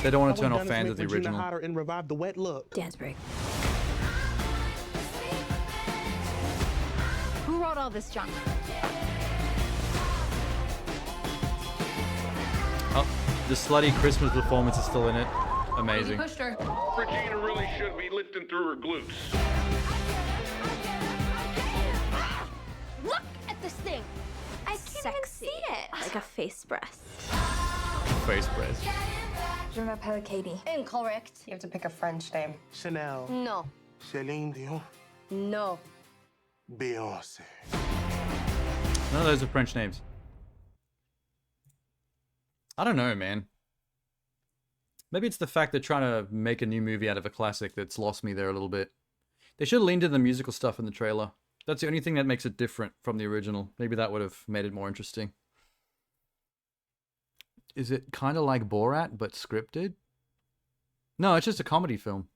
They don't want to turn off fans of the Regina original. hotter and revive the wet look. Dance break. Who wrote all this junk? Oh, the slutty Christmas performance is still in it. Amazing. Pushed her. Regina really should be lifting through her glutes. Look at this thing. I can't even see it. Like a face breast. Face press. Je m'appelle Katie. Incorrect. You have to pick a French name. Chanel. No. Celine Dion. No. Beyonce. None of those are French names. I don't know, man. Maybe it's the fact they're trying to make a new movie out of a classic that's lost me there a little bit. They should have leaned into the musical stuff in the trailer. That's the only thing that makes it different from the original. Maybe that would have made it more interesting. Is it kind of like Borat, but scripted? No, it's just a comedy film.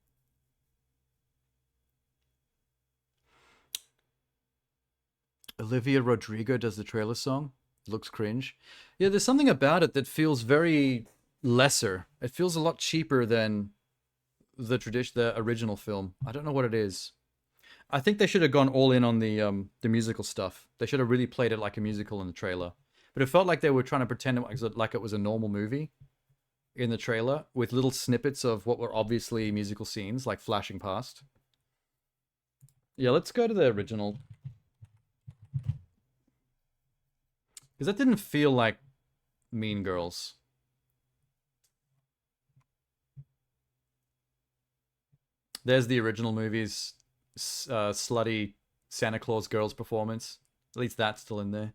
Olivia Rodrigo does the trailer song. It looks cringe. Yeah, there's something about it that feels very lesser. It feels a lot cheaper than the original film. I don't know what it is. I think they should have gone all in on the musical stuff. They should have really played it like a musical in the trailer. But it felt like they were trying to pretend like it was a normal movie in the trailer with little snippets of what were obviously musical scenes, like flashing past. Yeah, let's go to the original. Because that didn't feel like Mean Girls. There's the original movie's slutty Santa Claus girls performance. At least that's still in there.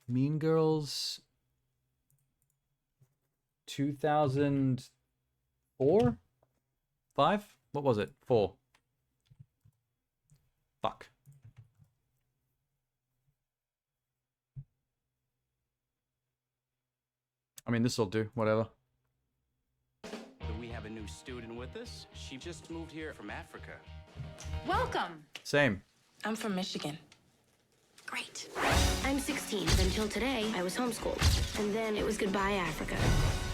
Mean Girls 2004? 5? What was it? 4. Fuck. I mean, this'll do. Whatever. We have a new new student with us. She just moved here from Africa. Welcome. Same. I'm from Michigan. Great. I'm 16, but until today, I was homeschooled. And then it was goodbye, Africa.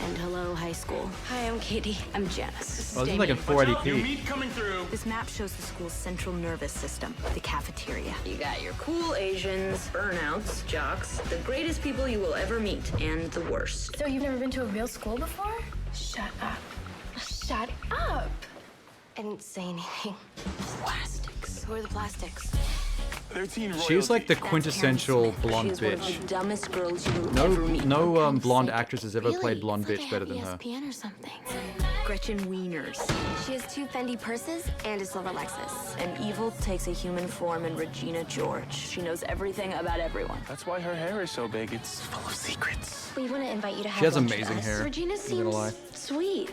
And hello, high school. Hi, I'm Katie. I'm Janice. Oh, this is like in 480p. Meat coming through. This map shows the school's central nervous system, the cafeteria. You got your cool Asians, burnouts, jocks, the greatest people you will ever meet, and the worst. So you've never been to a real school before? Shut up. Shut up. I didn't say anything. Plastics. Who are the plastics? She's like the quintessential blonde She's one bitch. of the dumbest girls you will No, ever meet. no blonde actress has ever Really? played blonde It's like bitch I better have than her. ESPN or something. Gretchen Wieners. She has 2 Fendi purses and a silver Lexus. And evil takes a human form in Regina George. She knows everything about everyone. That's why her hair is so big. It's full of secrets. We want to invite you to have She has lunch with amazing us. hair. Regina I'm not gonna lie. seems sweet.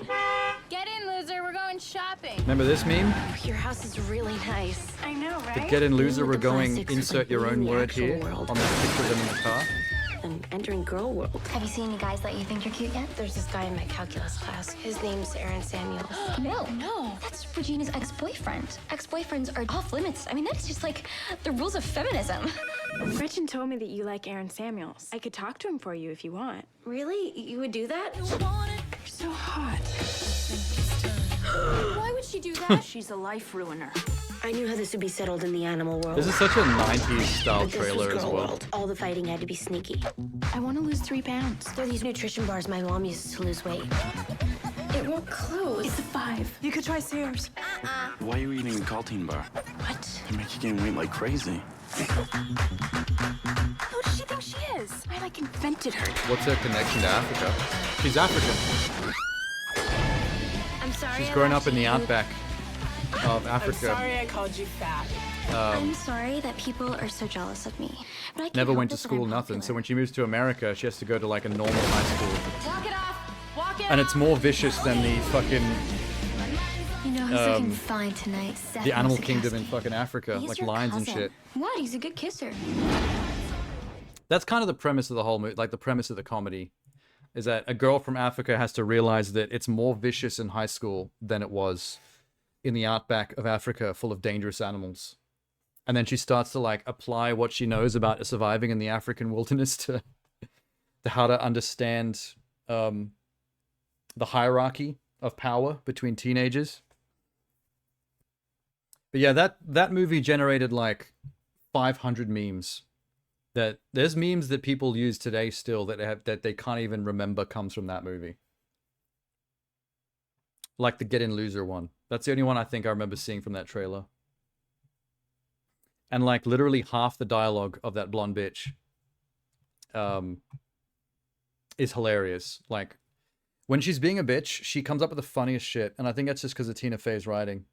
Get in, loser. We're going shopping. Remember this meme? Your house is really nice. I know, The right? get in loser, With we're the going plastics, insert like your being own in the word actual here world. on the picture of them in the car. I'm entering girl world. Have you seen any guys that you think are cute yet? There's this guy in my calculus class. His name's Aaron Samuels. No. That's Regina's ex-boyfriend. Ex-boyfriends are off limits. I mean, that's just like the rules of feminism. Gretchen told me that you like Aaron Samuels. I could talk to him for you if you want. Really? You would do that? You're so hot. Why would she do that? She's a life ruiner. I knew how this would be settled in the animal world. This is such a 90s style But this was trailer as girl well. world. All the fighting had to be sneaky. I want to lose 3 pounds. They're these nutrition bars my mom uses to lose weight. It won't close. It's a 5. You could try Sears. Why are you eating a Caltine bar? What? They make you gain weight like crazy. Who does she think she is? I like invented her. What's her connection to Africa? She's African. I'm sorry. She's I grown left up in the you. outback of Africa. I called you fat. I'm sorry that people are so jealous of me. But I can't Never help went to it that school, I'm nothing. So popular. when she moves to America, she has to go to like a normal high school. Walk it off. Walk it And it's more vicious than the fucking You know who's looking fine tonight? Seth the animal Masakowski. kingdom in fucking Africa, He's like your lions and cousin. shit. What? He's a good kisser. That's kind of the premise of the whole movie, like the premise of the comedy, is that a girl from Africa has to realize that it's more vicious in high school than it was in the outback of Africa, full of dangerous animals. And then she starts to like apply what she knows about surviving in the African wilderness to how to understand the hierarchy of power between teenagers. But yeah, that movie generated like 500 memes. That there's memes that people use today still that they can't even remember comes from that movie. Like the Get In Loser one. That's the only one I think I remember seeing from that trailer. And like literally half the dialogue of that blonde bitch is hilarious. Like when she's being a bitch, she comes up with the funniest shit, and I think that's just because of Tina Fey's writing.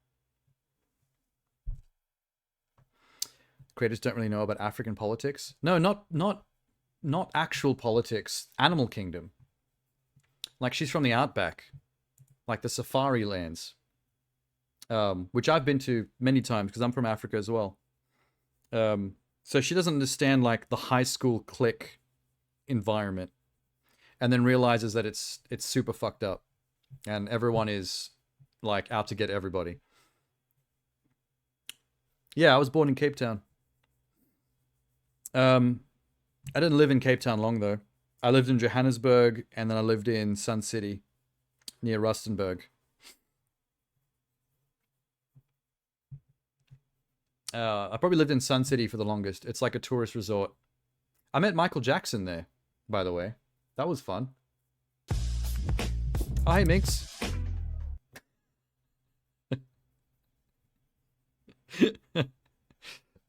Creators don't really know about African politics. No, not actual politics. Animal kingdom. Like she's from the outback, like the safari lands, which I've been to many times because I'm from Africa as well. So she doesn't understand like the high school clique environment, and then realizes that it's super fucked up, and everyone is like out to get everybody. Yeah, I was born in Cape Town. I didn't live in Cape Town long though. I lived in Johannesburg, and then I lived in Sun City, near Rustenburg. I probably lived in Sun City for the longest. It's like a tourist resort. I met Michael Jackson there, by the way. That was fun. Oh, hey, Minx. I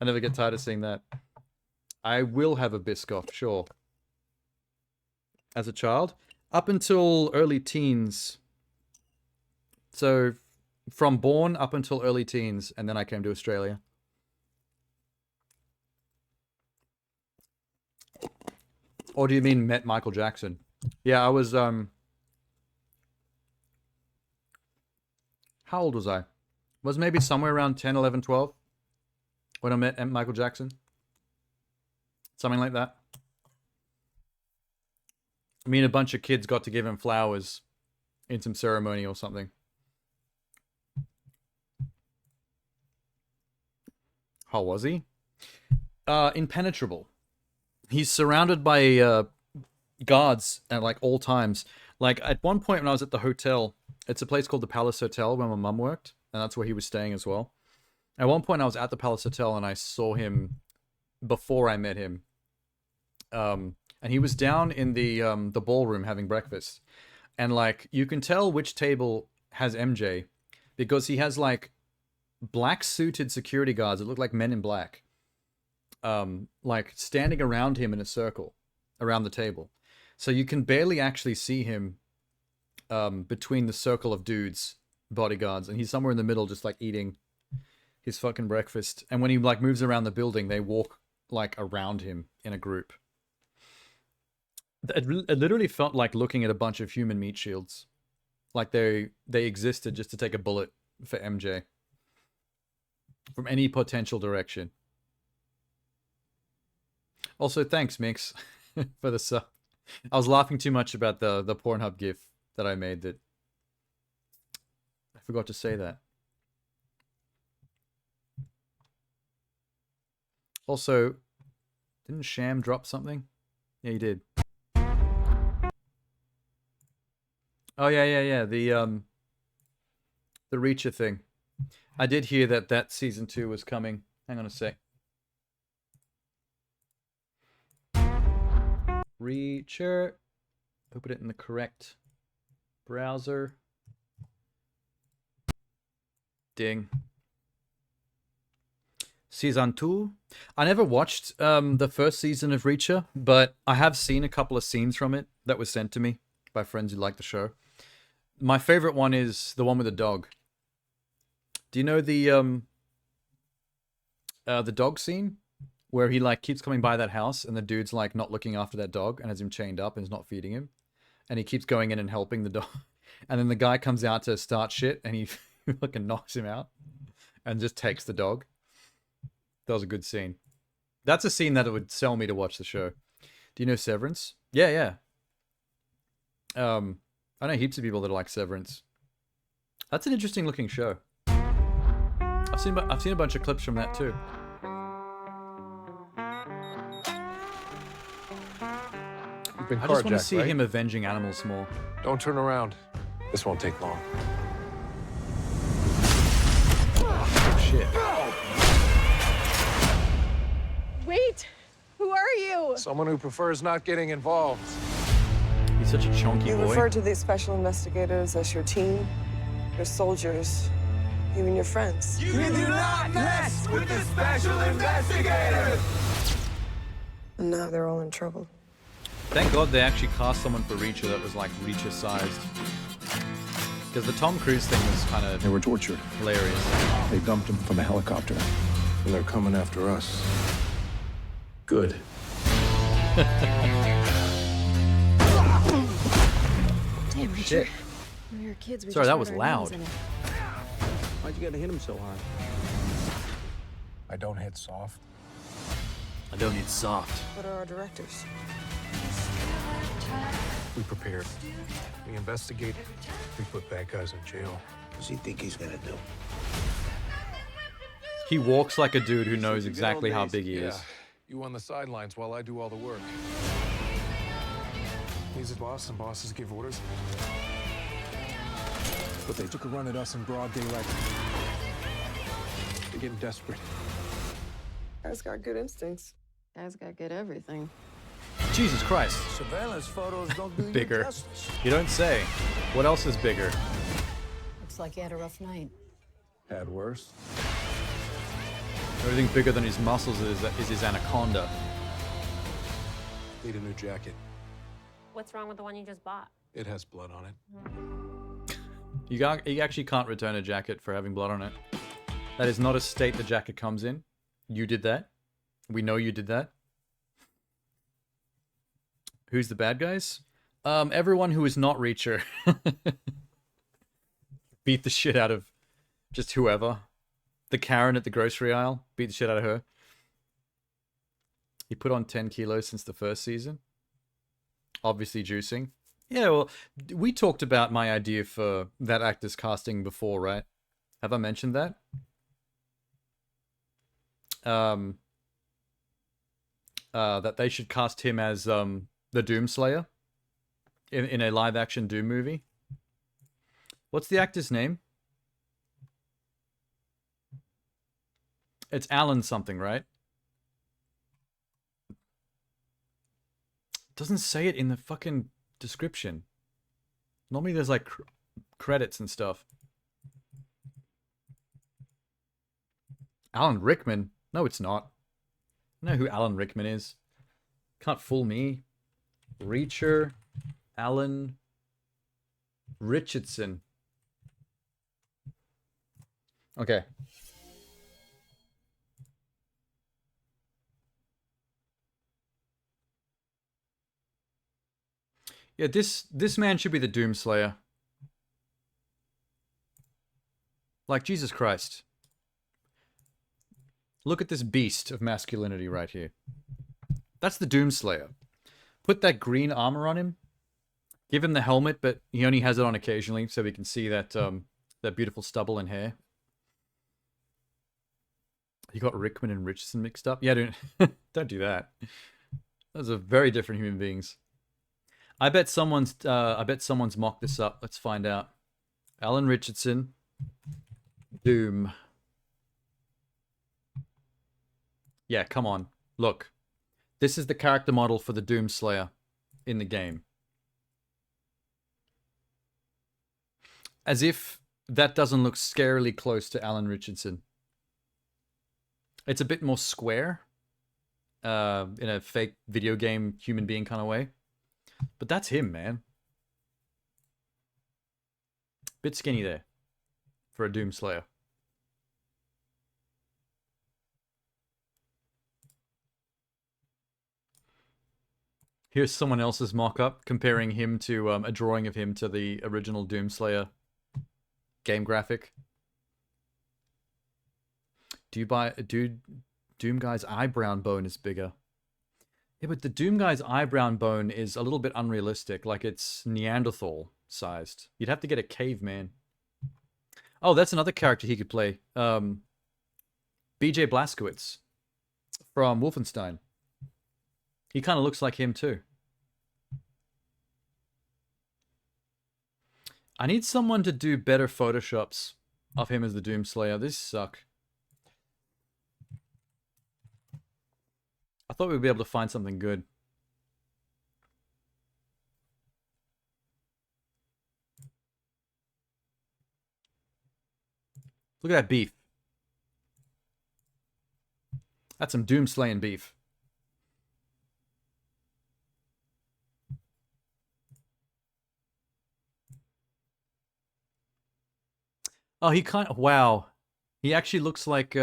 never get tired of seeing that. I will have a Biscoff, sure. As a child, up until early teens. So, from born up until early teens, and then I came to Australia. Or do you mean met Michael Jackson? Yeah, I was, how old was I? Was maybe somewhere around 10, 11, 12 when I met Michael Jackson. Something like that. Me and a bunch of kids got to give him flowers in some ceremony or something. How was he? Impenetrable. He's surrounded by guards at like all times. Like at one point when I was at the hotel, it's a place called the Palace Hotel where my mum worked, and that's where he was staying as well. At one point I was at the Palace Hotel and I saw him before I met him. And he was down in the ballroom having breakfast. And like you can tell which table has MJ because he has like black suited security guards that look like men in black. Like standing around him in a circle around the table. So you can barely actually see him between the circle of dudes, bodyguards, and he's somewhere in the middle just like eating his fucking breakfast. And when he like moves around the building, they walk like around him in a group. It literally felt like looking at a bunch of human meat shields. Like they existed just to take a bullet for MJ. From any potential direction. Also, thanks, Mix, for the sub. I was laughing too much about the Pornhub gif that I made that... I forgot to say that. Also, didn't Sham drop something? Yeah, he did. Oh, yeah. The Reacher thing. I did hear that season 2 was coming. Hang on a sec. Reacher. Open it in the correct browser. Ding. Season 2. I never watched the first season of Reacher, but I have seen a couple of scenes from it that were sent to me by friends who like the show. My favorite one is the one with the dog. Do you know the dog scene where he like keeps coming by that house and the dude's like not looking after that dog and has him chained up and is not feeding him, and he keeps going in and helping the dog, and then the guy comes out to start shit and he fucking knocks him out and just takes the dog. That was a good scene. That's a scene that would sell me to watch the show. Do you know Severance? Yeah. I know heaps of people that like Severance. That's an interesting looking show. I've seen a bunch of clips from that too. I just want to see him avenging animals more. Don't turn around. This won't take long. Oh, shit. Wait! Who are you? Someone who prefers not getting involved. He's such a chunky You boy. refer to these special investigators as your team, your soldiers, even your friends. You do not mess with the special investigators! And now they're all in trouble. Thank God they actually cast someone for Reacher that was like Reacher sized. Because the Tom Cruise thing was kind of... They were tortured. Hilarious. They dumped him from a helicopter. And they're coming after us. Good. Damn, Richard. Shit. When we were kids, we Sorry, just that wrote was our loud. names in it. Why'd you gotta hit him so hard? I don't hit soft. I don't need soft. What are our directors? We prepare. We investigate. We put bad guys in jail. What does he think he's gonna do? He walks like a dude who knows exactly how big he is. You on the sidelines while I do all the work. He's a boss, and bosses give orders. But they took a run at us in broad daylight. They're getting desperate. Guy's got good instincts. Guy's got good everything. Jesus Christ. Surveillance photos don't do you Bigger. justice. You don't say. What else is bigger? Looks like you had a rough night. Had worse. Everything bigger than his muscles is his anaconda. Need a new jacket. What's wrong with the one you just bought? It has blood on it. You actually can't return a jacket for having blood on it. That is not a state the jacket comes in. You did that. We know you did that. Who's the bad guys? Everyone who is not Reacher. Beat the shit out of just whoever. The Karen at the grocery aisle. Beat the shit out of her. He put on 10 kilos since the first season. Obviously juicing. Yeah, well, we talked about my idea for that actor's casting before, right? Have I mentioned that? that they should cast him as the Doomslayer in a live action Doom movie. What's the actor's name? It's Alan something, right? Doesn't say it in the fucking description. Normally there's like credits and stuff. Alan Rickman? No, it's not. I know who Alan Rickman is. Can't fool me. Reacher. Alan Richardson. Okay. Yeah, this man should be the Doomslayer. Like, Jesus Christ. Look at this beast of masculinity right here. That's the Doomslayer. Put that green armor on him. Give him the helmet, but he only has it on occasionally, so we can see that that beautiful stubble and hair. You got Rickman and Richardson mixed up? Yeah, don't do that. Those are very different human beings. I bet someone's mocked this up. Let's find out. Alan Richardson, Doom. Yeah, come on. Look. This is the character model for the Doomslayer in the game. As if that doesn't look scarily close to Alan Richardson. It's a bit more square. In a fake video game human being kind of way. But that's him, man. Bit skinny there. For a Doomslayer. Here's someone else's mock-up comparing him to a drawing of him to the original Doomslayer game graphic. Doom guy's eyebrow bone is bigger. Yeah, but the Doom guy's eyebrow bone is a little bit unrealistic. Like, it's Neanderthal sized. You'd have to get a caveman. Oh, that's another character he could play. BJ Blazkowicz from Wolfenstein. He kind of looks like him too. I need someone to do better photoshops of him as the Doomslayer. These suck. I thought we'd be able to find something good. Look at that beef. That's some Doomslaying beef. Oh, he kind of... Wow. He actually looks like... He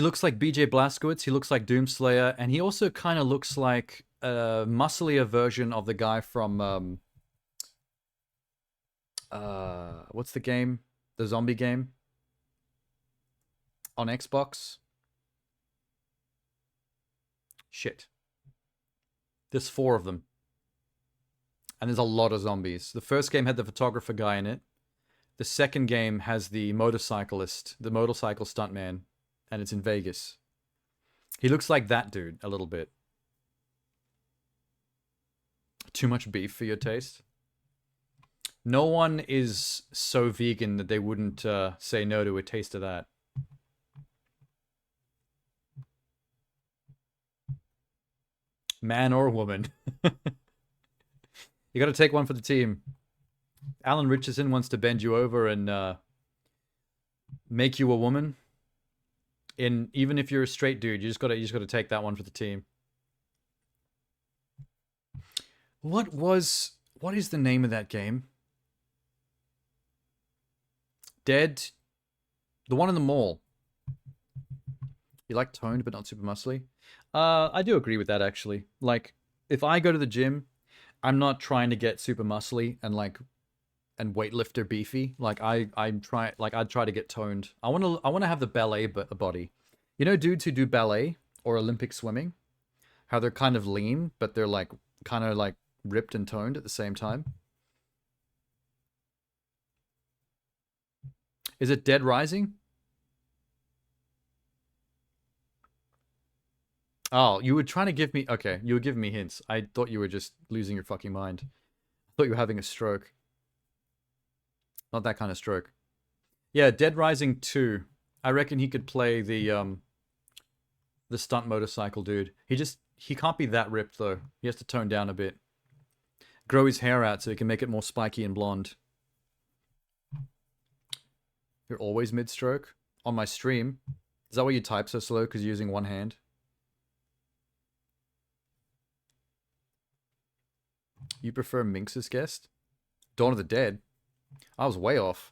looks like BJ Blazkowicz, he looks like Doomslayer, and he also kind of looks like a musclier version of the guy from... what's the game? The zombie game? On Xbox? Shit. There's 4 of them. And there's a lot of zombies. The first game had the photographer guy in it. The second game has the motorcyclist, the motorcycle stuntman, and it's in Vegas. He looks like that dude a little bit. Too much beef for your taste? No one is so vegan that they wouldn't say no to a taste of that. Man or woman. You gotta take one for the team. Alan Richardson wants to bend you over and make you a woman. Even if you're a straight dude, you just gotta take that one for the team. What is the name of that game? Dead. The one in the mall. You like toned but not super muscly? I do agree with that actually. Like, if I go to the gym, I'm not trying to get super muscly and weightlifter beefy. Like I'd try to get toned. I want to have the ballet body. You know, dudes who do ballet or Olympic swimming, how they're kind of lean but they're kind of ripped and toned at the same time. Is it Dead Rising? Oh, you were trying to give me... Okay, you were giving me hints. I thought you were just losing your fucking mind. I thought you were having a stroke. Not that kind of stroke. Yeah, Dead Rising 2. I reckon he could play the stunt motorcycle dude. He can't be that ripped, though. He has to tone down a bit. Grow his hair out so he can make it more spiky and blonde. You're always mid-stroke? On my stream? Is that why you type so slow, because you're using one hand? You prefer Minx's guest? Dawn of the Dead? I was way off.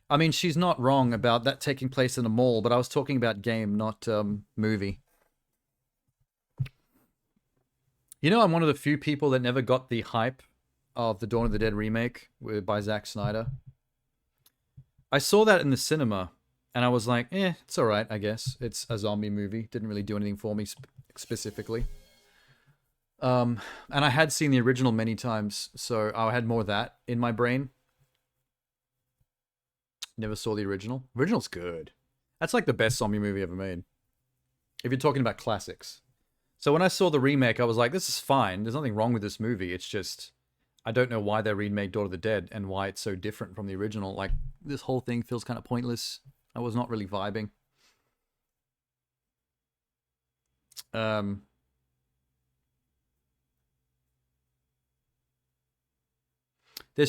I mean, she's not wrong about that taking place in a mall, but I was talking about game, not movie. You know, I'm one of the few people that never got the hype of the Dawn of the Dead remake by Zack Snyder. I saw that in the cinema, and I was like, it's alright, I guess. It's a zombie movie. Didn't really do anything for me specifically. And I had seen the original many times, so I had more of that in my brain. Never saw the original. Original's good. That's like the best zombie movie ever made. If you're talking about classics. So when I saw the remake, I was like, this is fine. There's nothing wrong with this movie. It's just, I don't know why they remade Dawn of the Dead and why it's so different from the original. Like, this whole thing feels kind of pointless. I was not really vibing. There's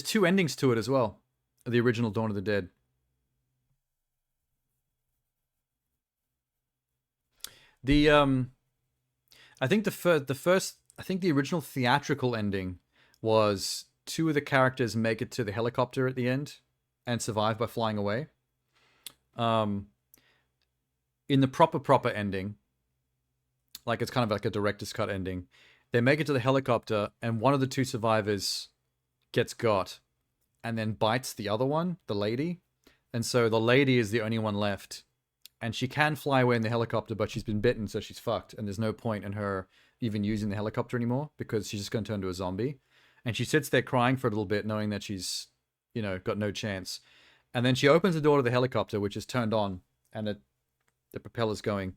2 endings to it as well. The original Dawn of the Dead. I think the original theatrical ending was 2 of the characters make it to the helicopter at the end and survive by flying away. In the proper ending, like it's kind of like a director's cut ending, they make it to the helicopter and one of the 2 survivors gets got and then bites the other one, the lady. And so the lady is the only one left. And she can fly away in the helicopter, but she's been bitten, so she's fucked. And there's no point in her even using the helicopter anymore because she's just going to turn into a zombie. And she sits there crying for a little bit, knowing that she's, you know, got no chance. And then she opens the door to the helicopter, which is turned on, and the propeller's going.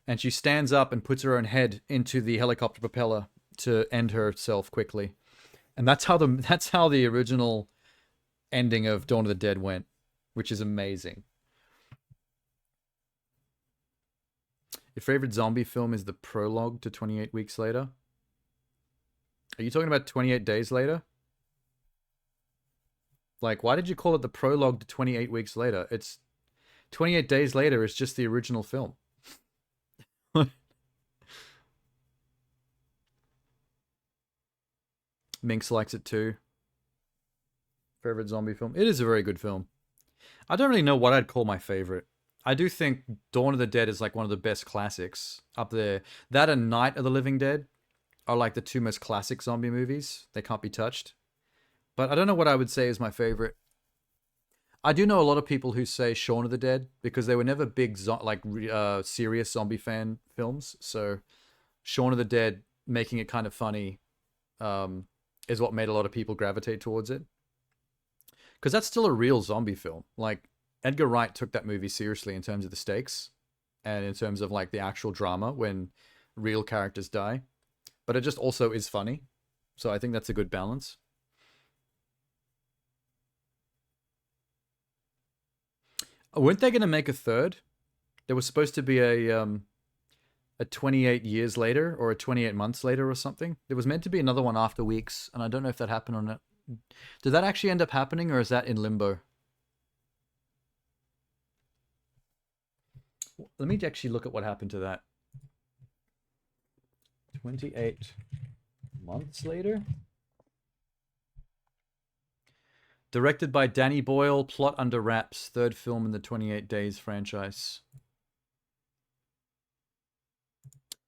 And she stands up and puts her own head into the helicopter propeller to end herself quickly. And that's how the original ending of Dawn of the Dead went, which is amazing. Your favorite zombie film is the prologue to 28 Weeks Later? Are you talking about 28 Days Later? Like, why did you call it the prologue to 28 Weeks Later? It's 28 Days Later is just the original film. Minx likes it too. Favorite zombie film? It is a very good film. I don't really know what I'd call my favorite. I do think Dawn of the Dead is like one of the best classics up there. That and Night of the Living Dead are like the 2 most classic zombie movies. They can't be touched. But I don't know what I would say is my favorite. I do know a lot of people who say Shaun of the Dead because they were never big serious zombie fan films. So Shaun of the Dead making it kind of funny is what made a lot of people gravitate towards it. Because that's still a real zombie film. Like, Edgar Wright took that movie seriously in terms of the stakes and in terms of like the actual drama when real characters die. But it just also is funny. So I think that's a good balance. Weren't they going to make a third? There was supposed to be a 28 years later or a 28 months later or something. There was meant to be another one after Weeks, and I don't know if that happened or not. Did that actually end up happening, or is that in limbo? Let me actually look at what happened to that. 28 months later? Directed by Danny Boyle, plot under wraps, 3rd film in the 28 Days franchise.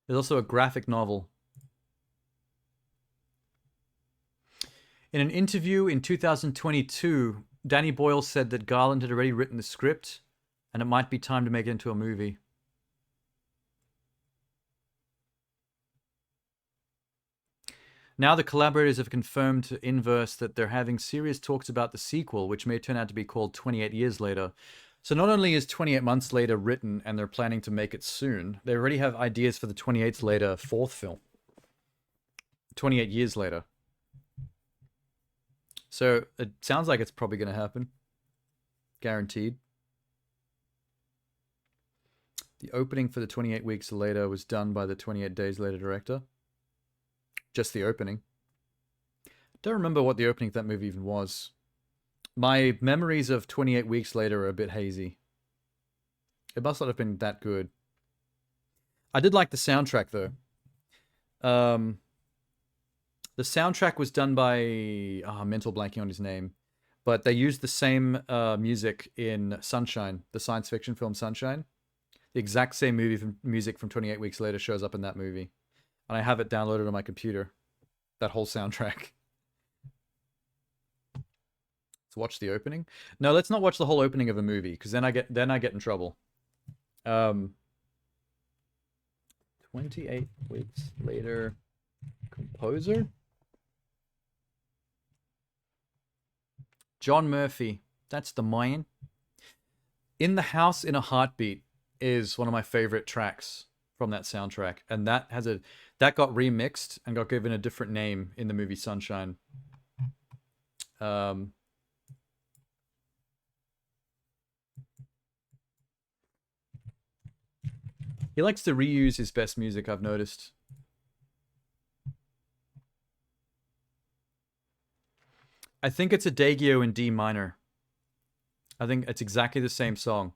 There's also a graphic novel. In an interview in 2022, Danny Boyle said that Garland had already written the script and it might be time to make it into a movie. Now the collaborators have confirmed to Inverse that they're having serious talks about the sequel, which may turn out to be called 28 Years Later. So not only is 28 Months Later written and they're planning to make it soon, they already have ideas for the 28 Later fourth film. 28 years later. So it sounds like it's probably going to happen. Guaranteed. The opening for the 28 Weeks Later was done by the 28 Days Later director. Just the opening. Don't remember what the opening of that movie even was. My memories of 28 Weeks Later are a bit hazy. It must not have been that good. I did like the soundtrack, though. The soundtrack was done by... mental blanking on his name. But they used the same music in Sunshine, the science fiction film Sunshine. The exact same music from 28 Weeks Later shows up in that movie. And I have it downloaded on my computer. That whole soundtrack. Let's watch the opening. No, let's not watch the whole opening of a movie, because then I get in trouble. 28 Weeks Later. Composer? John Murphy. That's the man. In the House in a Heartbeat is one of my favorite tracks from that soundtrack, and that got remixed and got given a different name in the movie Sunshine. He likes to reuse his best music, I've noticed. I think it's Adagio in D minor. I think it's exactly the same song.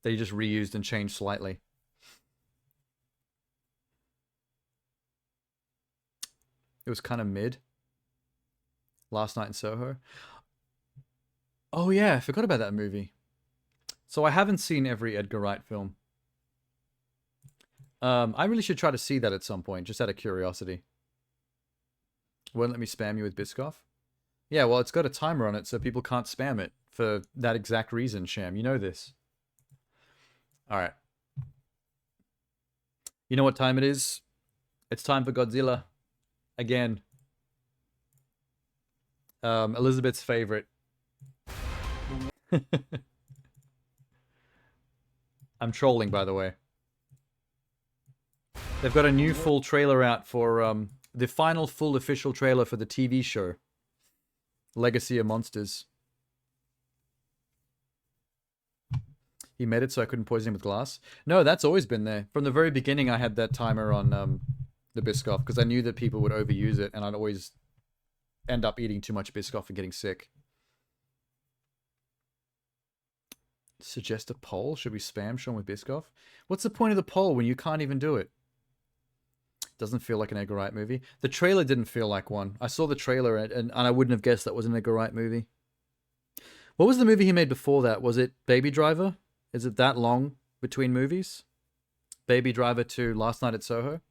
They just reused and changed slightly. It was kind of mid. Last Night in Soho. Oh yeah, I forgot about that movie. So I haven't seen every Edgar Wright film. I really should try to see that at some point, just out of curiosity. Won't let me spam you with Biscoff? Yeah, well, it's got a timer on it, so people can't spam it for that exact reason, Sham. You know this. Alright. You know what time it is? It's time for Godzilla. Again. Elizabeth's favorite. I'm trolling, by the way. They've got a new full trailer out for the final full official trailer for the TV show. Legacy of Monsters. He made it so I couldn't poison him with glass. No, that's always been there. From the very beginning, I had that timer on the Biscoff because I knew that people would overuse it and I'd always end up eating too much Biscoff and getting sick. Suggest a poll? Should we spam Sean with Biscoff? What's the point of the poll when you can't even do it? Doesn't feel like an Edgar Wright movie. The trailer didn't feel like one. I saw the trailer and I wouldn't have guessed that was an Edgar Wright movie. What was the movie he made before that? Was it Baby Driver? Is it that long between movies? Baby Driver to Last Night at Soho?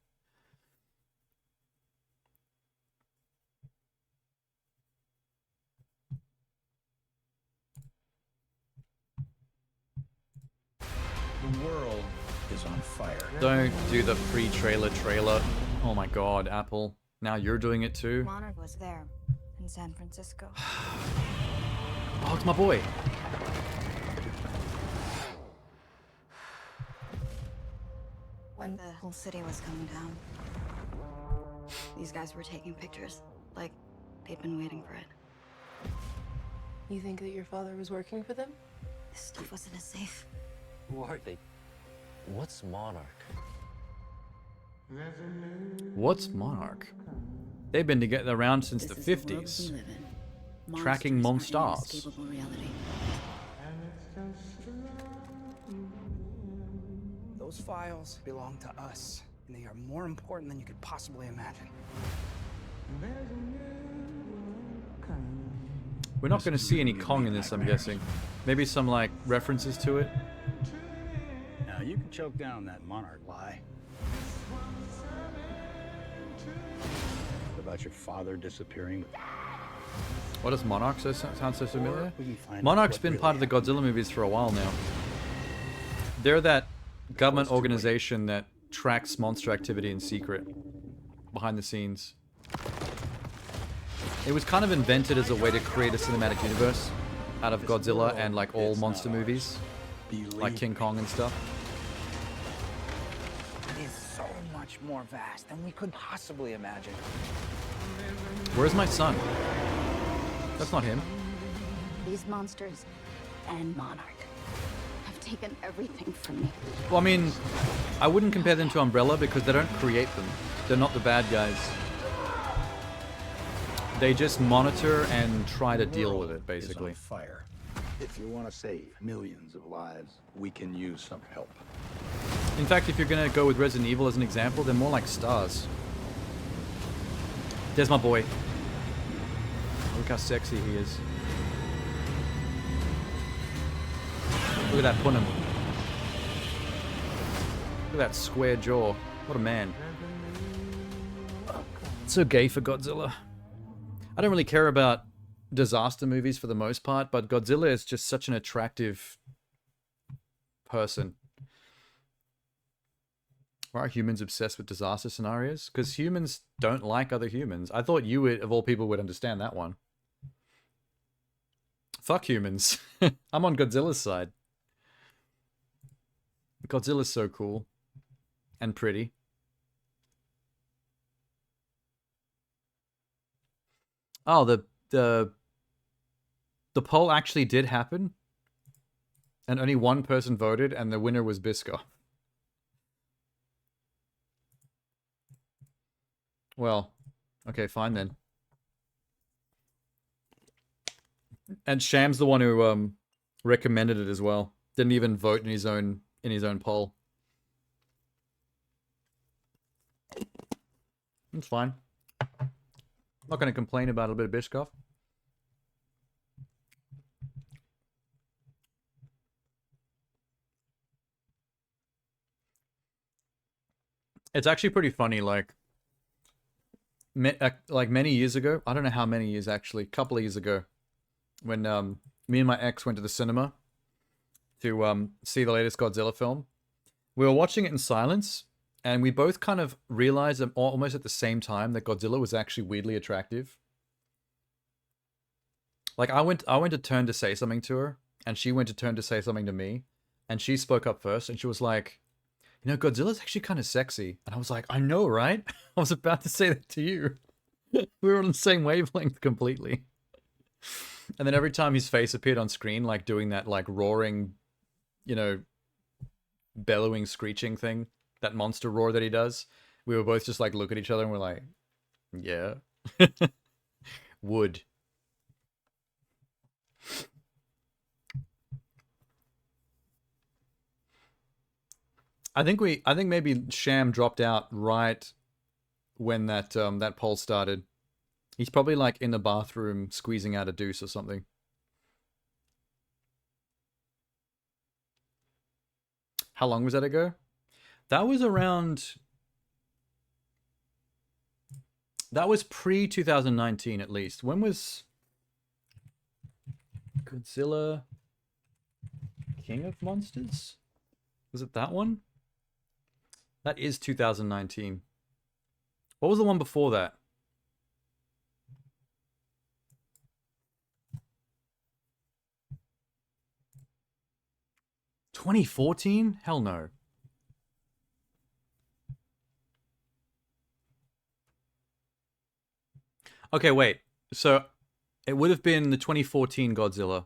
The world is on fire. Don't do the pre-trailer trailer. Oh my god, Apple. Now you're doing it too? Monarch was there in San Francisco. Oh, it's my boy. When the whole city was coming down, these guys were taking pictures, like they'd been waiting for it. You think that your father was working for them? This stuff was in a safe. Who are they? What's Monarch? What's Monarch? They've been together around since the 50s. Tracking monsters. Those files belong to us, and they are more important than you could possibly imagine. We're not going to see any Kong in this, I'm guessing. Maybe some, like, references to it. Now, you can choke down that Monarch lie. What about your father disappearing? What does Monarch sound so familiar? Monarch's been part of the Godzilla movies for a while now. They're that government organization that tracks monster activity in secret, behind the scenes. It was kind of invented as a way to create a cinematic universe. out of Godzilla and like all monster movies, like King Kong and stuff. It is so much more vast than we could possibly imagine. Where's my son? That's not him. These monsters and Monarch have taken everything from me. Well, I mean, I wouldn't compare them to Umbrella because they don't create them. They're not the bad guys. They just monitor and try to deal with it, basically. Fire. If you want to save millions of lives, we can use some help. In fact, if you're gonna go with Resident Evil as an example, they're more like stars. There's my boy. Look how sexy he is. Look at that punum. Look at that square jaw. What a man. So gay for Godzilla. I don't really care about disaster movies for the most part, but Godzilla is just such an attractive person. Why are humans obsessed with disaster scenarios? Because humans don't like other humans. I thought you, of all people, would understand that one. Fuck humans. I'm on Godzilla's side. Godzilla's so cool. And pretty. Oh, the poll actually did happen. And only one person voted, and the winner was Biscoff. Well, okay, fine then. And Sham's the one who recommended it as well. Didn't even vote in his own poll. It's fine. I'm not going to complain about a bit of Biscoff. It's actually pretty funny, like many years ago, I don't know how many years actually, a couple of years ago, when me and my ex went to the cinema to see the latest Godzilla film. We were watching it in silence, and we both kind of realized almost at the same time that Godzilla was actually weirdly attractive. Like I went to turn to say something to her, and she went to turn to say something to me, and she spoke up first, and she was like, "You know, Godzilla's actually kind of sexy." And I was like, "I know, right?" I was about to say that to you. We were on the same wavelength completely. And then every time his face appeared on screen, like doing that like roaring, you know, bellowing, screeching thing, that monster roar that he does, we were both just like look at each other and we're like, yeah. Would. I think maybe Sham dropped out right when that that poll started. He's probably like in the bathroom squeezing out a deuce or something. How long was that ago? That was around... That was pre-2019 at least. When was Godzilla King of Monsters? Was it that one? That is 2019. What was the one before that? $2014? Hell no. Okay, wait. So it would have been the 2014 Godzilla.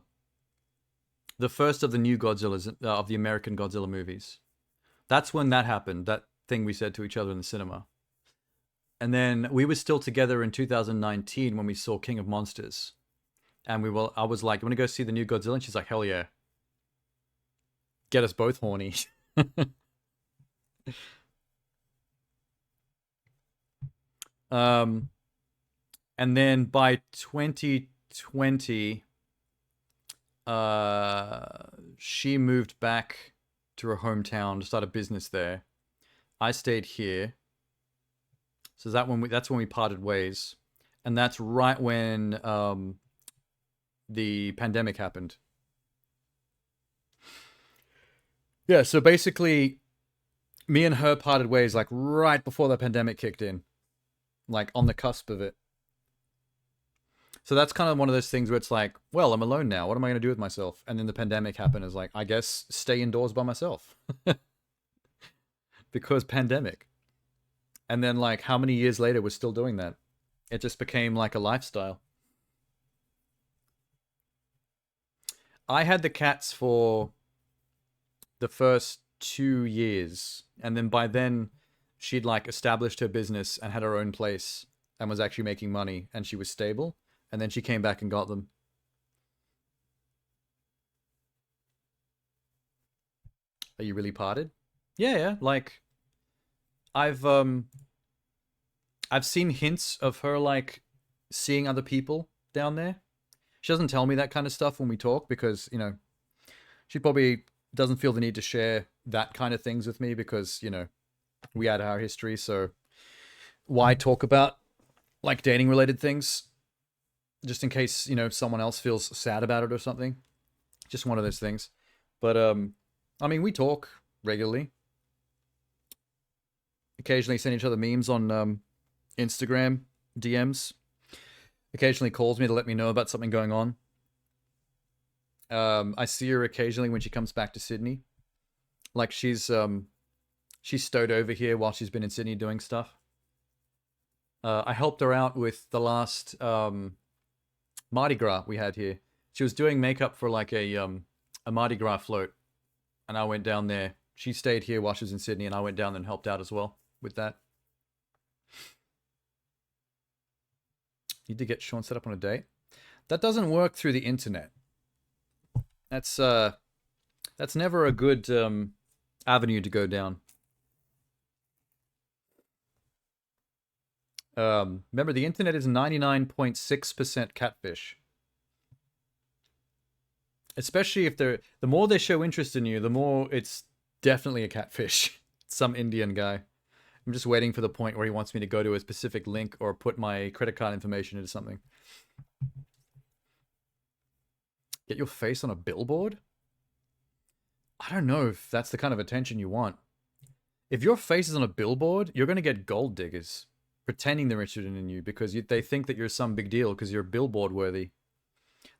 The first of the new Godzillas, of the American Godzilla movies. That's when that happened. That thing we said to each other in the cinema. And then we were still together in 2019 when we saw King of Monsters. And I was like, "You want to go see the new Godzilla?" And she's like, "Hell yeah." Get us both horny. And then by 2020, she moved back to her hometown to start a business there. I stayed here. So that's when we parted ways. And that's right when the pandemic happened. Yeah, so basically, me and her parted ways like right before the pandemic kicked in. Like on the cusp of it. So that's kind of one of those things where it's like, well, I'm alone now. What am I going to do with myself? And then the pandemic happened. It's like, I guess stay indoors by myself. Because pandemic. And then like how many years later we're still doing that? It just became like a lifestyle. I had the cats for the first 2 years. And then by then she'd like established her business and had her own place and was actually making money and she was stable. And then she came back and got them. Are you really parted? Yeah. Like, I've seen hints of her like seeing other people down there. She doesn't tell me that kind of stuff when we talk because, you know, she probably doesn't feel the need to share that kind of things with me because, you know, we had our history. So why talk about like dating related things? Just in case, you know, someone else feels sad about it or something. Just one of those things. But, I mean, we talk regularly. Occasionally send each other memes on Instagram, DMs. Occasionally calls me to let me know about something going on. I see her occasionally when she comes back to Sydney. Like she's stowed over here while she's been in Sydney doing stuff. I helped her out with the last Mardi Gras we had here. She was doing makeup for like a Mardi Gras float. And I went down there. She stayed here while she was in Sydney and I went down and helped out as well with that. Need to get Sean set up on a date. That doesn't work through the internet. That's never a good avenue to go down. Remember, the internet is 99.6% catfish. Especially if the more they show interest in you, the more it's definitely a catfish. Some Indian guy. I'm just waiting for the point where he wants me to go to a specific link or put my credit card information into something. Get your face on a billboard? I don't know if that's the kind of attention you want. If your face is on a billboard, you're going to get gold diggers pretending they're interested in you because they think that you're some big deal because you're billboard worthy.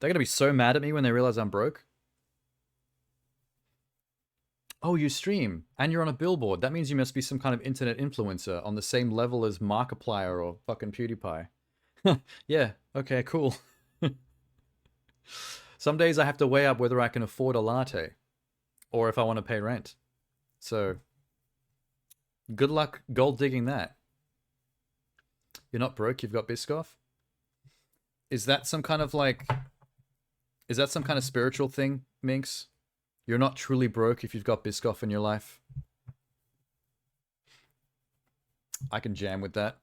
They're going to be so mad at me when they realize I'm broke. Oh, you stream and you're on a billboard. That means you must be some kind of internet influencer on the same level as Markiplier or fucking PewDiePie. Yeah, okay, cool. Some days I have to weigh up whether I can afford a latte or if I want to pay rent. So, good luck gold digging that. You're not broke, you've got Biscoff? Is that some kind of like... Is that some kind of spiritual thing, Minx? You're not truly broke if you've got Biscoff in your life. I can jam with that.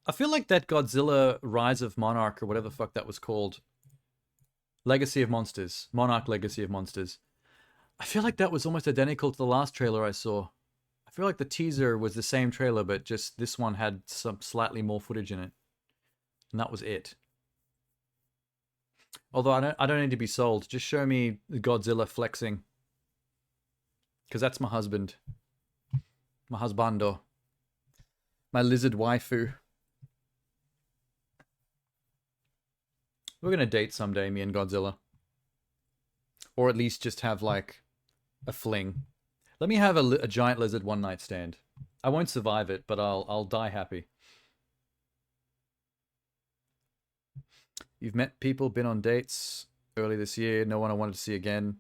I feel like that Godzilla Rise of Monarch or whatever the fuck that was called. Legacy of Monsters. Monarch Legacy of Monsters. I feel like that was almost identical to the last trailer I saw. I feel like the teaser was the same trailer, but just this one had some slightly more footage in it. And that was it. Although I don't need to be sold. Just show me Godzilla flexing. Because that's my husband. My husbando. My lizard waifu. We're going to date someday, me and Godzilla. Or at least just have, like, a fling. Let me have a giant lizard one-night stand. I won't survive it, but I'll die happy. You've met people, been on dates early this year. No one I wanted to see again.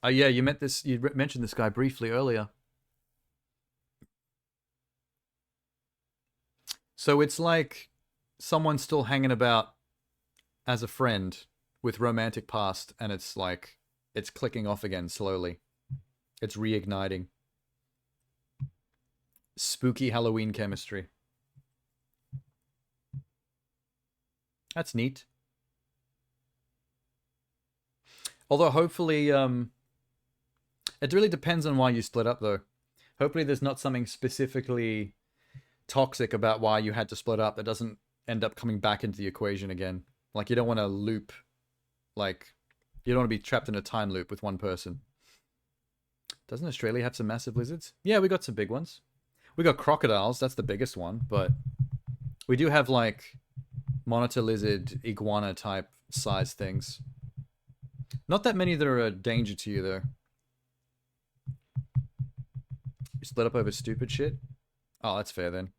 Oh yeah, you mentioned this guy briefly earlier. So it's like someone still hanging about as a friend with romantic past, and it's like it's clicking off again slowly. It's reigniting. Spooky Halloween chemistry. That's neat. Although hopefully, it really depends on why you split up though. Hopefully there's not something specifically toxic about why you had to split up that doesn't end up coming back into the equation again. Like you don't want to loop, like you don't want to be trapped in a time loop with one person. Doesn't Australia have some massive lizards? Yeah, we got some big ones. We got crocodiles, that's the biggest one, but we do have like monitor lizard, iguana type size things. Not that many that are a danger to you though. You split up over stupid shit? Oh, that's fair then.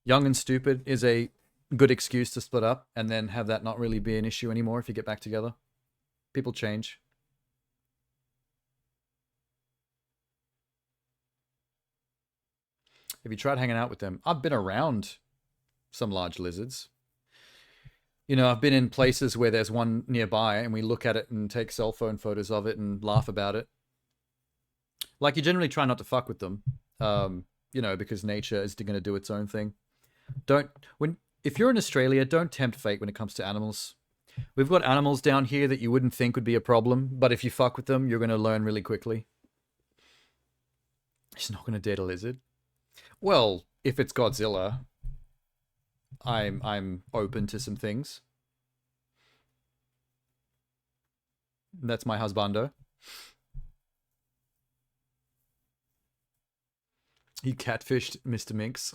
Young and stupid is a good excuse to split up and then have that not really be an issue anymore if you get back together. People change. Have you tried hanging out with them? I've been around some large lizards. You know, I've been in places where there's one nearby and we look at it and take cell phone photos of it and laugh about it. Like, you generally try not to fuck with them, you know, because nature is going to do its own thing. If you're in Australia, don't tempt fate when it comes to animals. We've got animals down here that you wouldn't think would be a problem, but if you fuck with them, you're going to learn really quickly. She's not going to date a lizard. Well, if it's Godzilla, I'm open to some things. That's my husbando. He catfished Mr. Minx.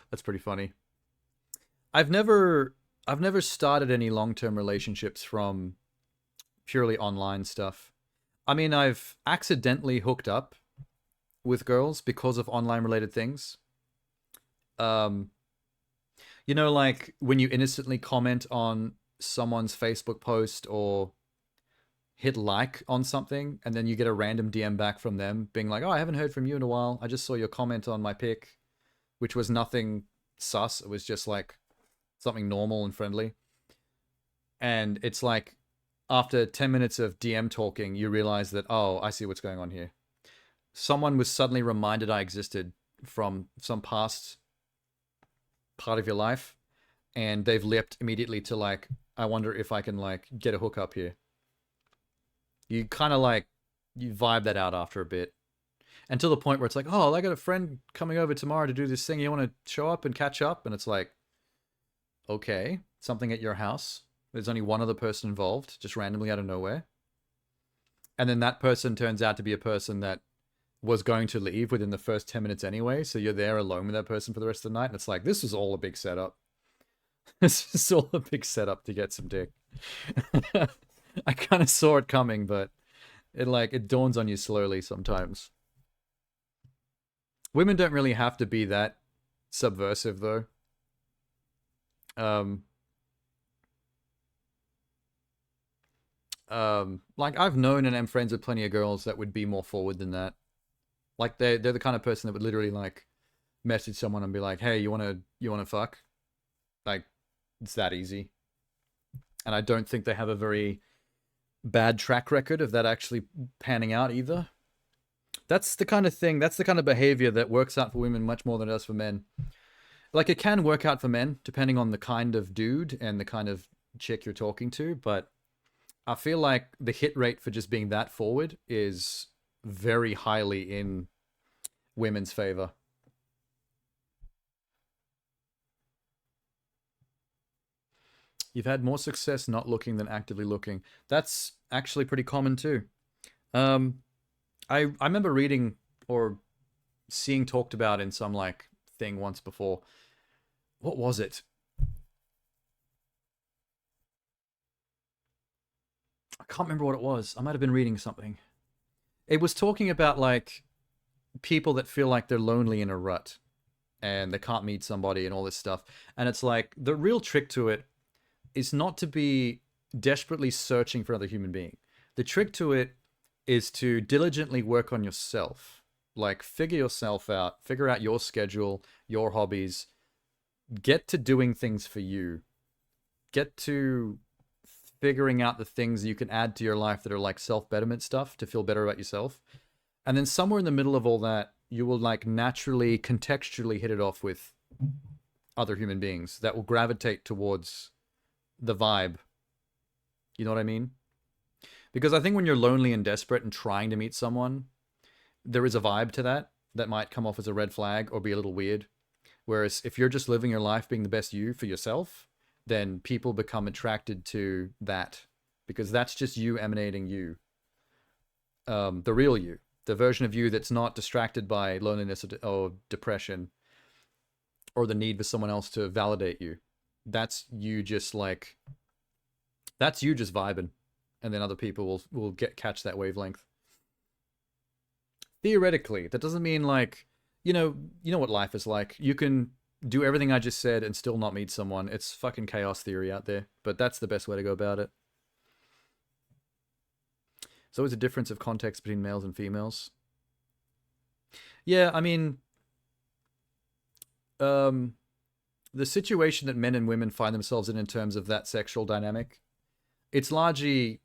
That's pretty funny. I've never started any long-term relationships from purely online stuff. I mean, I've accidentally hooked up with girls because of online related things. You know, like when you innocently comment on someone's Facebook post or hit like on something and then you get a random DM back from them being like, oh, I haven't heard from you in a while. I just saw your comment on my pic, which was nothing sus. It was just like something normal and friendly. And it's like after 10 minutes of DM talking, you realize that, oh, I see what's going on here. Someone was suddenly reminded I existed from some past part of your life, and they've leapt immediately to like, I wonder if I can like get a hookup here. You kind of like, you vibe that out after a bit. Until the point where it's like, oh, I got a friend coming over tomorrow to do this thing. You want to show up and catch up? And it's like, okay, something at your house. There's only one other person involved, just randomly out of nowhere. And then that person turns out to be a person that was going to leave within the first 10 minutes anyway. So you're there alone with that person for the rest of the night. And it's like, this is all a big setup. This is all a big setup to get some dick. I kind of saw it coming, but it dawns on you slowly sometimes. Women don't really have to be that subversive though. Like I've known and am friends with plenty of girls that would be more forward than that. Like they're the kind of person that would literally like message someone and be like, hey, you wanna fuck? Like, it's that easy. And I don't think they have a very bad track record of that actually panning out either. That's the kind of thing, that's the kind of behavior that works out for women much more than it does for men. Like, it can work out for men, depending on the kind of dude and the kind of chick you're talking to, but I feel like the hit rate for just being that forward is very highly in women's favor. You've had more success not looking than actively looking. That's actually pretty common too. I remember reading or seeing talked about in some like thing once before. What was it? I can't remember what it was. I might have been reading something. It was talking about like people that feel like they're lonely in a rut and they can't meet somebody and all this stuff. And it's like the real trick to it is not to be desperately searching for another human being. The trick to it is to diligently work on yourself. Like, figure yourself out, figure out your schedule, your hobbies, get to doing things for you. Get to figuring out the things you can add to your life that are like self-betterment stuff to feel better about yourself. And then somewhere in the middle of all that, you will like naturally, contextually hit it off with other human beings that will gravitate towards the vibe. You know what I mean? Because I think when you're lonely and desperate and trying to meet someone, there is a vibe to that that might come off as a red flag or be a little weird. Whereas if you're just living your life being the best you for yourself, then people become attracted to that because that's just you emanating you. The real you. The version of you that's not distracted by loneliness or depression or the need for someone else to validate you. That's you just like, that's you just vibing. And then other people will catch that wavelength. Theoretically, that doesn't mean like, you know what life is like. You can do everything I just said and still not meet someone. It's fucking chaos theory out there, but that's the best way to go about it. There's always a difference of context between males and females. Yeah, I mean, the situation that men and women find themselves in terms of that sexual dynamic, it's largely,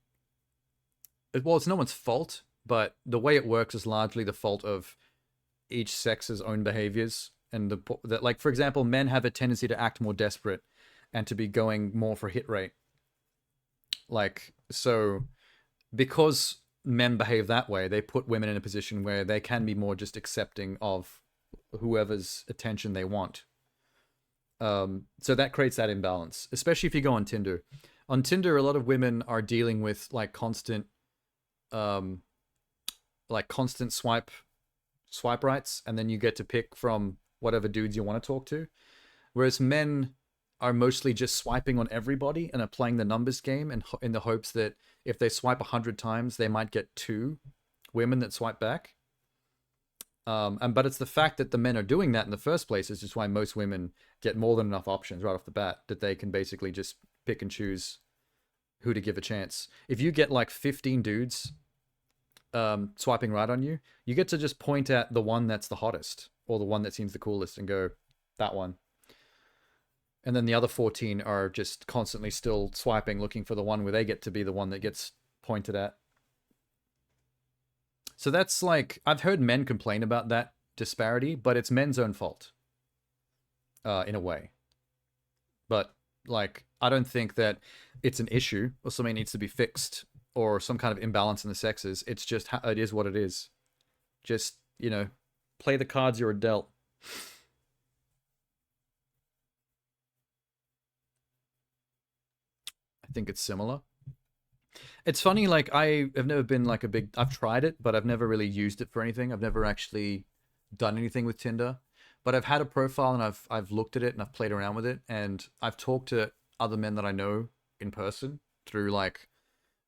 well, it's no one's fault, but the way it works is largely the fault of each sex's own behaviors. And that, like, for example, men have a tendency to act more desperate and to be going more for hit rate. Like, so because men behave that way, they put women in a position where they can be more just accepting of whoever's attention they want. So that creates that imbalance, especially if you go on Tinder. On Tinder, a lot of women are dealing with like constant swipe rights, and then you get to pick from whatever dudes you want to talk to. Whereas men are mostly just swiping on everybody and are playing the numbers game and in the hopes that if they swipe 100 times, they might get 2 women that swipe back. But it's the fact that the men are doing that in the first place is just why most women get more than enough options right off the bat, that they can basically just pick and choose who to give a chance. If you get like 15 dudes swiping right on you, you get to just point at the one that's the hottest or the one that seems the coolest and go, that one. And then the other 14 are just constantly still swiping, looking for the one where they get to be the one that gets pointed at. So that's like, I've heard men complain about that disparity, but it's men's own fault, in a way. But like, I don't think that it's an issue or something needs to be fixed or some kind of imbalance in the sexes. It's just, it is what it is. Just, you know, play the cards you're dealt. I think it's similar. It's funny, like, I have never been like I've tried it, but I've never really used it for anything. I've never actually done anything with Tinder, but I've had a profile and I've looked at it and I've played around with it, and I've talked to other men that I know in person through like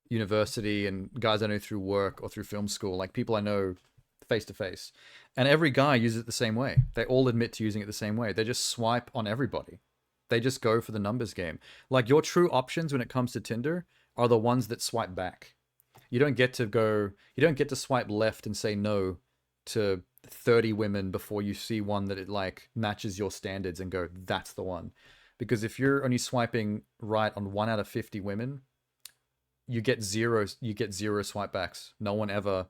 university and guys I know through work or through film school, like people I know face to face. And every guy uses it the same way. They all admit to using it the same way. They just swipe on everybody. They just go for the numbers game. Like, your true options when it comes to Tinder are the ones that swipe back. You don't get to swipe left and say no to 30 women before you see one that it like matches your standards and go, that's the one. Because if you're only swiping right on 1 out of 50 women, you get zero swipe backs. No one ever,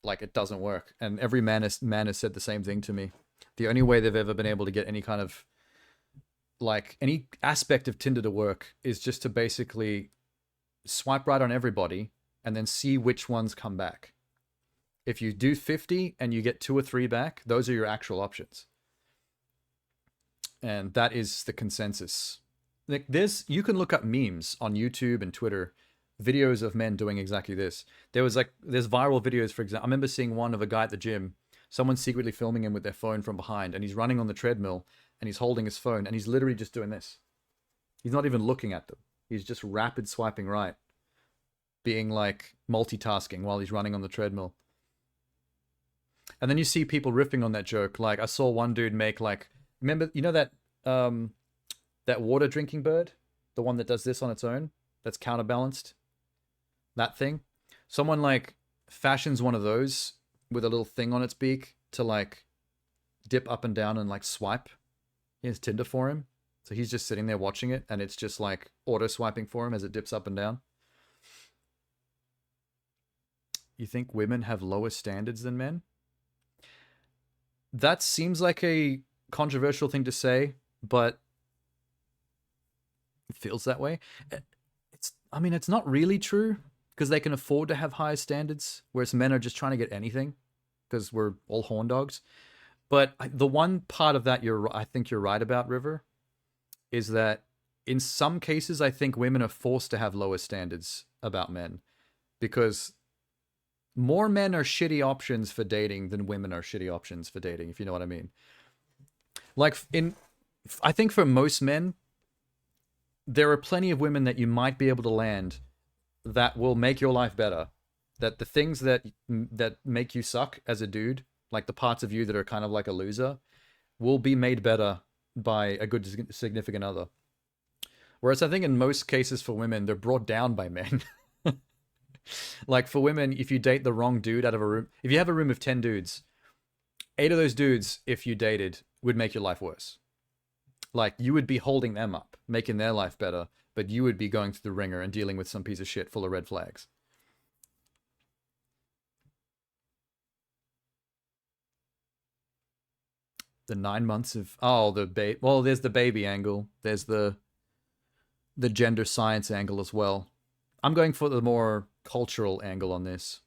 like, it doesn't work. And every man has said the same thing to me. The only way they've ever been able to get any kind of, like, any aspect of Tinder to work is just to basically swipe right on everybody and then see which ones come back. If you do 50 and you get 2 or 3 back, those are your actual options. And that is the consensus. Like, you can look up memes on YouTube and Twitter, videos of men doing exactly this. There's viral videos, for example. I remember seeing one of a guy at the gym, someone secretly filming him with their phone from behind, and he's running on the treadmill and he's holding his phone and he's literally just doing this. He's not even looking at them. He's just rapid swiping right, being like multitasking while he's running on the treadmill. And then you see people riffing on that joke. Like, I saw one dude make like, remember, you know that water drinking bird? The one that does this on its own? That's counterbalanced? That thing? Someone like fashions one of those with a little thing on its beak to like dip up and down and like swipe. He has Tinder for him. So he's just sitting there watching it and it's just like auto swiping for him as it dips up and down. You think women have lower standards than men? That seems like a controversial thing to say, but it feels that way. It's not really true because they can afford to have higher standards, whereas men are just trying to get anything because we're all horn dogs. But the one part of that I think you're right about, River, is that in some cases, I think women are forced to have lower standards about men because more men are shitty options for dating than women are shitty options for dating, if you know what I mean. Like, I think for most men, there are plenty of women that you might be able to land that will make your life better. That the things that make you suck as a dude, like the parts of you that are kind of like a loser, will be made better by a good significant other. Whereas I think in most cases for women, they're brought down by men. Like for women, if you date the wrong dude out of a room, if you have a room of 10 dudes, 8 of those dudes, if you dated, would make your life worse. Like you would be holding them up, making their life better, but you would be going through the ringer and dealing with some piece of shit full of red flags. The 9 months of well, there's the baby angle. There's the gender science angle as well. I'm going for the more cultural angle on this.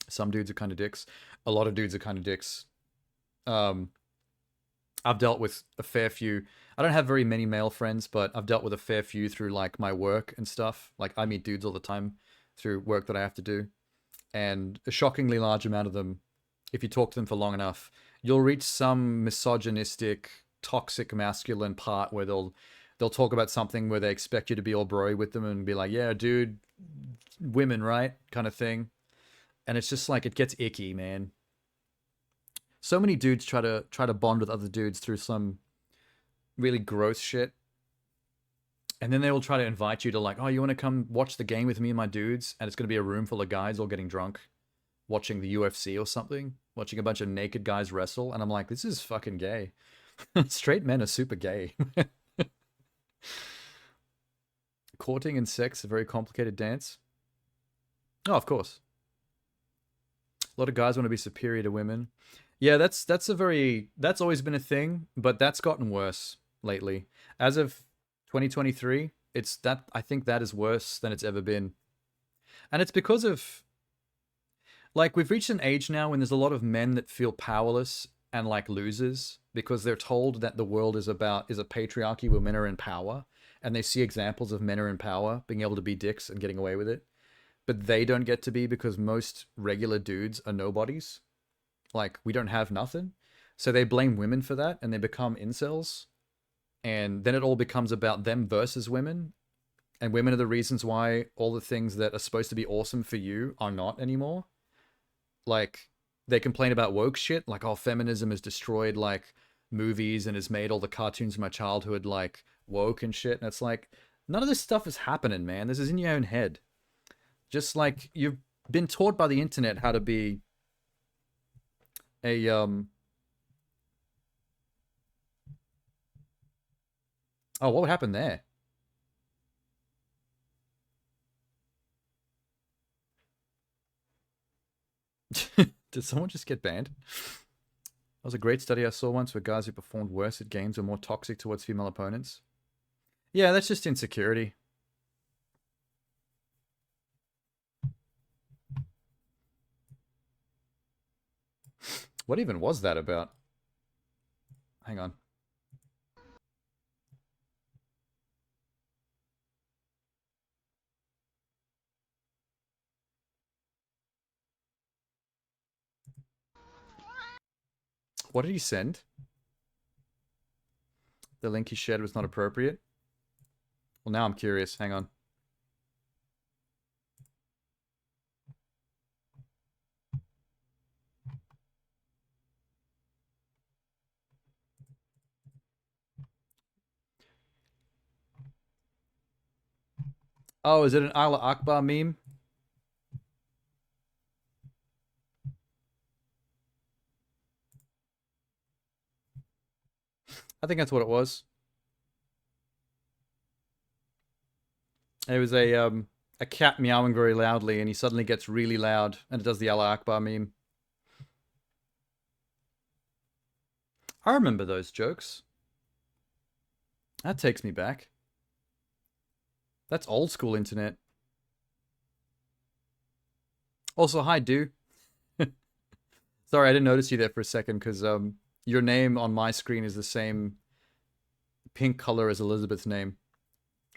Some dudes are kind of dicks. A lot of dudes are kind of dicks. I've dealt with a fair few. I don't have very many male friends, but I've dealt with a fair few through like my work and stuff. Like I meet dudes all the time through work that I have to do. And a shockingly large amount of them, if you talk to them for long enough, you'll reach some misogynistic, toxic masculine part where they'll talk about something where they expect you to be all broy with them and be like, yeah, dude, women, right? Kind of thing. And it's just like, it gets icky, man. So many dudes try to bond with other dudes through some really gross shit. And then they will try to invite you to like, oh, you want to come watch the game with me and my dudes? And it's going to be a room full of guys all getting drunk, watching the UFC or something, watching a bunch of naked guys wrestle. And I'm like, this is fucking gay. Straight men are super gay. Courting and sex, a very complicated dance. Oh, of course. A lot of guys want to be superior to women. Yeah, that's always been a thing, but that's gotten worse lately. As of 2023, I think that is worse than it's ever been. And it's because of, like, we've reached an age now when there's a lot of men that feel powerless and like losers because they're told that the world is a patriarchy where men are in power, and they see examples of men are in power being able to be dicks and getting away with it, but they don't get to be because most regular dudes are nobodies. Like, we don't have nothing. So they blame women for that, and they become incels. And then it all becomes about them versus women. And women are the reasons why all the things that are supposed to be awesome for you are not anymore. Like, they complain about woke shit. Like, oh, feminism has destroyed, like, movies and has made all the cartoons of my childhood, like, woke and shit. And it's like, none of this stuff is happening, man. This is in your own head. Just like, you've been taught by the internet how to be oh, what happened there? Did someone just get banned? That was a great study I saw once where guys who performed worse at games were more toxic towards female opponents. Yeah, that's just insecurity. What even was that about? Hang on. What did he send? The link he shared was not appropriate? Well, now I'm curious. Hang on. Oh, is it an Allah Akbar meme? I think that's what it was. It was a cat meowing very loudly, and he suddenly gets really loud, and it does the Allah Akbar meme. I remember those jokes. That takes me back. That's old school internet. Also, hi, Do. Sorry, I didn't notice you there for a second, because your name on my screen is the same pink color as Elizabeth's name.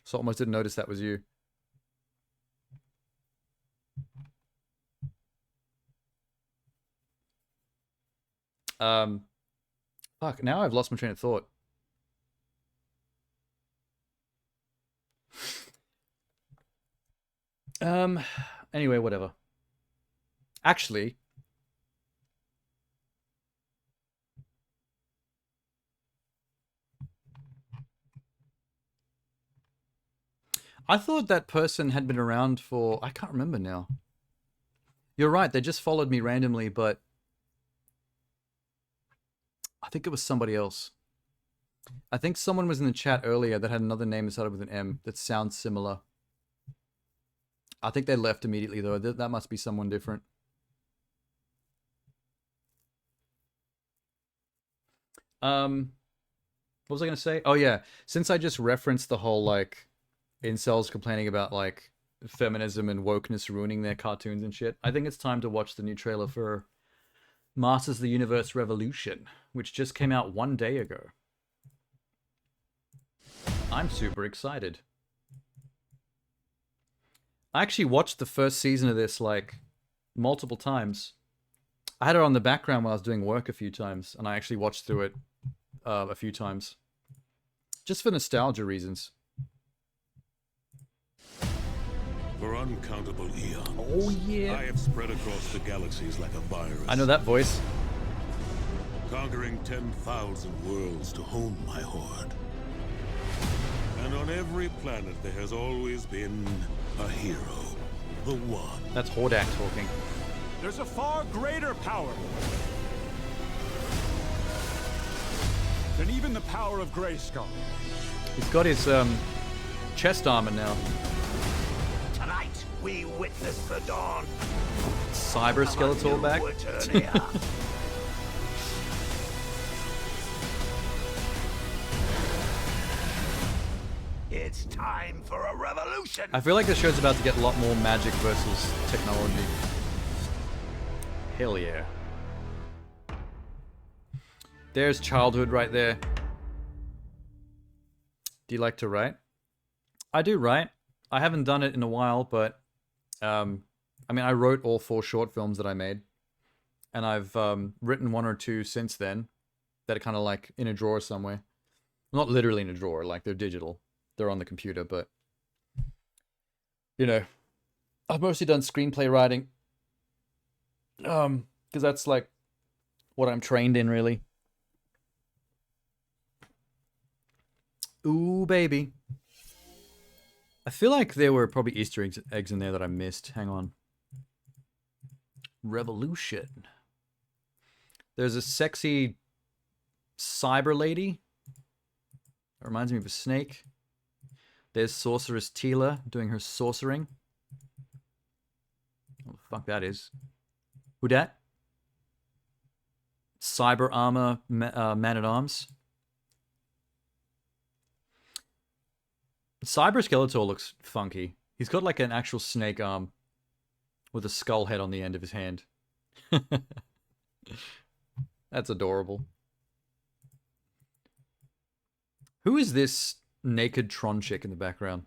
So I almost didn't notice that was you. Fuck, now I've lost my train of thought. Anyway, whatever. Actually, I thought that person had been around for... I can't remember now. You're right, they just followed me randomly, but... I think it was somebody else. I think someone was in the chat earlier that had another name that started with an M that sounds similar. I think they left immediately, though. That must be someone different. What was I going to say? Oh, yeah. Since I just referenced the whole, like, incels complaining about, like, feminism and wokeness ruining their cartoons and shit, I think it's time to watch the new trailer for Masters of the Universe Revolution, which just came out 1 day ago. I'm super excited. I actually watched the first season of this, like, multiple times. I had it on the background while I was doing work a few times, and I actually watched through it a few times. Just for nostalgia reasons. For uncountable eons. Oh, yeah. I have spread across the galaxies like a virus. I know that voice. Conquering 10,000 worlds to hone my horde. And on every planet there has always been a hero. The one. That's Hordak talking. There's a far greater power than even the power of Grayskull. He's got his chest armor now. Tonight, we witness the dawn. Cyber Skeletor back. It's time for a revolution. I feel like the show's about to get a lot more magic versus technology. Hell yeah. There's childhood right there. Do you like to write? I do write. I haven't done it in a while, but I mean, I wrote all 4 short films that I made, and I've written 1 or 2 since then that are kind of like in a drawer somewhere. Not literally in a drawer, like they're digital. They're on the computer, but you know, I've mostly done screenplay writing. Because that's like what I'm trained in, really. Ooh, baby. I feel like there were probably Easter eggs in there that I missed. Hang on. Revolution. There's a sexy cyber lady. That reminds me of a snake. There's Sorceress Tila doing her sorcering. What the fuck that is? Who dat? Cyber Armor Man-at-Arms. Cyber Skeletor looks funky. He's got like an actual snake arm with a skull head on the end of his hand. That's adorable. Who is this naked Tron chick in the background?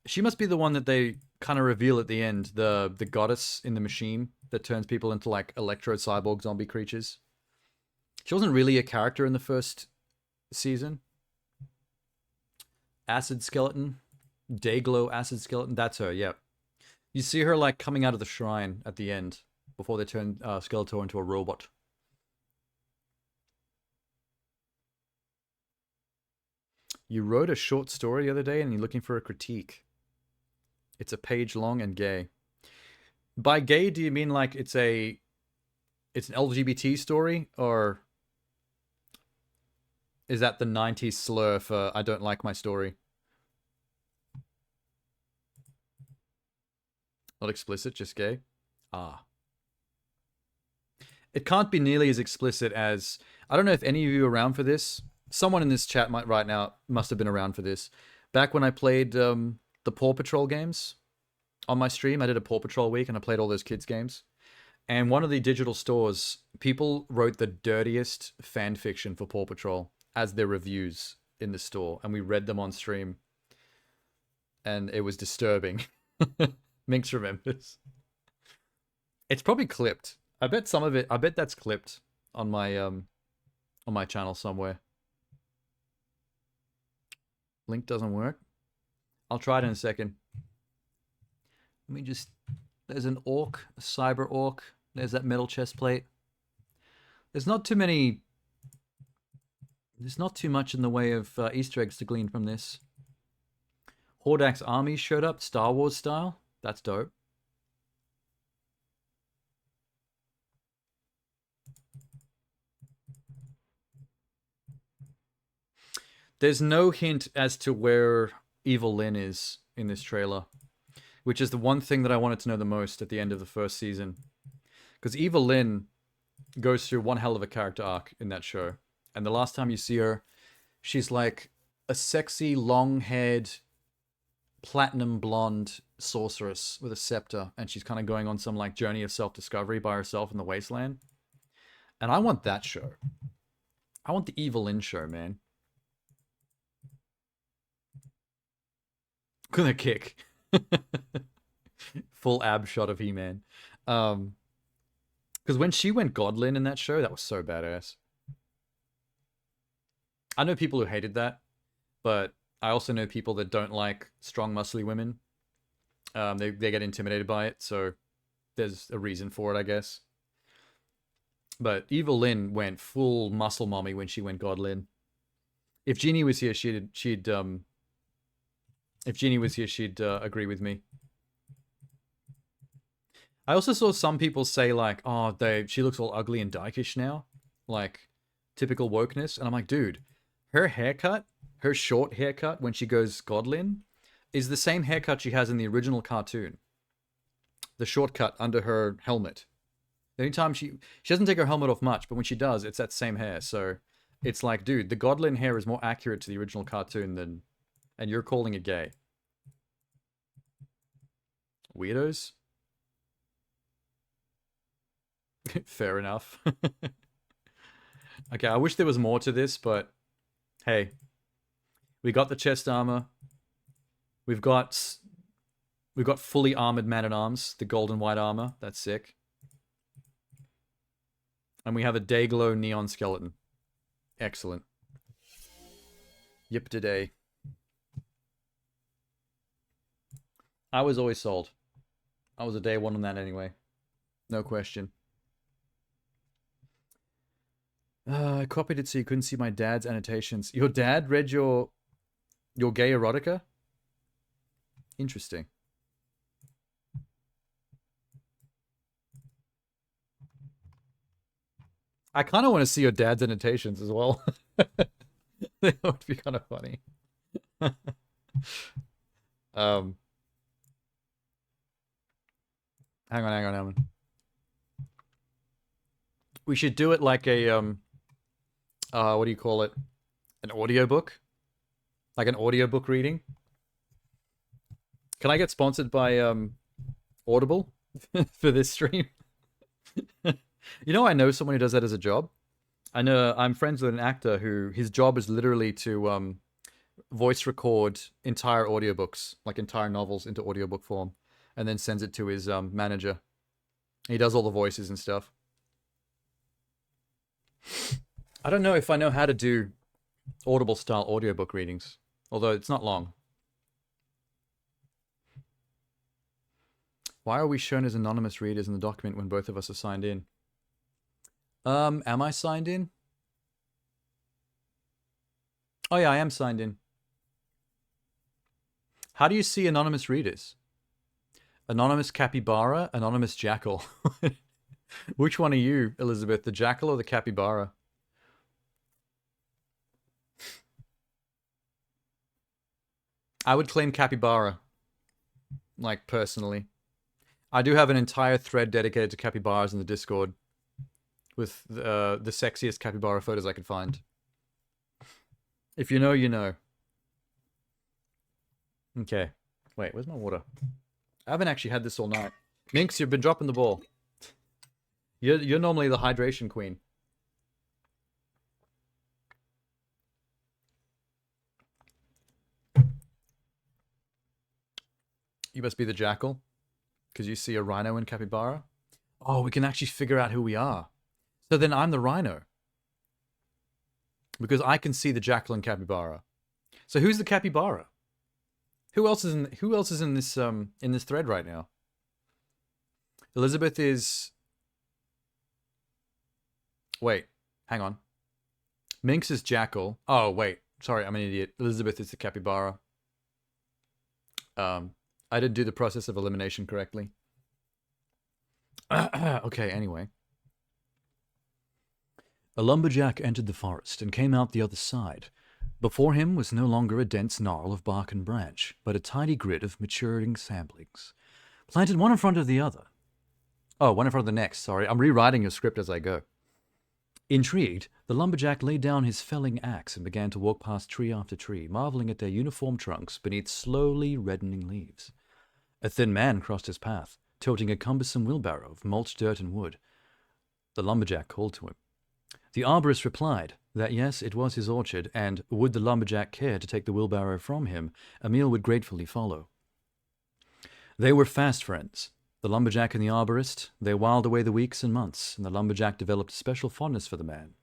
She must be the one that they kind of reveal at the end, the goddess in the machine that turns people into like electro cyborg zombie creatures. She wasn't really a character in the first season. Acid Skeleton. Dayglow Acid Skeleton. That's her, yep. You see her like coming out of the shrine at the end before they turn Skeletor into a robot. You wrote a short story the other day and you're looking for a critique. It's a page long and gay. By gay, do you mean like it's an LGBT story, or is that the 90s slur for I don't like my story? Not explicit, just gay? Ah. It can't be nearly as explicit as... I don't know if any of you are around for this. Someone in this chat right now must have been around for this. Back when I played the Paw Patrol games on my stream, I did a Paw Patrol week and I played all those kids' games. And one of the digital stores, people wrote the dirtiest fan fiction for Paw Patrol as their reviews in the store. And we read them on stream. And it was disturbing. Minx remembers. It's probably clipped. I bet some of it. I bet that's clipped on my channel somewhere. Link doesn't work. I'll try it in a second. Let me just. There's an orc, a cyber orc. There's that metal chest plate. There's not too many. There's not too much in the way of Easter eggs to glean from this. Hordak's army showed up, Star Wars style. That's dope. There's no hint as to where Evil Lynn is in this trailer, which is the one thing that I wanted to know the most at the end of the first season. Because Evil Lynn goes through one hell of a character arc in that show. And the last time you see her, she's like a sexy, long-haired, platinum blonde sorceress with a scepter. And she's kind of going on some like journey of self-discovery by herself in the wasteland. And I want that show. I want the Evil Lynn show, man. Gonna kick. Full ab shot of He-Man. Because when she went Godlin in that show, that was so badass. I know people who hated that, but I also know people that don't like strong, muscly women. They get intimidated by it, so there's a reason for it, I guess. But Evil Lynn went full muscle mommy when she went Godlin. If Jeannie was here, she'd agree with me. I also saw some people say like, oh, she looks all ugly and dykish now. Like, typical wokeness. And I'm like, dude, her haircut, her short haircut when she goes Godlin, is the same haircut she has in the original cartoon. The shortcut under her helmet. Anytime she doesn't take her helmet off much, but when she does, it's that same hair. So it's like, dude, the Godlin hair is more accurate to the original cartoon than... And you're calling it gay. Weirdos? Fair enough. Okay, I wish there was more to this, but hey, we got the chest armor. We've got fully armored man-at-arms, the gold and white armor. That's sick. And we have a Dayglow neon skeleton. Excellent. Yip today. I was always sold. I was a day one on that anyway. No question. I copied it so you couldn't see my dad's annotations. Your dad read your gay erotica? Interesting. I kind of want to see your dad's annotations as well. That would be kind of funny. Hang on. We should do it like a, what do you call it? An audiobook? Like an audiobook reading? Can I get sponsored by, Audible for this stream? You know, I know someone who does that as a job. I'm friends with an actor who, his job is literally to, voice record entire audiobooks, like entire novels into audiobook form, and then sends it to his, manager. He does all the voices and stuff. I don't know if I know how to do Audible-style audiobook readings, although it's not long. Why are we shown as anonymous readers in the document when both of us are signed in? Am I signed in? Oh yeah, I am signed in. How do you see anonymous readers? Anonymous capybara, anonymous jackal. Which one are you, Elizabeth? The jackal or the capybara? I would claim capybara. Like, personally. I do have an entire thread dedicated to capybaras in the Discord. With the sexiest capybara photos I could find. If you know, you know. Okay. Wait, where's my water? I haven't actually had this all night. Minx, you've been dropping the ball. You're normally the hydration queen. You must be the jackal, because you see a rhino in capybara. Oh, we can actually figure out who we are. So then I'm the rhino. Because I can see the jackal and capybara. So who's the capybara? Who else is in this thread right now? Elizabeth is... Wait, hang on. Minx is jackal. Oh, wait. Sorry, I'm an idiot. Elizabeth is the capybara. I didn't do the process of elimination correctly. Okay, anyway. A lumberjack entered the forest and came out the other side. Before him was no longer a dense gnarl of bark and branch, but a tidy grid of maturing saplings, planted one in front of the other. Oh, one in front of the next, sorry. I'm rewriting your script as I go. Intrigued, the lumberjack laid down his felling axe and began to walk past tree after tree, marveling at their uniform trunks beneath slowly reddening leaves. A thin man crossed his path, toting a cumbersome wheelbarrow of mulched dirt and wood. The lumberjack called to him. The arborist replied that yes, it was his orchard, and would the lumberjack care to take the wheelbarrow from him, Emil would gratefully follow. They were fast friends. The lumberjack and the arborist, they whiled away the weeks and months, and the lumberjack developed a special fondness for the man.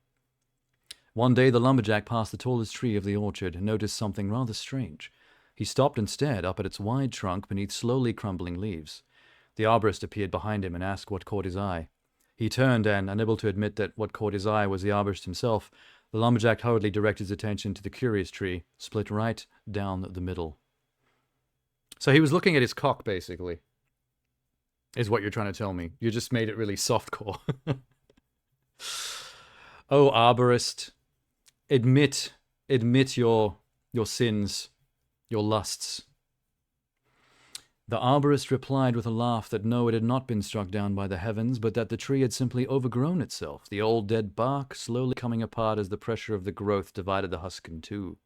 One day the lumberjack passed the tallest tree of the orchard and noticed something rather strange. He stopped and stared up at its wide trunk beneath slowly crumbling leaves. The arborist appeared behind him and asked what caught his eye. He turned and, unable to admit that what caught his eye was the arborist himself, the lumberjack hurriedly directed his attention to the curious tree, split right down the middle. So he was looking at his cock, basically, is what you're trying to tell me. You just made it really softcore. Oh, arborist, admit your sins, your lusts. The arborist replied with a laugh that no, it had not been struck down by the heavens, but that the tree had simply overgrown itself, the old dead bark slowly coming apart as the pressure of the growth divided the husk in two.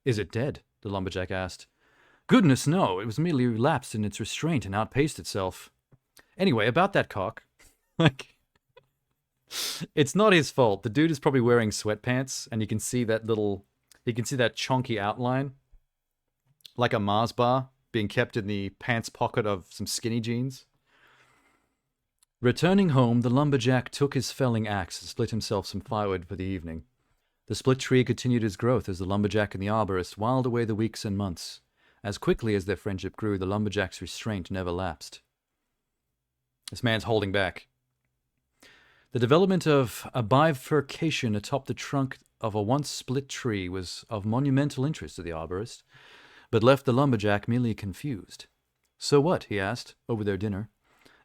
Is it dead? The lumberjack asked. Goodness, no, it was merely relapsed in its restraint and outpaced itself. Anyway, about that cock, it's not his fault. The dude is probably wearing sweatpants, and you can see that chonky outline, like a Mars bar, being kept in the pants pocket of some skinny jeans. Returning home, the lumberjack took his felling axe and split himself some firewood for the evening. The split tree continued its growth as the lumberjack and the arborist whiled away the weeks and months. As quickly as their friendship grew, the lumberjack's restraint never lapsed. This man's holding back. The development of a bifurcation atop the trunk of a once split tree was of monumental interest to the arborist, but left the lumberjack merely confused. So what? He asked, over their dinner.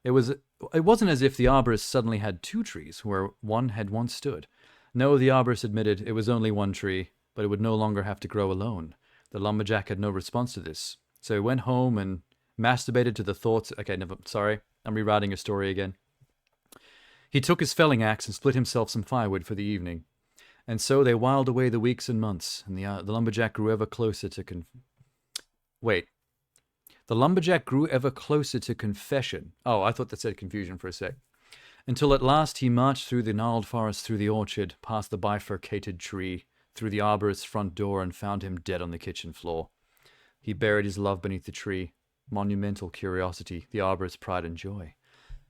It wasn't as if the arborist suddenly had two trees where one had once stood. No, the arborist admitted it was only one tree, but it would no longer have to grow alone. The lumberjack had no response to this, so he went home and masturbated to the thoughts... Okay, sorry, I'm rewriting a story again. He took his felling axe and split himself some firewood for the evening. And so they whiled away the weeks and months, and the lumberjack grew ever closer to The lumberjack grew ever closer to confession. Oh, I thought that said confusion for a sec. Until at last he marched through the gnarled forest, through the orchard, past the bifurcated tree, through the arborist's front door, and found him dead on the kitchen floor. He buried his love beneath the tree, monumental curiosity, the arborist's pride and joy.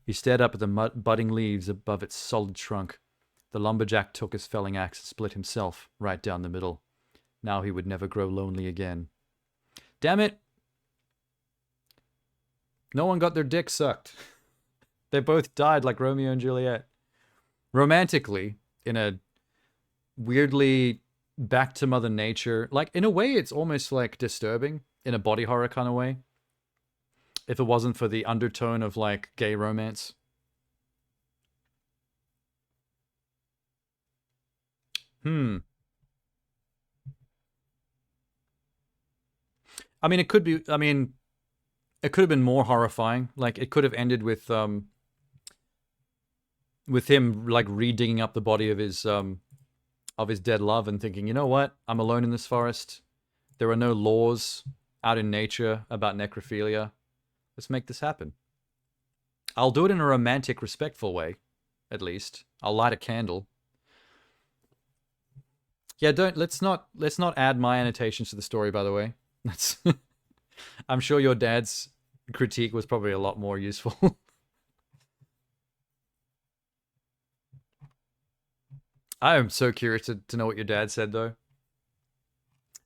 He stared up at the budding leaves above its solid trunk. The lumberjack took his felling axe and split himself right down the middle. Now he would never grow lonely again. Damn it! No one got their dick sucked. They both died like Romeo and Juliet. Romantically, in a weirdly back to Mother Nature. Like, in a way, it's almost like disturbing in a body horror kind of way. If it wasn't for the undertone of, like, gay romance. I mean, it could be... I mean, it could have been more horrifying. Like, it could have ended with him, like, re-digging up the body of his dead love and thinking, you know what? I'm alone in this forest. There are no laws out in nature about necrophilia. Let's make this happen. I'll do it in a romantic, respectful way, at least. I'll light a candle. Yeah, let's not add my annotations to the story, by the way. That's I'm sure your dad's critique was probably a lot more useful. I am so curious to know what your dad said, though.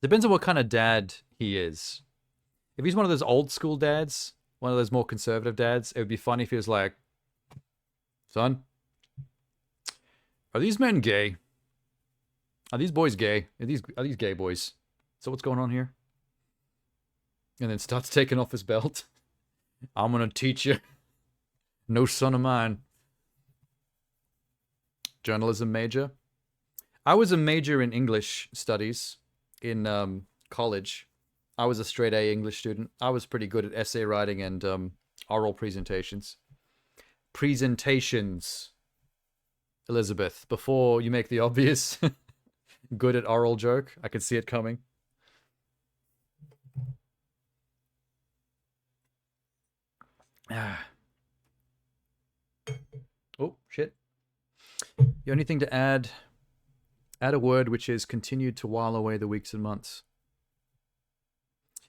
Depends on what kind of dad he is. If he's one of those old school dads, one of those more conservative dads, it would be funny if he was like, son, are these men gay? Are these boys gay? Are these gay boys? So what's going on here? And then starts taking off his belt. I'm gonna teach you. No son of mine. Journalism major. I was a major in English studies in college. I was a straight A English student. I was pretty good at essay writing and oral presentations. Presentations, Elizabeth. Before you make the obvious good at oral joke, I could see it coming. Oh, shit. You have anything to add? Add a word which is continued to while away the weeks and months.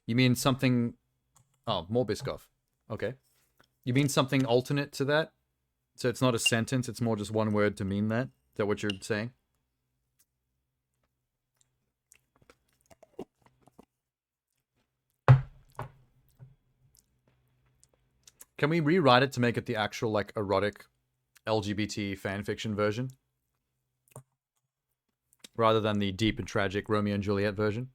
You mean something... Oh, more Biscoff. Okay. You mean something alternate to that? So it's not a sentence, it's more just one word to mean that? Is that what you're saying? Can we rewrite it to make it the actual, like, erotic LGBT fanfiction version? Rather than the deep and tragic Romeo and Juliet version?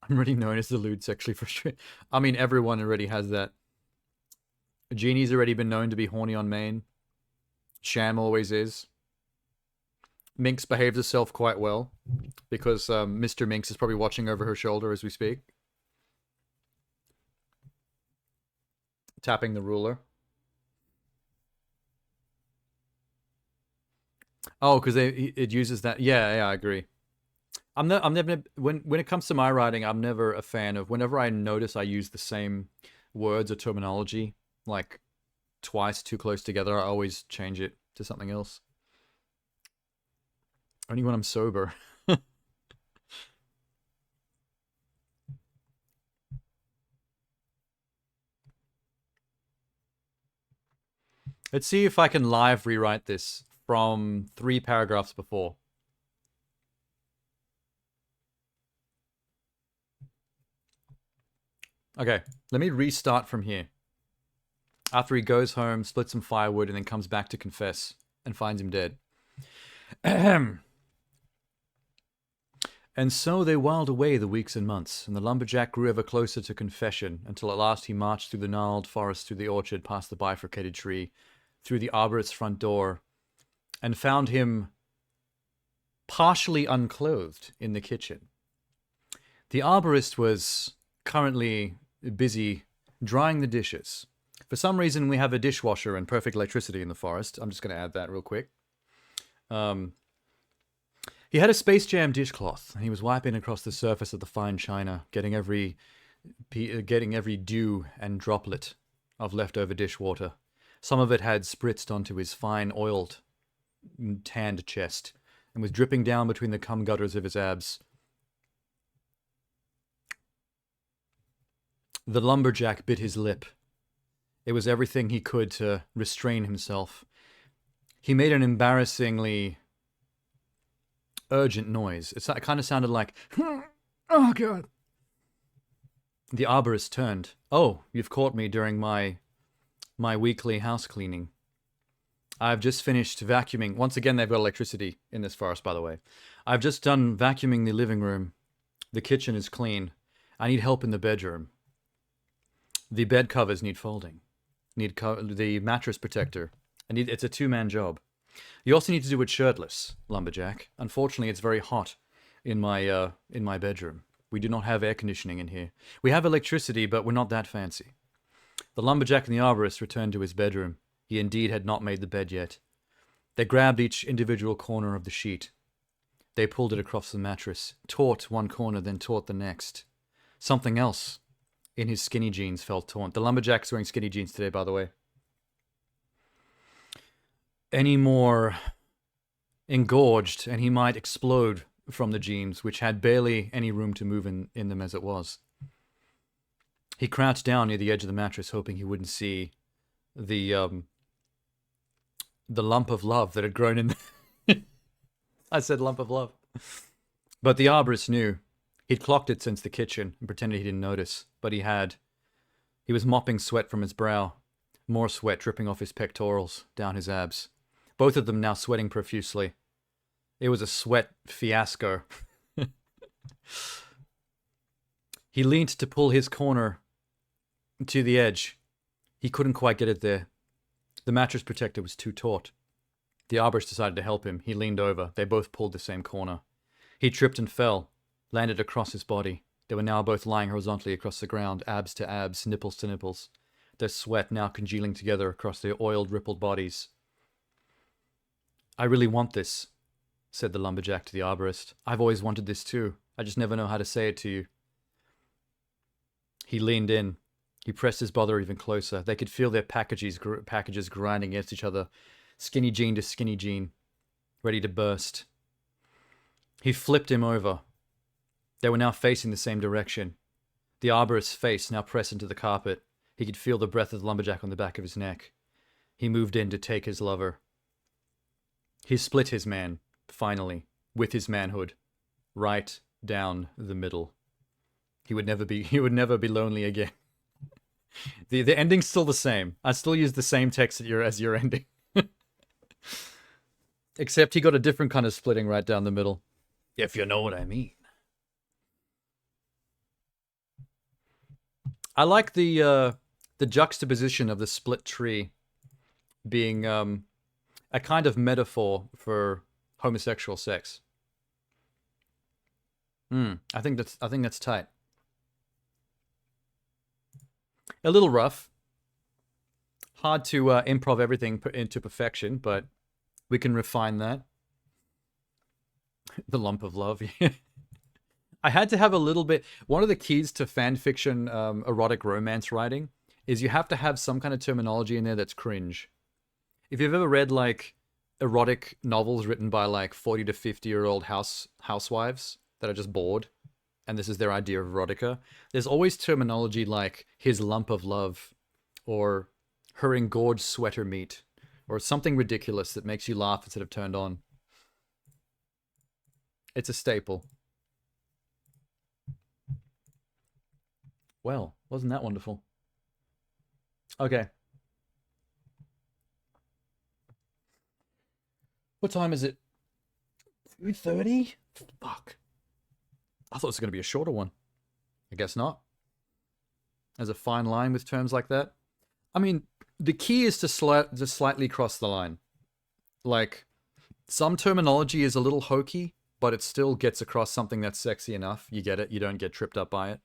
I'm already known as the lewd sexually frustrated. I mean, everyone already has that. Jeannie's already been known to be horny on main. Sham always is. Minx behaves herself quite well. Because Mr. Minx is probably watching over her shoulder as we speak. Tapping the ruler. Oh, because it uses that. Yeah, I agree. I'm never when it comes to my writing, I'm never a fan of whenever I notice I use the same words or terminology like twice too close together, I always change it to something else. Only when I'm sober. Let's see if I can live rewrite this from 3 paragraphs before. Okay, let me restart from here. After he goes home, splits some firewood, and then comes back to confess and finds him dead. Ahem. And so they whiled away the weeks and months, and the lumberjack grew ever closer to confession, until at last he marched through the gnarled forest, through the orchard, past the bifurcated tree, through the arborist's front door, and found him partially unclothed in the kitchen. The arborist was currently busy drying the dishes. For some reason, we have a dishwasher and perfect electricity in the forest. I'm just going to add that real quick. He had a Space Jam dishcloth, and he was wiping across the surface of the fine china, getting every dew and droplet of leftover dishwater. Some of it had spritzed onto his fine, oiled, tanned chest, and was dripping down between the cum gutters of his abs. The lumberjack bit his lip. It was everything he could to restrain himself. He made an embarrassingly urgent noise. It kind of sounded like, oh God. The arborist turned. Oh, you've caught me during my weekly house cleaning. I've just finished vacuuming. Once again, they've got electricity in this forest, by the way. I've just done vacuuming the living room. The kitchen is clean. I need help in the bedroom. The bed covers need folding. Need the mattress protector. It's a 2-man job. You also need to do it shirtless, lumberjack. Unfortunately, it's very hot in my bedroom. We do not have air conditioning in here. We have electricity, but we're not that fancy. The lumberjack and the arborist returned to his bedroom. He indeed had not made the bed yet. They grabbed each individual corner of the sheet. They pulled it across the mattress, taut one corner, then taut the next. Something else in his skinny jeans felt taut. The lumberjack's wearing skinny jeans today, by the way. Any more engorged, and he might explode from the jeans, which had barely any room to move in them as it was. He crouched down near the edge of the mattress, hoping he wouldn't see the the lump of love that had grown in. I said lump of love. But the arborist knew. He'd clocked it since the kitchen and pretended he didn't notice. But he had. He was mopping sweat from his brow. More sweat dripping off his pectorals, down his abs. Both of them now sweating profusely. It was a sweat fiasco. He leaned to pull his corner to the edge. He couldn't quite get it there. The mattress protector was too taut. The arborist decided to help him. He leaned over. They both pulled the same corner. He tripped and fell, landed across his body. They were now both lying horizontally across the ground, abs to abs, nipples to nipples. Their sweat now congealing together across their oiled, rippled bodies. I really want this, said the lumberjack to the arborist. I've always wanted this too. I just never know how to say it to you. He leaned in. He pressed his brother even closer. They could feel their packages grinding against each other, skinny jean to skinny jean, ready to burst. He flipped him over. They were now facing the same direction. The arborist's face now pressed into the carpet. He could feel the breath of the lumberjack on the back of his neck. He moved in to take his lover. He split his man, finally, with his manhood, right down the middle. He would never be lonely again. The ending's still the same. I still use the same text as your ending. Except he got a different kind of splitting right down the middle. If you know what I mean. I like the juxtaposition of the split tree being a kind of metaphor for homosexual sex. I think that's tight. A little rough. Hard to improv everything into perfection, but we can refine that. The lump of love. I had to have a little bit... One of the keys to fan fiction erotic romance writing is you have to have some kind of terminology in there that's cringe. If you've ever read, like, erotic novels written by, like, 40 to 50-year-old housewives that are just bored, and this is their idea of erotica, there's always terminology like his lump of love, or her engorged sweater meat, or something ridiculous that makes you laugh instead of turned on. It's a staple. Well, wasn't that wonderful? Okay. What time is it? 2:30? Fuck. I thought it was going to be a shorter one. I guess not. There's a fine line with terms like that. I mean, the key is to slightly cross the line. Like, some terminology is a little hokey, but it still gets across something that's sexy enough. You get it. You don't get tripped up by it.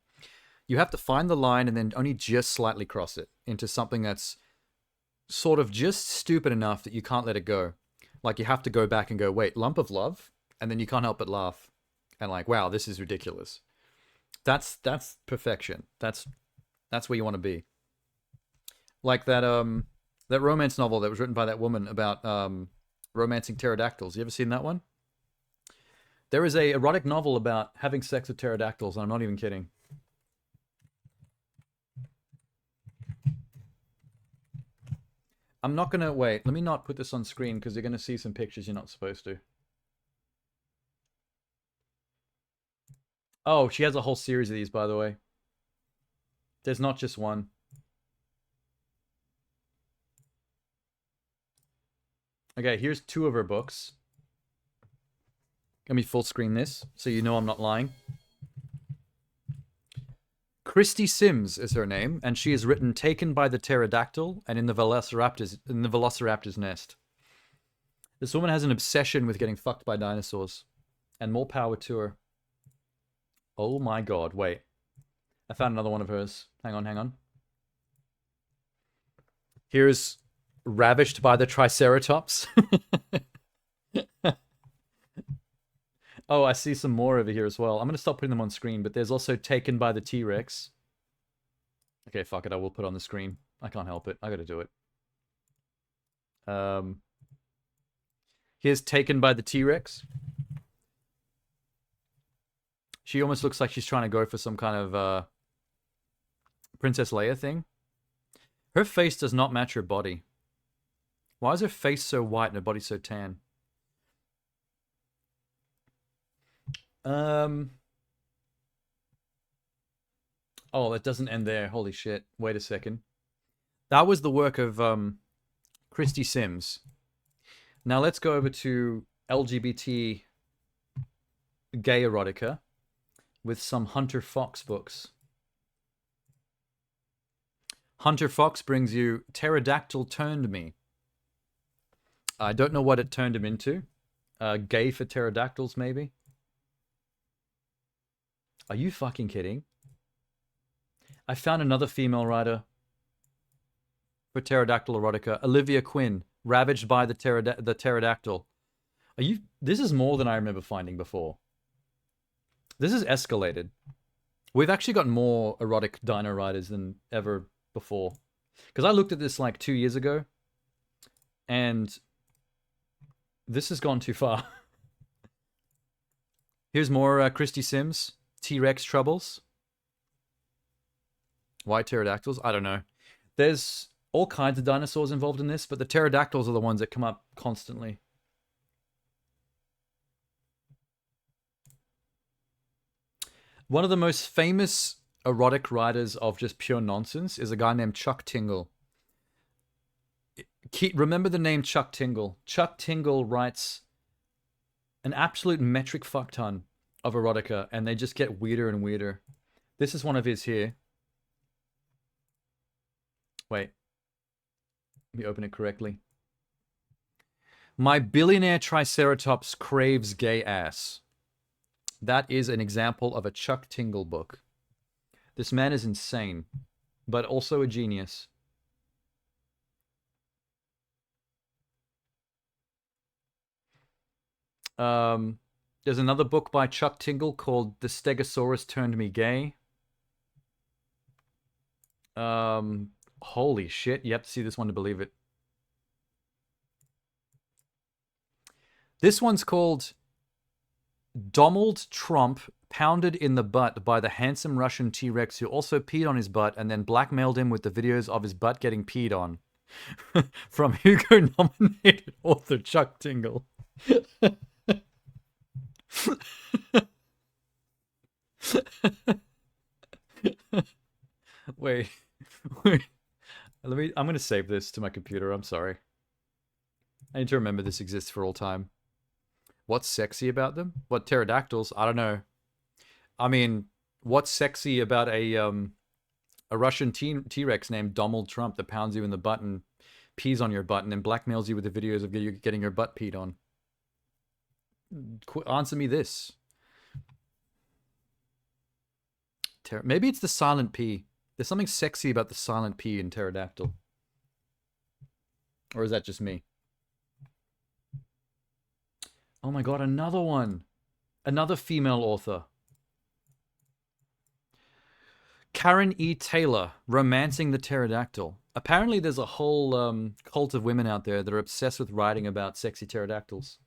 You have to find the line and then only just slightly cross it into something that's sort of just stupid enough that you can't let it go. Like, you have to go back and go, wait, lump of love? And then you can't help but laugh. And like, wow, this is ridiculous. That's perfection. That's where you want to be. Like that romance novel that was written by that woman about romancing pterodactyls. You ever seen that one? There is a erotic novel about having sex with pterodactyls, and I'm not even kidding. I'm not gonna wait. Let me not put this on screen because you're gonna see some pictures you're not supposed to. Oh, she has a whole series of these, by the way. There's not just one. Okay, here's 2 of her books. Let me full screen this so you know I'm not lying. Christy Sims is her name, and she has written Taken by the Pterodactyl and in the Velociraptor's Nest. This woman has an obsession with getting fucked by dinosaurs, and more power to her. Oh my god, wait. I found another one of hers. Hang on. Here's Ravished by the Triceratops. Oh, I see some more over here as well. I'm going to stop putting them on screen, but there's also Taken by the T-Rex. Okay, fuck it, I will put it on the screen. I can't help it. I gotta do it. Here's Taken by the T-Rex. She almost looks like she's trying to go for some kind of Princess Leia thing. Her face does not match her body. Why is her face so white and her body so tan? Oh, it doesn't end there. Holy shit. Wait a second. That was the work of Christy Sims. Now let's go over to LGBT gay erotica with some Hunter Fox books. Hunter Fox brings you Pterodactyl Turned Me. I don't know what it turned him into. Gay for pterodactyls, maybe? Are you fucking kidding? I found another female writer for pterodactyl erotica, Olivia Quinn, ravaged by the pterodactyl. Are you? This is more than I remember finding before. This has escalated. We've actually got more erotic dino writers than ever before. Because I looked at this like 2 years ago, and this has gone too far. Here's more Christy Sims, T-Rex Troubles. Why pterodactyls? I don't know. There's all kinds of dinosaurs involved in this, but the pterodactyls are the ones that come up constantly. One of the most famous erotic writers of just pure nonsense is a guy named Chuck Tingle. Remember the name Chuck Tingle. Chuck Tingle writes an absolute metric fuck ton of erotica, and they just get weirder and weirder. This is one of his here. Wait. Let me open it correctly. My billionaire triceratops craves gay ass. That is an example of a Chuck Tingle book. This man is insane, but also a genius. There's another book by Chuck Tingle called The Stegosaurus Turned Me Gay. Holy shit, you have to see this one to believe it. This one's called Donald Trump Pounded in the Butt by the Handsome Russian T-Rex who also peed on his butt and then blackmailed him with the videos of his butt getting peed on. From Hugo-nominated author Chuck Tingle. Wait. I'm gonna save this to my computer. I'm sorry. I need to remember this exists for all time. What's sexy about them? What, pterodactyls? I don't know. I mean, what's sexy about a Russian T-Rex named Donald Trump that pounds you in the butt and pees on your butt and then blackmails you with the videos of you getting your butt peed on? Answer me this. Maybe it's the silent P. There's something sexy about the silent P in pterodactyl. Or is that just me? Oh my god, another one. Another female author. Karen E. Taylor, Romancing the Pterodactyl. Apparently there's a whole cult of women out there that are obsessed with writing about sexy pterodactyls.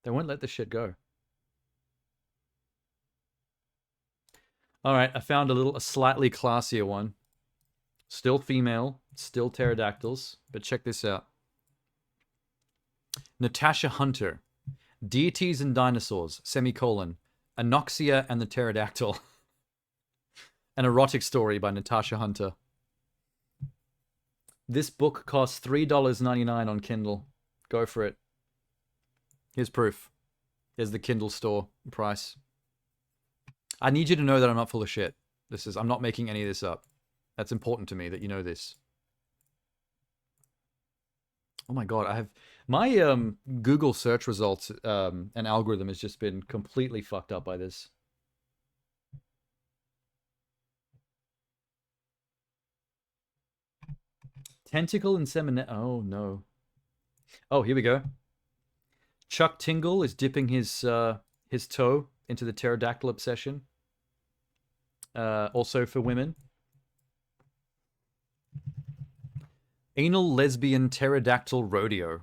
They won't let this shit go. Alright, I found a slightly classier one. Still female, still pterodactyls, but check this out. Natasha Hunter, Deities and Dinosaurs, semicolon, Anoxia and the Pterodactyl. An erotic story by Natasha Hunter. This book costs $3.99 on Kindle. Go for it. Here's proof. Here's the Kindle store price. I need you to know that I'm not full of shit. I'm not making any of this up. That's important to me that you know this. Oh my god, I have my Google search results and algorithm has just been completely fucked up by this. Tentacle insemination. Oh no. Oh, here we go. Chuck Tingle is dipping his toe into the pterodactyl obsession. Also for women. Anal lesbian pterodactyl rodeo.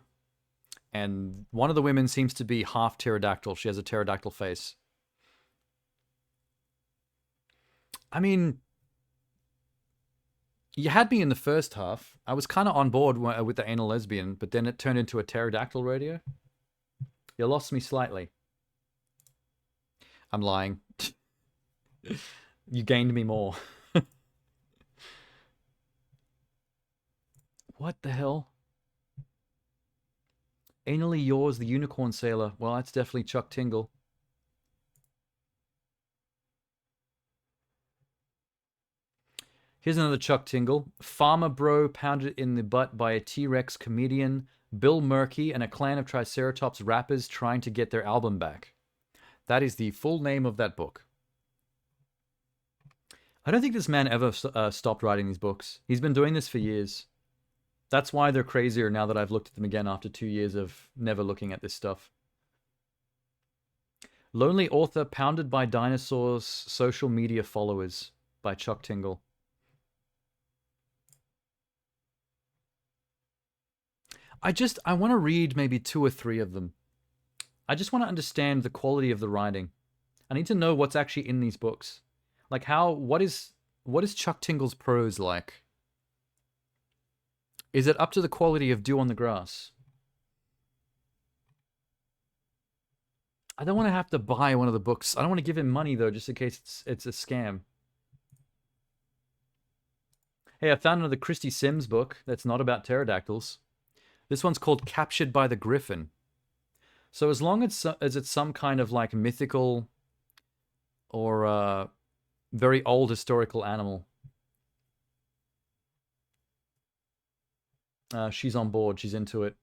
And one of the women seems to be half pterodactyl. She has a pterodactyl face. I mean, You had me in the first half. I was kind of on board with the anal lesbian, but then it turned into a pterodactyl radio. You lost me slightly. I'm lying. You gained me more. What the hell? Anally yours, the unicorn sailor. Well, that's definitely Chuck Tingle. Here's another Chuck Tingle. Farmer bro pounded in the butt by a T-Rex comedian, Bill Murky, and a clan of Triceratops rappers trying to get their album back. That is the full name of that book. I don't think this man ever stopped writing these books. He's been doing this for years. That's why they're crazier now that I've looked at them again after 2 years of never looking at this stuff. Lonely Author Pounded by Dinosaurs, Social Media Followers by Chuck Tingle. I want to read maybe 2 or 3 of them. I just want to understand the quality of the writing. I need to know what's actually in these books. Like what is Chuck Tingle's prose like? Is it up to the quality of Dew on the Grass? I don't want to have to buy one of the books. I don't want to give him money though, just in case it's a scam. Hey, I found another Christy Sims book that's not about pterodactyls. This one's called Captured by the Griffin. So as long as it's some kind of like mythical or very old historical animal, she's on board. She's into it.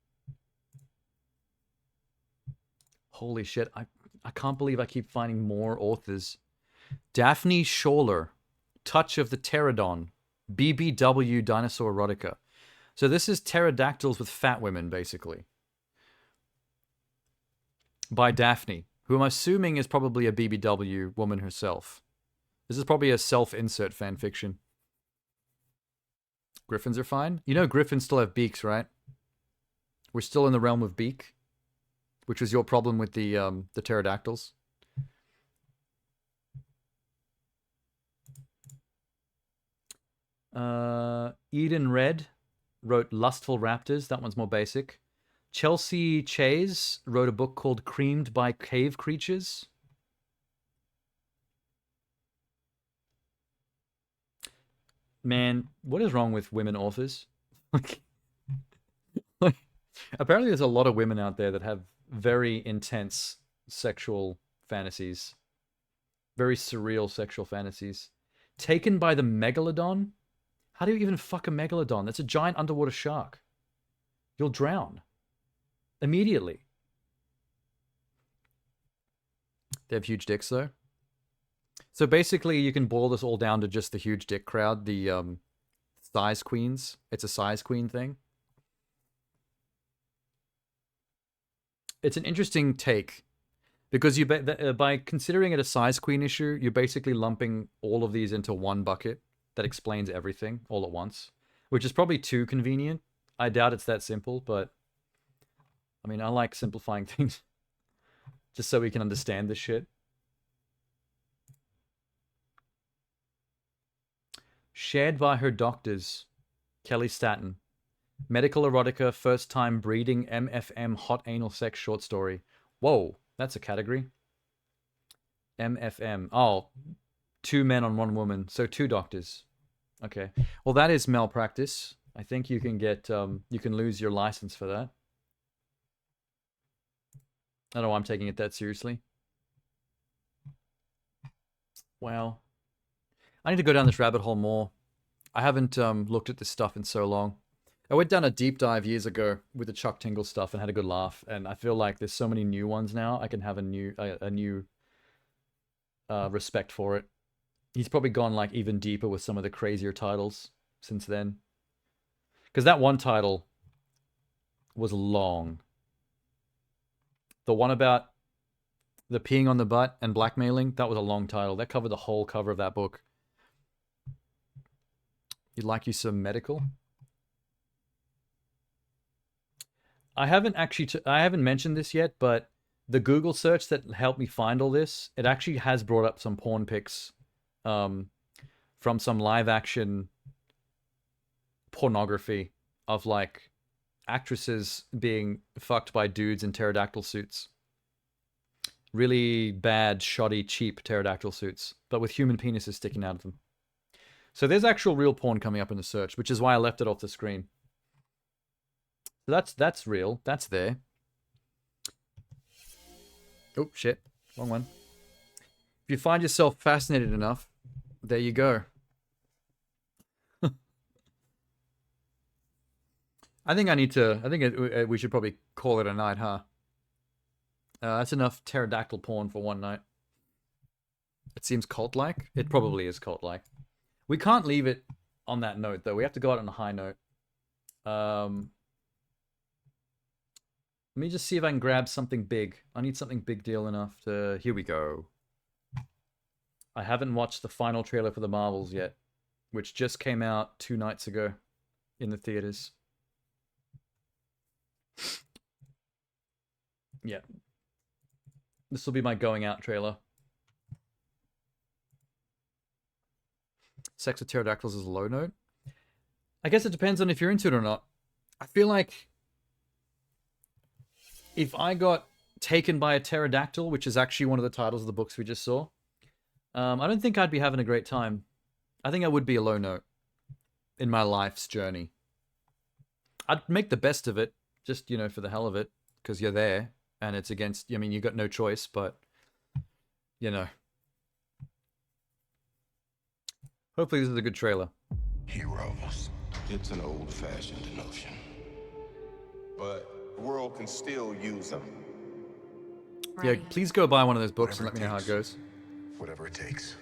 Holy shit. I can't believe I keep finding more authors. Daphne Schaller, Touch of the Pterodon, BBW Dinosaur Erotica. So this is pterodactyls with fat women, basically. By Daphne, who I'm assuming is probably a BBW woman herself. This is probably a self-insert fanfiction. Griffins are fine? You know griffins still have beaks, right? We're still in the realm of beak, which was your problem with the pterodactyls. Eden Red wrote Lustful Raptors. That one's more basic. Chelsea Chase wrote a book called Creamed by Cave Creatures. Man, what is wrong with women authors? Apparently there's a lot of women out there that have very intense sexual fantasies. Very surreal sexual fantasies. Taken by the Megalodon? How do you even fuck a Megalodon? That's a giant underwater shark. You'll drown. Immediately. They have huge dicks, though. So basically, you can boil this all down to just the huge dick crowd, the size queens. It's a size queen thing. It's an interesting take, because you by considering it a size queen issue, you're basically lumping all of these into one bucket that explains everything all at once, which is probably too convenient. I doubt it's that simple, but I mean, I like simplifying things just so we can understand this shit. Shared by her doctors, Kelly Staton. Medical erotica, first time breeding, MFM, hot anal sex short story. Whoa, that's a category. MFM. Oh, 2 men on 1 woman, so 2 doctors. Okay. Well, that is malpractice. I think you can get, you can lose your license for that. I don't know why I'm taking it that seriously. Wow. I need to go down this rabbit hole more. I haven't looked at this stuff in so long. I went down a deep dive years ago with the Chuck Tingle stuff and had a good laugh. And I feel like there's so many new ones now. I can have a new respect for it. He's probably gone like even deeper with some of the crazier titles since then. Because that one title was long. The one about the peeing on the butt and blackmailing, that was a long title. That covered the whole cover of that book. You'd like you some medical? I haven't mentioned this yet, but the Google search that helped me find all this, it actually has brought up some porn pics from some live action pornography of like actresses being fucked by dudes in pterodactyl suits. Really bad, shoddy, cheap pterodactyl suits, but with human penises sticking out of them. So there's actual real porn coming up in the search, which is why I left it off the screen. So that's real. That's there. Oh, shit. Wrong one. If you find yourself fascinated enough, there you go. I think we should probably call it a night, huh? That's enough pterodactyl porn for one night. It seems cult-like. It probably is cult-like. We can't leave it on that note, though. We have to go out on a high note. Let me just see if I can grab something big. I need something big deal enough to... Here we go. I haven't watched the final trailer for the Marvels yet, which just came out 2 nights ago in the theaters. Yeah. This will be my going out trailer. Sex with pterodactyls is a low note. I guess it depends on if you're into it or not. I feel like if I got taken by a pterodactyl, which is actually one of the titles of the books we just saw, I don't think I'd be having a great time. I think I would be a low note in my life's journey. I'd make the best of it, just, you know, for the hell of it, because you're there, and it's against, I mean, you got no choice, but, you know. Hopefully this is a good trailer. Heroes. It's an old-fashioned notion. But the world can still use them. Yeah, please go buy one of those books and let me know how it goes. Whatever it takes.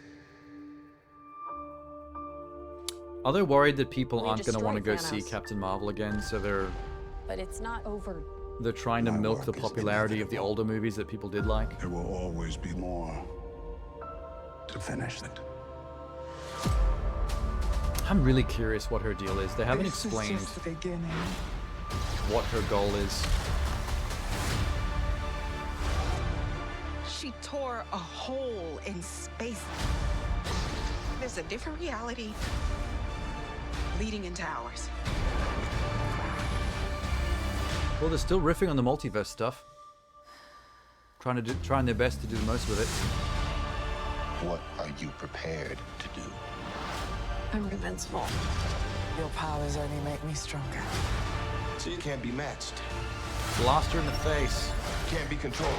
Are they worried that people We aren't going to want to go destroyed see Thanos. Captain Marvel again, so they're But it's not over. trying to milk the popularity of the older movies that people did like? There will always be more to finish it. I'm really curious what her deal is. They haven't explained This is just the beginning. what her goal is. She tore a hole in space. There's a different reality leading into ours. Well, they're still riffing on the multiverse stuff. Trying their best to do the most with it. What are you prepared to do? I'm invincible. Your powers only make me stronger. So you can't be matched. Blast her in the face. Can't be controlled.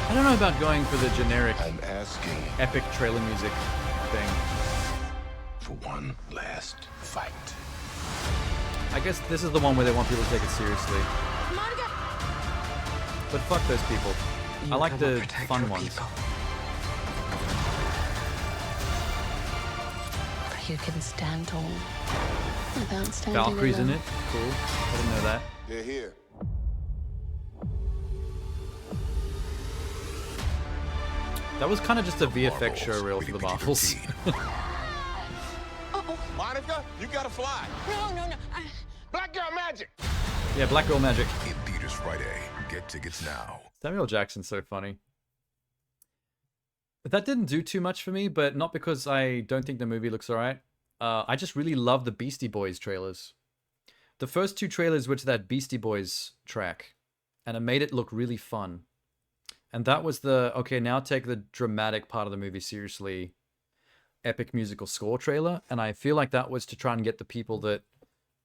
I don't know about going for the generic I'm asking epic trailer music thing. for one last fight. I guess this is the one where they want people to take it seriously. Monica! But fuck those people. I like the fun ones. You can stand tall without standing Valkyrie's in alone. it. Cool. I didn't know that. They're here. That was kind of just a VFX show reel for the Marvels. Monica, you gotta fly. No. Black girl magic. Yeah, Black Girl Magic. In theaters Friday. Get tickets now. Samuel Jackson's so funny. That didn't do too much for me, but not because I don't think the movie looks alright. I just really love the Beastie Boys trailers. The first 2 trailers were to that Beastie Boys track, and it made it look really fun. And that was the, okay, now take the dramatic part of the movie seriously, epic musical score trailer. And I feel like that was to try and get the people that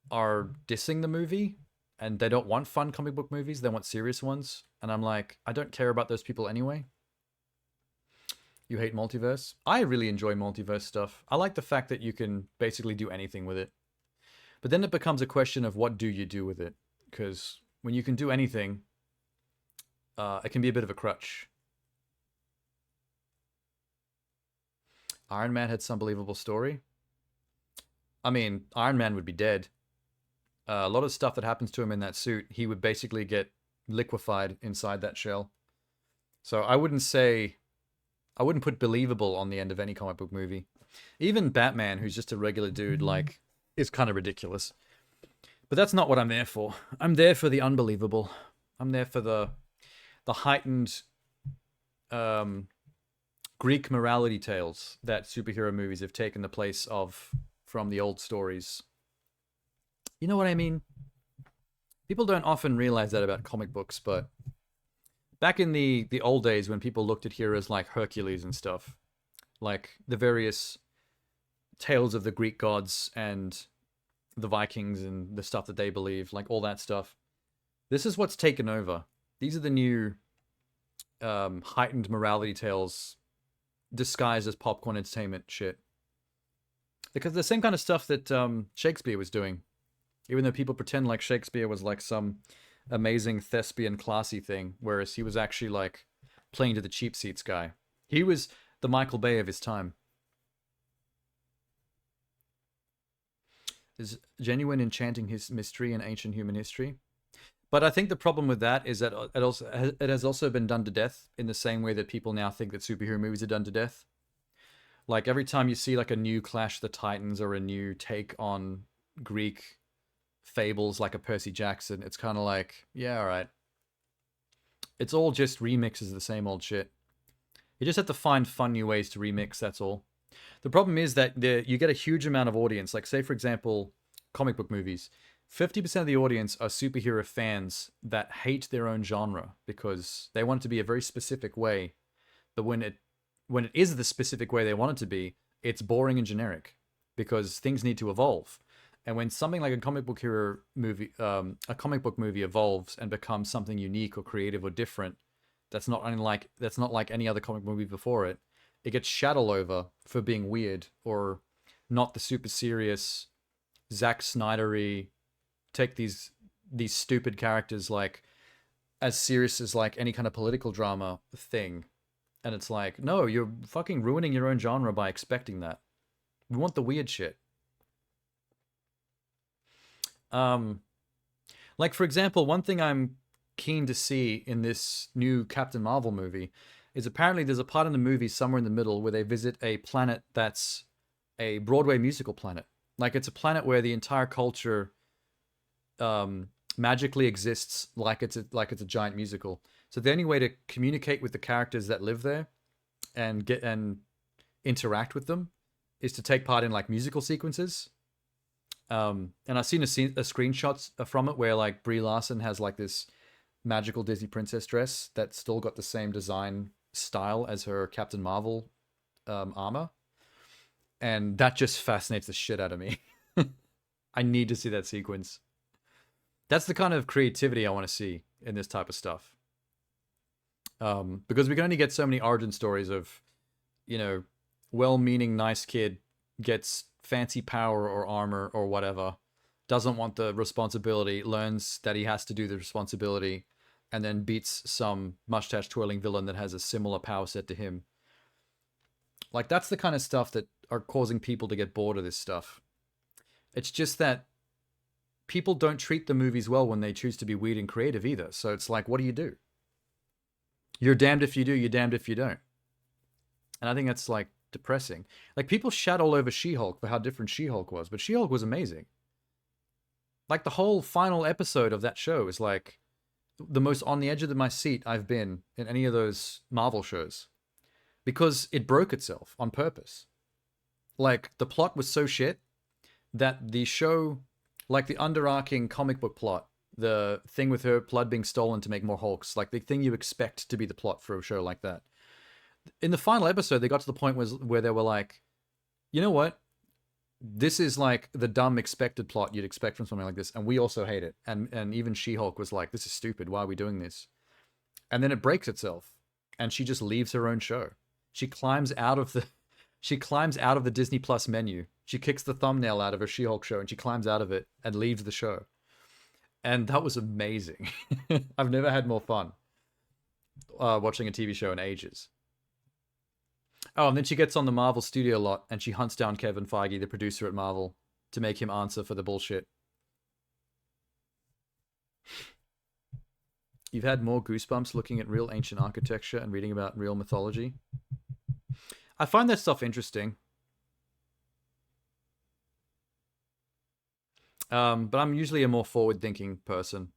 are dissing the movie, and they don't want fun comic book movies, they want serious ones. And I'm like, I don't care about those people anyway. You hate multiverse? I really enjoy multiverse stuff. I like the fact that you can basically do anything with it. But then it becomes a question of what do you do with it? Because when you can do anything, it can be a bit of a crutch. Iron Man had some believable story. I mean, Iron Man would be dead. A lot of stuff that happens to him in that suit, he would basically get liquefied inside that shell. So I wouldn't put believable on the end of any comic book movie. Even Batman, who's just a regular dude, like, is kind of ridiculous. But that's not what I'm there for. I'm there for the unbelievable. I'm there for the heightened Greek morality tales that superhero movies have taken the place of from the old stories. You know what I mean? People don't often realize that about comic books, but back in the old days when people looked at heroes like Hercules and stuff, like the various tales of the Greek gods and the Vikings and the stuff that they believe, like all that stuff, this is what's taken over. These are the new heightened morality tales disguised as popcorn entertainment shit. Because the same kind of stuff that Shakespeare was doing. Even though people pretend like Shakespeare was like some amazing thespian classy thing, whereas he was actually like playing to the cheap seats guy. He was the Michael Bay of his time. Is genuine enchanting his mystery in ancient human history. But I think the problem with that is that it has also been done to death in the same way that people now think that superhero movies are done to death. Like every time you see like a new Clash of the Titans or a new take on Greek fables like a Percy Jackson, it's kind of like, yeah, all right. It's all just remixes of the same old shit. You just have to find fun new ways to remix, that's all. The problem is that you get a huge amount of audience. Like say, for example, comic book movies. 50% of the audience are superhero fans that hate their own genre because they want it to be a very specific way. But when it is the specific way they want it to be, it's boring and generic because things need to evolve. And when something like a comic book movie evolves and becomes something unique or creative or different, that's not like any other comic movie before it, it gets shat all over for being weird or not the super serious Zack Snyder-y, take these stupid characters like as serious as like any kind of political drama thing. And it's like, no, you're fucking ruining your own genre by expecting that. We want the weird shit. Like for example, one thing I'm keen to see in this new Captain Marvel movie is apparently there's a part in the movie somewhere in the middle where they visit a planet that's a Broadway musical planet. Like it's a planet where the entire culture magically exists like it's a giant musical. So the only way to communicate with the characters that live there and interact with them is to take part in like musical sequences. And I've seen a screenshots from it where like Brie Larson has like this magical Disney princess dress that's still got the same design style as her Captain Marvel armor. And that just fascinates the shit out of me. I need to see that sequence. That's the kind of creativity I want to see in this type of stuff. Because we can only get so many origin stories of, you know, well-meaning nice kid gets fancy power or armor or whatever, doesn't want the responsibility, learns that he has to do the responsibility, and then beats some mustache-twirling villain that has a similar power set to him. Like, that's the kind of stuff that are causing people to get bored of this stuff. It's just that people don't treat the movies well when they choose to be weird and creative either. So it's like, what do? You're damned if you do, you're damned if you don't. And I think that's like depressing. Like people shat all over She-Hulk for how different She-Hulk was, but She-Hulk was amazing. Like the whole final episode of that show is like the most on the edge of my seat I've been in any of those Marvel shows. Because it broke itself on purpose. Like the plot was so shit that the show, like the underarching comic book plot, the thing with her blood being stolen to make more Hulks, like the thing you expect to be the plot for a show like that. In the final episode, they got to the point where they were like, you know what? This is like the dumb expected plot you'd expect from something like this, and we also hate it. And even She-Hulk was like, this is stupid. Why are we doing this? And then it breaks itself, and she just leaves her own show. She climbs out of the Disney Plus menu. She kicks the thumbnail out of her She-Hulk show, and she climbs out of it and leaves the show. And that was amazing. I've never had more fun watching a TV show in ages. Oh, and then she gets on the Marvel studio lot and she hunts down Kevin Feige, the producer at Marvel, to make him answer for the bullshit. You've had more goosebumps looking at real ancient architecture and reading about real mythology. I find that stuff interesting. But I'm usually a more forward-thinking person.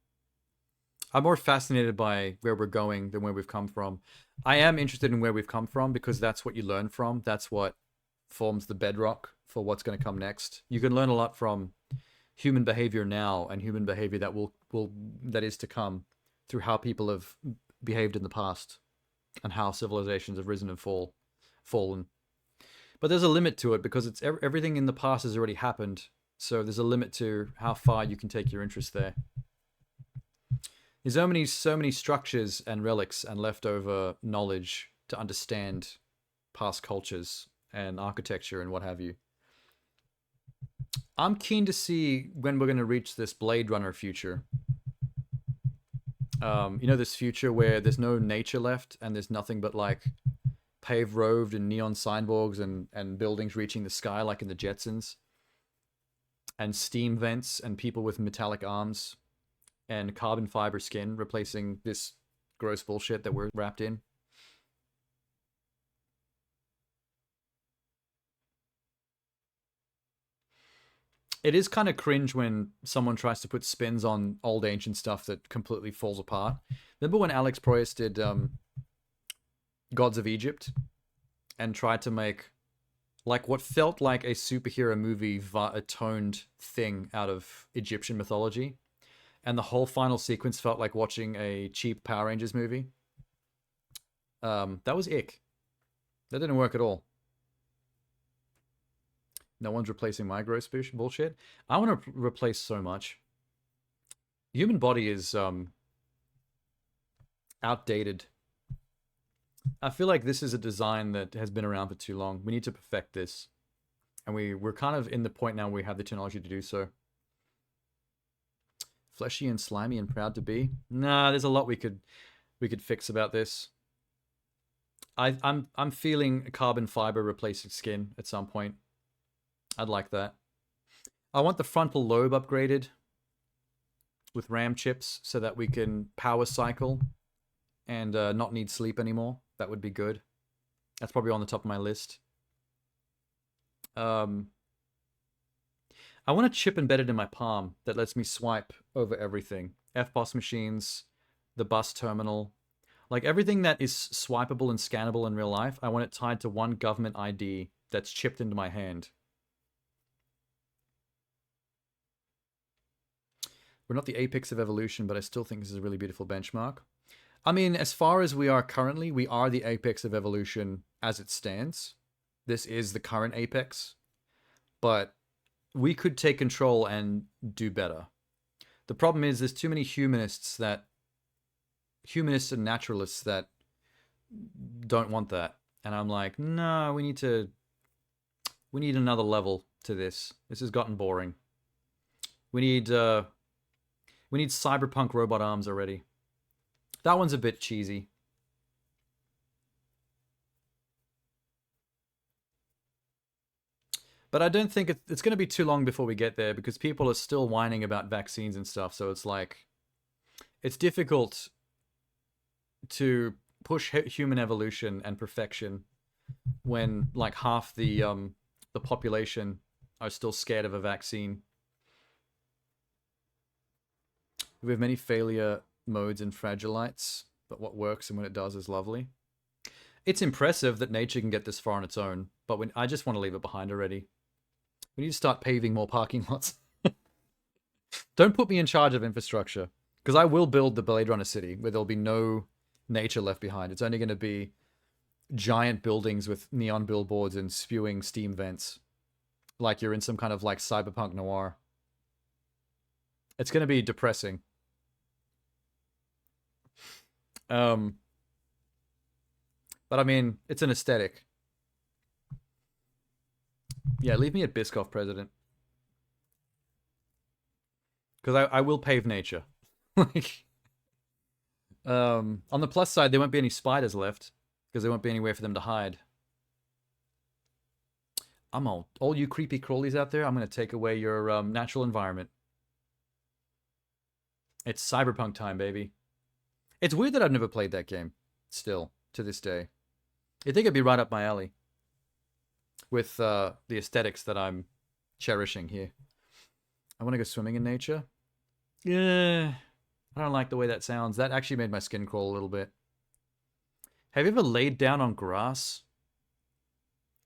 I'm more fascinated by where we're going than where we've come from. I am interested in where we've come from because that's what you learn from. That's what forms the bedrock for what's going to come next. You can learn a lot from human behavior now and human behavior that that is to come through how people have behaved in the past and how civilizations have risen and fallen. But there's a limit to it because it's everything in the past has already happened. So there's a limit to how far you can take your interest there. There's so many structures and relics and leftover knowledge to understand past cultures and architecture and what have you. I'm keen to see when we're going to reach this Blade Runner future. You know, this future where there's no nature left and there's nothing but like paved road and neon signboards and buildings reaching the sky like in the Jetsons. And steam vents and people with metallic arms and carbon fiber skin replacing this gross bullshit that we're wrapped in. It is kind of cringe when someone tries to put spins on old ancient stuff that completely falls apart. Remember when Alex Proyas did Gods of Egypt and tried to make like what felt like a superhero movie toned thing out of Egyptian mythology? And the whole final sequence felt like watching a cheap Power Rangers movie. That was ick. That didn't work at all. No one's replacing my gross bullshit. I want to replace so much. Human body is outdated. I feel like this is a design that has been around for too long. We need to perfect this. And we're kind of in the point now where we have the technology to do so. Fleshy and slimy and proud to be. Nah, there's a lot we could fix about this. I'm feeling carbon fiber replacing skin at some point. I'd like that. I want the frontal lobe upgraded with RAM chips so that we can power cycle and not need sleep anymore. That would be good. That's probably on the top of my list. I want a chip embedded in my palm that lets me swipe over everything. FBOS machines, the bus terminal. Like everything that is swipeable and scannable in real life, I want it tied to one government ID that's chipped into my hand. We're not the apex of evolution, but I still think this is a really beautiful benchmark. I mean, as far as we are currently, we are the apex of evolution as it stands. This is the current apex. But we could take control and do better. The problem is there's too many humanists and naturalists that don't want that. And I'm like, no, we need another level to this. This has gotten boring. We need cyberpunk robot arms already. That one's a bit cheesy. But I don't think it's going to be too long before we get there because people are still whining about vaccines and stuff. So it's like, it's difficult to push human evolution and perfection when like half the population are still scared of a vaccine. We have many failure modes and fragilites, but what works and when it does is lovely. It's impressive that nature can get this far on its own, but I just want to leave it behind already. We need to start paving more parking lots. Don't put me in charge of infrastructure, because I will build the Blade Runner city where there'll be no nature left behind. It's only going to be giant buildings with neon billboards and spewing steam vents, like you're in some kind of like cyberpunk noir. It's going to be depressing. But I mean, it's an aesthetic. Yeah, leave me at Biscoff president. Because I will pave nature. Like, on the plus side, there won't be any spiders left. Because there won't be anywhere for them to hide. All you creepy crawlies out there, I'm going to take away your natural environment. It's cyberpunk time, baby. It's weird that I've never played that game. Still, to this day. You'd think it'd be right up my alley. With the aesthetics that I'm cherishing here. I want to go swimming in nature. Yeah, I don't like the way that sounds. That actually made my skin crawl a little bit. Have you ever laid down on grass?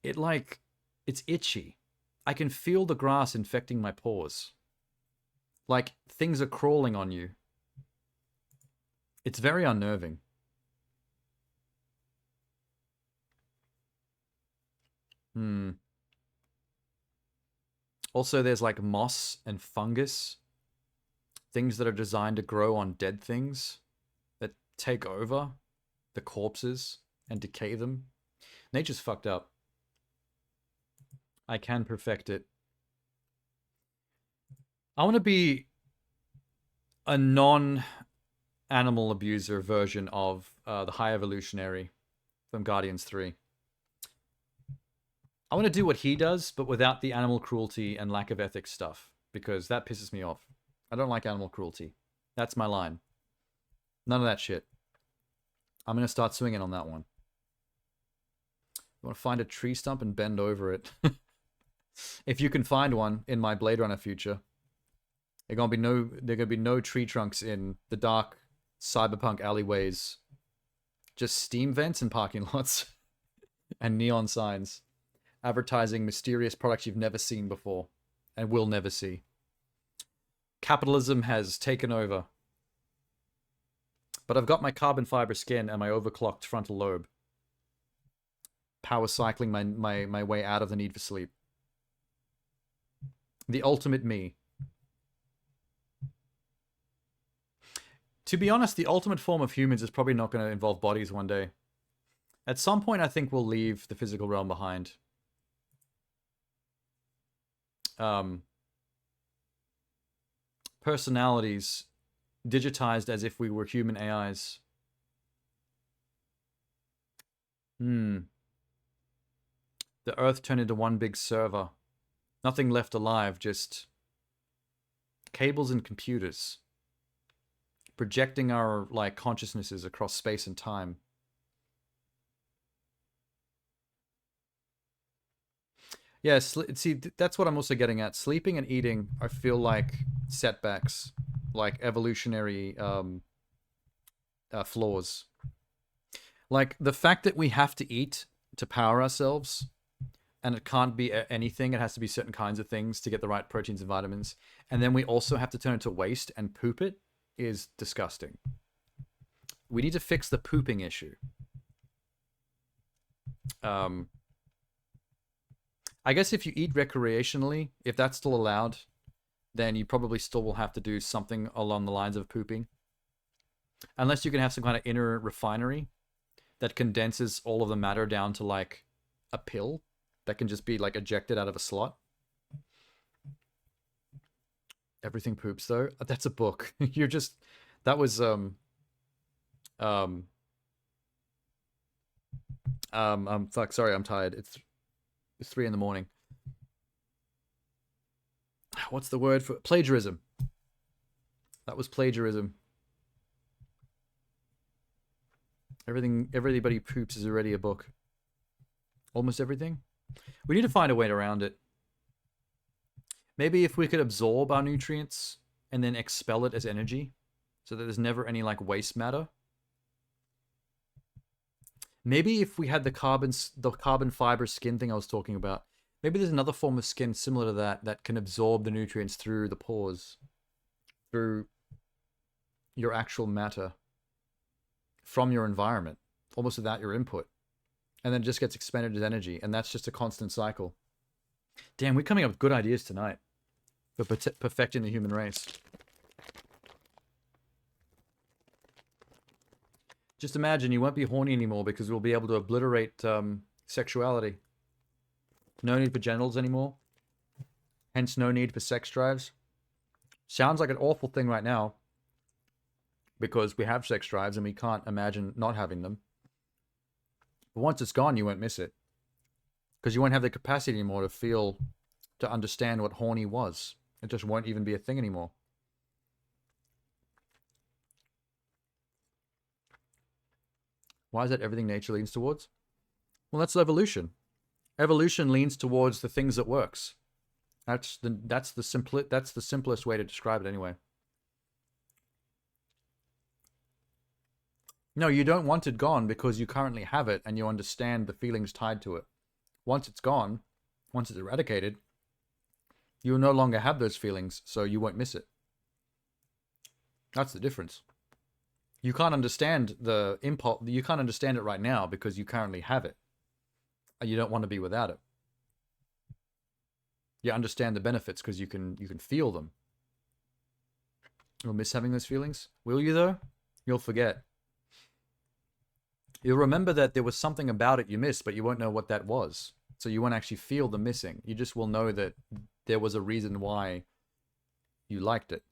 It's itchy. I can feel the grass infecting my pores. Like things are crawling on you. It's very unnerving. Also, there's like moss and fungus. Things that are designed to grow on dead things that take over the corpses and decay them. Nature's fucked up. I can perfect it. I want to be a non-animal abuser version of the High Evolutionary from Guardians 3. I want to do what he does, but without the animal cruelty and lack of ethics stuff, because that pisses me off. I don't like animal cruelty. That's my line. None of that shit. I'm going to start swinging on that one. I want to find a tree stump and bend over it. If you can find one in my Blade Runner future, there are gonna be no tree trunks in the dark cyberpunk alleyways. Just steam vents and parking lots and neon signs advertising mysterious products you've never seen before and will never see. Capitalism has taken over. But I've got my carbon fiber skin and my overclocked frontal lobe. Power cycling my way out of the need for sleep. The ultimate me. To be honest, the ultimate form of humans is probably not going to involve bodies one day. At some point, I think we'll leave the physical realm behind. Personalities digitized as if we were human AIs. The Earth turned into one big server. Nothing left alive, just cables and computers. Projecting our, like, consciousnesses across space and time. Yeah, see, that's what I'm also getting at. Sleeping and eating, I feel like setbacks. Like evolutionary flaws. Like, the fact that we have to eat to power ourselves, and it can't be anything, it has to be certain kinds of things to get the right proteins and vitamins, and then we also have to turn it to waste and poop it, is disgusting. We need to fix the pooping issue. I guess if you eat recreationally, if that's still allowed, then you probably still will have to do something along the lines of pooping. Unless you can have some kind of inner refinery that condenses all of the matter down to like a pill that can just be like ejected out of a slot. Everything poops though. That's a book. You're just, that was fuck, sorry, I'm tired. It's 3 in the morning. What's the word for plagiarism? That was plagiarism. Everybody poops is already a book. Almost everything. We need to find a way around it. Maybe if we could absorb our nutrients and then expel it as energy, so that there's never any like waste matter. Maybe if we had the carbon fiber skin thing I was talking about, maybe there's another form of skin similar to that that can absorb the nutrients through the pores, through your actual matter, from your environment, almost without your input. And then it just gets expended as energy, and that's just a constant cycle. Damn, we're coming up with good ideas tonight for perfecting the human race. Just imagine you won't be horny anymore because we'll be able to obliterate sexuality. No need for genitals anymore. Hence no need for sex drives. Sounds like an awful thing right now because we have sex drives and we can't imagine not having them. But once it's gone, you won't miss it. Because you won't have the capacity anymore to feel, to understand what horny was. It just won't even be a thing anymore. Why is that everything nature leans towards? Well, that's evolution. Evolution leans towards the things that works. That's the simplest way to describe it anyway. No, you don't want it gone because you currently have it and you understand the feelings tied to it. Once it's gone, once it's eradicated, you will no longer have those feelings, so you won't miss it. That's the difference. You can't understand the impulse. You can't understand it right now because you currently have it. And you don't want to be without it. You understand the benefits because you can feel them. You'll miss having those feelings. Will you though? You'll forget. You'll remember that there was something about it you missed, but you won't know what that was. So you won't actually feel the missing. You just will know that there was a reason why you liked it.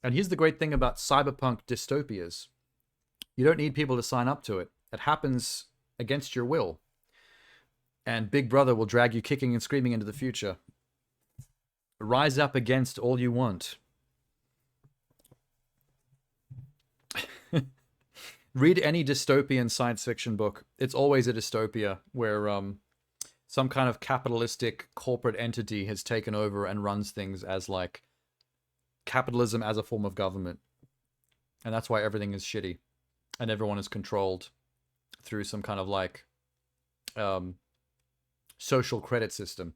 And here's the great thing about cyberpunk dystopias. You don't need people to sign up to it. It happens against your will. And Big Brother will drag you kicking and screaming into the future. Rise up against all you want. Read any dystopian science fiction book. It's always a dystopia where some kind of capitalistic corporate entity has taken over and runs things as like capitalism as a form of government. And that's why everything is shitty. And everyone is controlled through some kind of like social credit system.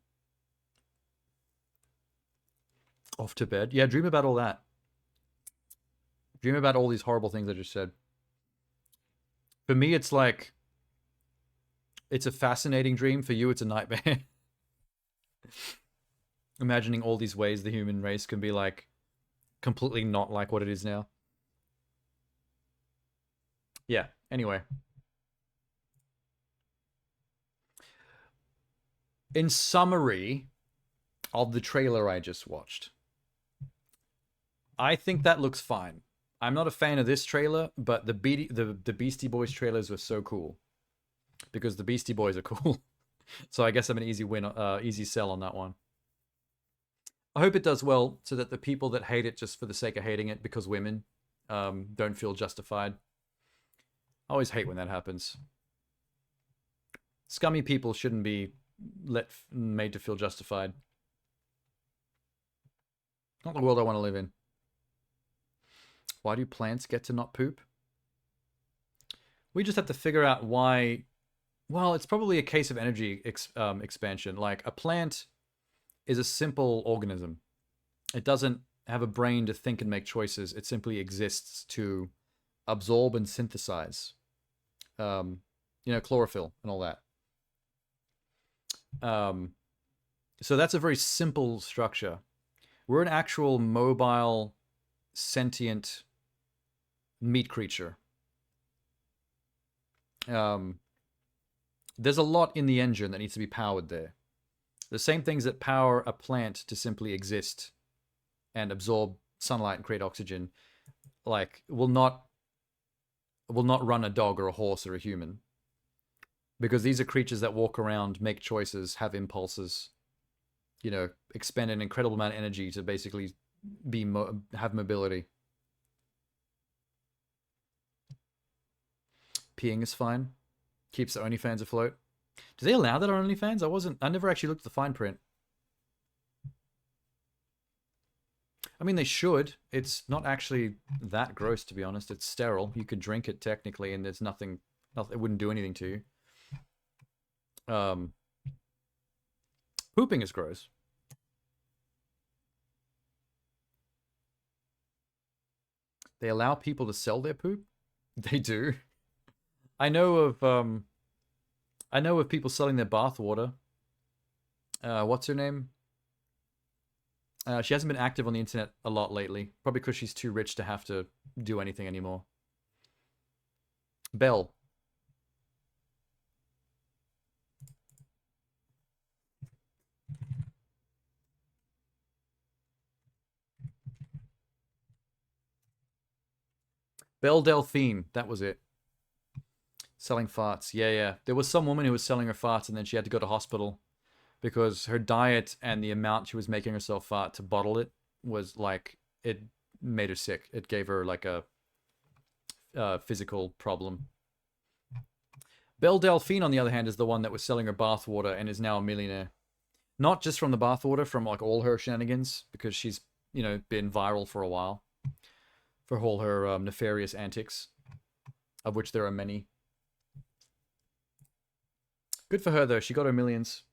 Off to bed. Yeah, dream about all that. Dream about all these horrible things I just said. For me, it's like, it's a fascinating dream. For you, it's a nightmare. Imagining all these ways the human race can be like, completely not like what it is now. Yeah, anyway. In summary of the trailer I just watched, I think that looks fine. I'm not a fan of this trailer, but the Beastie Boys trailers were so cool. Because the Beastie Boys are cool. So I guess I'm an easy win, easy sell on that one. I hope it does well so that the people that hate it just for the sake of hating it because women don't feel justified. I always hate when that happens. Scummy people shouldn't be made to feel justified. Not the world I want to live in. Why do plants get to not poop? We just have to figure out why. Well, it's probably a case of energy expansion. Like, a plant is a simple organism. It doesn't have a brain to think and make choices. It simply exists to absorb and synthesize. You know, chlorophyll and all that. So that's a very simple structure. We're an actual mobile, sentient meat creature. There's a lot in the engine that needs to be powered there. The same things that power a plant to simply exist and absorb sunlight and create oxygen, like, will not run a dog or a horse or a human. Because these are creatures that walk around, make choices, have impulses, you know, expend an incredible amount of energy to basically have mobility. Peeing is fine. Keeps the OnlyFans afloat. Do they allow that on OnlyFans? I never actually looked at the fine print. I mean, they should. It's not actually that gross, to be honest. It's sterile. You could drink it technically, and there's nothing, it wouldn't do anything to you. Pooping is gross. They allow people to sell their poop? They do. I know of people selling their bath water. What's her name? She hasn't been active on the internet a lot lately. Probably because she's too rich to have to do anything anymore. Belle. Belle Delphine, that was it. Selling farts. Yeah. There was some woman who was selling her farts and then she had to go to hospital because her diet and the amount she was making herself fart to bottle it was like, it made her sick. It gave her like a physical problem. Belle Delphine, on the other hand, is the one that was selling her bathwater and is now a millionaire. Not just from the bathwater, from like all her shenanigans, because she's, you know, been viral for a while. for all her nefarious antics, of which there are many. Good for her, though. She got her millions.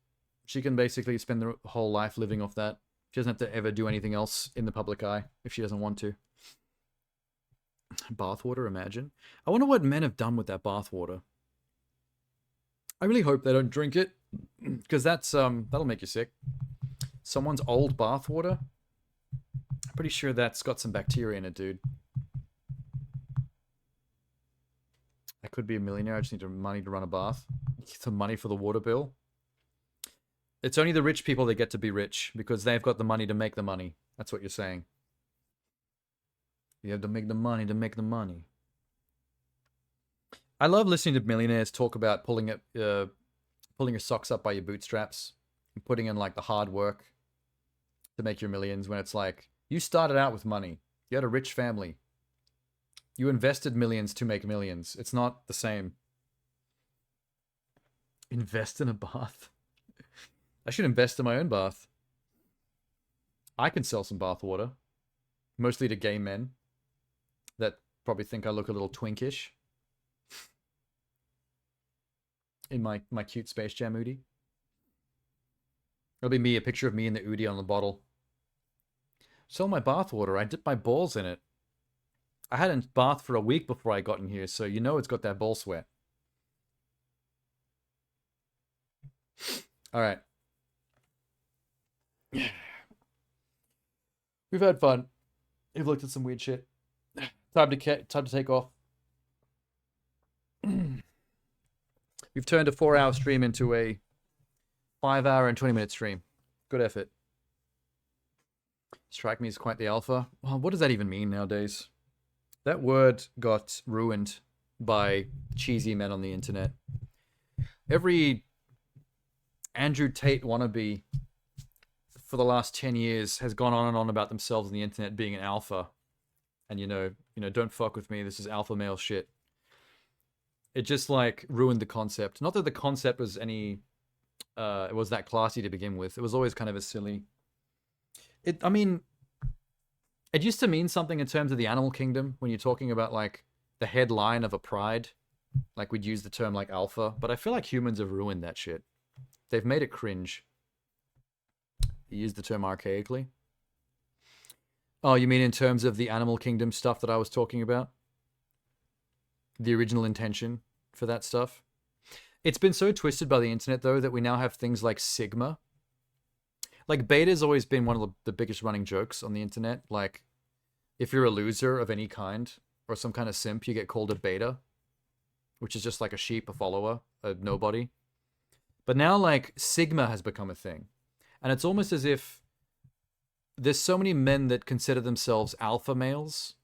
She can basically spend her whole life living off that. She doesn't have to ever do anything else in the public eye if she doesn't want to. Bathwater, imagine. I wonder what men have done with that bathwater. I really hope they don't drink it, because that's that'll make you sick. Someone's old bathwater. I'm pretty sure that's got some bacteria in it, dude. I could be a millionaire. I just need money to run a bath. Some money for the water bill. It's only the rich people that get to be rich because they've got the money to make the money. That's what you're saying. You have to make the money to make the money. I love listening to millionaires talk about pulling your socks up by your bootstraps and putting in like the hard work to make your millions, when it's like, you started out with money. You had a rich family. You invested millions to make millions. It's not the same. Invest in a bath. I should invest in my own bath. I can sell some bath water. Mostly to gay men that probably think I look a little twinkish. In my cute Space Jam Oodie. It'll be me, a picture of me in the Oodie on the bottle. Sell my bath water. I dipped my balls in it. I hadn't bathed for a week before I got in here, so you know it's got that ball sweat. Alright. We've had fun. We've looked at some weird shit. Time to take off. We've turned a 4-hour stream into a 5-hour and 20-minute stream. Good effort. Strike me as quite the alpha. Well, what does that even mean nowadays? That word got ruined by cheesy men on the internet. Every Andrew Tate wannabe for the last 10 years has gone on and on about themselves on the internet being an alpha. And you know, don't fuck with me. This is alpha male shit. It just like ruined the concept. Not that the concept was any, it was that classy to begin with. It was always kind of a silly. I mean, it used to mean something in terms of the animal kingdom when you're talking about like the headline of a pride. Like we'd use the term like alpha, but I feel like humans have ruined that shit. They've made it cringe. You use the term archaically. Oh, you mean in terms of the animal kingdom stuff that I was talking about? The original intention for that stuff? It's been so twisted by the internet, though, that we now have things like Sigma. Like, beta's always been one of the biggest running jokes on the internet. Like, if you're a loser of any kind, or some kind of simp, you get called a beta. Which is just like a sheep, a follower, a nobody. But now, like, Sigma has become a thing. And it's almost as if there's so many men that consider themselves alpha males,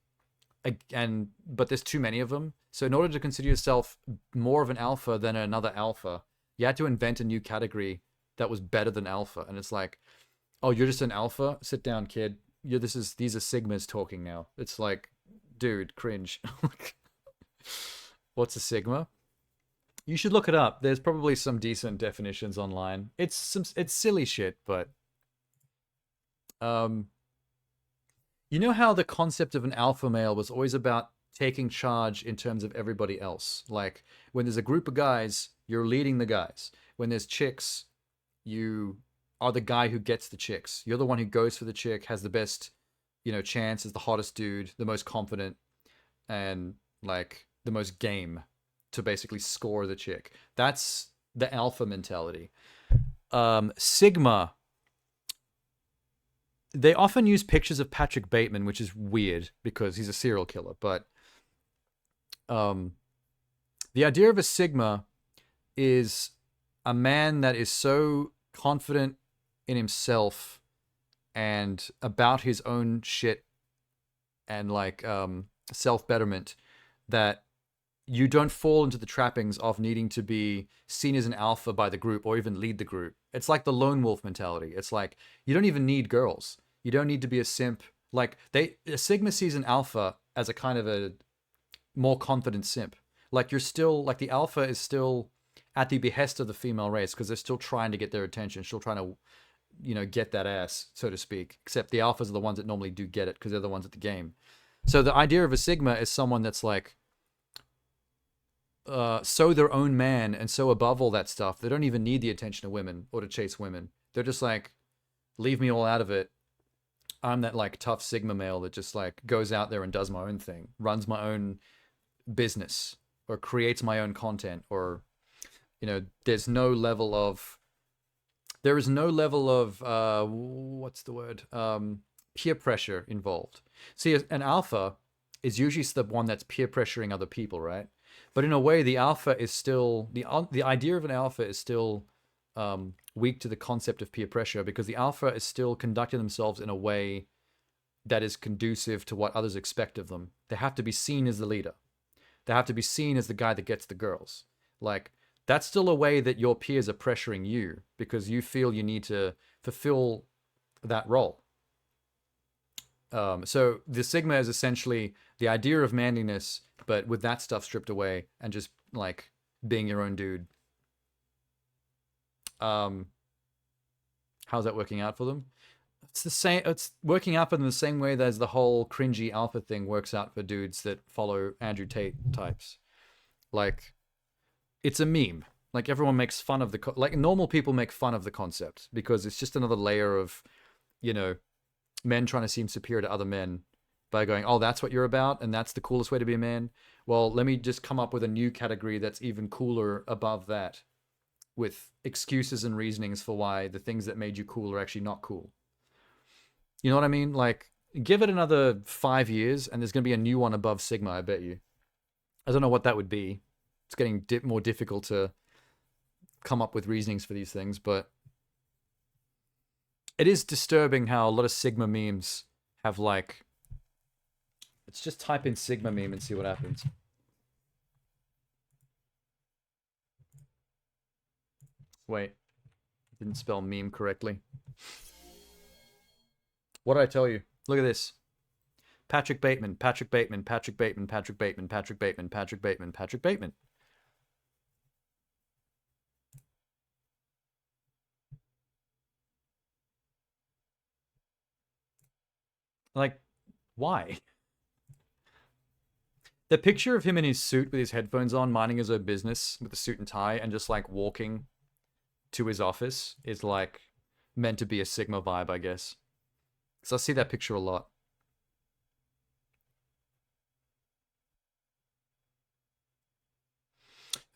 but there's too many of them. So in order to consider yourself more of an alpha than another alpha, you had to invent a new category that was better than alpha. And it's like, oh, you're just an alpha? Sit down, kid. These are Sigmas talking now. It's like, dude, cringe. What's a Sigma? You should look it up. There's probably some decent definitions online. It's silly shit, but you know how the concept of an alpha male was always about taking charge in terms of everybody else? Like, when there's a group of guys, you're leading the guys. When there's chicks, you are the guy who gets the chicks. You're the one who goes for the chick, has the best, chance, is the hottest dude, the most confident, and, like, the most game to basically score the chick. That's the alpha mentality. Sigma, they often use pictures of Patrick Bateman, which is weird because he's a serial killer. But the idea of a Sigma is a man that is so confident in himself and about his own shit and like self-betterment that you don't fall into the trappings of needing to be seen as an alpha by the group or even lead the group. It's like the lone wolf mentality. It's like, you don't even need girls. You don't need to be a simp. Like, a Sigma sees an alpha as a kind of a more confident simp. Like, you're still, like, the alpha is still at the behest of the female race because they're still trying to get their attention, still trying to, get that ass, so to speak. Except the alphas are the ones that normally do get it because they're the ones at the game. So the idea of a Sigma is someone that's like so their own man and so above all that stuff, they don't even need the attention of women or to chase women. They're just like, leave me all out of it. I'm that like tough Sigma male that just like goes out there and does my own thing, runs my own business, or creates my own content, or there is no level of what's the word, peer pressure involved. See, an alpha is usually the one that's peer pressuring other people, right? But in a way, the alpha is still the idea of an alpha is still weak to the concept of peer pressure, because the alpha is still conducting themselves in a way that is conducive to what others expect of them. They have to be seen as the leader. They have to be seen as the guy that gets the girls. Like, that's still a way that your peers are pressuring you because you feel you need to fulfill that role. So the Sigma is essentially the idea of manliness, but with that stuff stripped away and just like being your own dude. How's that working out for them? It's the same. It's working out for them the same way as the whole cringy alpha thing works out for dudes that follow Andrew Tate types. Like, it's a meme. Like, everyone makes fun of like normal people make fun of the concept because it's just another layer of, men trying to seem superior to other men by going, oh, that's what you're about, and that's the coolest way to be a man. Well, let me just come up with a new category that's even cooler above that, with excuses and reasonings for why the things that made you cool are actually not cool. You know what I mean? Like, give it another 5 years, and there's going to be a new one above Sigma, I bet you. I don't know what that would be. It's getting more difficult to come up with reasonings for these things, but it is disturbing how a lot of Sigma memes have like... Let's just type in Sigma meme and see what happens. Wait. Didn't spell meme correctly. What did I tell you? Look at this. Patrick Bateman, Patrick Bateman, Patrick Bateman, Patrick Bateman, Patrick Bateman, Patrick Bateman, Patrick Bateman. Like, why? The picture of him in his suit with his headphones on, minding his own business with a suit and tie, and just like walking to his office is like meant to be a Sigma vibe, I guess. So I see that picture a lot.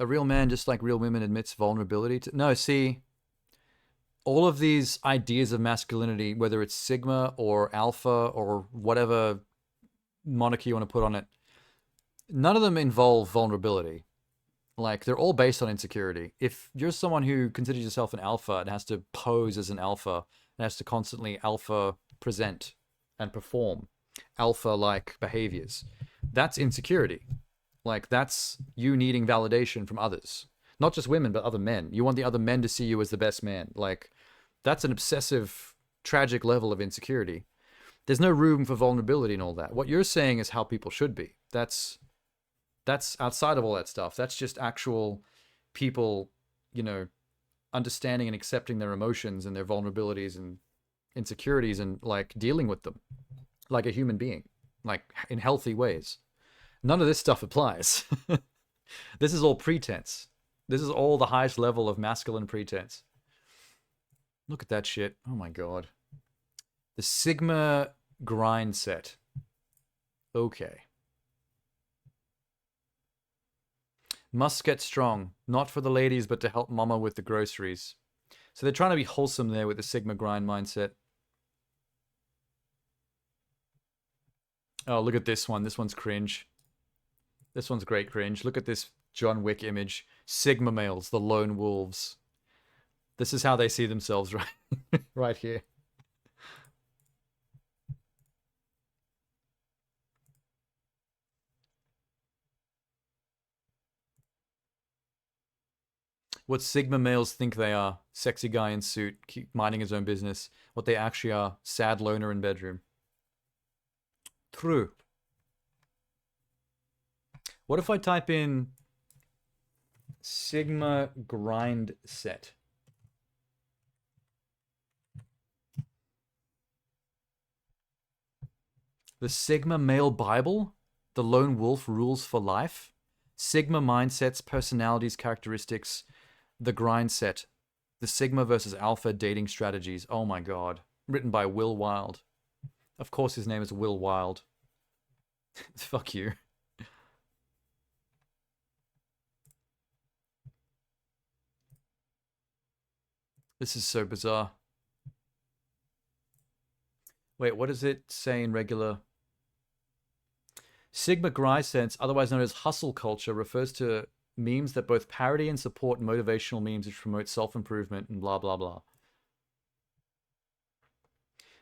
A real man, just like real women, admits vulnerability to... No, see, all of these ideas of masculinity, whether it's Sigma or Alpha or whatever monarchy you want to put on it, none of them involve vulnerability. Like, they're all based on insecurity. If you're someone who considers yourself an alpha and has to pose as an alpha and has to constantly alpha present and perform alpha-like behaviors, that's insecurity. Like, that's you needing validation from others. Not just women, but other men. You want the other men to see you as the best man. Like, that's an obsessive, tragic level of insecurity. There's no room for vulnerability and all that. What you're saying is how people should be. That's outside of all that stuff. That's just actual people, understanding and accepting their emotions and their vulnerabilities and insecurities and, like, dealing with them like a human being, like, in healthy ways. None of this stuff applies. This is all pretense. This is all the highest level of masculine pretense. Look at that shit. Oh my god. The Sigma grind set. Okay. Must get strong. Not for the ladies, but to help mama with the groceries. So they're trying to be wholesome there with the Sigma grind mindset. Oh, look at this one. This one's cringe. This one's great cringe. Look at this John Wick image. Sigma males, the lone wolves. This is how they see themselves right, right here. What Sigma males think they are. Sexy guy in suit, keep minding his own business. What they actually are. Sad loner in bedroom. True. What if I type in Sigma grind set? The Sigma Male Bible? The Lone Wolf Rules for Life? Sigma Mindsets, Personalities, Characteristics. The Grind Set. The Sigma versus Alpha Dating Strategies. Oh my god. Written by Will Wilde. Of course his name is Will Wilde. Fuck you. This is so bizarre. Wait, what does it say in regular? Sigma Grind Sense, otherwise known as hustle culture, refers to memes that both parody and support motivational memes which promote self-improvement and blah blah blah.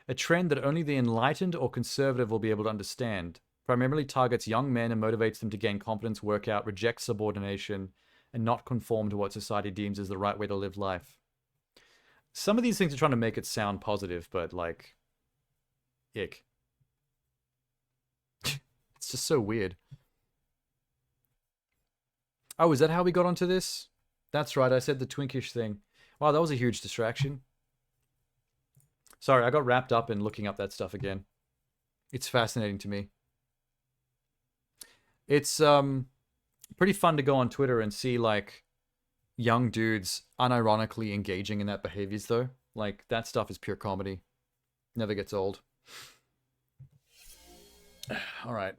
A trend that only the enlightened or conservative will be able to understand. Primarily targets young men and motivates them to gain confidence, work out, reject subordination, and not conform to what society deems as the right way to live life. Some of these things are trying to make it sound positive, but like, ick. It's just so weird. Oh, is that how we got onto this? That's right, I said the twinkish thing. Wow, that was a huge distraction. Sorry, I got wrapped up in looking up that stuff again. It's fascinating to me. It's pretty fun to go on Twitter and see like young dudes unironically engaging in that behaviors though. Like that stuff is pure comedy. Never gets old. All right.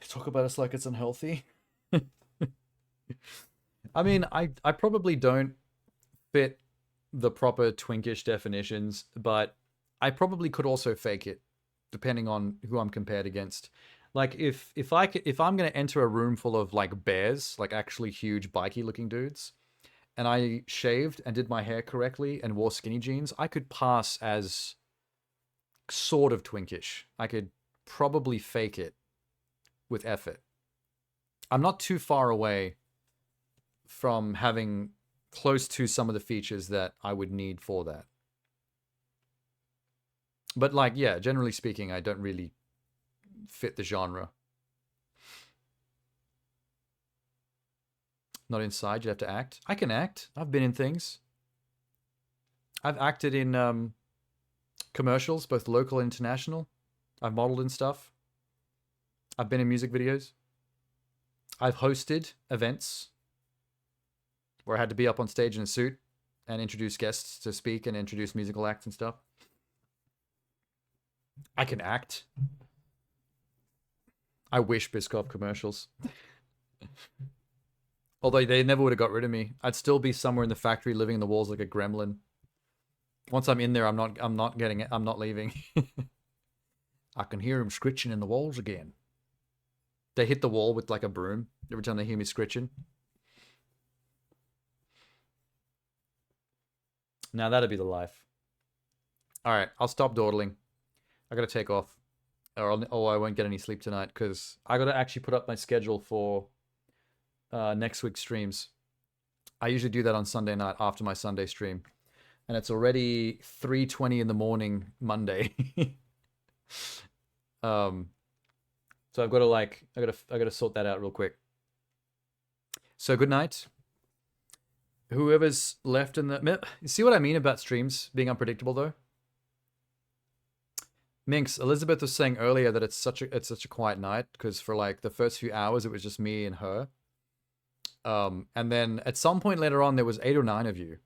Talk about us like it's unhealthy. I mean, I probably don't fit the proper twinkish definitions, but I probably could also fake it, depending on who I'm compared against. Like if I'm gonna enter a room full of like bears, like actually huge bikey looking dudes, and I shaved and did my hair correctly and wore skinny jeans, I could pass as sort of twinkish. I could probably fake it with effort. I'm not too far away from having close to some of the features that I would need for that. But like, yeah, generally speaking, I don't really fit the genre. Not inside, you have to act. I can act. I've been in things. I've acted in commercials, both local and international. I've modeled and stuff. I've been in music videos. I've hosted events where I had to be up on stage in a suit and introduce guests to speak and introduce musical acts and stuff. I can act. I wish Biscoff commercials. Although they never would have got rid of me. I'd still be somewhere in the factory living in the walls like a gremlin. Once I'm in there, I'm not getting it. I'm not leaving. I can hear him scritching in the walls again. They hit the wall with like a broom every time they hear me scritching. Now that'd be the life. All right, I'll stop dawdling. I gotta take off, or I won't get any sleep tonight because I gotta actually put up my schedule for next week's streams. I usually do that on Sunday night after my Sunday stream, and it's already 3:20 in the morning Monday. So I've got to I gotta sort that out real quick. So good night. Whoever's left in the... You see what I mean about streams being unpredictable though? Minx, Elizabeth was saying earlier that it's such a quiet night because for like the first few hours it was just me and her. And then at some point later on there was 8 or 9 of you.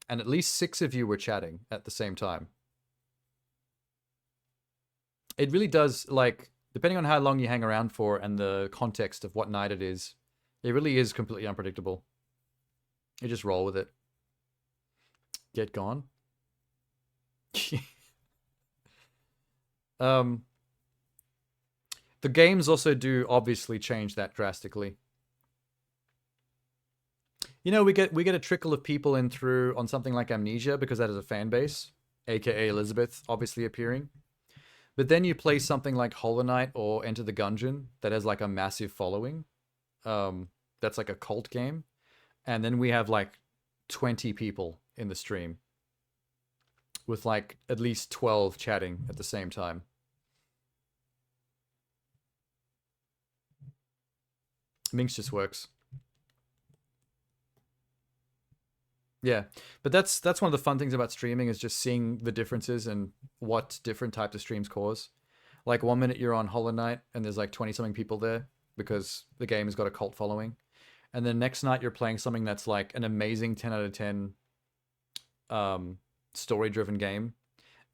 And at least 6 of you were chatting at the same time. It really does, like, depending on how long you hang around for and the context of what night it really is completely unpredictable. You just roll with it. Get gone. The games also do obviously change that drastically. You know, we get a trickle of people in through on something like Amnesia because that is a fan base, aka Elizabeth obviously appearing. But then you play something like Hollow Knight or Enter the Gungeon that has like a massive following. That's like a cult game. And then we have like 20 people in the stream with like at least 12 chatting at the same time. Minx just works. Yeah, but that's one of the fun things about streaming is just seeing the differences and what different types of streams cause. Like 1 minute you're on Hollow Knight and there's like 20 something people there because the game has got a cult following. And then next night you're playing something that's like an amazing 10 out of 10 story driven game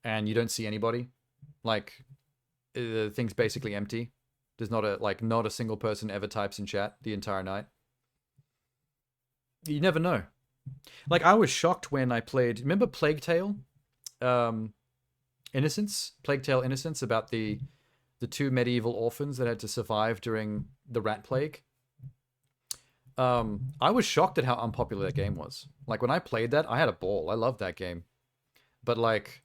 and you don't see anybody. Like the thing's basically empty. There's not a single person ever types in chat the entire night. You never know. Like I was shocked when I played, remember Plague Tale? Innocence? Plague Tale Innocence, about the two medieval orphans that had to survive during the rat plague. I was shocked at how unpopular that game was. Like when I played that, I had a ball. I loved that game. But like,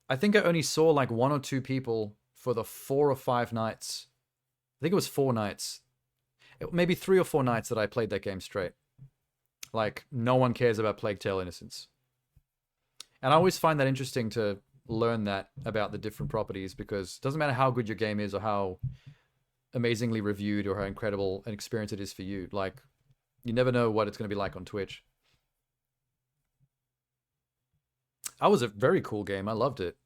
I think I only saw like 1 or 2 people for the 4 or 5 nights. I think it was 4 nights. Maybe 3 or 4 nights that I played that game straight. Like, no one cares about Plague Tale Innocence. And I always find that interesting to learn that about the different properties, because it doesn't matter how good your game is or how amazingly reviewed or how incredible an experience it is for you. Like, you never know what it's going to be like on Twitch. That was a very cool game. I loved it.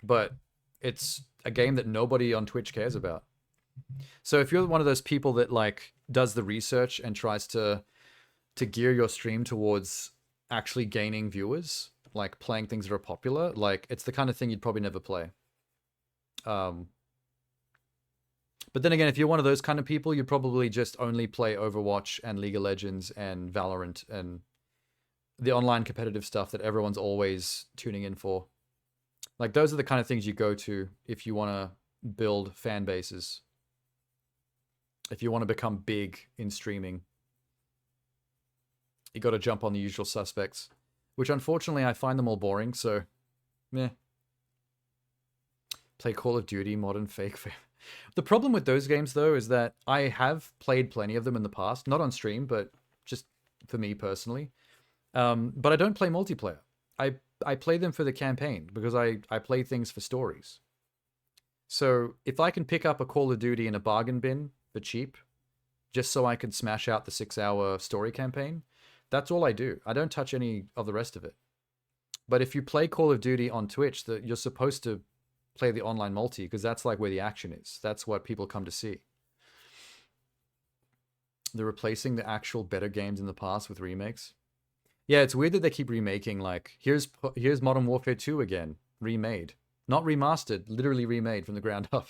But it's a game that nobody on Twitch cares about. So if you're one of those people that like does the research and tries to gear your stream towards actually gaining viewers, like playing things that are popular, like it's the kind of thing you'd probably never play. But then again, if you're one of those kind of people, you'd probably just only play Overwatch and League of Legends and Valorant and the online competitive stuff that everyone's always tuning in for. Like those are the kind of things you go to if you want to build fan bases. If you want to become big in streaming, you got to jump on the usual suspects, which unfortunately I find them all boring. So, meh. Play Call of Duty, Modern Fake. The problem with those games though is that I have played plenty of them in the past, not on stream, but just for me personally. But I don't play multiplayer. I play them for the campaign because I play things for stories. So if I can pick up a Call of Duty in a bargain bin for cheap, just so I can smash out the 6-hour story campaign, that's all I do. I don't touch any of the rest of it. But if you play Call of Duty on Twitch, you're supposed to play the online multi because that's like where the action is. That's what people come to see. They're replacing the actual better games in the past with remakes. Yeah, it's weird that they keep remaking, like, here's Modern Warfare 2 again, remade. Not remastered, literally remade from the ground up.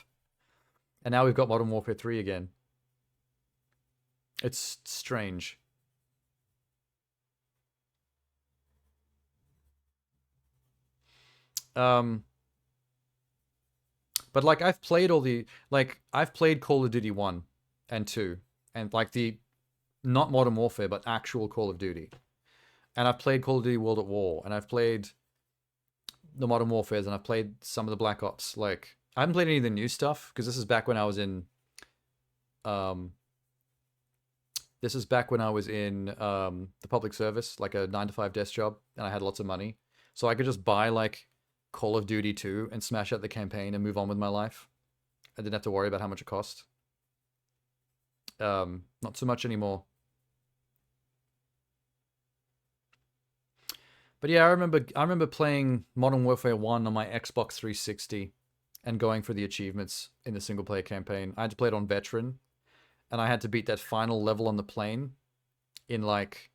And now we've got Modern Warfare 3 again. It's strange. But like I've played I've played Call of Duty 1 and 2 and like not Modern Warfare but actual Call of Duty. And I've played Call of Duty World at War and I've played the Modern Warfares and I've played some of the Black Ops. Like I haven't played any of the new stuff because this is back when I was in the public service, like a 9-to-5 desk job, and I had lots of money. So I could just buy like Call of Duty 2 and smash out the campaign and move on with my life. I didn't have to worry about how much it cost. Not so much anymore. But yeah, I remember playing Modern Warfare 1 on my Xbox 360 and going for the achievements in the single player campaign. I had to play it on Veteran, and I had to beat that final level on the plane in like,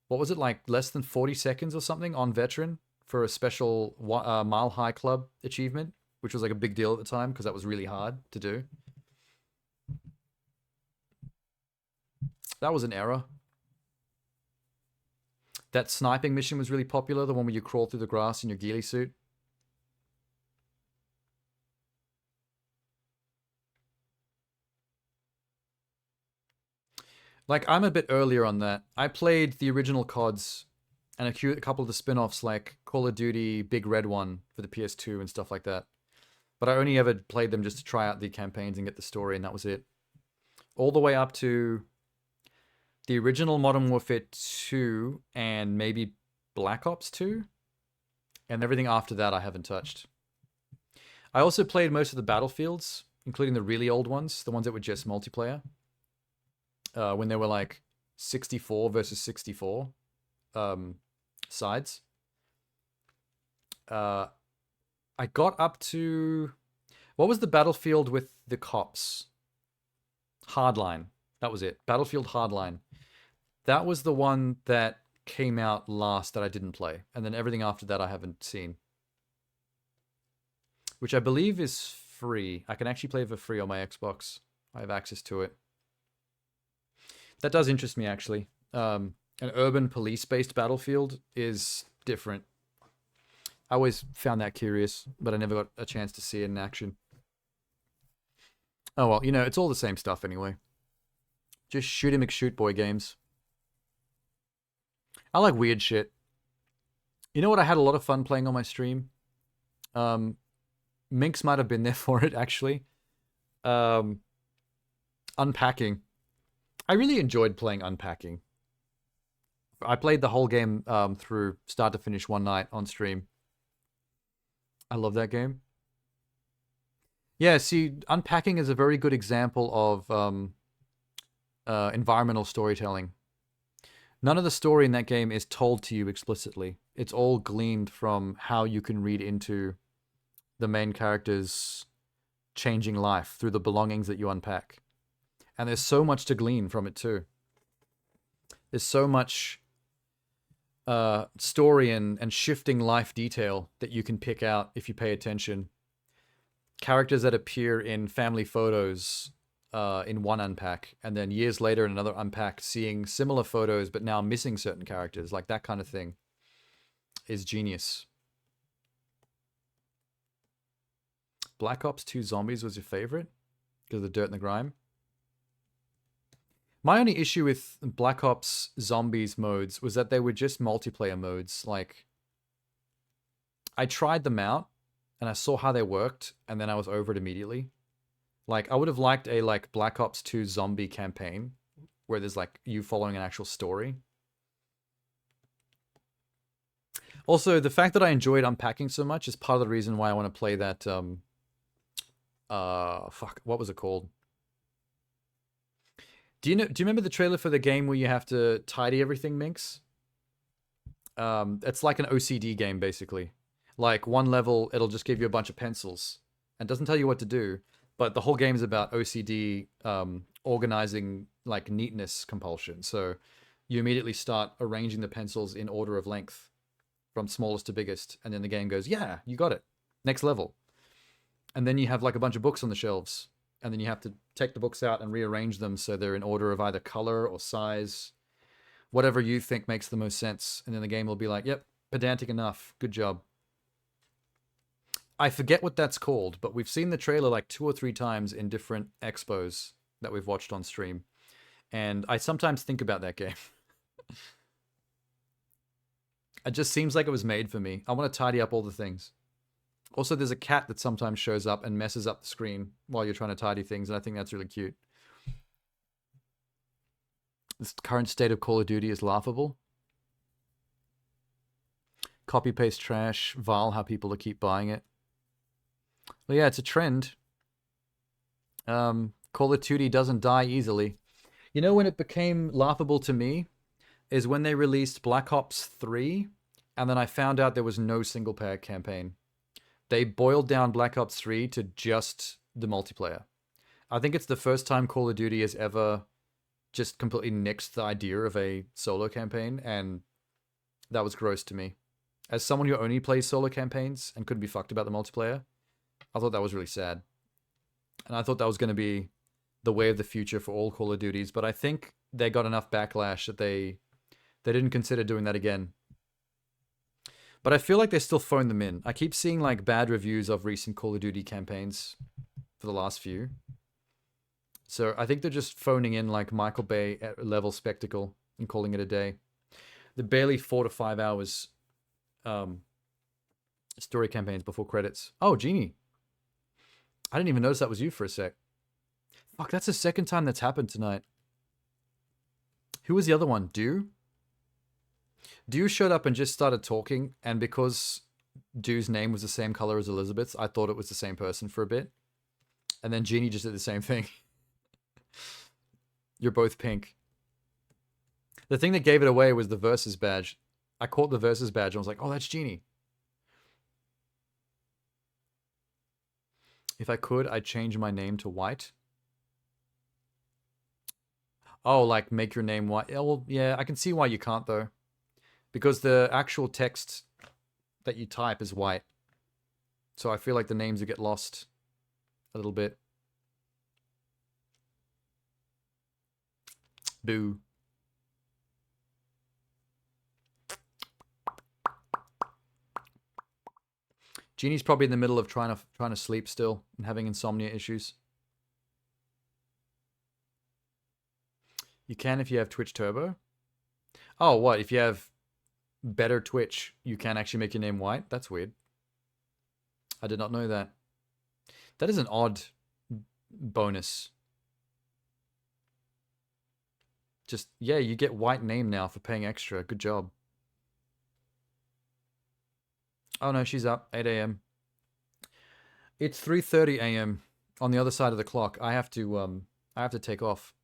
what was it, like less than 40 seconds or something on Veteran for a special Mile High Club achievement, which was like a big deal at the time because that was really hard to do. That was an error. That sniping mission was really popular, the one where you crawl through the grass in your ghillie suit. Like, I'm a bit earlier on that. I played the original CODs and a couple of the spin-offs like Call of Duty Big Red One for the PS2 and stuff like that. But I only ever played them just to try out the campaigns and get the story, and that was it. All the way up to the original Modern Warfare 2 and maybe Black Ops 2. And everything after that I haven't touched. I also played most of the Battlefields, including the really old ones, the ones that were just multiplayer. when there were like 64 versus 64 sides. I got up to... What was the Battlefield with the cops? Hardline. That was it. Battlefield Hardline. That was the one that came out last that I didn't play. And then everything after that I haven't seen. Which I believe is free. I can actually play for free on my Xbox. I have access to it. That does interest me, actually. An urban police-based Battlefield is different. I always found that curious, but I never got a chance to see it in action. Oh well, you know, it's all the same stuff anyway. Just shooty McShoot boy games. I like weird shit. You know what I had a lot of fun playing on my stream? Minx might have been there for it, actually. Unpacking. I really enjoyed playing Unpacking. I played the whole game through start to finish one night on stream. I love that game. Yeah, see, Unpacking is a very good example of environmental storytelling. None of the story in that game is told to you explicitly. It's all gleaned from how you can read into the main character's changing life through the belongings that you unpack. And there's so much to glean from it too. There's so much story and shifting life detail that you can pick out if you pay attention. Characters that appear in family photos in one unpack, and then years later in another unpack, seeing similar photos but now missing certain characters, like that kind of thing is genius. Black Ops 2 Zombies was your favorite? Because of the dirt and the grime? My only issue with Black Ops Zombies modes was that they were just multiplayer modes. Like, I tried them out, and I saw how they worked, and then I was over it immediately. Like, I would have liked a, like, Black Ops 2 zombie campaign, where there's, like, you following an actual story. Also, the fact that I enjoyed unpacking so much is part of the reason why I want to play that, what was it called? Do you remember the trailer for the game where you have to tidy everything, Minx? It's like an OCD game, basically. Like, one level, it'll just give you a bunch of pencils and doesn't tell you what to do, but the whole game is about OCD organizing, like, neatness compulsion. So you immediately start arranging the pencils in order of length from smallest to biggest, and then the game goes, yeah, you got it. Next level. And then you have, like, a bunch of books on the shelves, and then you have to take the books out and rearrange them so they're in order of either color or size, whatever you think makes the most sense. And then the game will be like, yep, pedantic enough. Good job. I forget what that's called, but we've seen the trailer like 2 or 3 times in different expos that we've watched on stream. And I sometimes think about that game. It just seems like it was made for me. I want to tidy up all the things. Also, there's a cat that sometimes shows up and messes up the screen while you're trying to tidy things, and I think that's really cute. This current state of Call of Duty is laughable. Copy-paste trash, vile how people keep buying it. Well, yeah, it's a trend. Call of Duty doesn't die easily. You know when it became laughable to me? Is when they released Black Ops 3, and then I found out there was no single-player campaign. They boiled down Black Ops 3 to just the multiplayer. I think it's the first time Call of Duty has ever just completely nixed the idea of a solo campaign, and that was gross to me. As someone who only plays solo campaigns and couldn't be fucked about the multiplayer, I thought that was really sad. And I thought that was going to be the way of the future for all Call of Duties, but I think they got enough backlash that they didn't consider doing that again. But I feel like they still phone them in. I keep seeing like bad reviews of recent Call of Duty campaigns for the last few. So I think they're just phoning in like Michael Bay level spectacle and calling it a day. The barely 4 to 5 hours story campaigns before credits. Oh, Genie. I didn't even notice that was you for a sec. Fuck, that's the second time that's happened tonight. Who was the other one? Dew? Dew showed up and just started talking, and because Dew's name was the same color as Elizabeth's, I thought it was the same person for a bit. And then Genie just did the same thing. You're both pink. The thing that gave it away was the Versus badge. I caught the Versus badge and I was like, oh, that's Genie. If I could, I'd change my name to White. Oh, like make your name white. Yeah, well, yeah, I can see why you can't though. Because the actual text that you type is white. So I feel like the names would get lost a little bit. Boo. Genie's probably in the middle of trying to sleep still and having insomnia issues. You can if you have Twitch Turbo. Oh, what? If you have better Twitch, you can actually make your name white? That's weird. I did not know that. That is an odd bonus. Just, yeah, you get white name now for paying extra. Good job. Oh no, she's up. 8 a.m. It's 3:30 a.m. on the other side of the clock. I have to take off.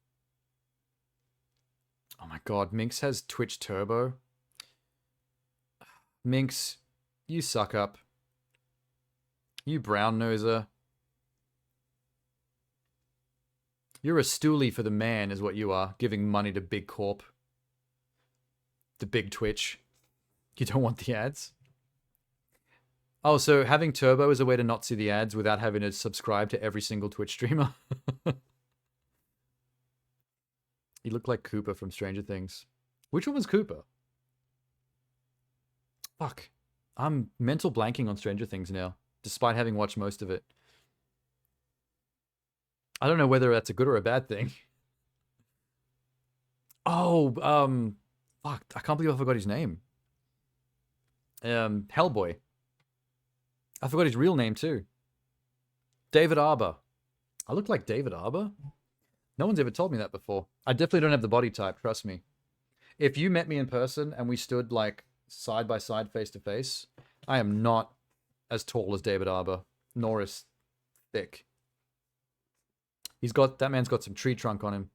Oh my god, Minx has Twitch Turbo. Minx, you suck up. You brown noser. You're a stoolie for the man is what you are, giving money to Big Corp. The big Twitch. You don't want the ads? Oh, so having Turbo is a way to not see the ads without having to subscribe to every single Twitch streamer? You look like Cooper from Stranger Things. Which one was Cooper? Fuck. I'm mental blanking on Stranger Things now, despite having watched most of it. I don't know whether that's a good or a bad thing. Oh, fuck. I can't believe I forgot his name. Hellboy. I forgot his real name too. David Arbor. I look like David Arbor? No one's ever told me that before. I definitely don't have the body type, trust me. If you met me in person and we stood like side by side, face to face, I am not as tall as David Arbor, nor as thick. That man's got some tree trunk on him.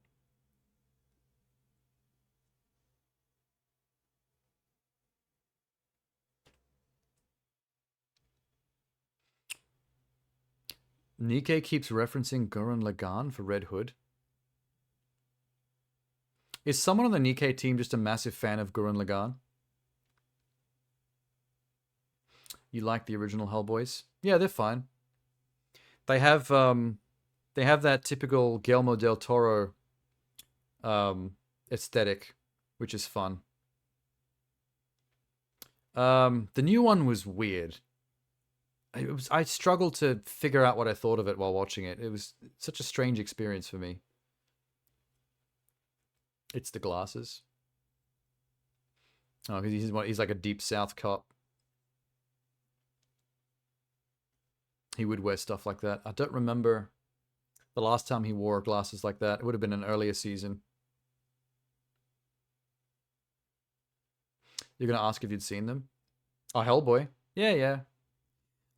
Nikkei keeps referencing Gurren Lagann for Red Hood. Is someone on the Nikkei team just a massive fan of Gurren Lagann? You like the original Hellboys? Yeah, they're fine. They have that typical Guillermo del Toro aesthetic, which is fun. The new one was weird. I struggled to figure out what I thought of it while watching it. It was such a strange experience for me. It's the glasses. Oh, because he's like a deep South cop. He would wear stuff like that. I don't remember the last time he wore glasses like that. It would have been an earlier season. You're going to ask if you'd seen them? Oh, Hellboy. Yeah.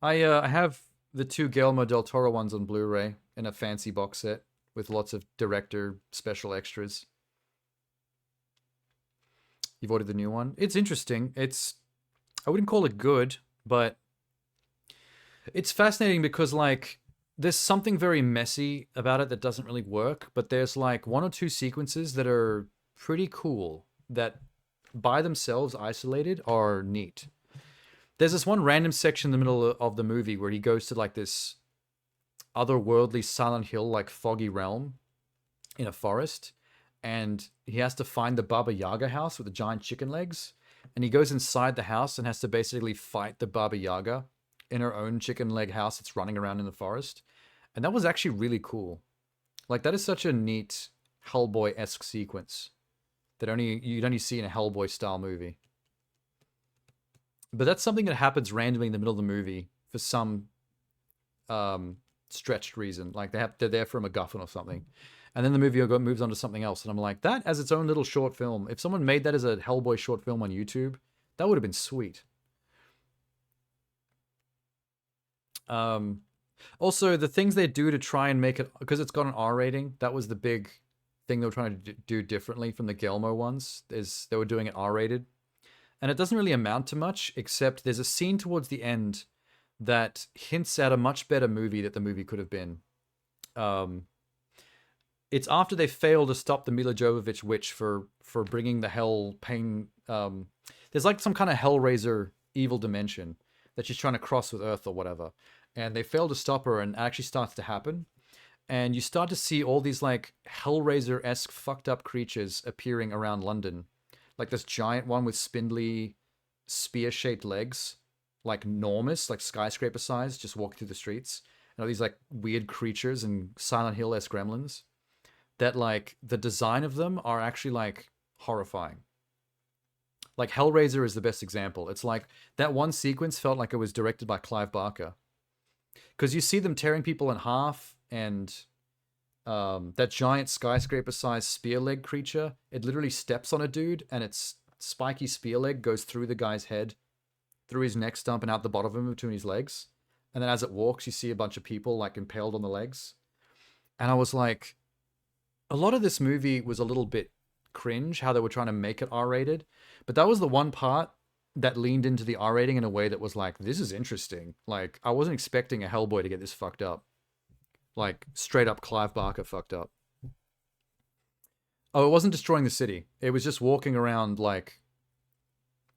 I have the 2 Guillermo del Toro ones on Blu-ray in a fancy box set with lots of director special extras. You've ordered the new one? It's interesting. I wouldn't call it good, but it's fascinating because, like, there's something very messy about it that doesn't really work, but there's, like, 1 or 2 sequences that are pretty cool that, by themselves, isolated, are neat. There's this one random section in the middle of the movie where he goes to, like, this otherworldly Silent Hill, like, foggy realm in a forest, and he has to find the Baba Yaga house with the giant chicken legs, and he goes inside the house and has to basically fight the Baba Yaga in her own chicken leg house that's running around in the forest. And that was actually really cool. Like, that is such a neat Hellboy-esque sequence that you'd only see in a Hellboy-style movie. But that's something that happens randomly in the middle of the movie for some stretched reason. Like, they're there for a MacGuffin or something. And then the movie moves on to something else. And I'm like, that as its own little short film, if someone made that as a Hellboy short film on YouTube, that would have been sweet. Also, the things they do to try and make it, because it's got an R rating, that was the big thing they were trying to do differently from the Gelmo ones is they were doing it R-rated. And it doesn't really amount to much, except there's a scene towards the end that hints at a much better movie that the movie could have been. It's after they fail to stop the Mila Jovovich witch for bringing the hell pain. There's like some kind of Hellraiser evil dimension that she's trying to cross with Earth or whatever. And they fail to stop her, and it actually starts to happen. And you start to see all these like Hellraiser-esque fucked up creatures appearing around London. Like this giant one with spindly spear-shaped legs, like enormous, like skyscraper size, just walking through the streets. And all these like weird creatures and Silent Hill-esque gremlins that like the design of them are actually like horrifying. Like Hellraiser is the best example. It's like that one sequence felt like it was directed by Clive Barker. Because you see them tearing people in half, and that giant skyscraper-sized spear leg creature, it literally steps on a dude, and its spiky spear leg goes through the guy's head, through his neck stump, and out the bottom of him between his legs. And then as it walks, you see a bunch of people like impaled on the legs. And I was like, a lot of this movie was a little bit cringe, how they were trying to make it R-rated. But that was the one part that leaned into the R rating in a way that was like, this is interesting. Like, I wasn't expecting a Hellboy to get this fucked up. Like, straight up Clive Barker fucked up. Oh, it wasn't destroying the city. It was just walking around, like,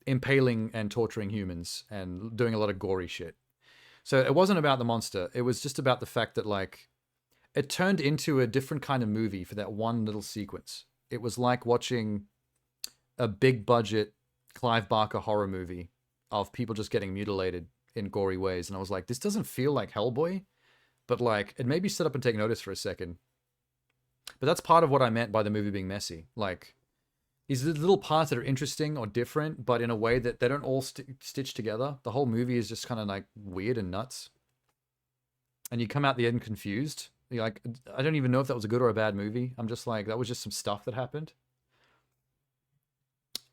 impaling and torturing humans and doing a lot of gory shit. So it wasn't about the monster. It was just about the fact that, like, it turned into a different kind of movie for that one little sequence. It was like watching a big budget Clive Barker horror movie of people just getting mutilated in gory ways. And I was like, this doesn't feel like Hellboy, but like, it made me sit up and take notice for a second. But that's part of what I meant by the movie being messy. Like, these little parts that are interesting or different, but in a way that they don't all stitch together. The whole movie is just kind of like weird and nuts. And you come out the end confused. You're like, I don't even know if that was a good or a bad movie. I'm just like, that was just some stuff that happened.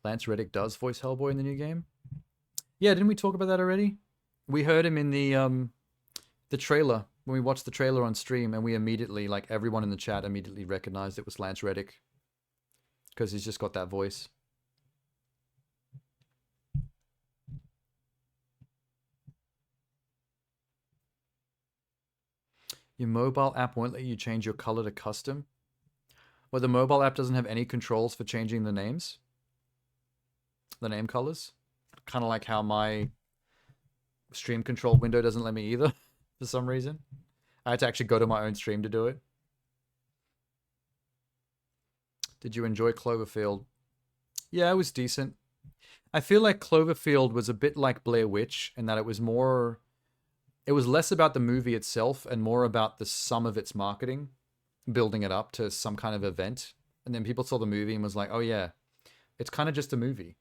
Lance Reddick does voice Hellboy in the new game. Yeah, didn't we talk about that already? We heard him in the trailer, when we watched the trailer on stream, and we immediately, like everyone in the chat immediately recognized it was Lance Reddick. Because he's just got that voice. Your mobile app won't let you change your color to custom? Well, the mobile app doesn't have any controls for changing the names? The name colors? Kind of like how my stream control window doesn't let me either, for some reason. I had to actually go to my own stream to do it. Did you enjoy Cloverfield? Yeah, it was decent. I feel like Cloverfield was a bit like Blair Witch in that it was more... It was less about the movie itself and more about the sum of its marketing, building it up to some kind of event. And then people saw the movie and was like, oh yeah, it's kind of just a movie.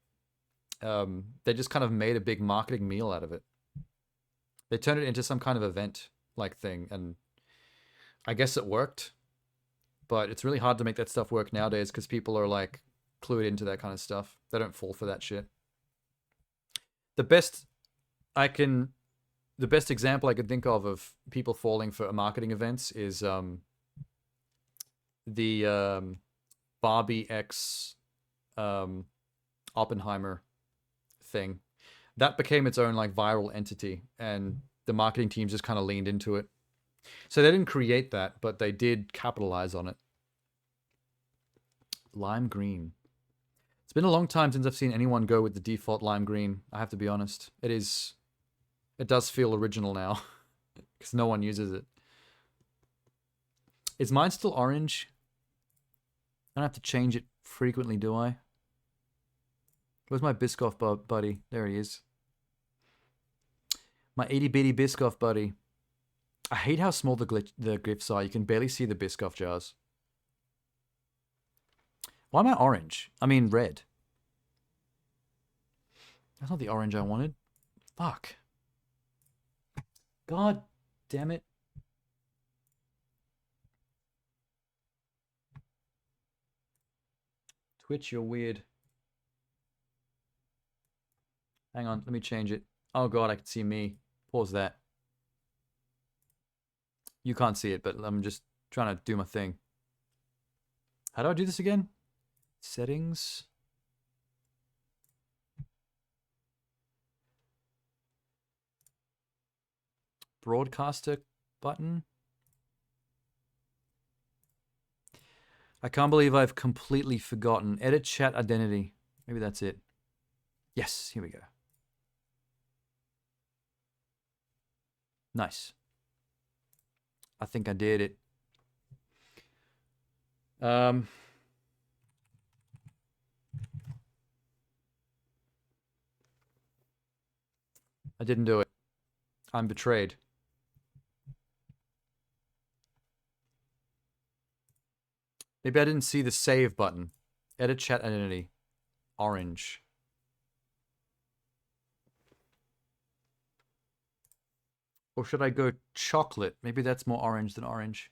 They just kind of made a big marketing meal out of it. They turned it into some kind of event-like thing, and I guess it worked. But it's really hard to make that stuff work nowadays because people are like clued into that kind of stuff. They don't fall for that shit. The best example I could think of people falling for marketing events is the Barbie X Oppenheimer thing. That became its own like viral entity, and the marketing teams just kind of leaned into it. So they didn't create that, but they did capitalize on it. Lime green. It's been a long time since I've seen anyone go with the default lime green. I have to be honest. It does feel original now because no one uses it. Is mine still orange? I don't have to change it frequently, do I? Where's my Biscoff buddy? There he is. My itty bitty Biscoff buddy. I hate how small the glyphs are. You can barely see the Biscoff jars. Why am I orange? I mean red. That's not the orange I wanted. Fuck. God damn it. Twitch, you're weird. Hang on, let me change it. Oh god, I can see me. Pause that. You can't see it, but I'm just trying to do my thing. How do I do this again? Settings. Broadcaster button. I can't believe I've completely forgotten. Edit chat identity. Maybe that's it. Yes, here we go. Nice. I think I did it. I didn't do it. I'm betrayed. Maybe I didn't see the save button. Edit chat identity. Orange. Or should I go chocolate? Maybe that's more orange than orange.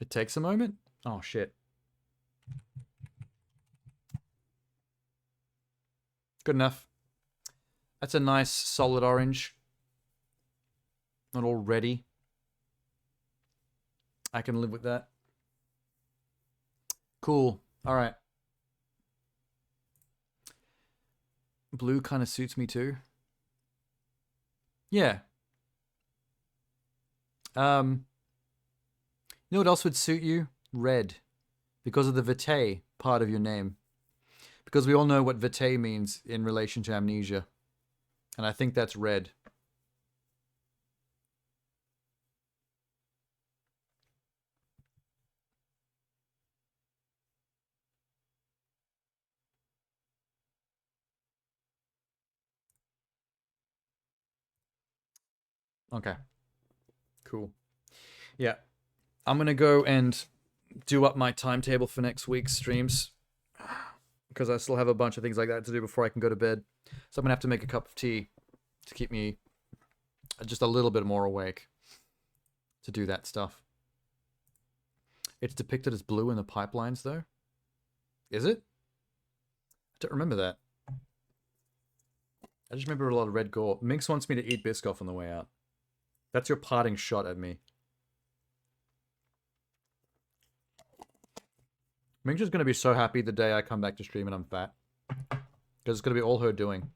It takes a moment? Oh, shit. Good enough. That's a nice solid orange. Not all ready. I can live with that. Cool. All right. Blue kind of suits me too. Yeah. You know what else would suit you? Red. Because of the vitae part of your name. Because we all know what vitae means in relation to amnesia. And I think that's red. Okay. Cool. Yeah. I'm going to go and do up my timetable for next week's streams. Because I still have a bunch of things like that to do before I can go to bed. So I'm going to have to make a cup of tea to keep me just a little bit more awake to do that stuff. It's depicted as blue in the pipelines, though. Is it? I don't remember that. I just remember a lot of red gore. Minx wants me to eat Biscoff on the way out. That's your parting shot at me. Minx is going to be so happy the day I come back to stream and I'm fat. Because it's going to be all her doing.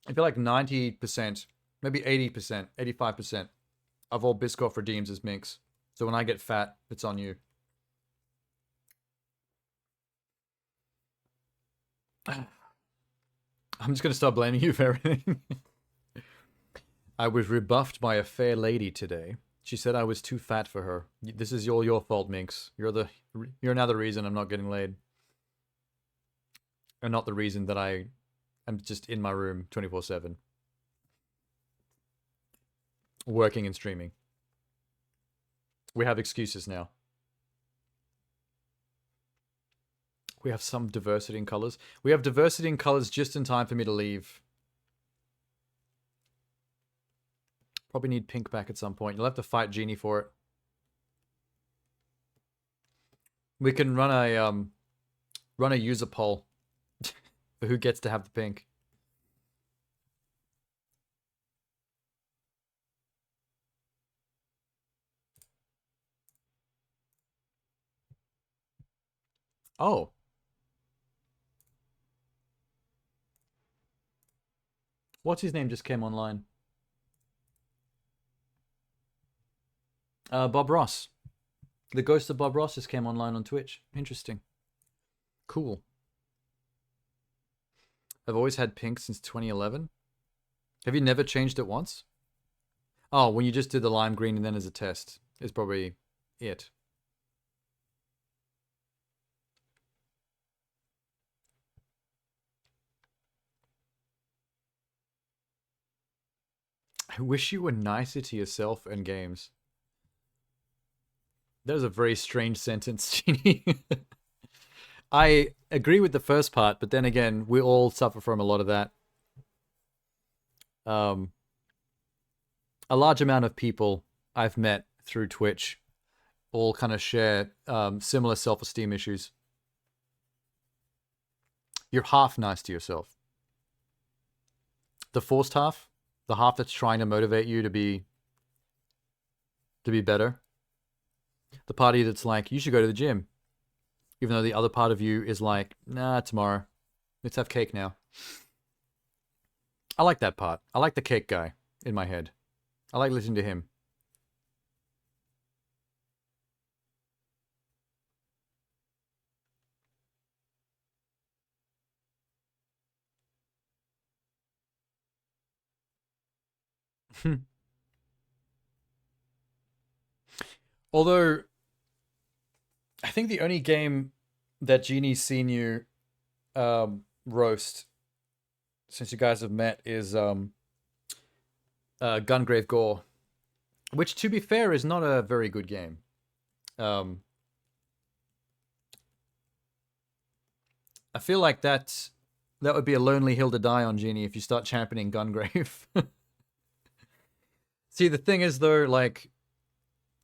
I feel like 90%, maybe 80%, 85% of all Biscoff redeems is Minx. So when I get fat, it's on you. I'm just going to start blaming you for everything. I was rebuffed by a fair lady today. She said I was too fat for her. This is all your fault, Minx. You're now the reason I'm not getting laid. And not the reason that I am just in my room 24/7. Working and streaming. We have excuses now. We have some diversity in colors. We have diversity in colors just in time for me to leave. Probably need pink back at some point. You'll have to fight Genie for it. We can run a user poll for who gets to have the pink. Oh. What's his name just came online? Bob Ross. The ghost of Bob Ross just came online on Twitch. Interesting. Cool. I've always had pink since 2011. Have you never changed it once? Oh, when you just did the lime green and then as a test is probably it. I wish you were nicer to yourself and games. That was a very strange sentence, Genie. I agree with the first part, but then again, we all suffer from a lot of that. A large amount of people I've met through Twitch all kind of share similar self-esteem issues. You're half nice to yourself. The forced half, the half that's trying to motivate you to be better. The party that's like, you should go to the gym. Even though the other part of you is like, nah, tomorrow. Let's have cake now. I like that part. I like the cake guy in my head. I like listening to him. Although, I think the only game that Genie's seen you roast since you guys have met is Gungrave Gore, which, to be fair, is not a very good game. I feel like that would be a lonely hill to die on, Genie, if you start championing Gungrave. See, the thing is, though, like,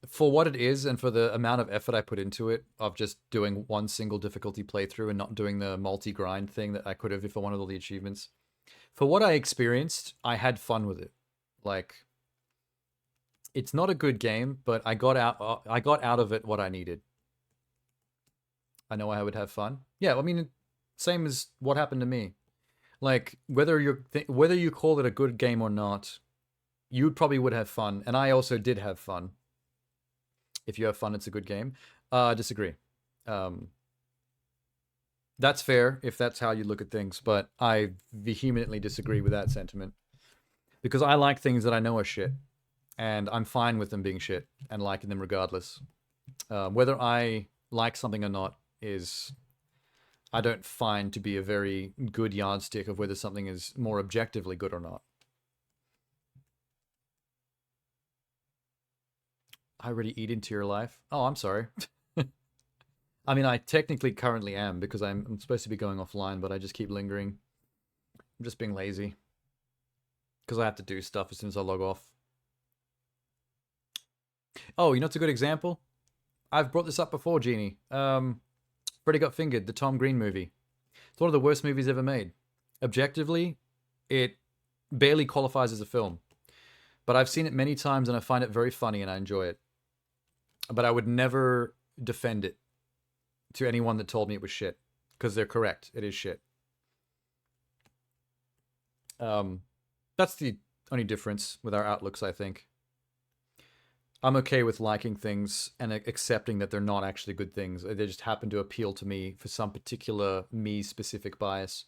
for what it is and for the amount of effort I put into it, of just doing one single difficulty playthrough and not doing the multi-grind thing that I could have if I wanted all the achievements, for what I experienced, I had fun with it. Like, it's not a good game, but I got out of it what I needed. I know I would have fun. Yeah, I mean, same as what happened to me. Like, whether you call it a good game or not, you probably would have fun, and I also did have fun. If you have fun, it's a good game. I disagree. That's fair if that's how you look at things, but I vehemently disagree with that sentiment. Because I like things that I know are shit, and I'm fine with them being shit, and liking them regardless. Whether I like something or not is, I don't find to be a very good yardstick of whether something is more objectively good or not. I already eat into your life? Oh, I'm sorry. I mean, I technically currently am, because I'm supposed to be going offline, but I just keep lingering. I'm just being lazy. Because I have to do stuff as soon as I log off. Oh, you know what's a good example? I've brought this up before, Genie. Freddy Got Fingered, the Tom Green movie. It's one of the worst movies ever made. Objectively, it barely qualifies as a film. But I've seen it many times and I find it very funny and I enjoy it. But I would never defend it to anyone that told me it was shit. Because they're correct. It is shit. That's the only difference with our outlooks, I think. I'm okay with liking things and accepting that they're not actually good things. They just happen to appeal to me for some particular me-specific bias.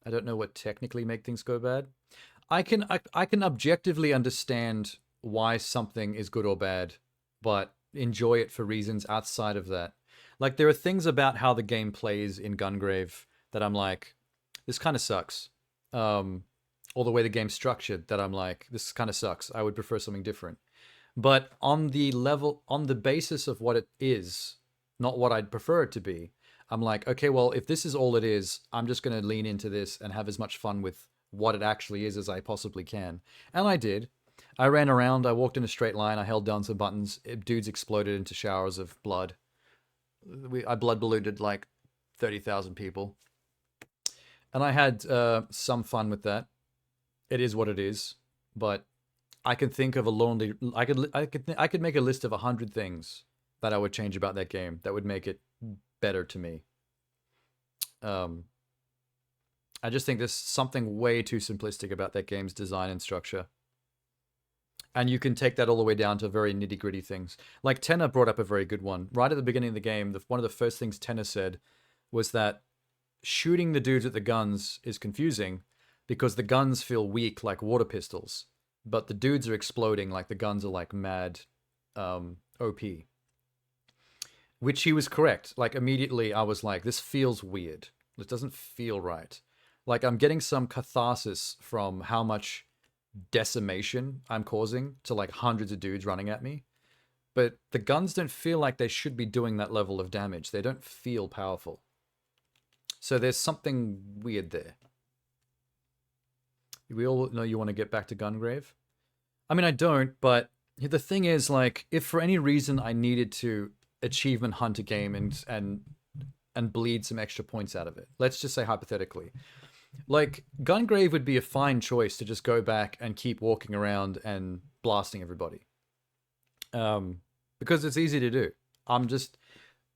I don't know what technically make things go bad. I can objectively understand why something is good or bad, but enjoy it for reasons outside of that. Like, there are things about how the game plays in Gungrave that I'm like, this kind of sucks. Or the way the game's structured that I'm like, this kind of sucks. I would prefer something different. But on the basis of what it is, not what I'd prefer it to be, I'm like, okay, well, if this is all it is, I'm just going to lean into this and have as much fun with what it actually is as I possibly can. And I did. I ran around, I walked in a straight line, I held down some buttons, dudes exploded into showers of blood. I blood ballooned like 30,000 people. And I had some fun with that. It is what it is, but I can think of a laundry. I could make a list of 100 things that I would change about that game that would make it better to me. I just think there's something way too simplistic about that game's design and structure. And you can take that all the way down to very nitty-gritty things. Like, Tenor brought up a very good one. Right at the beginning of the game, one of the first things Tenor said was that shooting the dudes with the guns is confusing because the guns feel weak like water pistols, but the dudes are exploding like the guns are like mad OP. Which he was correct. Like, immediately I was like, this feels weird. This doesn't feel right. Like, I'm getting some catharsis from how much decimation I'm causing to like hundreds of dudes running at me. But the guns don't feel like they should be doing that level of damage. They don't feel powerful. So there's something weird there. We all know you want to get back to Gungrave. I mean, I don't, but the thing is, like, if for any reason I needed to achievement hunt a game and and bleed some extra points out of it. Let's just say hypothetically. Like, Gungrave would be a fine choice to just go back and keep walking around and blasting everybody. Because it's easy to do. I'm just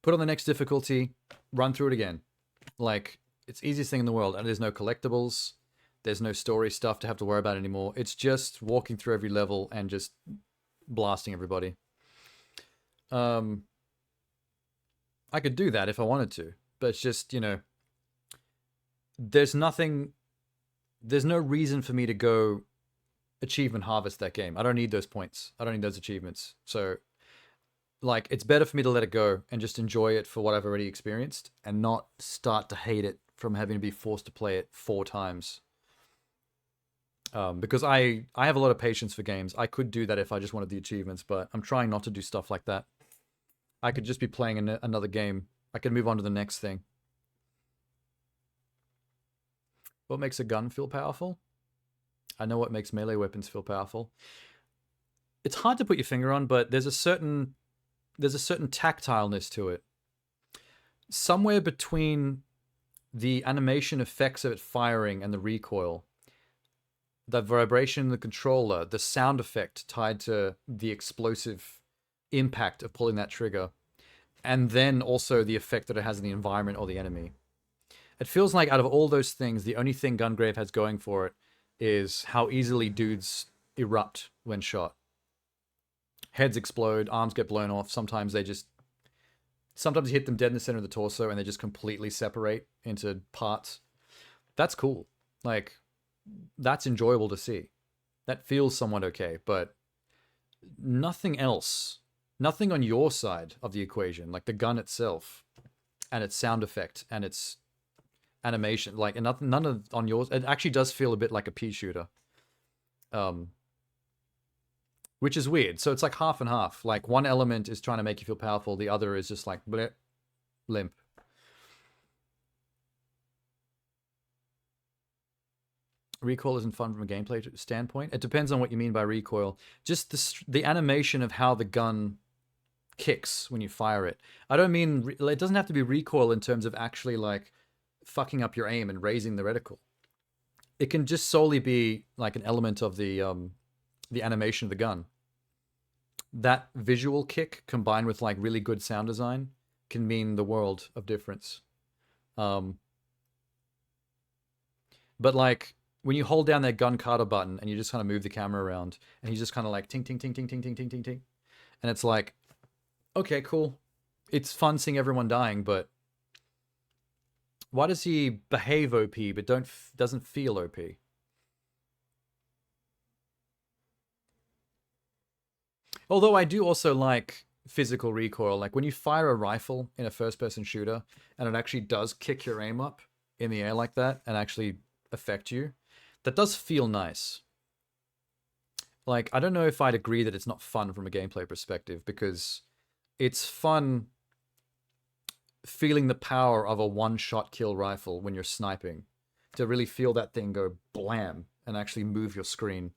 put on the next difficulty, run through it again. Like, it's the easiest thing in the world, and there's no collectibles, there's no story stuff to have to worry about anymore. It's just walking through every level and just blasting everybody. I could do that if I wanted to, but it's just, you know, there's no reason for me to go achievement harvest that game. I don't need those points. I don't need those achievements. So, like, it's better for me to let it go and just enjoy it for what I've already experienced and not start to hate it from having to be forced to play it 4 times. Because I have a lot of patience for games. I could do that if I just wanted the achievements, but I'm trying not to do stuff like that. I could just be playing another game. I could move on to the next thing. What makes a gun feel powerful? I know what makes melee weapons feel powerful. It's hard to put your finger on, but there's a certain tactileness to it. Somewhere between the animation effects of it firing and the recoil, the vibration in the controller, the sound effect tied to the explosive impact of pulling that trigger, and then also the effect that it has in the environment or the enemy. It feels like out of all those things, the only thing Gungrave has going for it is how easily dudes erupt when shot. Heads explode, arms get blown off, sometimes you hit them dead in the center of the torso and they just completely separate into parts. That's cool. Like, that's enjoyable to see. That feels somewhat okay, but nothing else. Nothing on your side of the equation, like the gun itself and its sound effect and its animation, like none of on yours. It actually does feel a bit like a pea shooter, which is weird. So it's like half and half. Like, one element is trying to make you feel powerful, the other is just like bleh, limp. Recoil isn't fun from a gameplay standpoint. It depends on what you mean by recoil. Just the animation of how the gun kicks when you fire it. I don't mean, it doesn't have to be recoil in terms of actually like fucking up your aim and raising the reticle. It can just solely be like an element of the animation of the gun. That visual kick combined with like really good sound design can mean the world of difference. But like, when you hold down that gun cutter button and you just kind of move the camera around and he's just kind of like ting, ting, ting, ting, ting, ting, ting, ting, ting. And it's like, okay, cool. It's fun seeing everyone dying, but why does he behave OP but doesn't feel OP? Although I do also like physical recoil. Like, when you fire a rifle in a first-person shooter and it actually does kick your aim up in the air like that and actually affect you, that does feel nice. Like, I don't know if I'd agree that it's not fun from a gameplay perspective, because it's fun feeling the power of a one-shot kill rifle when you're sniping. To really feel that thing go blam and actually move your screen.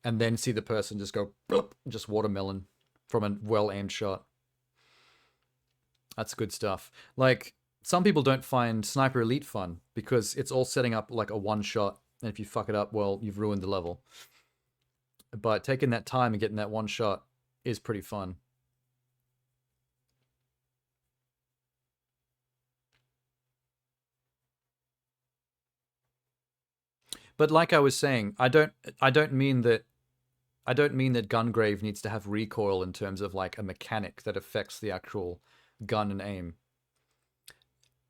And then see the person just go bloop, just watermelon from a well-aimed shot. That's good stuff. Like, some people don't find Sniper Elite fun because it's all setting up like a one-shot. And if you fuck it up, well, you've ruined the level. But taking that time and getting that one shot is pretty fun. But like I was saying, I don't mean that Gungrave needs to have recoil in terms of like a mechanic that affects the actual gun and aim.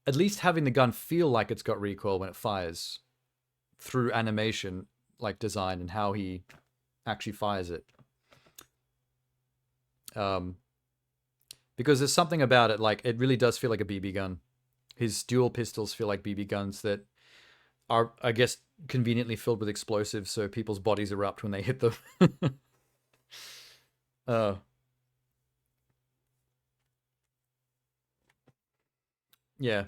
At least having the gun feel like it's got recoil when it fires through animation, like design and how he actually fires it. Because there's something about it, like, it really does feel like a BB gun. His dual pistols feel like BB guns that are, I guess, conveniently filled with explosives, so people's bodies erupt when they hit them. Yeah.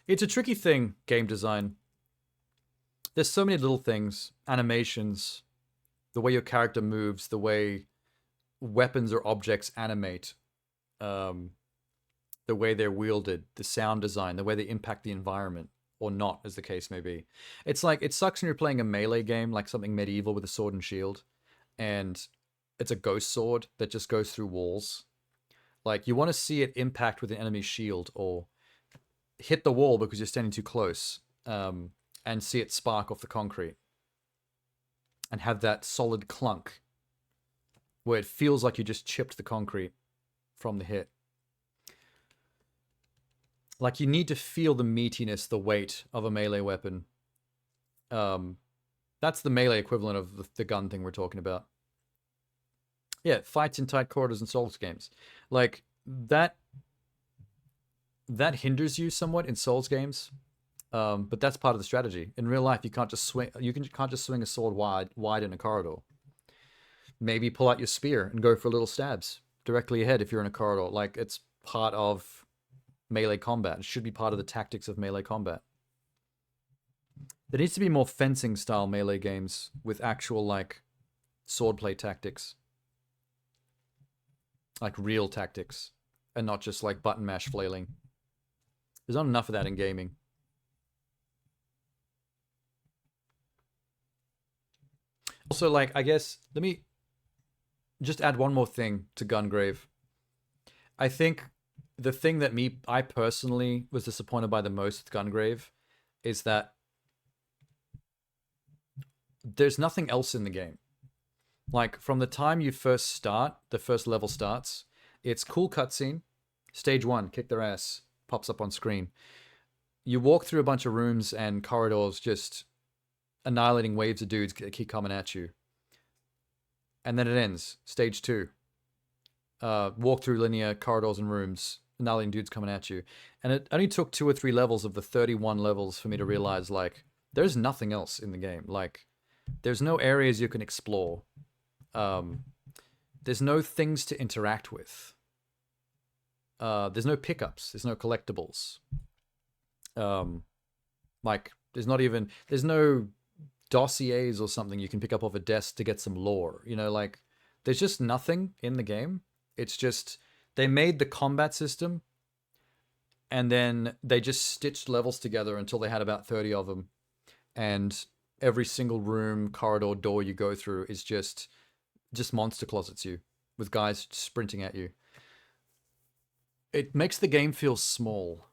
It's a tricky thing, game design. There's so many little things, animations, the way your character moves, the way weapons or objects animate, the way they're wielded, the sound design, the way they impact the environment, or not, as the case may be. It's like, it sucks when you're playing a melee game, like something medieval with a sword and shield, and it's a ghost sword that just goes through walls. Like, you want to see it impact with an enemy's shield, or hit the wall because you're standing too close, and see it spark off the concrete. And have that solid clunk, where it feels like you just chipped the concrete from the hit. Like, you need to feel the meatiness, the weight of a melee weapon. That's the melee equivalent of the gun thing we're talking about. Yeah, fights in tight corridors in Souls games. Like, that hinders you somewhat in Souls games. But that's part of the strategy. In real life, you can't just swing a sword wide in a corridor. Maybe pull out your spear and go for little stabs directly ahead if you're in a corridor. Like, it's part of melee combat. It should be part of the tactics of melee combat. There needs to be more fencing style melee games with actual, like, swordplay tactics. Like real tactics. And not just like button mash flailing. There's not enough of that in gaming. Also, like, I guess, let me just add one more thing to Gungrave. I think the thing that I personally was disappointed by the most with Gungrave is that there's nothing else in the game. Like, from the time you first start, the first level starts, it's cool cutscene, stage 1, kick their ass, pops up on screen. You walk through a bunch of rooms and corridors, just annihilating waves of dudes that keep coming at you. And then it ends, stage 2. Walk through linear corridors and rooms, annihilating dudes coming at you. And it only took 2 or 3 levels of the 31 levels for me to realize, like, there's nothing else in the game. Like, there's no areas you can explore. There's no things to interact with. There's no pickups. There's no collectibles. Like, there's no dossiers or something you can pick up off a desk to get some lore. You know, like, there's just nothing in the game. It's just, they made the combat system, and then they just stitched levels together until they had about 30 of them. And every single room, corridor, door you go through is just monster closets you, with guys sprinting at you. It makes the game feel small.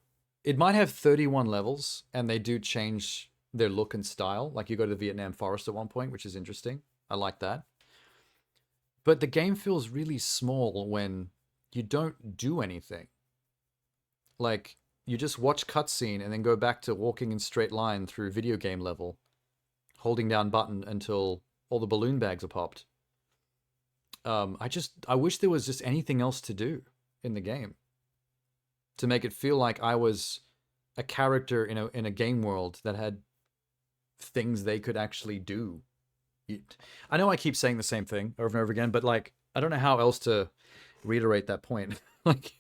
It might have 31 levels, and they do change their look and style. Like, you go to the Vietnam forest at one point, which is interesting. I like that. But the game feels really small when you don't do anything. Like, you just watch cutscene and then go back to walking in straight line through video game level, holding down button until all the balloon bags are popped. I wish there was just anything else to do in the game to make it feel like I was a character in a game world that had things they could actually do. I know I keep saying the same thing over and over again, but, like, I don't know how else to reiterate that point. Like,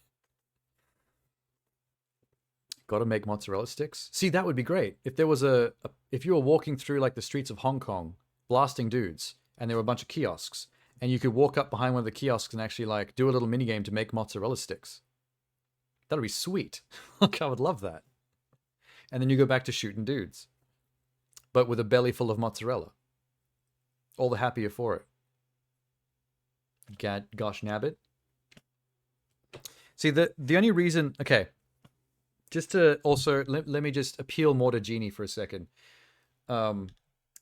gotta make mozzarella sticks? See, that would be great. If there was if you were walking through, like, the streets of Hong Kong, blasting dudes, and there were a bunch of kiosks, and you could walk up behind one of the kiosks and actually, like, do a little minigame to make mozzarella sticks. That'd be sweet. Like, I would love that. And then you go back to shooting dudes, but with a belly full of mozzarella. All the happier for it. Gosh nabbit. See, the only reason... Okay. Just to also... Let me just appeal more to Genie for a second. The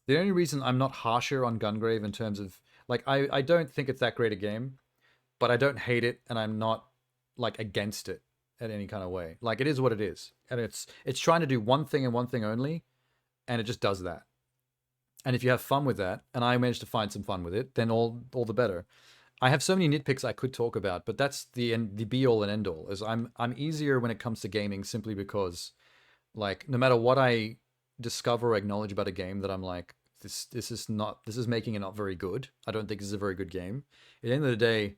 only reason I'm not harsher on Gungrave in terms of... Like, I don't think it's that great a game, but I don't hate it, and I'm not, like, against it in any kind of way. Like, it is what it is. And it's trying to do one thing and one thing only, and it just does that. And if you have fun with that, and I managed to find some fun with it, then all the better. I have so many nitpicks I could talk about, but that's the be-all and end-all. Is I'm easier when it comes to gaming simply because, like, no matter what I discover or acknowledge about a game that I'm like, this is making it not very good. I don't think this is a very good game. At the end of the day,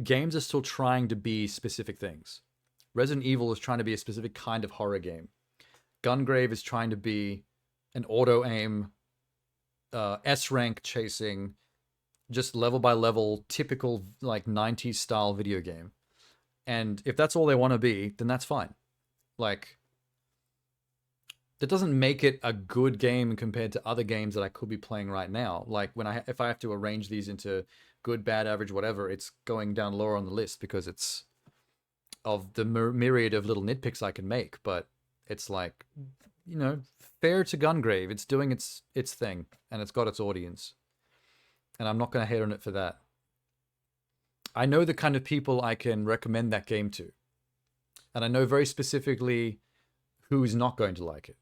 games are still trying to be specific things. Resident Evil is trying to be a specific kind of horror game. Gungrave is trying to be an auto-aim, S-rank chasing, just level by level, typical, like, 90s style video game. And if that's all they want to be, then that's fine. Like, that doesn't make it a good game compared to other games that I could be playing right now. Like, if I have to arrange these into good, bad, average, whatever, it's going down lower on the list because it's of the myriad of little nitpicks I can make. But it's like, you know, fair to Gungrave. It's doing its thing, and it's got its audience. And I'm not going to hate on it for that. I know the kind of people I can recommend that game to. And I know very specifically who's not going to like it.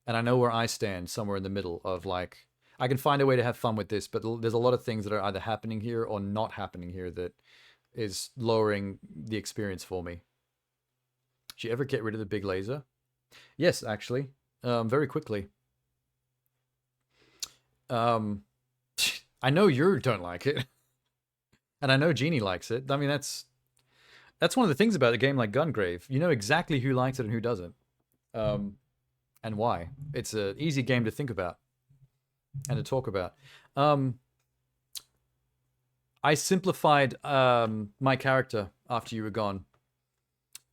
And I know where I stand, somewhere in the middle of like, I can find a way to have fun with this, but there's a lot of things that are either happening here or not happening here that is lowering the experience for me. Did you ever get rid of the big laser? Yes, actually. Very quickly. I know you don't like it. And I know Jeannie likes it. I mean, that's one of the things about a game like Gungrave. You know exactly who likes it and who doesn't. And why. It's an easy game to think about and to talk about. I simplified my character after you were gone.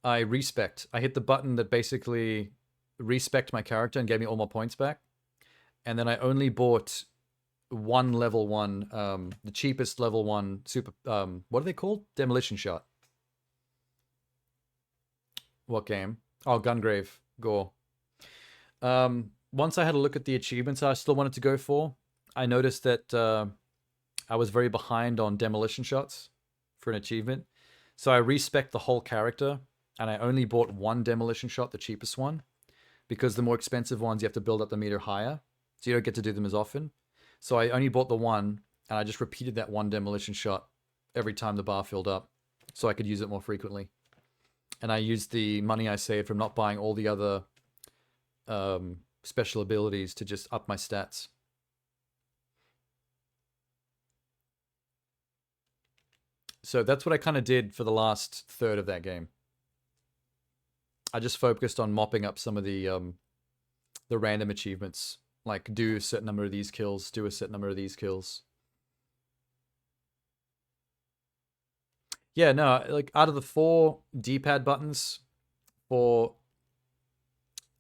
I hit the button that basically respect my character and gave me all my points back. And then I only bought one level 1, the cheapest level 1 super, what are they called? Demolition Shot. What game? Oh, Gungrave. Gore. Once I had a look at the achievements I still wanted to go for, I noticed that I was very behind on demolition shots for an achievement. So I respect the whole character, and I only bought one demolition shot, the cheapest one, because the more expensive ones, you have to build up the meter higher, so you don't get to do them as often. So I only bought the one, and I just repeated that one demolition shot every time the bar filled up, so I could use it more frequently. And I used the money I saved from not buying all the other special abilities to just up my stats. So that's what I kind of did for the last third of that game. I just focused on mopping up some of the random achievements, like do a certain number of these kills, do a certain number of these kills. Yeah, no, like out of the 4 D-pad buttons, out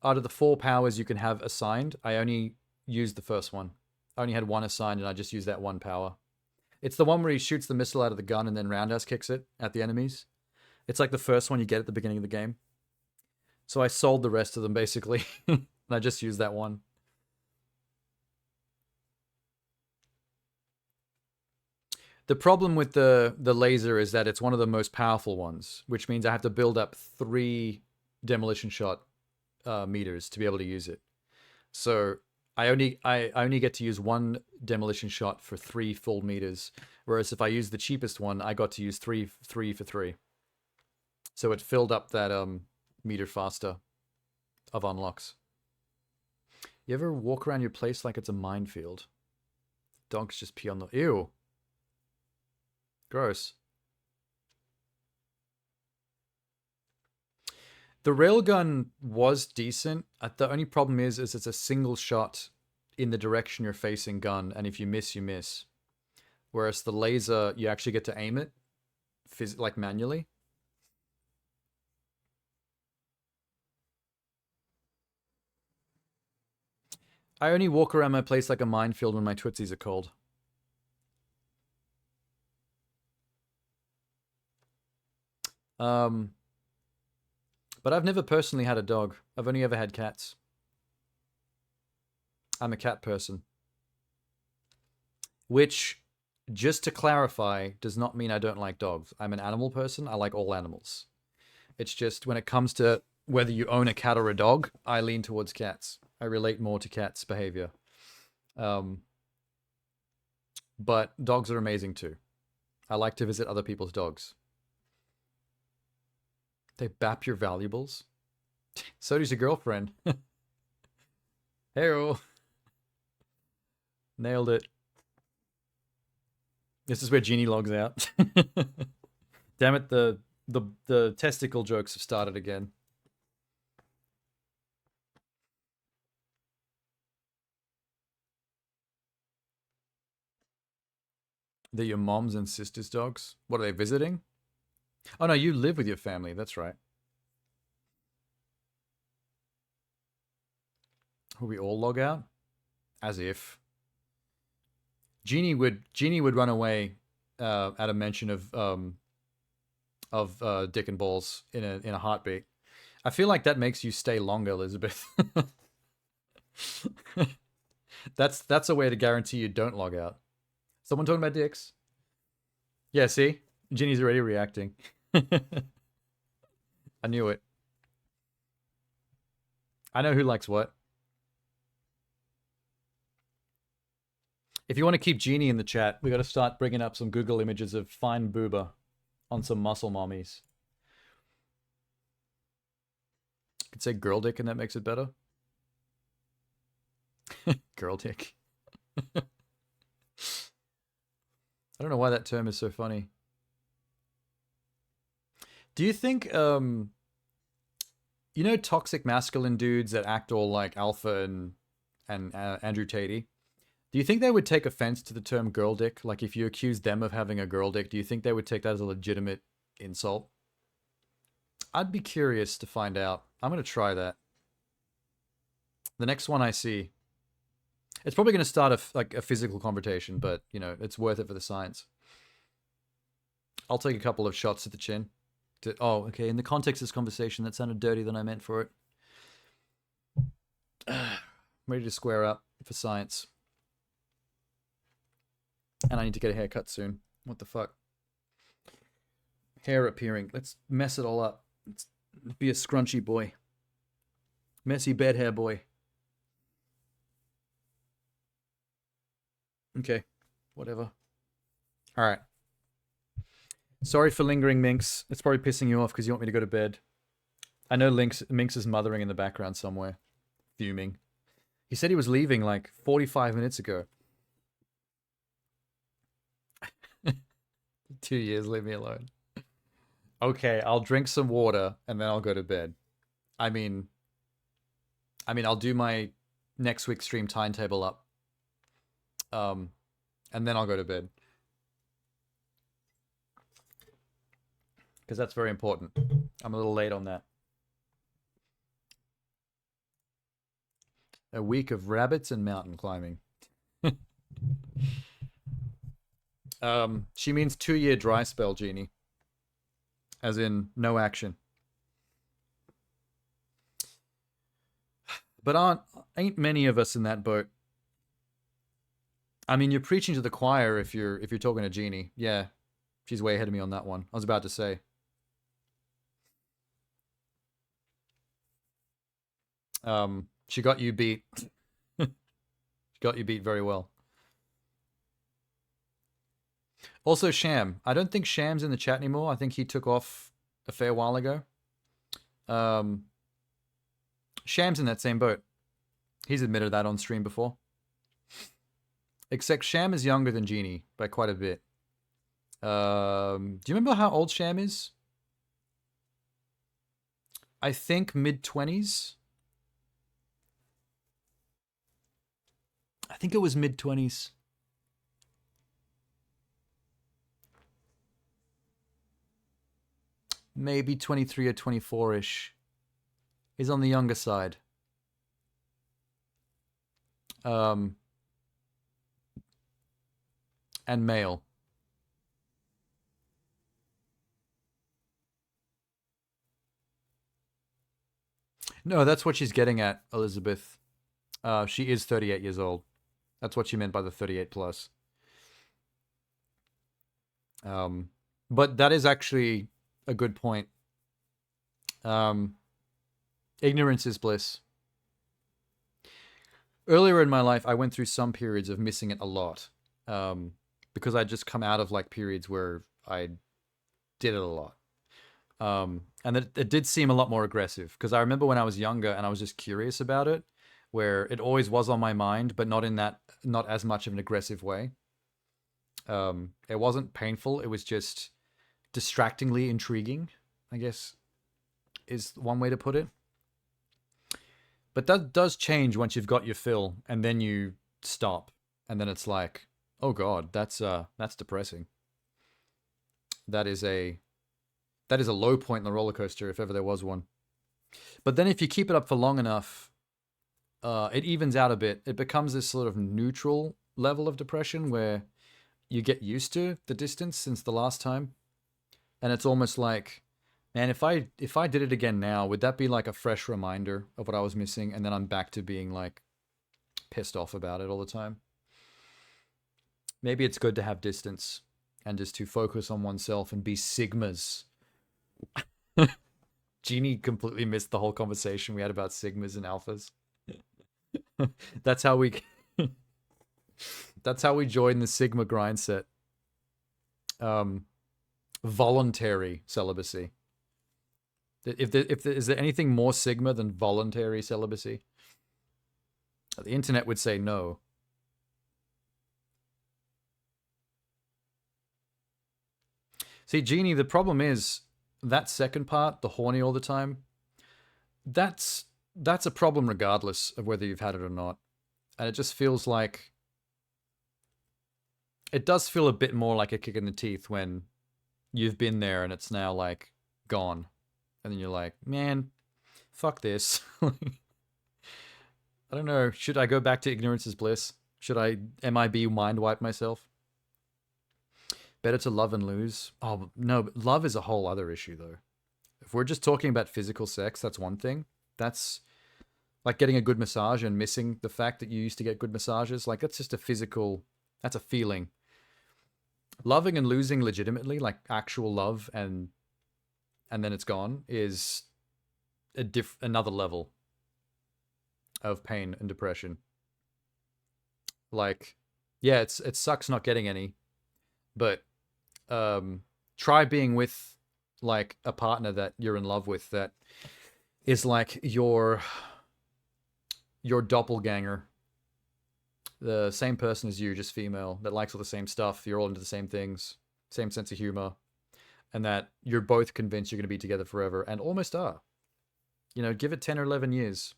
of the 4 powers you can have assigned, I only used the first one. I only had one assigned, and I just used that one power. It's the one where he shoots the missile out of the gun and then roundhouse kicks it at the enemies. It's like the first one you get at the beginning of the game. So I sold the rest of them, basically. And I just used that one. The problem with the laser is that it's one of the most powerful ones, which means I have to build up 3 demolition shot meters to be able to use it. So I only get to use 1 demolition shot for 3 full meters, whereas if I use the cheapest one, I got to use 3 for 3. So it filled up that meter faster of unlocks. You ever walk around your place like it's a minefield? Dogs just pee on the... Ew. Gross. The railgun was decent. The only problem is it's a single shot in the direction you're facing gun, and if you miss, you miss. Whereas the laser, you actually get to aim it, like manually. I only walk around my place like a minefield when my tootsies are cold. But I've never personally had a dog. I've only ever had cats. I'm a cat person. Which, just to clarify, does not mean I don't like dogs. I'm an animal person. I like all animals. It's just when it comes to whether you own a cat or a dog, I lean towards cats. I relate more to cats' behavior. But dogs are amazing too. I like to visit other people's dogs. They bap your valuables? So does your girlfriend. Hey-o. Nailed it. This is where Jeannie logs out. Damn it, the testicle jokes have started again. They're your mom's and sister's dogs? What are they visiting? Oh no, you live with your family. That's right. Will we all log out? As if. Genie would run away at a mention of dick and balls in a heartbeat. I feel like that makes you stay longer, Elizabeth. That's a way to guarantee you don't log out. Someone talking about dicks? Yeah, see? Ginny's already reacting. I knew it. I know who likes what. If you want to keep Genie in the chat, we got to start bringing up some Google images of fine booba on some muscle mommies. Could say girl dick and that makes it better. Girl dick. I don't know why that term is so funny. Do you think, you know, toxic masculine dudes that act all like alpha and Andrew Tate? Do you think they would take offense to the term girl dick? Like if you accused them of having a girl dick, do you think they would take that as a legitimate insult? I'd be curious to find out. I'm going to try that. The next one I see. It's probably going to start a physical confrontation, but, you know, it's worth it for the science. I'll take a couple of shots at the chin. Oh, okay. In the context of this conversation, that sounded dirtier than I meant for it. I'm ready to square up for science. And I need to get a haircut soon. What the fuck? Hair appearing. Let's mess it all up. Let's be a scrunchy boy. Messy bed hair boy. Okay. Whatever. Alright. Sorry for lingering, Minx. It's probably pissing you off because you want me to go to bed. I know Minx is mothering in the background somewhere. Fuming. He said he was leaving like 45 minutes ago. 2 years, leave me alone. Okay, I'll drink some water and then I'll go to bed. I mean, I'll do my next week's stream timetable up. And then I'll go to bed. Because that's very important. I'm a little late on that. A week of rabbits and mountain climbing. She means 2-year dry spell, Genie. As in, no action. But ain't many of us in that boat. I mean, you're preaching to the choir if you're talking to Genie. Yeah, she's way ahead of me on that one. I was about to say. She got you beat. She got you beat very well. Also, Sham. I don't think Sham's in the chat anymore. I think he took off a fair while ago. Sham's in that same boat. He's admitted that on stream before. Except Sham is younger than Genie by quite a bit. Do you remember how old Sham is? I think mid-20s. I think it was mid-20s. Maybe 23 or 24-ish. He's on the younger side. And male. No, that's what she's getting at, Elizabeth. She is 38 years old. That's what she meant by the 38 plus. But that is actually a good point. Ignorance is bliss. Earlier in my life, I went through some periods of missing it a lot. Because I'd just come out of like periods where I did it a lot. And it did seem a lot more aggressive. Because I remember when I was younger and I was just curious about it, where it always was on my mind, but not as much of an aggressive way. It wasn't painful. It was just distractingly intriguing, I guess, is one way to put it. But that does change once you've got your fill, and then you stop, and then it's like, oh god, that's depressing. That is a That is a low point in the roller coaster, if ever there was one. But then if you keep it up for long enough, it evens out a bit. It becomes this sort of neutral level of depression where you get used to the distance since the last time. And it's almost like, man, if I did it again now, would that be like a fresh reminder of what I was missing? And then I'm back to being like pissed off about it all the time. Maybe it's good to have distance and just to focus on oneself and be sigmas. Jeannie completely missed the whole conversation we had about sigmas and alphas. That's how we that's how we join the Sigma grind set. Voluntary celibacy. Is there anything more Sigma than voluntary celibacy? The internet would say no. See, Jeannie, the problem is that second part, the horny all the time, that's a problem regardless of whether you've had it or not. And it just feels like... It does feel a bit more like a kick in the teeth when you've been there and it's now, like, gone. And then you're like, man, fuck this. I don't know. Should I go back to ignorance is bliss? Should I MIB mind wipe myself? Better to love and lose. Oh, no, but love is a whole other issue, though. If we're just talking about physical sex, that's one thing. That's like getting a good massage and missing the fact that you used to get good massages. Like, that's just a physical... That's a feeling. Loving and losing legitimately, like actual love, and then it's gone, is another level of pain and depression. Like, yeah, it sucks not getting any, but try being with like a partner that you're in love with that is like your doppelganger. The same person as you, just female, that likes all the same stuff, you're all into the same things, same sense of humor, and that you're both convinced you're going to be together forever, and almost are. You know, give it 10 or 11 years,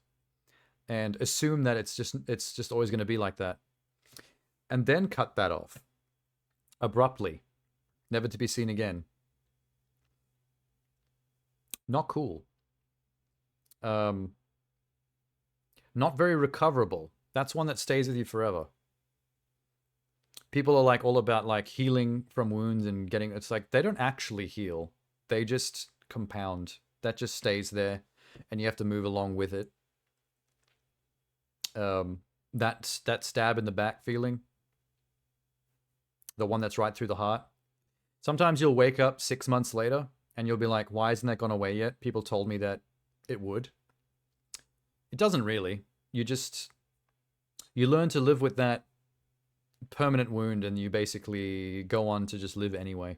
and assume that it's just always going to be like that. And then cut that off. Abruptly. Never to be seen again. Not cool. Not very recoverable. That's one that stays with you forever. People are like all about like healing from wounds and getting... It's like they don't actually heal. They just compound. That just stays there. And you have to move along with it. That stab in the back feeling. The one that's right through the heart. Sometimes you'll wake up 6 months later and you'll be like, why isn't that gone away yet? People told me that it would. It doesn't really. You learn to live with that permanent wound and you basically go on to just live anyway.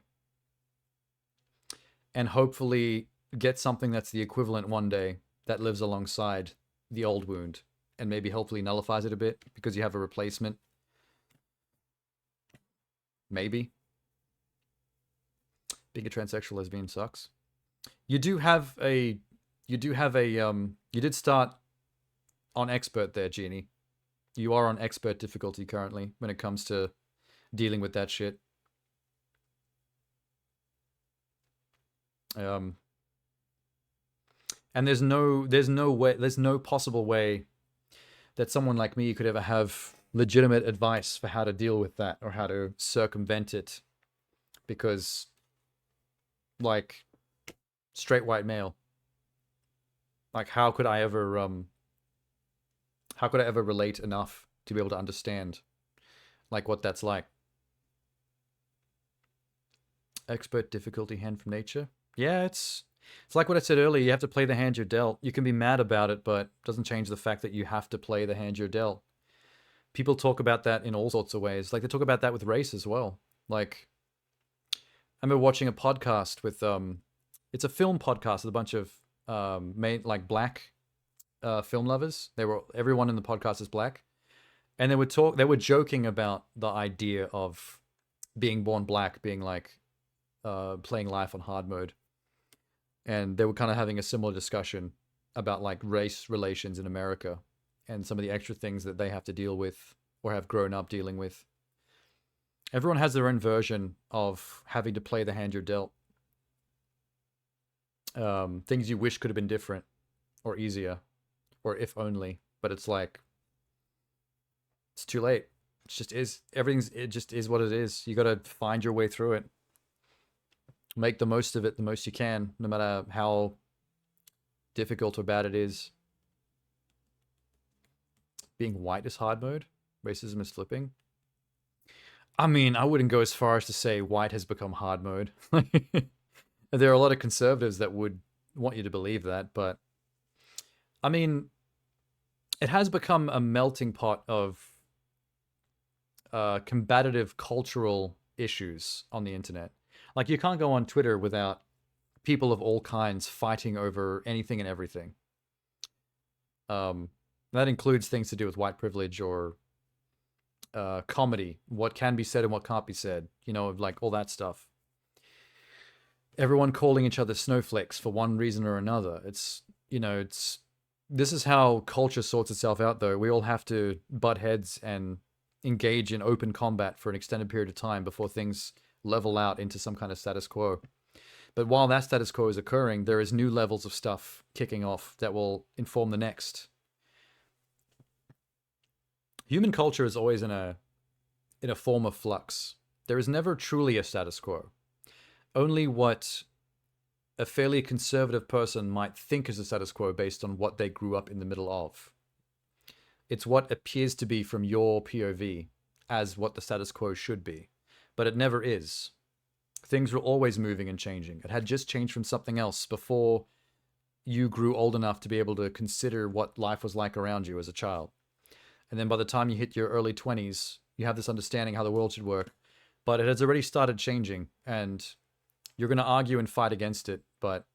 And hopefully get something that's the equivalent one day that lives alongside the old wound and maybe hopefully nullifies it a bit because you have a replacement. Maybe. Being a transsexual lesbian sucks. You did start on expert there, Jeannie. You are on expert difficulty currently when it comes to dealing with that shit. And there's no possible way that someone like me could ever have legitimate advice for how to deal with that or how to circumvent it, because like straight white male, like how could I ever relate enough to be able to understand like what that's like? Expert difficulty, hand from nature. Yeah, it's like what I said earlier. You have to play the hand you're dealt. You can be mad about it, but it doesn't change the fact that you have to play the hand you're dealt. People talk about that in all sorts of ways. Like they talk about that with race as well. Like I remember watching a podcast with it's a film podcast with a bunch of black film lovers. Everyone in the podcast is black, and they were joking about the idea of being born black being like playing life on hard mode, and they were kind of having a similar discussion about like race relations in America and some of the extra things that they have to deal with or have grown up dealing with. Everyone has their own version of having to play the hand you're dealt. things you wish could have been different or easier or if only, but it's like it's too late. It just is. It just is what it is. You got to find your way through it. Make the most of it the most you can, no matter how difficult or bad it is. Being white is hard mode. Racism is flipping. I mean, I wouldn't go as far as to say white has become hard mode. There are a lot of conservatives that would want you to believe that, but I mean, it has become a melting pot of combative cultural issues on the internet. Like, you can't go on Twitter without people of all kinds fighting over anything and everything. That includes things to do with white privilege or comedy, what can be said and what can't be said, you know, like all that stuff. Everyone calling each other snowflakes for one reason or another. It's, you know, this is how culture sorts itself out, though. We all have to butt heads and engage in open combat for an extended period of time before things level out into some kind of status quo. But while that status quo is occurring, there is new levels of stuff kicking off that will inform the next. Human culture is always in a form of flux. There is never truly a status quo. Only what a fairly conservative person might think is a status quo based on what they grew up in the middle of. It's what appears to be from your POV as what the status quo should be. But it never is. Things were always moving and changing. It had just changed from something else before you grew old enough to be able to consider what life was like around you as a child. And then by the time you hit your early 20s, you have this understanding how the world should work. But it has already started changing, and you're going to argue and fight against it. But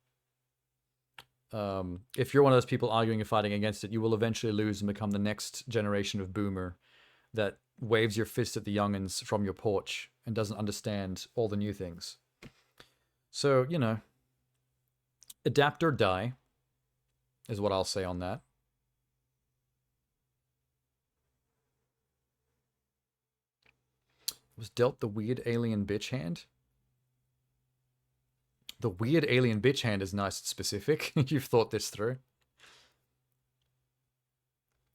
if you're one of those people arguing and fighting against it, you will eventually lose and become the next generation of boomer that waves your fist at the youngins from your porch and doesn't understand all the new things. So, you know, adapt or die is what I'll say on that. Was dealt the weird alien bitch hand? The weird alien bitch hand is nice and specific. You've thought this through.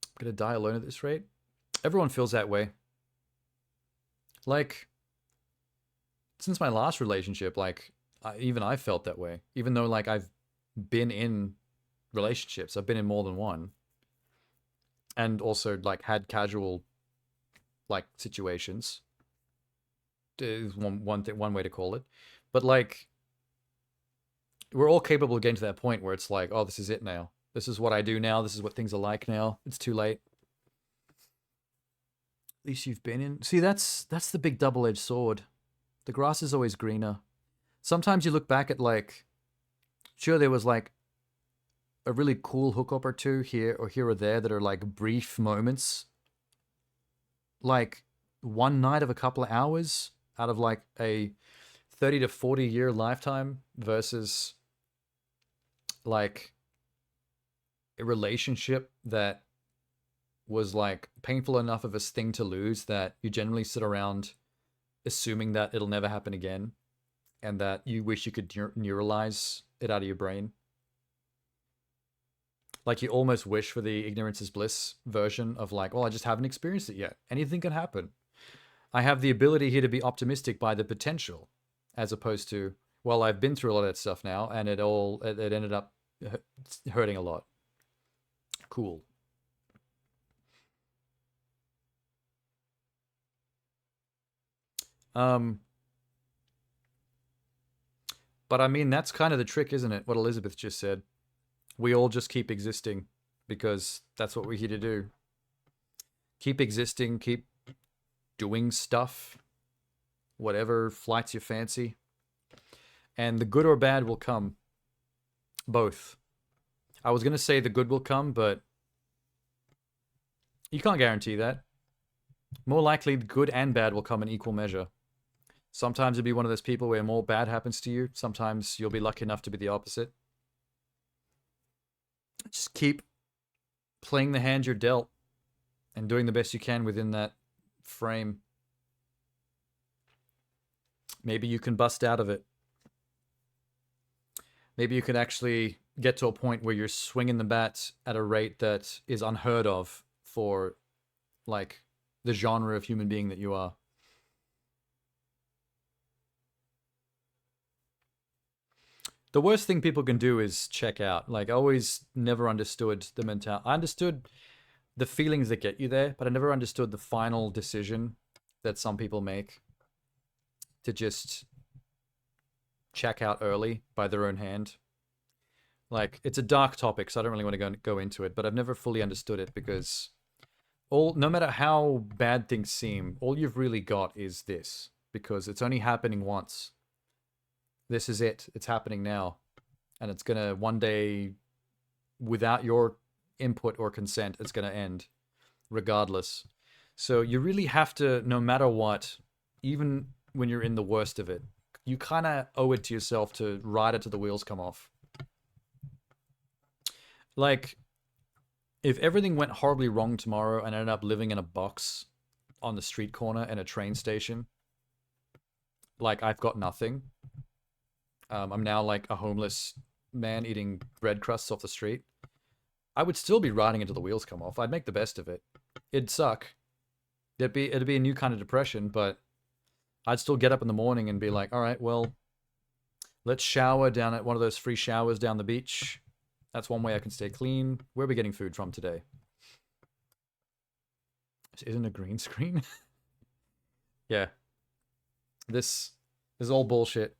I'm gonna die alone at this rate. Everyone feels that way. Like, since my last relationship, like, even I felt that way. Even though, like, I've been in relationships. I've been in more than one. And also, like, had casual, like, situations. Is one way to call it. But, like, we're all capable of getting to that point where it's like, oh, this is it now. This is what I do now. This is what things are like now. It's too late. At least you've been in. See, that's the big double-edged sword. The grass is always greener. Sometimes you look back at, like, sure, there was, like, a really cool hookup or two here or there that are, like, brief moments. Like, one night of a couple of hours out of, like, a 30 to 40 year lifetime versus, like, a relationship that was, like, painful enough of a thing to lose that you generally sit around assuming that it'll never happen again and that you wish you could neuralize it out of your brain. Like, you almost wish for the ignorance is bliss version of, like, well, I just haven't experienced it yet. Anything can happen. I have the ability here to be optimistic by the potential, as opposed to, well, I've been through a lot of that stuff now, and it ended up hurting a lot. Cool. But I mean, that's kind of the trick, isn't it? What Elizabeth just said. We all just keep existing because that's what we're here to do. Keep existing, keep doing stuff, whatever flights your fancy. And the good or bad will come. Both. I was going to say the good will come, but you can't guarantee that. More likely, the good and bad will come in equal measure. Sometimes you'll be one of those people where more bad happens to you. Sometimes you'll be lucky enough to be the opposite. Just keep playing the hand you're dealt and doing the best you can within that frame. Maybe you can bust out of it. maybe you could actually get to a point where you're swinging the bat at a rate that is unheard of for, like, the genre of human being that you are. The worst thing people can do is check out. Like, I always never understood the mentality. I understood the feelings that get you there, but I never understood the final decision that some people make to just check out early by their own hand. Like, it's a dark topic, so I don't really want to go into it, but I've never fully understood it because no matter how bad things seem, all you've really got is this, because it's only happening once. This is it. It's happening now. And it's gonna, one day, without your input or consent, it's gonna end, regardless. So you really have to, no matter what, even when you're in the worst of it, you kind of owe it to yourself to ride it till the wheels come off. Like, if everything went horribly wrong tomorrow and I ended up living in a box on the street corner in a train station, like, I've got nothing. I'm now like a homeless man eating bread crusts off the street. I would still be riding until the wheels come off. I'd make the best of it. It'd suck. It'd be a new kind of depression, but I'd still get up in the morning and be like, all right, well, let's shower down at one of those free showers down the beach. That's one way I can stay clean. Where are we getting food from today? This isn't a green screen. Yeah. This is all bullshit.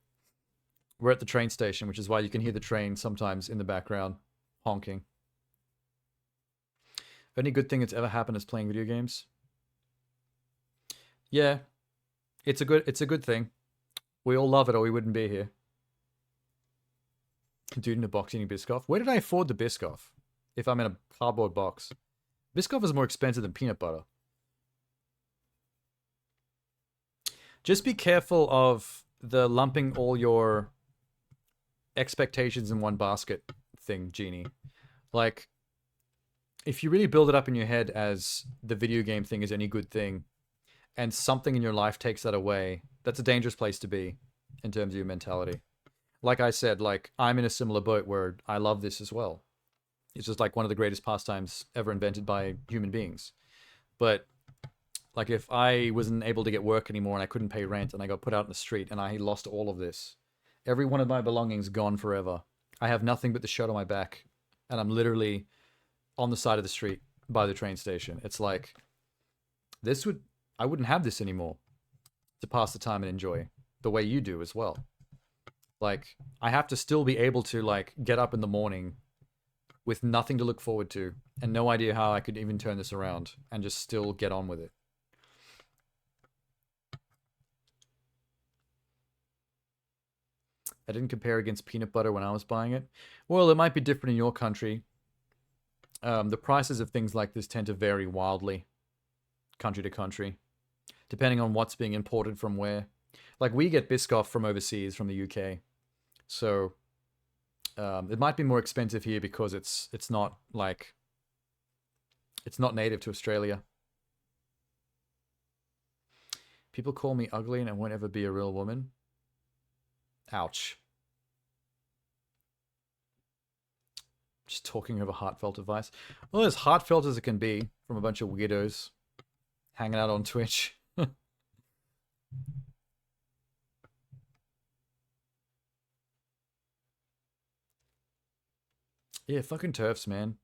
We're at the train station, which is why you can hear the train sometimes in the background honking. Only good thing that's ever happened is playing video games. Yeah. It's a good thing. We all love it or we wouldn't be here. Dude in a box eating Biscoff. Where did I afford the Biscoff? If I'm in a cardboard box. Biscoff is more expensive than peanut butter. Just be careful of the lumping all your expectations in one basket thing, Genie. Like, if you really build it up in your head as the video game thing is any good thing, and something in your life takes that away, that's a dangerous place to be in terms of your mentality. Like I said, like, I'm in a similar boat where I love this as well. It's just like one of the greatest pastimes ever invented by human beings. But like, if I wasn't able to get work anymore and I couldn't pay rent and I got put out in the street and I lost all of this, every one of my belongings gone forever. I have nothing but the shirt on my back, and I'm literally on the side of the street by the train station. It's like, I wouldn't have this anymore to pass the time and enjoy the way you do as well. Like, I have to still be able to, like, get up in the morning with nothing to look forward to and no idea how I could even turn this around and just still get on with it. I didn't compare against peanut butter when I was buying it. Well, it might be different in your country. The prices of things like this tend to vary wildly, country to country, depending on what's being imported from where. Like, we get Biscoff from overseas, from the UK. So, it might be more expensive here because it's not, like, it's not native to Australia. People call me ugly and I won't ever be a real woman. Ouch. Just talking over heartfelt advice. Well, as heartfelt as it can be from a bunch of weirdos hanging out on Twitch. Yeah, fucking TERFs, man.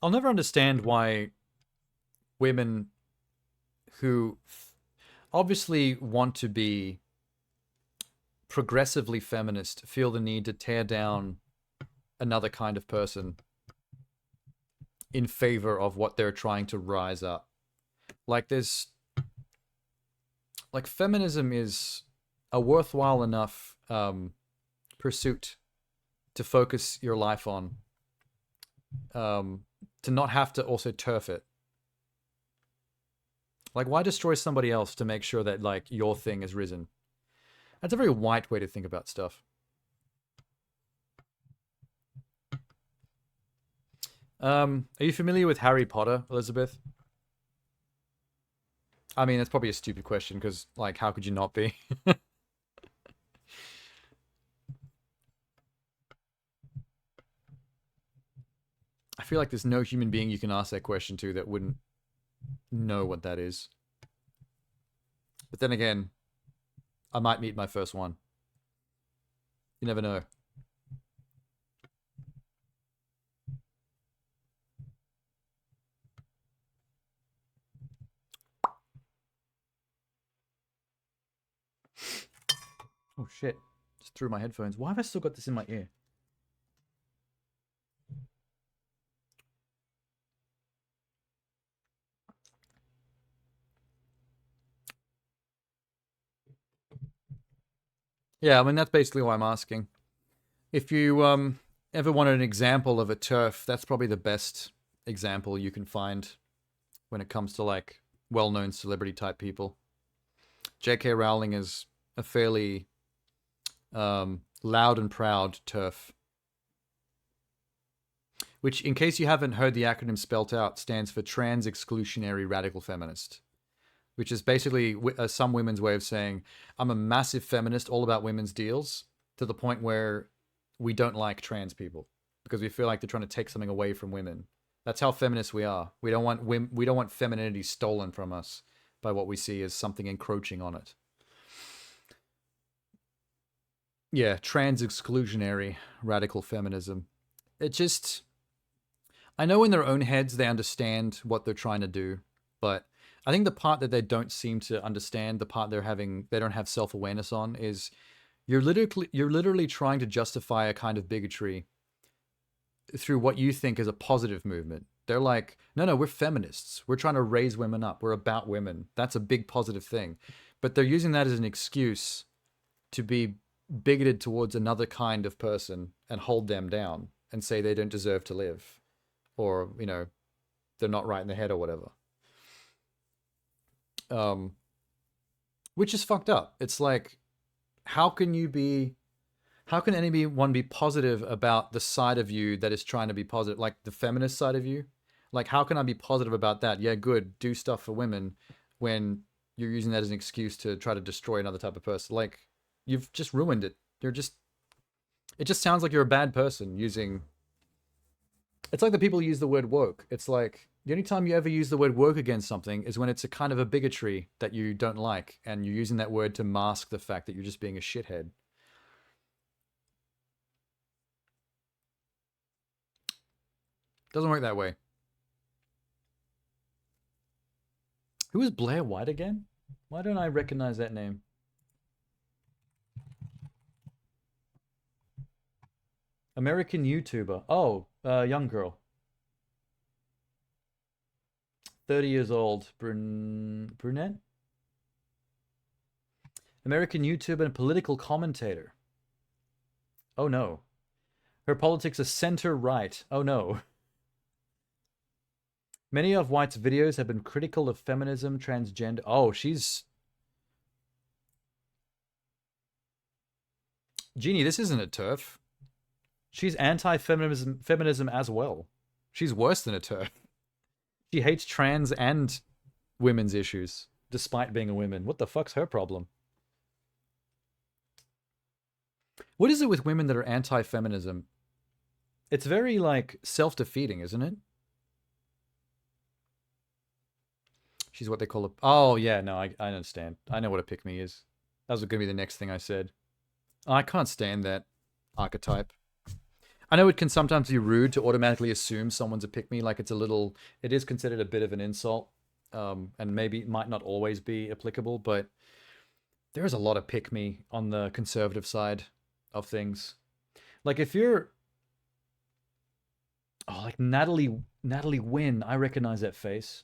I'll never understand why women who obviously want to be progressively feminist feel the need to tear down another kind of person in favor of what they're trying to rise up. Like, like, feminism is a worthwhile enough pursuit to focus your life on, to not have to also turf it. Like, why destroy somebody else to make sure that, like, your thing is risen? That's a very white way to think about stuff. Are you familiar with Harry Potter, Elizabeth? I mean, that's probably a stupid question, because, like, how could you not be? feel like there's no human being you can ask that question to that wouldn't know what that is. But then again, I might meet my first one. You never know. Oh shit. Just threw my headphones. Why have I still got this in my ear? Yeah, I mean, that's basically why I'm asking. If you ever wanted an example of a TERF, that's probably the best example you can find when it comes to, like, well-known celebrity-type people. J.K. Rowling is a fairly loud and proud TERF. Which, in case you haven't heard the acronym spelt out, stands for Trans Exclusionary Radical Feminist. Which is basically some women's way of saying, I'm a massive feminist, all about women's deals, to the point where we don't like trans people because we feel like they're trying to take something away from women. That's how feminists we are. We don't want femininity stolen from us by what we see as something encroaching on it. Yeah, trans exclusionary radical feminism. It just, I know in their own heads they understand what they're trying to do, but I think the part that they don't seem to understand, the part they don't have self-awareness on, is you're literally trying to justify a kind of bigotry through what you think is a positive movement. They're like, no, we're feminists. We're trying to raise women up. We're about women. That's a big positive thing. But they're using that as an excuse to be bigoted towards another kind of person and hold them down and say they don't deserve to live, or, you know, they're not right in the head or whatever. Which is fucked up. It's like, how can anyone be positive about the side of you that is trying to be positive, like the feminist side of you? Like, how can I be positive about that? Yeah, good, do stuff for women, when you're using that as an excuse to try to destroy another type of person. Like, you've just ruined it. It just sounds like you're a bad person using... It's like the people who use the word woke. It's like, the only time you ever use the word woke against something is when it's a kind of a bigotry that you don't like, and you're using that word to mask the fact that you're just being a shithead. Doesn't work that way. Who is Blair White again? Why don't I recognize that name? American YouTuber. Oh, young girl. 30 years old. Brunette? American YouTuber and political commentator. Oh no. Her politics are center-right. Oh no. Many of White's videos have been critical of feminism, transgender... Oh, she's... Jeannie, this isn't a TERF. She's anti-feminism as well. She's worse than a TERF. She hates trans and women's issues, despite being a woman. What the fuck's her problem? What is it with women that are anti-feminism? It's very, like, self-defeating, isn't it? She's what they call a... Oh, yeah, no, I understand. I know what a pick-me is. That was going to be the next thing I said. I can't stand that archetype. I know it can sometimes be rude to automatically assume someone's a pick-me, like it's a little... It is considered a bit of an insult, and maybe it might not always be applicable, but there is a lot of pick-me on the conservative side of things. Like, if you're... Oh, like Natalie Wynn, I recognize that face.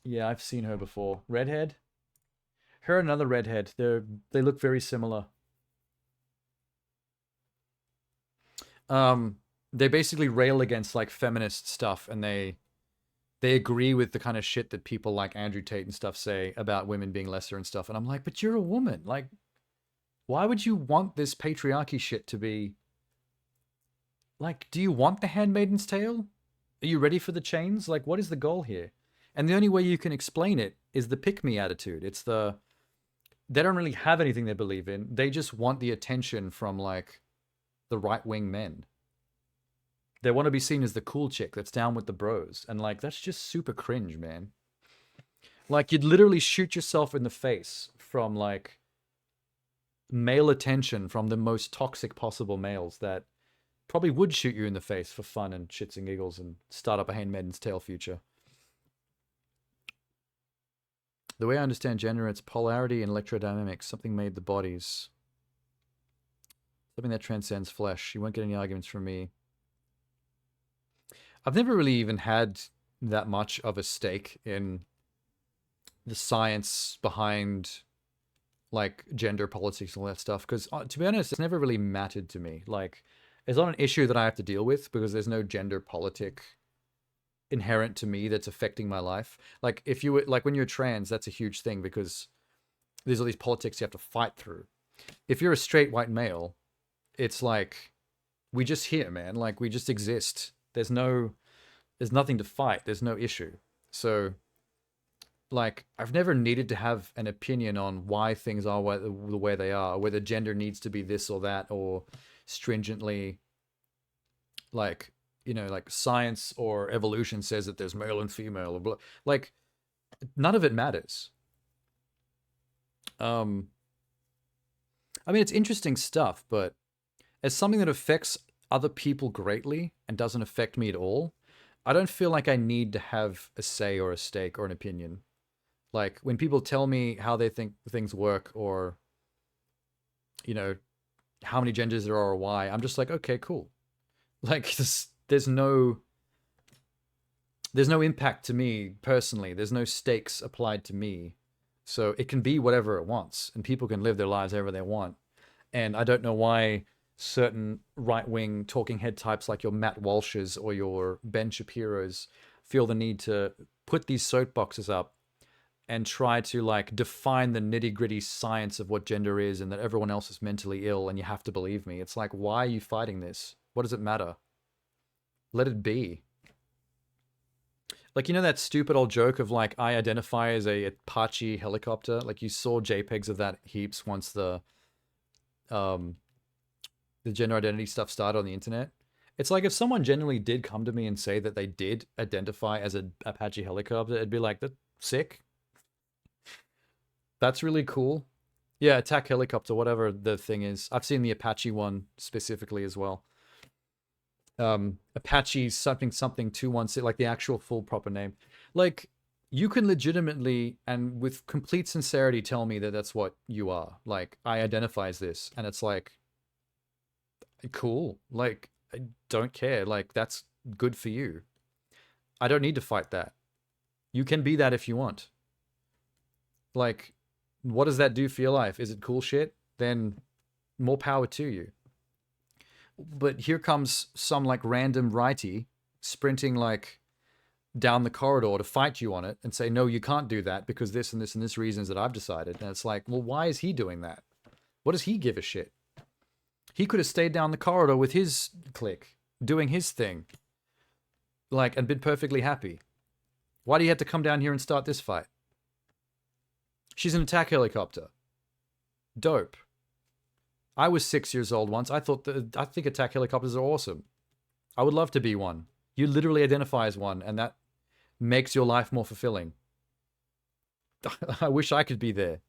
Yeah, I've seen her before. Redhead? Her and another redhead. They look very similar. They basically rail against, like, feminist stuff, and they agree with the kind of shit that people like Andrew Tate and stuff say about women being lesser and stuff. And I'm like, but you're a woman. Like, why would you want this patriarchy shit to be... Like, do you want the Handmaid's Tale? Are you ready for the chains? Like, what is the goal here? And the only way you can explain it is the pick-me attitude. It's the... They don't really have anything they believe in. They just want the attention from, like, the right-wing men. They want to be seen as the cool chick that's down with the bros. And like, that's just super cringe, man. Like, you'd literally shoot yourself in the face from like male attention from the most toxic possible males that probably would shoot you in the face for fun and shits and giggles and start up a Handmaid's Tale future. The way I understand gender, it's polarity and electrodynamics. Something made the bodies. Something that transcends flesh. You won't get any arguments from me. I've never really even had that much of a stake in the science behind like gender politics and all that stuff, because to be honest, it's never really mattered to me. Like, it's not an issue that I have to deal with because there's no gender politic inherent to me that's affecting my life. Like, if you were like, when you're trans, that's a huge thing because there's all these politics you have to fight through. If you're a straight white male, it's like, we just here, man. Like, we just exist. There's nothing to fight. There's no issue. So like, I've never needed to have an opinion on why things are the way they are, whether gender needs to be this or that, or stringently, like, you know, like science or evolution says that there's male and female, or like, none of it matters. I mean, it's interesting stuff, but as something that affects other people greatly and doesn't affect me at all, I don't feel like I need to have a say or a stake or an opinion. Like, when people tell me how they think things work, or, you know, how many genders there are or why, I'm just like, okay, cool. Like, there's no impact to me personally. There's no stakes applied to me. So it can be whatever it wants, and people can live their lives however they want. And I don't know why certain right-wing talking head types like your Matt Walshes or your Ben Shapiro's feel the need to put these soapboxes up and try to like define the nitty-gritty science of what gender is and that everyone else is mentally ill and you have to believe me. It's like, why are you fighting this? What does it matter? Let it be. Like, you know that stupid old joke of like, I identify as a Apache helicopter? Like, you saw JPEGs of that heaps once the gender identity stuff started on the internet. It's like, if someone genuinely did come to me and say that they did identify as an Apache helicopter, it'd be like, that's sick. That's really cool. Yeah, attack helicopter, whatever the thing is. I've seen the Apache one specifically as well. Apache something 216, like the actual full proper name. Like, you can legitimately and with complete sincerity tell me that that's what you are. Like, I identify as this, and it's like, cool. Like, I don't care. Like, that's good for you. I don't need to fight that. You can be that if you want. Like, what does that do for your life? Is it cool shit? Then more power to you. But here comes some like random righty sprinting like down the corridor to fight you on it and say, no, you can't do that because this and this and this reasons that I've decided. And it's like, well, why is he doing that? What does he give a shit? He could have stayed down the corridor with his clique, doing his thing, like, and been perfectly happy. Why do you have to come down here and start this fight? She's an attack helicopter. Dope. I was 6 years old once. I think attack helicopters are awesome. I would love to be one. You literally identify as one, and that makes your life more fulfilling. I wish I could be there.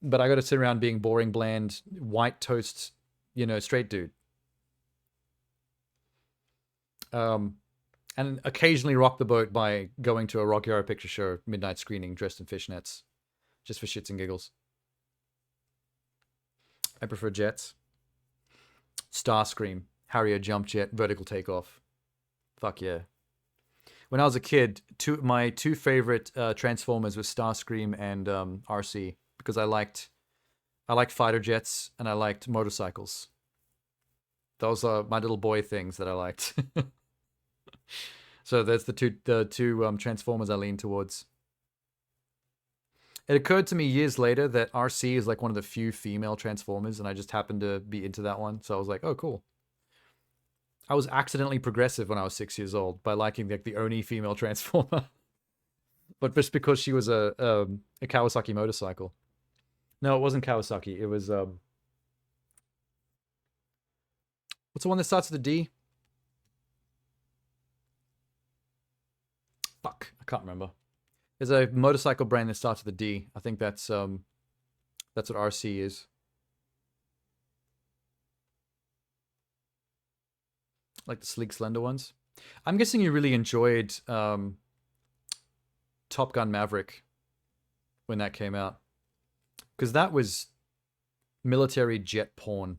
But I got to sit around being boring, bland, white toast, you know, straight dude. And occasionally rock the boat by going to a Rocky Horror Picture Show midnight screening dressed in fishnets. Just for shits and giggles. I prefer jets. Starscream, Harrier jump jet, vertical takeoff. Fuck yeah. When I was a kid, my two favorite Transformers were Starscream and RC, because I liked fighter jets and I liked motorcycles. Those are my little boy things that I liked. So there's the two Transformers I lean towards. It occurred to me years later that RC is like one of the few female Transformers, and I just happened to be into that one. So I was like, oh, cool. I was accidentally progressive when I was 6 years old by liking like the only female Transformer. But just because she was a Kawasaki motorcycle. No, it wasn't Kawasaki. It was... what's the one that starts with a D? can't remember. There's a motorcycle brand that starts with a D. I think that's what RC is. Like the sleek, slender ones. I'm guessing you really enjoyed Top Gun Maverick when that came out. Because that was military jet porn.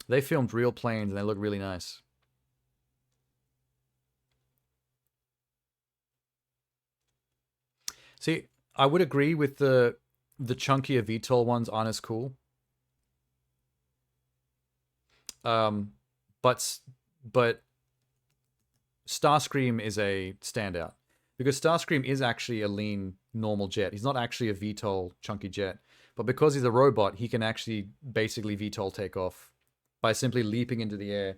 They filmed real planes and they look really nice. See, I would agree with the chunkier VTOL ones aren't as cool. But Starscream is a standout because Starscream is actually a lean normal jet. He's not actually a VTOL chunky jet, but because he's a robot, he can actually basically VTOL take off by simply leaping into the air,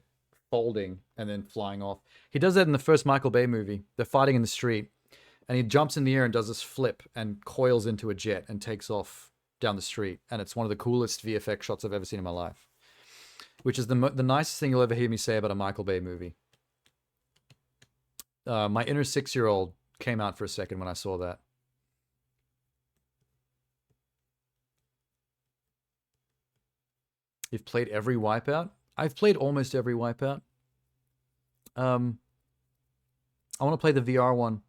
folding, and then flying off. He does that in the first Michael Bay movie. They're fighting in the street, and he jumps in the air and does this flip and coils into a jet and takes off down the street. And it's one of the coolest VFX shots I've ever seen in my life. Which is the nicest thing you'll ever hear me say about a Michael Bay movie. My inner 6-year-old came out for a second when I saw that. You've played every Wipeout? I've played almost every Wipeout. I want to play the VR one.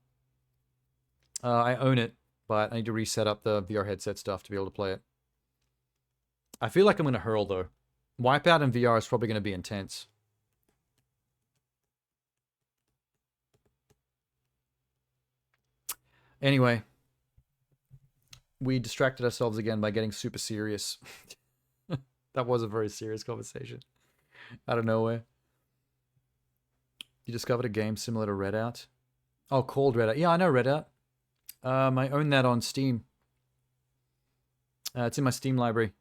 I own it, but I need to reset up the VR headset stuff to be able to play it. I feel like I'm going to hurl, though. Wipeout in VR is probably going to be intense. Anyway, we distracted ourselves again by getting super serious. That was a very serious conversation. Out of nowhere. You discovered a game similar to Redout? Oh, called Redout. Yeah, I know Redout. I own that on Steam. It's in my Steam library.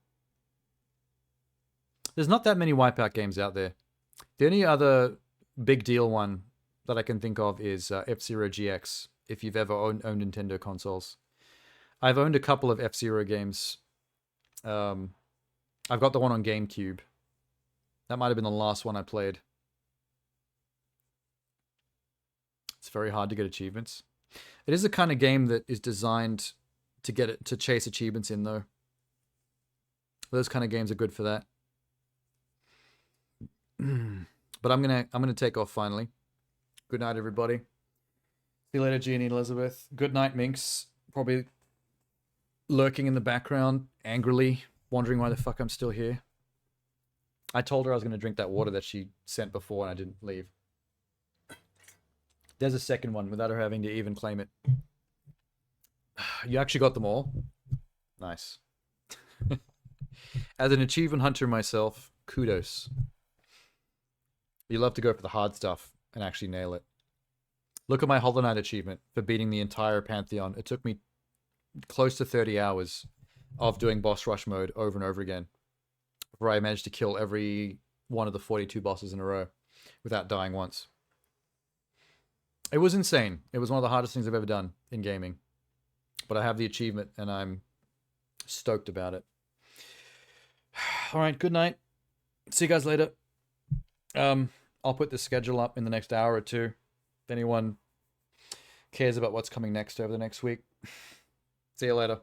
There's not that many Wipeout games out there. The only other big deal one that I can think of is F-Zero GX, if you've ever owned Nintendo consoles. I've owned a couple of F-Zero games. I've got the one on GameCube. That might have been the last one I played. It's very hard to get achievements. It is the kind of game that is designed to get it to chase achievements in, though. Those kind of games are good for that. But I'm gonna take off finally. Good night, everybody. See you later, Jeannie and Elizabeth. Good night, Minx. Probably lurking in the background, angrily, wondering why the fuck I'm still here. I told her I was gonna drink that water that she sent before and I didn't leave. There's a second one without her having to even claim it. You actually got them all? Nice. As an achievement hunter myself, kudos. You love to go for the hard stuff and actually nail it. Look at my Hollow Knight achievement for beating the entire Pantheon. It took me close to 30 hours of doing boss rush mode over and over again before I managed to kill every one of the 42 bosses in a row without dying once. It was insane. It was one of the hardest things I've ever done in gaming. But I have the achievement and I'm stoked about it. Alright, good night. See you guys later. I'll put the schedule up in the next hour or two. If anyone cares about what's coming next over the next week. See you later.